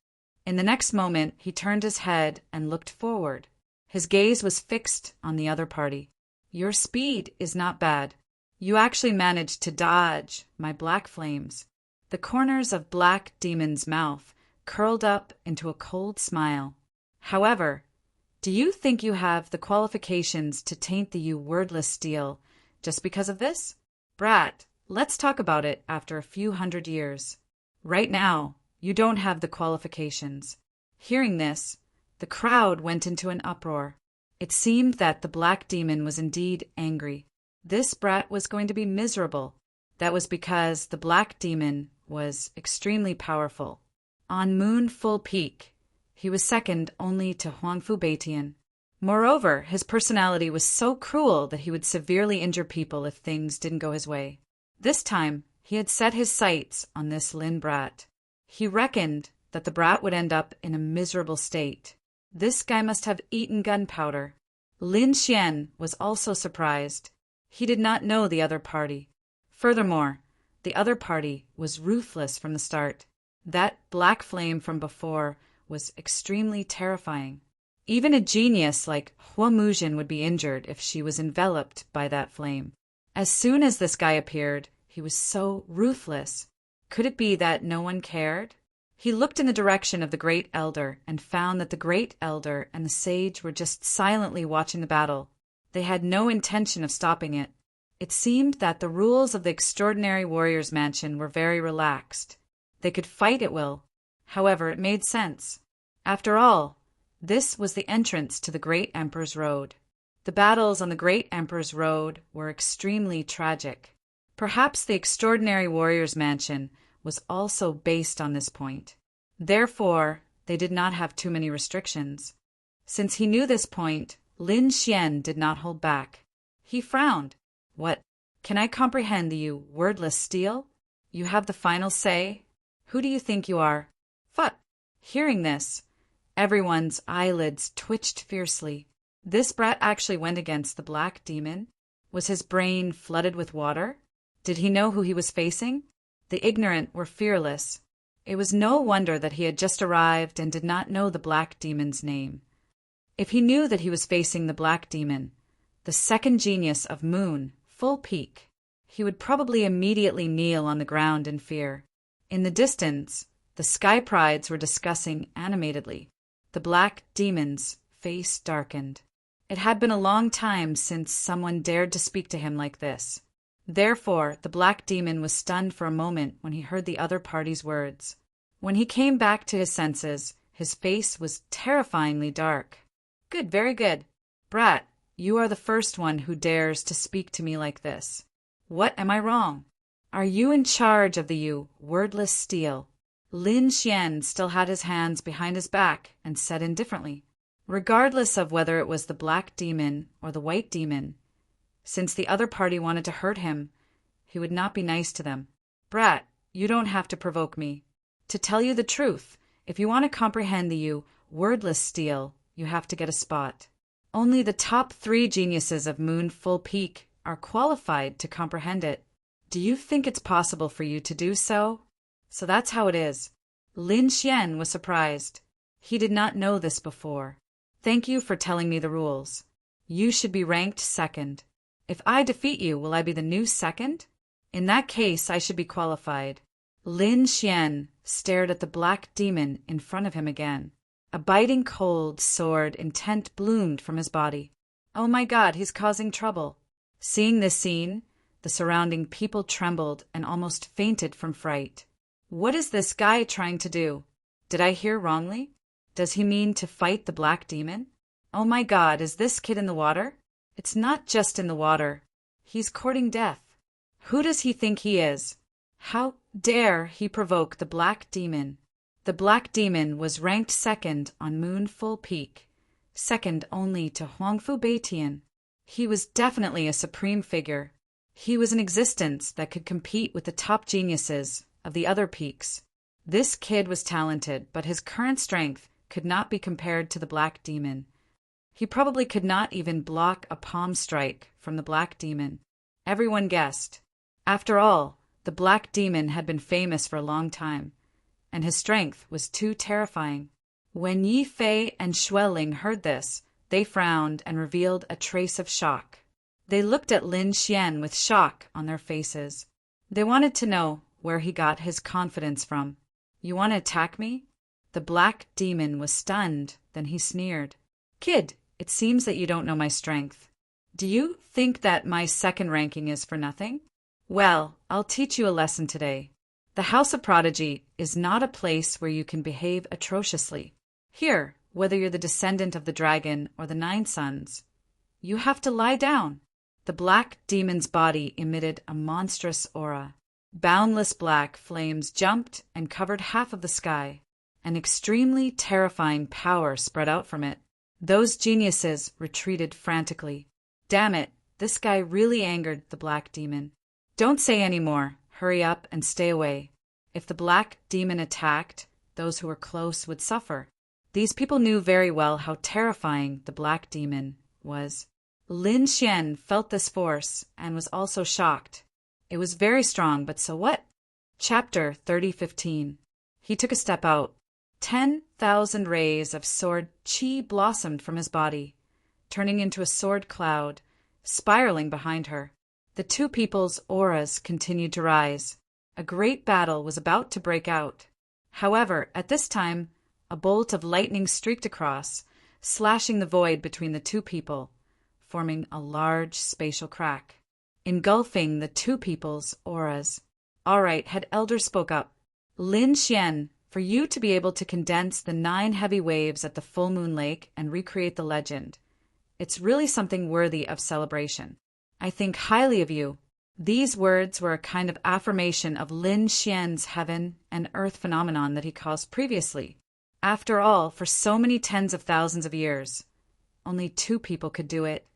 In the next moment, he turned his head and looked forward. His gaze was fixed on the other party. Your speed is not bad. You actually managed to dodge my black flames. The corners of Black Demon's mouth curled up into a cold smile. However, do you think you have the qualifications to taint the you wordless steel just because of this? Brat, let's talk about it after a few hundred years. Right now, you don't have the qualifications. Hearing this, the crowd went into an uproar. It seemed that the Black Demon was indeed angry. This brat was going to be miserable. That was because the Black Demon was extremely powerful. On Moon Full Peak, he was second only to Huangfu Beitian. Moreover, his personality was so cruel that he would severely injure people if things didn't go his way. This time, he had set his sights on this Lin brat. He reckoned that the brat would end up in a miserable state. This guy must have eaten gunpowder. Lin Xian was also surprised. He did not know the other party. Furthermore, the other party was ruthless from the start. That black flame from before was extremely terrifying. Even a genius like Hua Muzhin would be injured if she was enveloped by that flame. As soon as this guy appeared, he was so ruthless. Could it be that no one cared? He looked in the direction of the Great Elder and found that the Great Elder and the sage were just silently watching the battle. They had no intention of stopping it. It seemed that the rules of the Extraordinary Warriors Mansion were very relaxed. They could fight at will. However, it made sense. After all, this was the entrance to the Great Emperor's Road. The battles on the Great Emperor's Road were extremely tragic. Perhaps the Extraordinary Warriors Mansion was also based on this point. Therefore, they did not have too many restrictions. Since he knew this point, Lin Xian did not hold back. He frowned. What? Can I comprehend you wordless steel? You have the final say? Who do you think you are? Fuck! Hearing this, everyone's eyelids twitched fiercely. This brat actually went against the Black Demon? Was his brain flooded with water? Did he know who he was facing? The ignorant were fearless. It was no wonder that he had just arrived and did not know the Black Demon's name. If he knew that he was facing the Black Demon, the second genius of Moon Full Peak, he would probably immediately kneel on the ground in fear. In the distance, the Sky Prides were discussing animatedly. The Black Demon's face darkened. It had been a long time since someone dared to speak to him like this. Therefore, the Black Demon was stunned for a moment when he heard the other party's words. When he came back to his senses, his face was terrifyingly dark. Good, very good. Brat, you are the first one who dares to speak to me like this. What am I wrong? Are you in charge of the wordless steel? Lin Xian still had his hands behind his back and said indifferently, regardless of whether it was the black demon or the white demon. Since the other party wanted to hurt him, he would not be nice to them. Brat, you don't have to provoke me. To tell you the truth, if you want to comprehend the wordless steel, you have to get a spot. Only the top 3 geniuses of Moon Full Peak are qualified to comprehend it. Do you think it's possible for you to do so? So that's how it is. Lin Xian was surprised. He did not know this before. Thank you for telling me the rules. You should be ranked 2nd. If I defeat you, will I be the new 2nd? In that case, I should be qualified. Lin Xian stared at the black demon in front of him again. A biting cold, sword intent bloomed from his body. Oh my God, he's causing trouble. Seeing this scene, the surrounding people trembled and almost fainted from fright. What is this guy trying to do? Did I hear wrongly? Does he mean to fight the black demon? Oh my God, is this kid in the water? It's not just in the water. He's courting death. Who does he think he is? How dare he provoke the black demon? The black demon was ranked 2nd on Moon Full Peak, 2nd only to Huangfu Beitian. He was definitely a supreme figure. He was an existence that could compete with the top geniuses of the other peaks. This kid was talented, but his current strength could not be compared to the black demon. He probably could not even block a palm strike from the black demon. Everyone guessed. After all, the black demon had been famous for a long time, and his strength was too terrifying. When Yi Fei and Xueling heard this, they frowned and revealed a trace of shock. They looked at Lin Xian with shock on their faces. They wanted to know where he got his confidence from. You want to attack me? The black demon was stunned, then he sneered. Kid, it seems that you don't know my strength. Do you think that my 2nd ranking is for nothing? Well, I'll teach you a lesson today. The House of Prodigy is not a place where you can behave atrociously. Here, whether you're the descendant of the dragon or the 9 sons, you have to lie down. The black demon's body emitted a monstrous aura. Boundless black flames jumped and covered half of the sky. An extremely terrifying power spread out from it. Those geniuses retreated frantically. Damn it, this guy really angered the black demon. Don't say any more. Hurry up and stay away. If the black demon attacked, those who were close would suffer. These people knew very well how terrifying the black demon was. Lin Xian felt this force and was also shocked. It was very strong, but so what? Chapter 30:15. He took a step out. 10,000 rays of sword qi blossomed from his body, turning into a sword cloud, spiraling behind her. The 2 people's auras continued to rise. A great battle was about to break out. However, at this time, a bolt of lightning streaked across, slashing the void between the 2 people, forming a large spatial crack, engulfing the 2 people's auras. All right, Head Elder spoke up. Lin Xian, for you to be able to condense the 9 heavy waves at the Full Moon Lake and recreate the legend, it's really something worthy of celebration. I think highly of you. These words were a kind of affirmation of Lin Xian's heaven and earth phenomenon that he caused previously. After all, for so many tens of thousands of years, only 2 people could do it.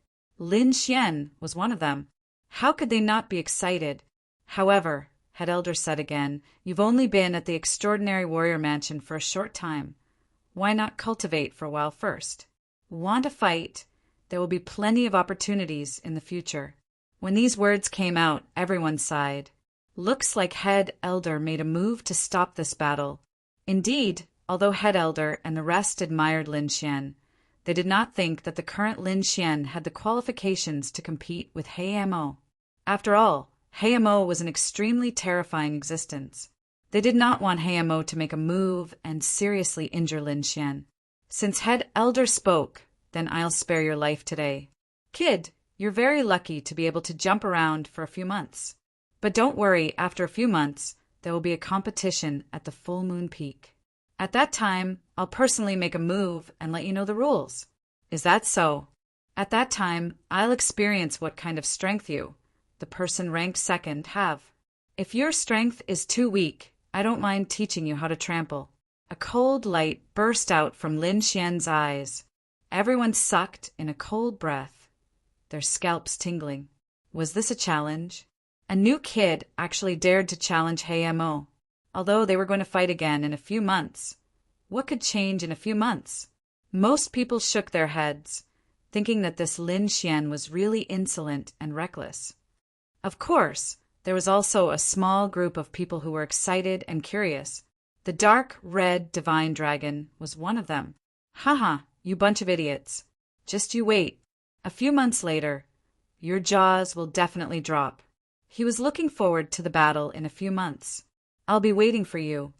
Lin Xian was one of them. How could they not be excited? However, Head Elder said again, you've only been at the Extraordinary Warrior Mansion for a short time. Why not cultivate for a while first? Want to fight? There will be plenty of opportunities in the future. When these words came out, everyone sighed. Looks like Head Elder made a move to stop this battle. Indeed, although Head Elder and the rest admired Lin Xian, they did not think that the current Lin Xian had the qualifications to compete with Heimo. After all, Heimo was an extremely terrifying existence. They did not want Heimo to make a move and seriously injure Lin Xian. Since Head Elder spoke, then I'll spare your life today. Kid, you're very lucky to be able to jump around for a few months. But don't worry, after a few months, there will be a competition at the Full Moon Peak. At that time, I'll personally make a move and let you know the rules. Is that so? At that time, I'll experience what kind of strength you, the person ranked 2nd, have. If your strength is too weak, I don't mind teaching you how to trample. A cold light burst out from Lin Xian's eyes. Everyone sucked in a cold breath, their scalps tingling. Was this a challenge? A new kid actually dared to challenge Mo, although they were going to fight again in a few months. What could change in a few months? Most people shook their heads, thinking that this Lin Xian was really insolent and reckless. Of course, there was also a small group of people who were excited and curious. The dark red divine dragon was one of them. Haha, you bunch of idiots. Just you wait. A few months later, your jaws will definitely drop. He was looking forward to the battle in a few months. I'll be waiting for you.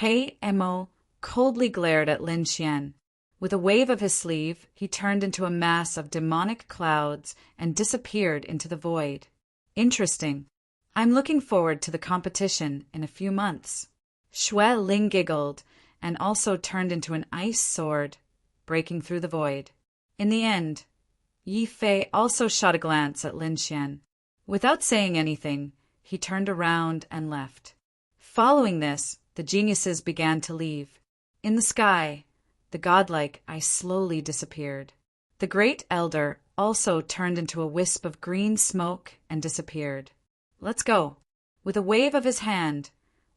Mo coldly glared at Lin Xian. With a wave of his sleeve, he turned into a mass of demonic clouds and disappeared into the void. Interesting. I'm looking forward to the competition in a few months. Xue Ling giggled and also turned into an ice sword, breaking through the void. In the end, Yi Fei also shot a glance at Lin Xian. Without saying anything, he turned around and left. Following this, the geniuses began to leave. In the sky, the godlike ice slowly disappeared. The great elder also turned into a wisp of green smoke and disappeared. Let's go. With a wave of his hand,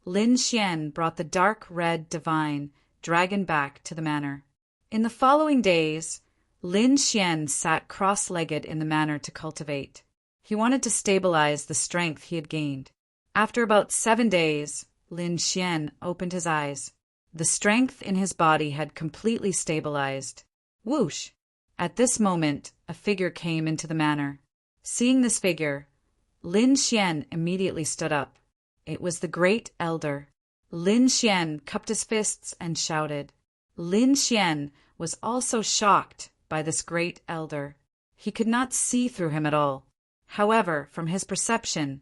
Lin Xian brought the dark red divine dragon back to the manor. In the following days, Lin Xian sat cross-legged in the manor to cultivate. He wanted to stabilize the strength he had gained. After about 7 days, Lin Xian opened his eyes. The strength in his body had completely stabilized. Whoosh! At this moment, a figure came into the manor. Seeing this figure, Lin Xian immediately stood up. It was the great elder. Lin Xian cupped his fists and shouted. Lin Xian was also shocked by this great elder. He could not see through him at all. However, from his perception,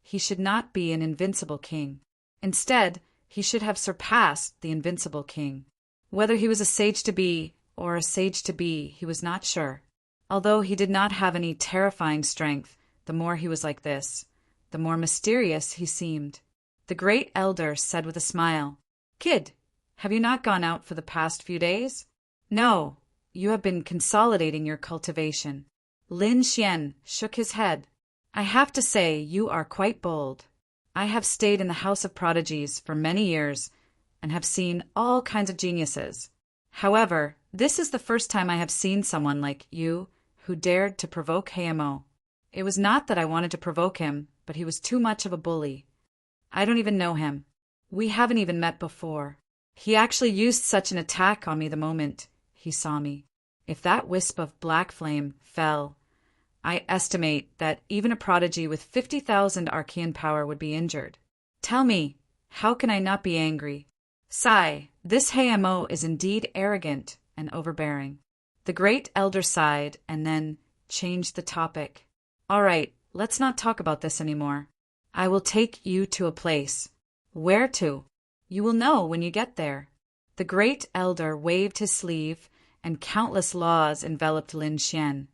he should not be an invincible king. Instead, he should have surpassed the invincible king. Whether he was a sage-to-be or a sage-to-be, he was not sure. Although he did not have any terrifying strength, the more he was like this, the more mysterious he seemed. The great elder said with a smile, "Kid, have you not gone out for the past few days?" "No, you have been consolidating your cultivation." Lin Xian shook his head. "I have to say you are quite bold. I have stayed in the House of Prodigies for many years and have seen all kinds of geniuses. However, this is the first time I have seen someone like you who dared to provoke Mo. It was not that I wanted to provoke him, but he was too much of a bully. I don't even know him. We haven't even met before. He actually used such an attack on me the moment he saw me. If that wisp of black flame fell, I estimate that even a prodigy with 50,000 arcane power would be injured. Tell me, how can I not be angry? Sigh, this Mo is indeed arrogant and overbearing." The great elder sighed and then changed the topic. "All right, let's not talk about this anymore. I will take you to a place." "Where to?" "You will know when you get there." The great elder waved his sleeve, and countless laws enveloped Lin Xian,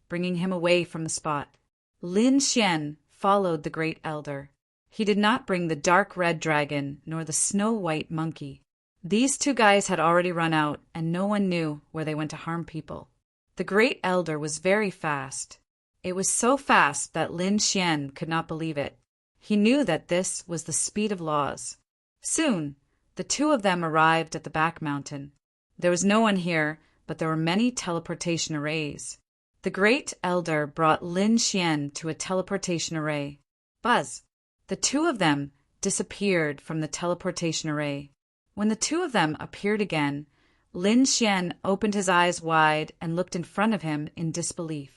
bringing him away from the spot. Lin Xian followed the great elder. He did not bring the dark red dragon nor the snow-white monkey. These two guys had already run out, and no one knew where they went to harm people. The great elder was very fast. It was so fast that Lin Xian could not believe it. He knew that this was the speed of laws. Soon, the two of them arrived at the back mountain. There was no one here, but there were many teleportation arrays. The great elder brought Lin Xian to a teleportation array. Buzz! The two of them disappeared from the teleportation array. When the two of them appeared again, Lin Xian opened his eyes wide and looked in front of him in disbelief.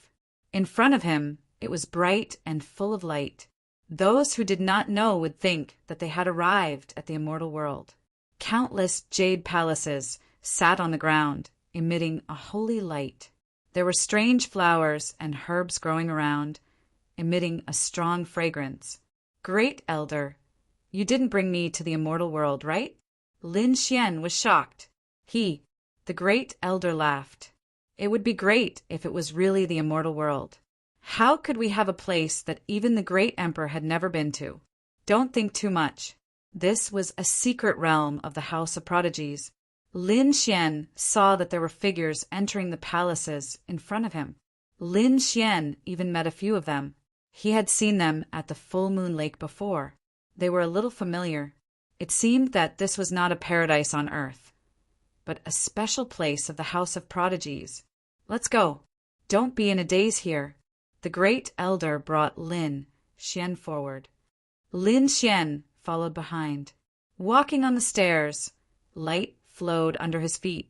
In front of him, it was bright and full of light. Those who did not know would think that they had arrived at the immortal world. Countless jade palaces sat on the ground, emitting a holy light. There were strange flowers and herbs growing around, emitting a strong fragrance. "Great elder, you didn't bring me to the immortal world, right?" Lin Xian was shocked. The great elder laughed. "It would be great if it was really the immortal world. How could we have a place that even the great emperor had never been to? Don't think too much. This was a secret realm of the House of Prodigies. Lin Xian saw that there were figures entering the palaces in front of him. Lin Xian even met a few of them. He had seen them at the full moon lake before. They were a little familiar. It seemed that this was not a paradise on earth, but a special place of the House of Prodigies. Let's go. Don't be in a daze here. The great elder brought Lin Xian forward. Lin Xian followed behind. Walking on the stairs, light flowed under his feet,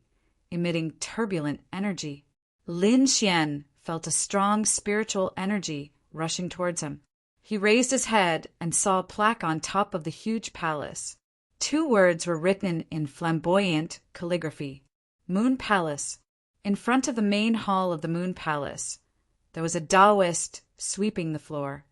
emitting turbulent energy. Lin Xian felt a strong spiritual energy rushing towards him. He raised his head and saw a plaque on top of the huge palace. 2 words were written in flamboyant calligraphy. Moon Palace. In front of the main hall of the Moon Palace, there was a Taoist sweeping the floor.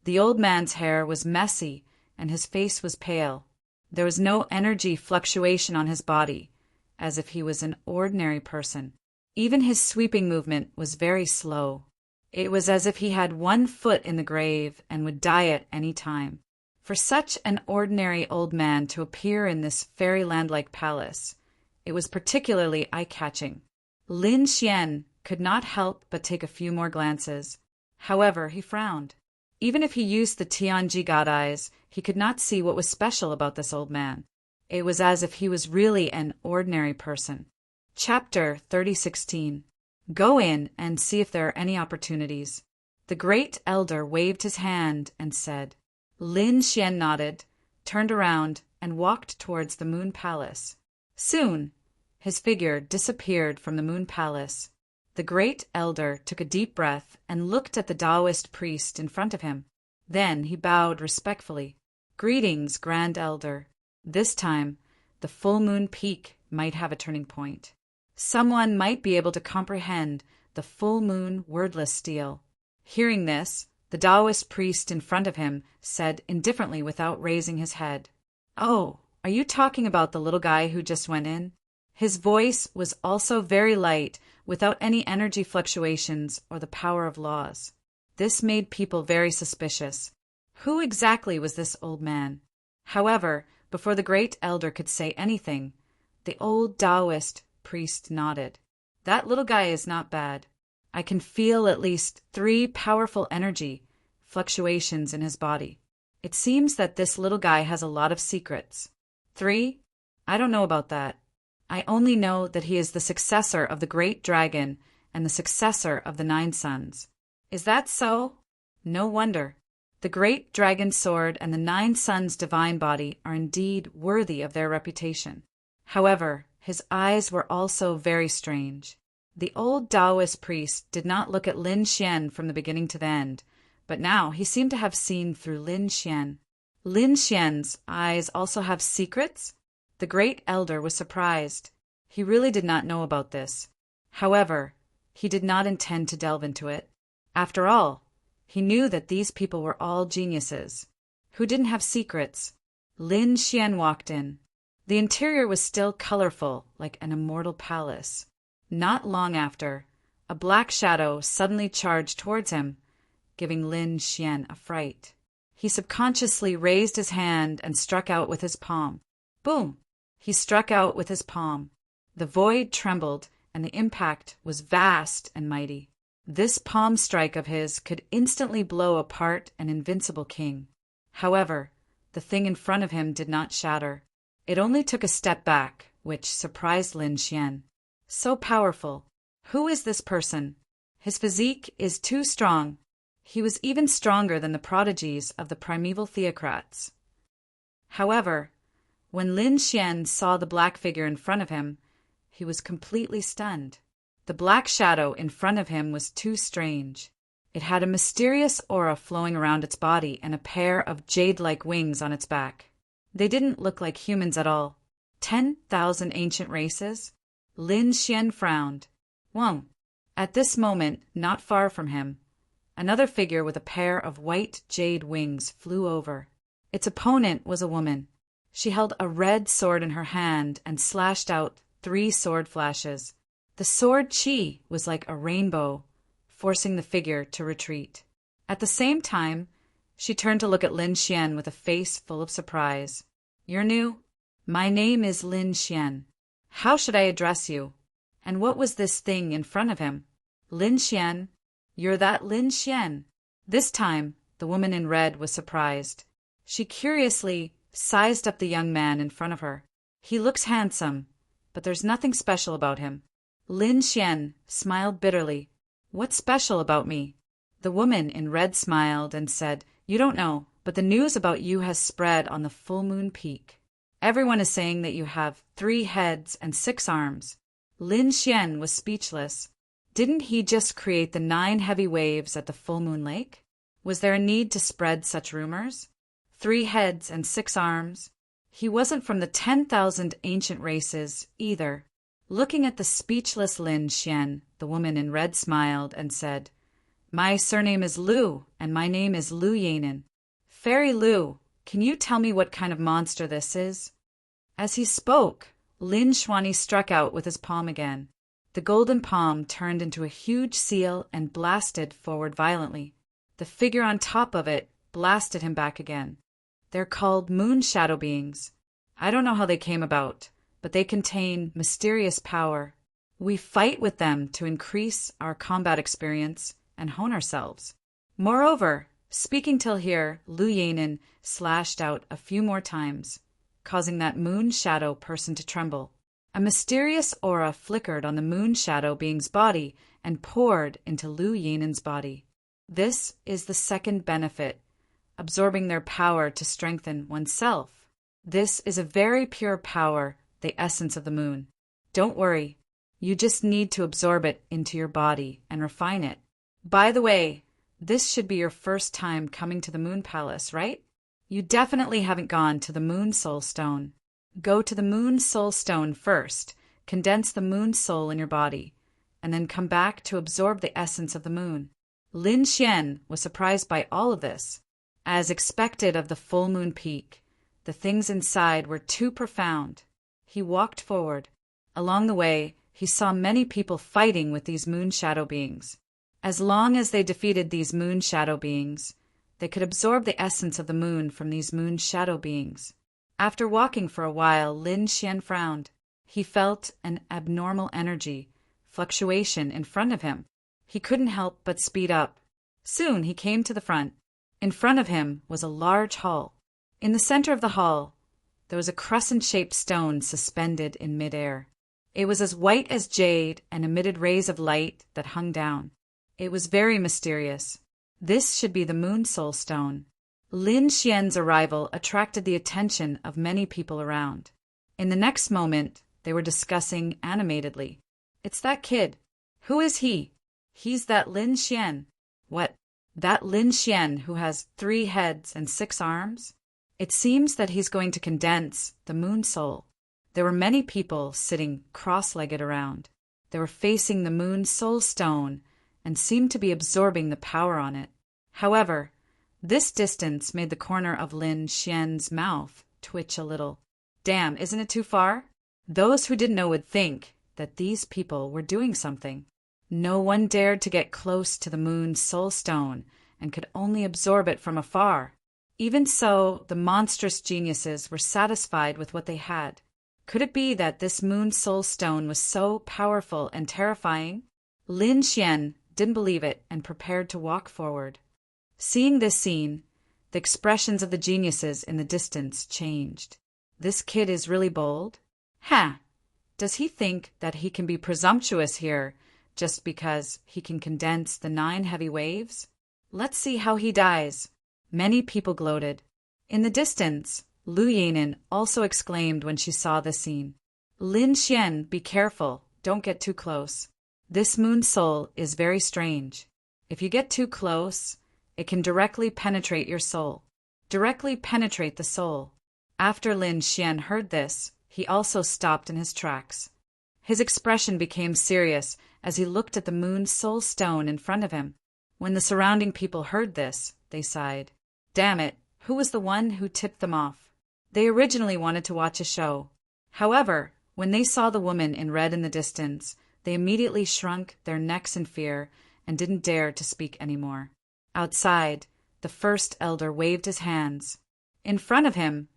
The old man's hair was messy and his face was pale. There was no energy fluctuation on his body, as if he was an ordinary person. Even his sweeping movement was very slow. It was as if he had 1 foot in the grave and would die at any time. For such an ordinary old man to appear in this fairyland-like palace, it was particularly eye-catching. Lin Xian could not help but take a few more glances. However, he frowned. Even if he used the Tianji God eyes, he could not see what was special about this old man. It was as if he was really an ordinary person. Chapter 30:16. Go in and see if there are any opportunities. The great elder waved his hand and said. Lin Xian nodded, turned around, and walked towards the Moon Palace. Soon, his figure disappeared from the Moon Palace. The great elder took a deep breath and looked at the Taoist priest in front of him. Then he bowed respectfully. Greetings, Grand Elder. This time, the full moon peak might have a turning point. Someone might be able to comprehend the full moon wordless stele. Hearing this, the Taoist priest in front of him said indifferently without raising his head, "Oh, are you talking about the little guy who just went in?" His voice was also very light, without any energy fluctuations or the power of laws. This made people very suspicious. Who exactly was this old man? However, before the great elder could say anything, the old Taoist priest nodded. That little guy is not bad. I can feel at least 3 powerful energy fluctuations in his body. It seems that this little guy has a lot of secrets. 3? I don't know about that. I only know that he is the successor of the great dragon and the successor of the 9 sons. Is that so? No wonder. The great dragon's sword and the 9 sons' divine body are indeed worthy of their reputation. However, his eyes were also very strange. The old Taoist priest did not look at Lin Xian from the beginning to the end, but now he seemed to have seen through Lin Xian. Lin Xian's eyes also have secrets? The great elder was surprised. He really did not know about this. However, he did not intend to delve into it. After all, he knew that these people were all geniuses. Who didn't have secrets? Lin Xian walked in. The interior was still colorful, like an immortal palace. Not long after, a black shadow suddenly charged towards him, giving Lin Xian a fright. He subconsciously raised his hand and struck out with his palm. Boom! He struck out with his palm. The void trembled, and the impact was vast and mighty. This palm strike of his could instantly blow apart an invincible king. However, the thing in front of him did not shatter. It only took a step back, which surprised Lin Xian. So powerful. Who is this person? His physique is too strong. He was even stronger than the prodigies of the primeval theocrats. However, when Lin Xian saw the black figure in front of him, he was completely stunned. The black shadow in front of him was too strange. It had a mysterious aura flowing around its body and a pair of jade-like wings on its back. They didn't look like humans at all. 10,000 ancient races? Lin Xian frowned. Whoa! At this moment, not far from him, another figure with a pair of white jade wings flew over. Its opponent was a woman. She held a red sword in her hand and slashed out 3 sword flashes. The sword chi was like a rainbow, forcing the figure to retreat. At the same time, She turned to look at Lin Xian with a face full of surprise. You're new? My name is Lin Xian. How should I address you? And what was this thing in front of him? Lin Xian? You're that Lin Xian? This time, the woman in red was surprised. She curiously sized up the young man in front of her. He looks handsome, but there's nothing special about him. Lin Xian smiled bitterly. What's special about me? The woman in red smiled and said, You don't know, but the news about you has spread on the full moon peak. Everyone is saying that you have 3 heads and 6 arms. Lin Xian was speechless. Didn't he just create the 9 heavy waves at the full moon lake? Was there a need to spread such rumors? 3 heads and 6 arms. He wasn't from the 10,000 ancient races, either. Looking at the speechless Lin Xian, the woman in red smiled and said, My surname is Lu, and my name is Lu Yanin. Fairy Lu, can you tell me what kind of monster this is? As he spoke, Lin Xuani struck out with his palm again. The golden palm turned into a huge seal and blasted forward violently. The figure on top of it blasted him back again. They're called moon shadow beings. I don't know how they came about, but they contain mysterious power. We fight with them to increase our combat experience and hone ourselves. Moreover, speaking till here, Lu Yanin slashed out a few more times, causing that moon shadow person to tremble. A mysterious aura flickered on the moon shadow being's body and poured into Lu Yanin's body. This is the second benefit, absorbing their power to strengthen oneself. This is a very pure power, the essence of the moon. Don't worry, you just need to absorb it into your body and refine it. By the way, this should be your first time coming to the Moon Palace, right? You definitely haven't gone to the Moon Soul Stone. Go to the Moon Soul Stone first, condense the moon soul in your body, and then come back to absorb the essence of the moon. Lin Xian was surprised by all of this. As expected of the full moon peak, the things inside were too profound. He walked forward. Along the way, he saw many people fighting with these moon shadow beings. As long as they defeated these moon shadow beings, they could absorb the essence of the moon from these moon shadow beings. After walking for a while, Lin Xian frowned. He felt an abnormal energy, fluctuation in front of him. He couldn't help but speed up. Soon he came to the front. In front of him was a large hall. In the center of the hall, there was a crescent-shaped stone suspended in midair. It was as white as jade and emitted rays of light that hung down. It was very mysterious. This should be the Moon Soul Stone. Lin Xian's arrival attracted the attention of many people around. In the next moment, they were discussing animatedly. It's that kid. Who is he? He's that Lin Xian. What? That Lin Xian who has 3 heads and 6 arms? It seems that he's going to condense the moon soul. There were many people sitting cross-legged around. They were facing the Moon Soul Stone and seemed to be absorbing the power on it. However, this distance made the corner of Lin Xian's mouth twitch a little. Damn, isn't it too far? Those who didn't know would think that these people were doing something. No one dared to get close to the Moon Soul Stone and could only absorb it from afar. Even so, the monstrous geniuses were satisfied with what they had. Could it be that this Moon Soul Stone was so powerful and terrifying? Lin Xian didn't believe it and prepared to walk forward. Seeing this scene, the expressions of the geniuses in the distance changed. This kid is really bold? Does he think that he can be presumptuous here just because he can condense the 9 heavy waves? Let's see how he dies. Many people gloated. In the distance, Lu Yanin also exclaimed when she saw the scene. Lin Xian, be careful, don't get too close. This moon soul is very strange. If you get too close, it can directly penetrate your soul. Directly penetrate the soul. After Lin Xian heard this, he also stopped in his tracks. His expression became serious as he looked at the Moon Soul Stone in front of him. When the surrounding people heard this, they sighed. Damn it, who was the one who tipped them off? They originally wanted to watch a show. However, when they saw the woman in red in the distance, they immediately shrunk their necks in fear and didn't dare to speak anymore. Outside, The first elder waved his hands. In front of him,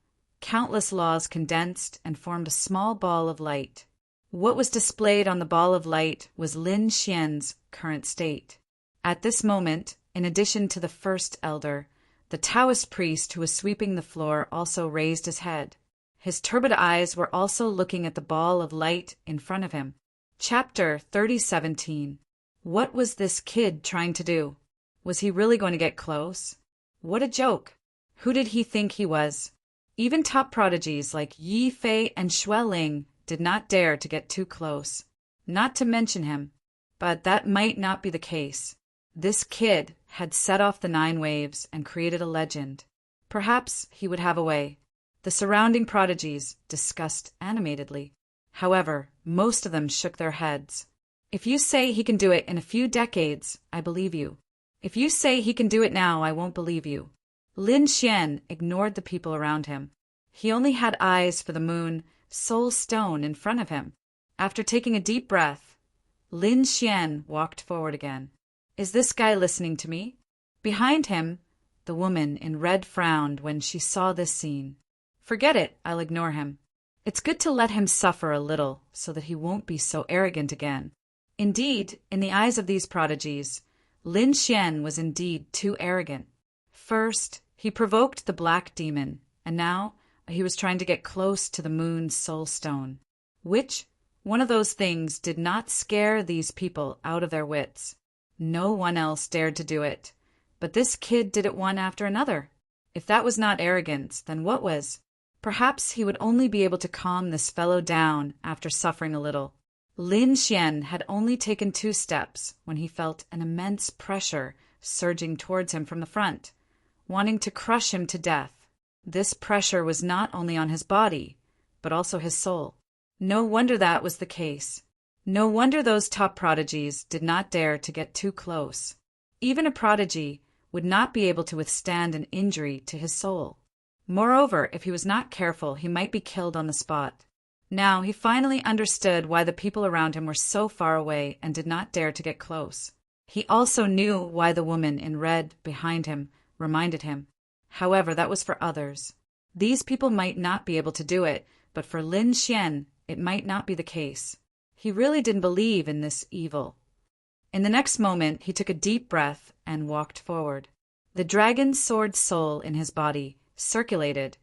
countless laws condensed and formed a small ball of light. What was displayed on the ball of light was Lin Xian's current state. At this moment, in addition to the first elder, the Taoist priest who was sweeping the floor also raised his head. His turbid eyes were also looking at the ball of light in front of him. Chapter 30:17. What was this kid trying to do? Was he really going to get close? What a joke! Who did he think he was? Even top prodigies like Yi Fei and Xue Ling did not dare to get too close, not to mention him. But that might not be the case. This kid had set off the 9 waves and created a legend. Perhaps he would have a way. The surrounding prodigies discussed animatedly. However, most of them shook their heads. If you say he can do it in a few decades, I believe you. If you say he can do it now, I won't believe you. Lin Xian ignored the people around him. He only had eyes for the moon, soul stone in front of him. After taking a deep breath, Lin Xian walked forward again. Is this guy listening to me? Behind him, the woman in red frowned when she saw this scene. Forget it, I'll ignore him. It's good to let him suffer a little so that he won't be so arrogant again. Indeed, in the eyes of these prodigies, Lin Xian was indeed too arrogant. First, he provoked the black demon, and now he was trying to get close to the moon's soul stone. Which one of those things did not scare these people out of their wits? No one else dared to do it, but this kid did it one after another. If that was not arrogance, then what was? Perhaps he would only be able to calm this fellow down after suffering a little. Lin Xian had only taken 2 steps when he felt an immense pressure surging towards him from the front, wanting to crush him to death. This pressure was not only on his body, but also his soul. No wonder that was the case. No wonder those top prodigies did not dare to get too close. Even a prodigy would not be able to withstand an injury to his soul. Moreover, if he was not careful, he might be killed on the spot. Now he finally understood why the people around him were so far away and did not dare to get close. He also knew why the woman in red behind him reminded him. However, that was for others. These people might not be able to do it, but for Lin Xian, it might not be the case. He really didn't believe in this evil. In the next moment, he took a deep breath and walked forward. The dragon's sword soul in his body circulated,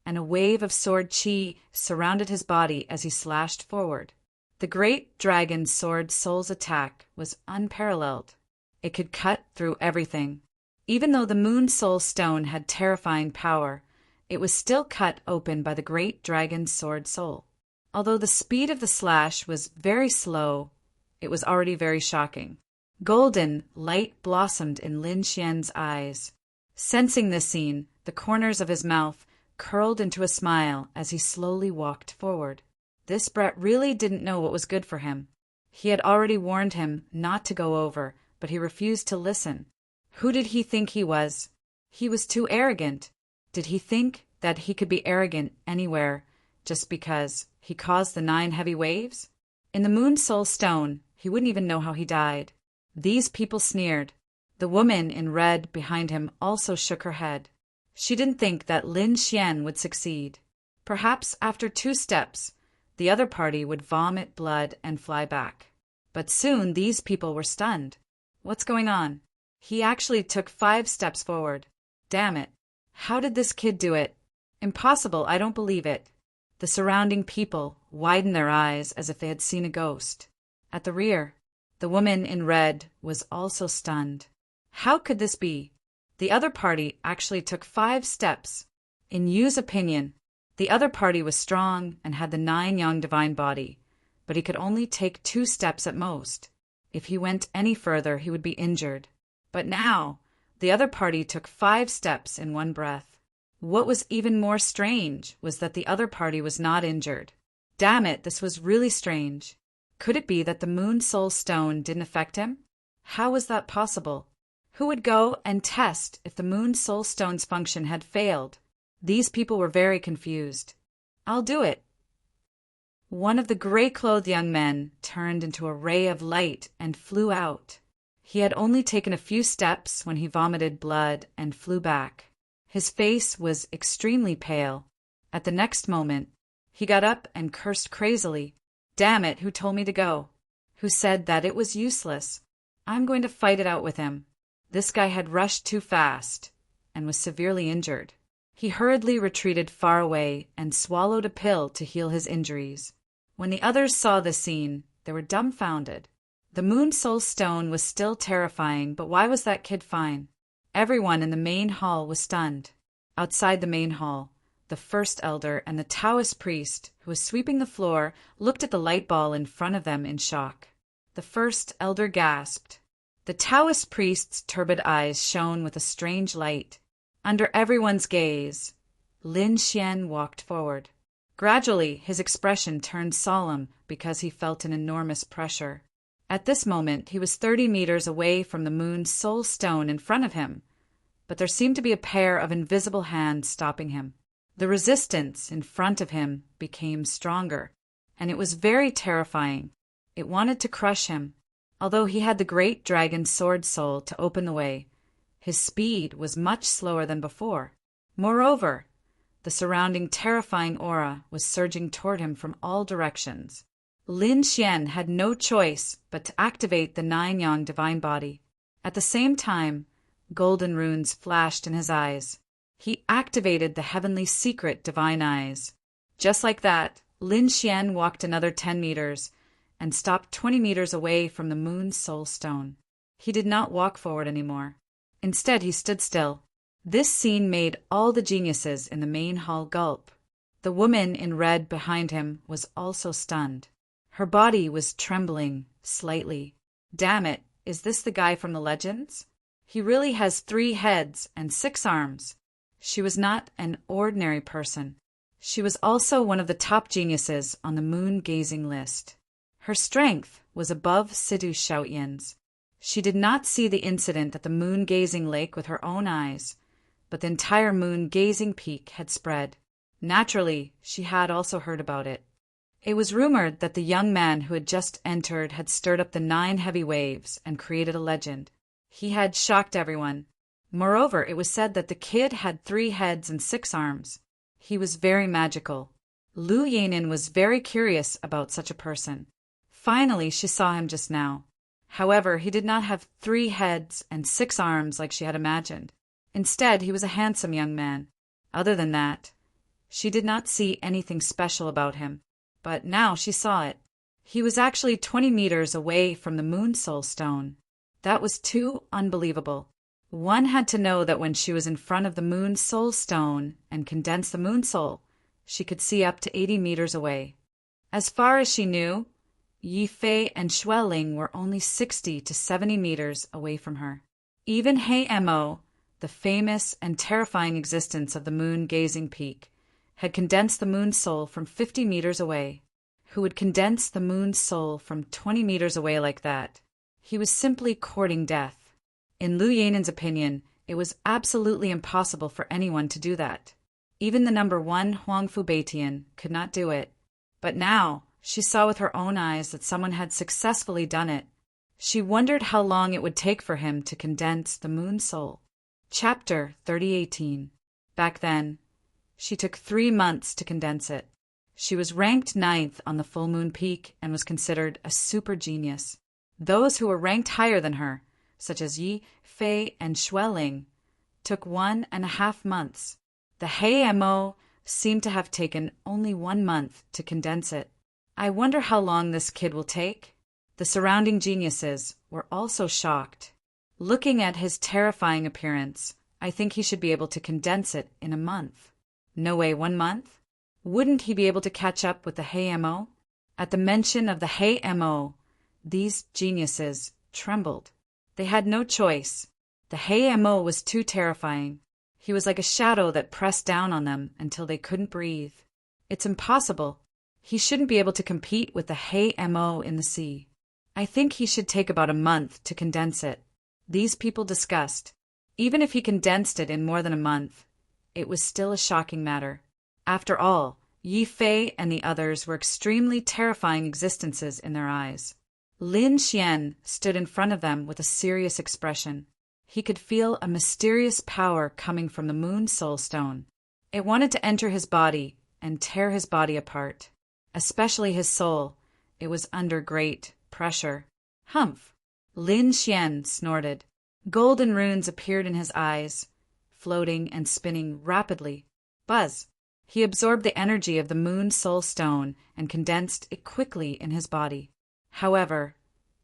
and a wave of sword chi surrounded his body as he slashed forward. The great dragon's sword soul's attack was unparalleled. It could cut through everything. Even though the moon soul stone had terrifying power, it was still cut open by the great dragon's sword soul. Although the speed of the slash was very slow, it was already very shocking. Golden light blossomed in Lin Xian's eyes. Sensing this scene, the corners of his mouth curled into a smile as he slowly walked forward. This Brett really didn't know what was good for him. He had already warned him not to go over, but he refused to listen. Who did he think he was? He was too arrogant. Did he think that he could be arrogant anywhere just because he caused the 9 heavy waves? In the moon soul stone, he wouldn't even know how he died. These people sneered. The woman in red behind him also shook her head. She didn't think that Lin Xian would succeed. Perhaps after 2 steps, the other party would vomit blood and fly back. But soon these people were stunned. What's going on? He actually took 5 steps forward. Damn it. How did this kid do it? Impossible, I don't believe it. The surrounding people widened their eyes as if they had seen a ghost. At the rear, the woman in red was also stunned. How could this be? The other party actually took 5 steps. In Yu's opinion, the other party was strong and had the 9 yang divine body, but he could only take 2 steps at most. If he went any further, he would be injured. But now, the other party took 5 steps in one breath. What was even more strange was that the other party was not injured. Damn it, this was really strange. Could it be that the moon soul stone didn't affect him? How was that possible? Who would go and test if the moon soul stone's function had failed? These people were very confused. I'll do it. One of the gray-clothed young men turned into a ray of light and flew out. He had only taken a few steps when he vomited blood and flew back. His face was extremely pale. At the next moment, he got up and cursed crazily. "Damn it, who told me to go? Who said that it was useless? I'm going to fight it out with him." This guy had rushed too fast and was severely injured. He hurriedly retreated far away and swallowed a pill to heal his injuries. When the others saw the scene, they were dumbfounded. The Moon Soul Stone was still terrifying, but why was that kid fine? Everyone in the main hall was stunned. Outside the main hall, the first elder and the Taoist priest, who was sweeping the floor, looked at the light ball in front of them in shock. The first elder gasped. The Taoist priest's turbid eyes shone with a strange light. Under everyone's gaze, Lin Xian walked forward. Gradually, his expression turned solemn because he felt an enormous pressure. At this moment, he was 30 meters away from the Moon's Soul Stone in front of him, but there seemed to be a pair of invisible hands stopping him. The resistance in front of him became stronger, and it was very terrifying. It wanted to crush him. Although he had the great dragon sword soul to open the way, his speed was much slower than before. Moreover, the surrounding terrifying aura was surging toward him from all directions. Lin Xian had no choice but to activate the 9-yang divine body. At the same time, golden runes flashed in his eyes. He activated the heavenly secret divine eyes. Just like that, Lin Xian walked another 10 meters and stopped 20 meters away from the Moon's Soul Stone. He did not walk forward anymore. Instead, he stood still. This scene made all the geniuses in the main hall gulp. The woman in red behind him was also stunned. Her body was trembling slightly. "Damn it, is this the guy from the legends? He really has 3 heads and 6 arms." She was not an ordinary person. She was also one of the top geniuses on the moon-gazing list. Her strength was above Sidhu Xiaoyan's. She did not see the incident at the moon-gazing lake with her own eyes, but the entire moon-gazing peak had spread. Naturally, she had also heard about it. It was rumored that the young man who had just entered had stirred up the 9 heavy waves and created a legend. He had shocked everyone. Moreover, it was said that the kid had 3 heads and 6 arms. He was very magical. Lu Yanin was very curious about such a person. Finally, she saw him just now. However, he did not have 3 heads and 6 arms like she had imagined. Instead, he was a handsome young man. Other than that, she did not see anything special about him. But now she saw it. He was actually 20 meters away from the Moon Soul Stone. That was too unbelievable. One had to know that when she was in front of the Moon Soul Stone and condensed the Moon Soul, she could see up to 80 meters away. As far as she knew, Yi Fei and Xueling were only 60 to 70 meters away from her. Even He Mo, the famous and terrifying existence of the moon-gazing peak, had condensed the Moon Soul from 50 meters away. Who would condense the Moon Soul from 20 meters away like that? He was simply courting death. In Lu Yanin's opinion, it was absolutely impossible for anyone to do that. Even the number 1 Huangfu Beitian could not do it. But now, she saw with her own eyes that someone had successfully done it. She wondered how long it would take for him to condense the Moon Soul. Chapter 3018. Back then, she took 3 months to condense it. She was ranked 9th on the full moon peak and was considered a super genius. Those who were ranked higher than her, such as Yi Fei and Xueling, took 1.5 months. The He Mo seemed to have taken only 1 month to condense it. I wonder how long this kid will take? The surrounding geniuses were also shocked. Looking at his terrifying appearance, I think he should be able to condense it in a month. No way, 1 month? Wouldn't he be able to catch up with the He Mo? At the mention of the He Mo, these geniuses trembled. They had no choice. The He Mo was too terrifying. He was like a shadow that pressed down on them until they couldn't breathe. It's impossible. He shouldn't be able to compete with the He Mo in the sea. I think he should take about a month to condense it. These people discussed. Even if he condensed it in more than a month, it was still a shocking matter. After all, Yi Fei and the others were extremely terrifying existences in their eyes. Lin Xian stood in front of them with a serious expression. He could feel a mysterious power coming from the Moon Soul Stone. It wanted to enter his body and tear his body apart. Especially his soul. It was under great pressure. Humph! Lin Xian snorted. Golden runes appeared in his eyes, floating and spinning rapidly. Buzz! He absorbed the energy of the Moon Soul Stone and condensed it quickly in his body. However,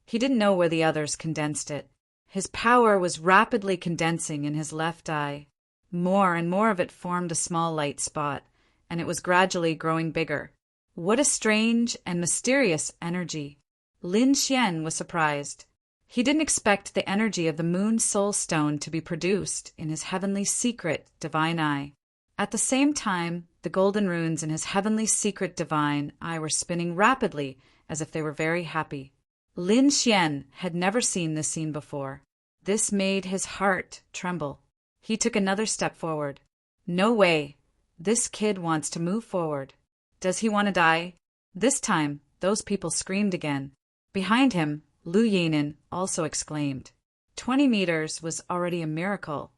he didn't know where the others condensed it. His power was rapidly condensing in his left eye. More and more of it formed a small light spot, and it was gradually growing bigger. What a strange and mysterious energy! Lin Xian was surprised. He didn't expect the energy of the Moon Soul Stone to be produced in his heavenly secret divine eye. At the same time, the golden runes in his heavenly secret divine eye were spinning rapidly as if they were very happy. Lin Xian had never seen this scene before. This made his heart tremble. He took another step forward. No way! This kid wants to move forward. Does he want to die? This time, those people screamed again. Behind him, Lu Yanin also exclaimed. 20 meters was already a miracle,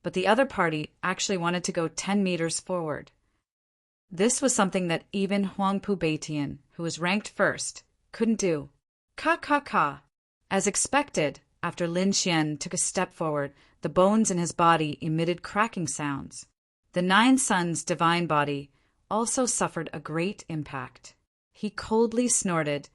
but the other party actually wanted to go 10 meters forward. This was something that even Huangpu Beitian, who was ranked first, couldn't do. Ka. As expected, after Lin Xian took a step forward, the bones in his body emitted cracking sounds. The Nine Suns' divine body also suffered a great impact. He coldly snorted,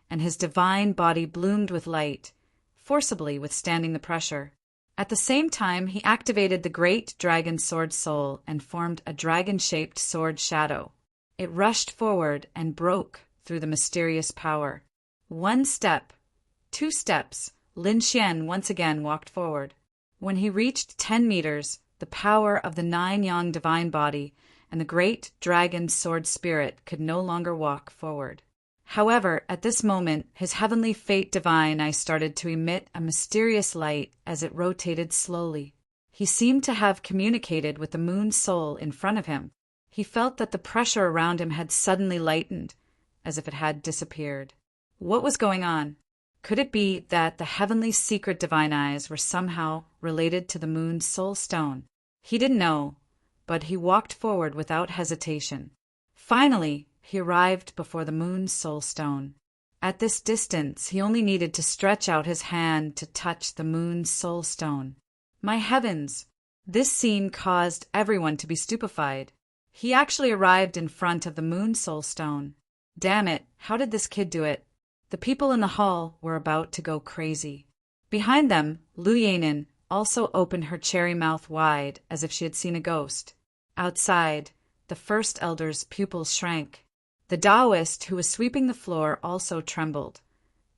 and his divine body bloomed with light, forcibly withstanding the pressure. At the same time, he activated the great dragon sword soul and formed a dragon-shaped sword shadow. It rushed forward and broke through the mysterious power. 1 step, 2 steps, Lin Xian once again walked forward. When he reached 10 meters, the power of the 9 Yang divine body and the great dragon sword spirit could no longer walk forward. However, at this moment, his heavenly fate divine eye started to emit a mysterious light as it rotated slowly. He seemed to have communicated with the moon soul in front of him. He felt that the pressure around him had suddenly lightened, as if it had disappeared. What was going on? Could it be that the heavenly secret divine eyes were somehow related to the moon soul stone? He didn't know, but he walked forward without hesitation. Finally, he arrived before the moon soul stone. At this distance, he only needed to stretch out his hand to touch the moon soul stone. My heavens! This scene caused everyone to be stupefied. He actually arrived in front of the moon soul stone. Damn it, how did this kid do it? The people in the hall were about to go crazy. Behind them, Lu Yanin also opened her cherry mouth wide as if she had seen a ghost. Outside, the first elder's pupils shrank. The Taoist who was sweeping the floor also trembled,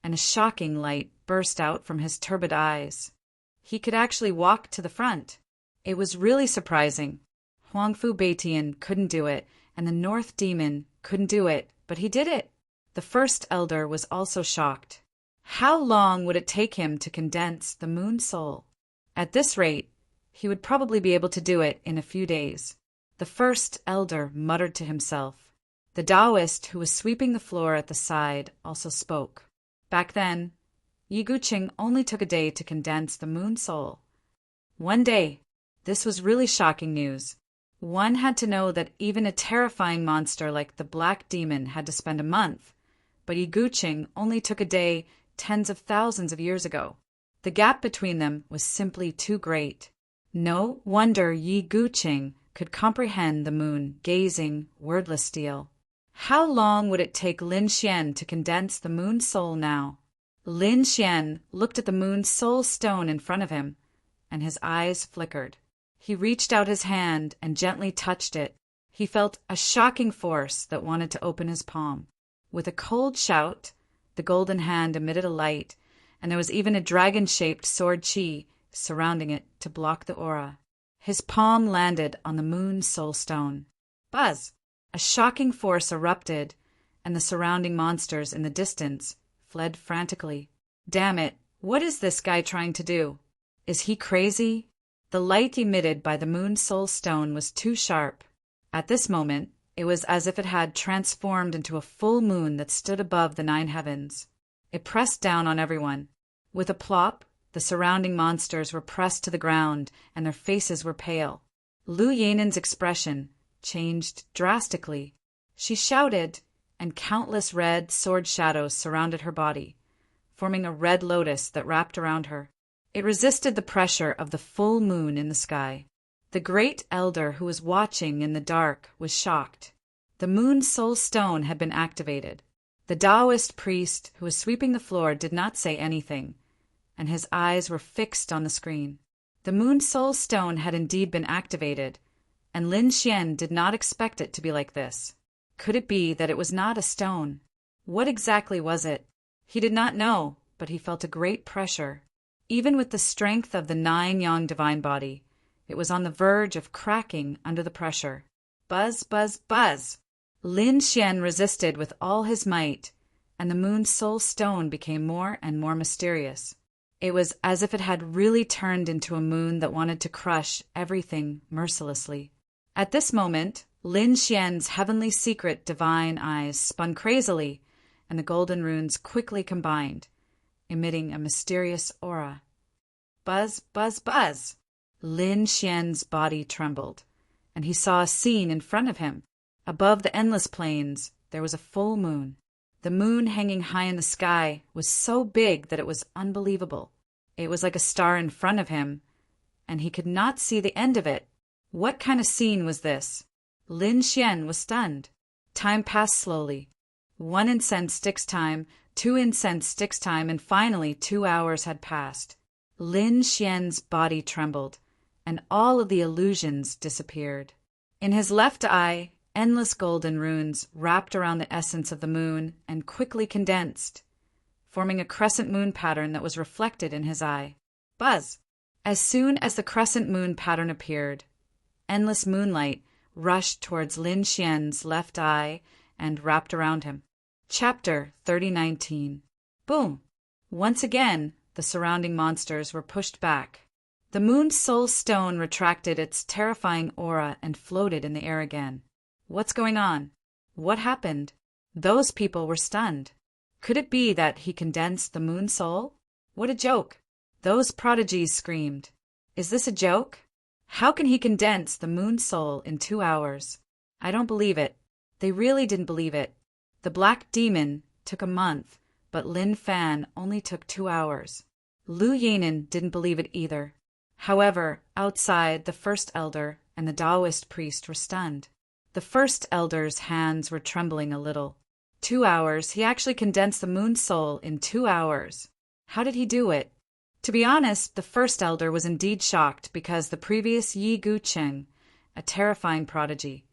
and a shocking light burst out from his turbid eyes. He could actually walk to the front. It was really surprising. Huangfu Beitian couldn't do it, and the North Demon couldn't do it, but he did it. The first elder was also shocked. How long would it take him to condense the moon soul? At this rate, he would probably be able to do it in a few days. The first elder muttered to himself. The Taoist who was sweeping the floor at the side also spoke. Back then, Yi Guqing only took a day to condense the moon soul. 1 day. This was really shocking news. One had to know that even a terrifying monster like the Black Demon had to spend a month, but Yi Guqing only took a day tens of thousands of years ago. The gap between them was simply too great. No wonder Yi Guqing could comprehend the moon gazing, wordless steel. How long would it take Lin Xian to condense the moon soul now? Lin Xian looked at the moon soul stone in front of him, and his eyes flickered. He reached out his hand and gently touched it. He felt a shocking force that wanted to open his palm. With a cold shout, the golden hand emitted a light, and there was even a dragon-shaped sword chi surrounding it to block the aura. His palm landed on the moon soul stone. Buzz! A shocking force erupted, and the surrounding monsters in the distance fled frantically. Damn it, what is this guy trying to do? Is he crazy? The light emitted by the moon soul stone was too sharp. At this moment, it was as if it had transformed into a full moon that stood above the 9 heavens. It pressed down on everyone. With a plop, the surrounding monsters were pressed to the ground, and their faces were pale. Lu Yanen's expression changed drastically. She shouted, and countless red sword shadows surrounded her body, forming a red lotus that wrapped around her. It resisted the pressure of the full moon in the sky. The great elder who was watching in the dark was shocked. The moon soul stone had been activated. The Taoist priest who was sweeping the floor did not say anything, and his eyes were fixed on the screen. The moon soul stone had indeed been activated, and Lin Xian did not expect it to be like this. Could it be that it was not a stone? What exactly was it? He did not know, but he felt a great pressure. Even with the strength of the 9-yang divine body, it was on the verge of cracking under the pressure. Buzz, buzz, buzz! Lin Xian resisted with all his might, and the moon soul stone became more and more mysterious. It was as if it had really turned into a moon that wanted to crush everything mercilessly. At this moment, Lin Xian's heavenly secret divine eyes spun crazily, and the golden runes quickly combined, emitting a mysterious aura. Buzz, buzz, buzz! Lin Xian's body trembled, and he saw a scene in front of him. Above the endless plains, there was a full moon. The moon hanging high in the sky was so big that it was unbelievable. It was like a star in front of him, and he could not see the end of it. What kind of scene was this? Lin Xian was stunned. Time passed slowly. 1 incense sticks time, 2 incense sticks time, and finally 2 hours had passed. Lin Xian's body trembled, and all of the illusions disappeared. In his left eye, endless golden runes wrapped around the essence of the moon and quickly condensed, forming a crescent moon pattern that was reflected in his eye. Buzz! As soon as the crescent moon pattern appeared, endless moonlight rushed towards Lin Xian's left eye and wrapped around him. Chapter 3019. Boom! Once again, the surrounding monsters were pushed back. The moon soul stone retracted its terrifying aura and floated in the air again. What's going on? What happened? Those people were stunned. Could it be that he condensed the moon soul? What a joke! Those prodigies screamed. Is this a joke? How can he condense the moon soul in 2 hours? I don't believe it. They really didn't believe it. The black demon took a month, but Lin Fan only took 2 hours. Lu Yanen didn't believe it either. However, outside, the first elder and the Taoist priest were stunned. The first elder's hands were trembling a little. 2 hours? He actually condensed the moon soul in 2 hours. How did he do it? To be honest, the first elder was indeed shocked because the previous Yi Gucheng, a terrifying prodigy,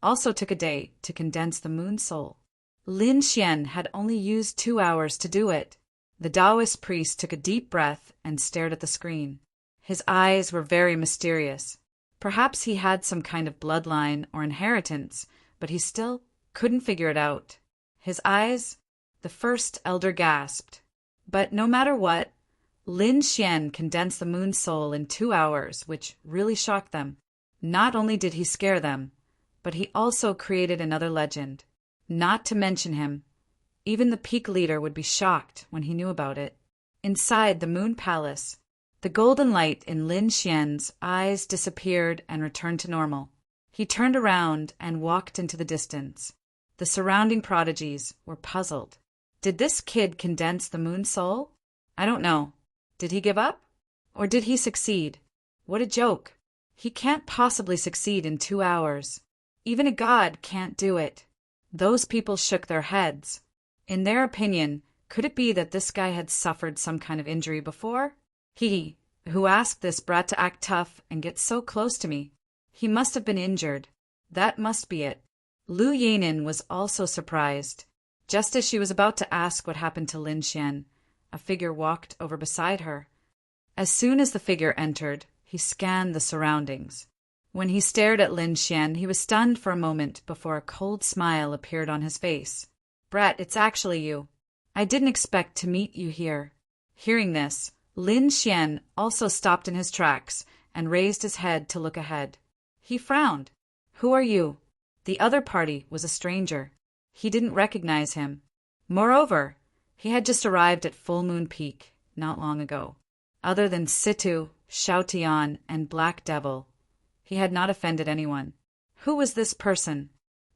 also took a day to condense the moon soul. Lin Xian had only used 2 hours to do it. The Taoist priest took a deep breath and stared at the screen. His eyes were very mysterious. Perhaps he had some kind of bloodline or inheritance, but he still couldn't figure it out. His eyes? The first elder gasped. But no matter what, Lin Xian condensed the moon soul in 2 hours, which really shocked them. Not only did he scare them, but he also created another legend. Not to mention him, even the peak leader would be shocked when he knew about it. Inside the moon palace, the golden light in Lin Xian's eyes disappeared and returned to normal. He turned around and walked into the distance. The surrounding prodigies were puzzled. Did this kid condense the moon soul? I don't know. Did he give up? Or did he succeed? What a joke. He can't possibly succeed in 2 hours. Even a god can't do it. Those people shook their heads. In their opinion, could it be that this guy had suffered some kind of injury before? He, who asked this brat to act tough and get so close to me, he must have been injured. That must be it. Lu Yanen was also surprised. Just as she was about to ask what happened to Lin Xian, a figure walked over beside her. As soon as the figure entered, he scanned the surroundings. When he stared at Lin Xian, he was stunned for a moment before a cold smile appeared on his face. Brat, it's actually you. I didn't expect to meet you here. Hearing this, Lin Xian also stopped in his tracks and raised his head to look ahead. He frowned. Who are you? The other party was a stranger. He didn't recognize him. Moreover, He had just arrived at Full Moon Peak not long ago. Other than Situ, Xiaotian, and Black Devil, he had not offended anyone. Who was this person?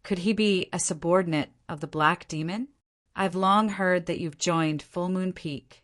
Could he be a subordinate of the Black Demon? I've long heard that you've joined Full Moon Peak,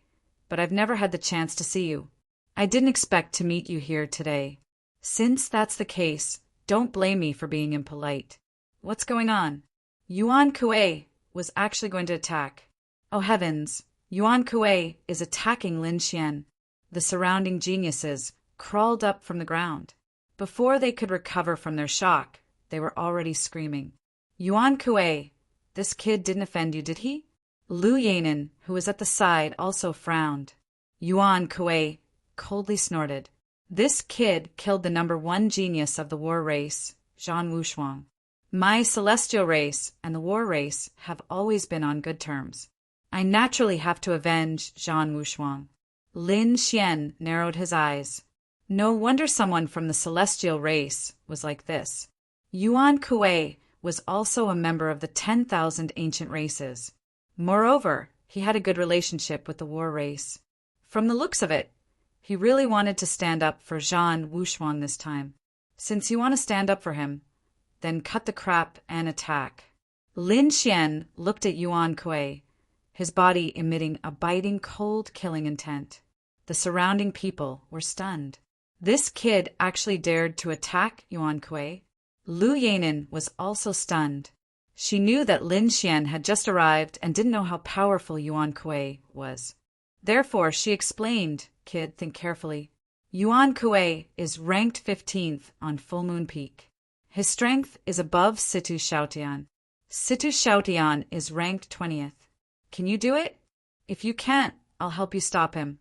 but I've never had the chance to see you. I didn't expect to meet you here today. Since that's the case, don't blame me for being impolite. What's going on? Yuan Kuei was actually going to attack. Oh heavens, Yuan Kuei is attacking Lin Xian. The surrounding geniuses crawled up from the ground. Before they could recover from their shock, they were already screaming. Yuan Kuei, this kid didn't offend you, did he? Lu Yanin, who was at the side, also frowned. Yuan Kuei coldly snorted. This kid killed the #1 genius of the war race, Zhan Wushuang. My celestial race and the war race have always been on good terms. I naturally have to avenge Zhan Wushuang. Lin Xian narrowed his eyes. No wonder someone from the celestial race was like this. Yuan Kuei was also a member of the 10,000 ancient races. Moreover, he had a good relationship with the war race. From the looks of it, he really wanted to stand up for Zhan Wushuang this time. Since you want to stand up for him, then cut the crap and attack. Lin Xian looked at Yuan Kuei, his body emitting a biting, cold, killing intent. The surrounding people were stunned. This kid actually dared to attack Yuan Kuei. Lu Yanin was also stunned. She knew that Lin Xian had just arrived and didn't know how powerful Yuan Kuei was. Therefore, she explained, "Kid, think carefully. Yuan Kuei is ranked 15th on Full Moon Peak. His strength is above Situ Xiaotian. Situ Xiaotian is ranked 20th. Can you do it? If you can't, I'll help you stop him."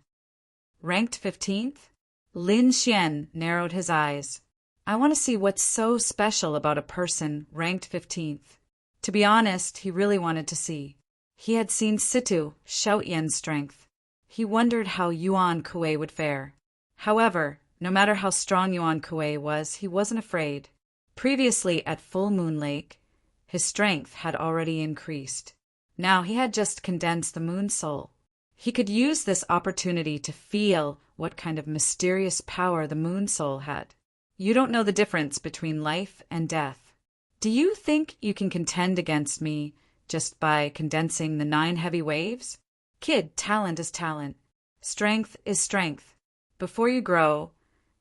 Ranked 15th? Lin Xian narrowed his eyes. I want to see what's so special about a person ranked 15th. To be honest, he really wanted to see. He had seen Situ Xiaotian's strength. He wondered how Yuan Kuei would fare. However, no matter how strong Yuan Kuei was, he wasn't afraid. Previously at Full Moon Lake, his strength had already increased. Now he had just condensed the moon soul. He could use this opportunity to feel what kind of mysterious power the moon soul had. You don't know the difference between life and death. Do you think you can contend against me just by condensing the 9 heavy waves? Kid, talent is talent. Strength is strength. Before you grow,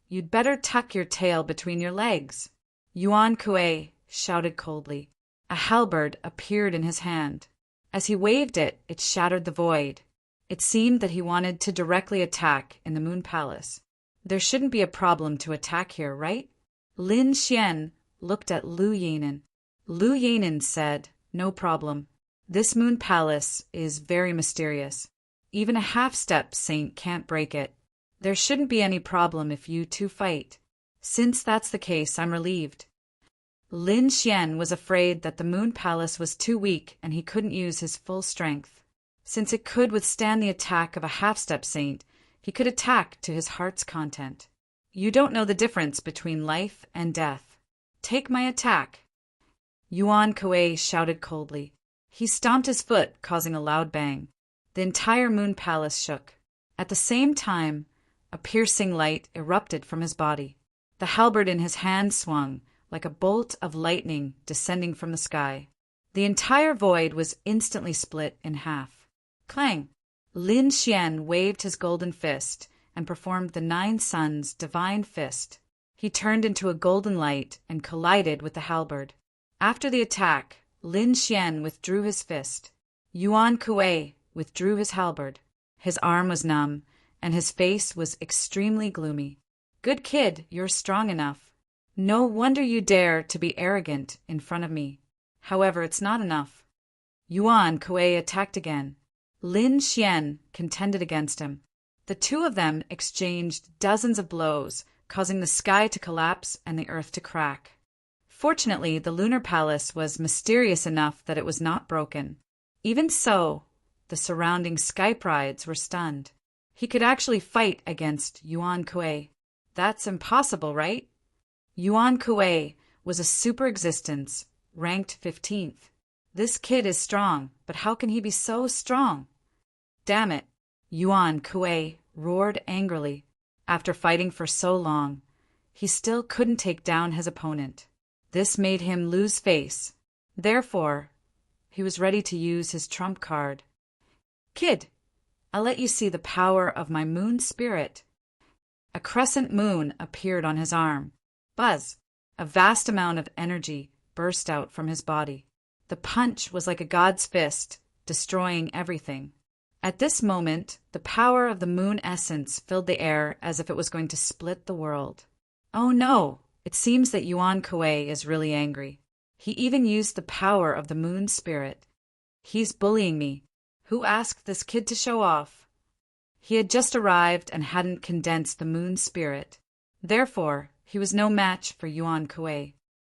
you'd better tuck your tail between your legs. Yuan Kuei shouted coldly. A halberd appeared in his hand. As he waved it, it shattered the void. It seemed that he wanted to directly attack in the Moon Palace. There shouldn't be a problem to attack here, right? Lin Xian looked at Lu Yanin. Lu Yanin said, "No problem. This Moon Palace is very mysterious. Even a half-step saint can't break it. There shouldn't be any problem if you two fight. Since that's the case, I'm relieved." Lin Xian was afraid that the Moon Palace was too weak and he couldn't use his full strength. Since it could withstand the attack of a half-step saint, he could attack to his heart's content. You don't know the difference between life and death. Take my attack. Yuan Kuei shouted coldly. He stomped his foot, causing a loud bang. The entire Moon Palace shook. At the same time, a piercing light erupted from his body. The halberd in his hand swung, like a bolt of lightning descending from the sky. The entire void was instantly split in half. Clang! Lin Xian waved his golden fist and performed the 9 Suns' divine fist. He turned into a golden light and collided with the halberd. After the attack, Lin Xian withdrew his fist. Yuan Kuei withdrew his halberd. His arm was numb, and his face was extremely gloomy. Good kid, you're strong enough. No wonder you dare to be arrogant in front of me. However, it's not enough. Yuan Kuei attacked again. Lin Xian contended against him. The two of them exchanged dozens of blows, causing the sky to collapse and the earth to crack. Fortunately, the lunar palace was mysterious enough that it was not broken. Even so, the surrounding sky prides were stunned. He could actually fight against Yuan Kuei. That's impossible, right? Yuan Kuei was a super existence, ranked 15th. This kid is strong, but how can he be so strong? Damn it! Yuan Kuei roared angrily. After fighting for so long, he still couldn't take down his opponent. This made him lose face. Therefore, he was ready to use his trump card. Kid, I'll let you see the power of my moon spirit. A crescent moon appeared on his arm. Buzz! A vast amount of energy burst out from his body. The punch was like a god's fist, destroying everything. At this moment, the power of the moon essence filled the air as if it was going to split the world. Oh no! It seems that Yuan Kuei is really angry. He even used the power of the moon spirit. He's bullying me. Who asked this kid to show off? He had just arrived and hadn't condensed the moon spirit. Therefore, he was no match for Yuan Kuei.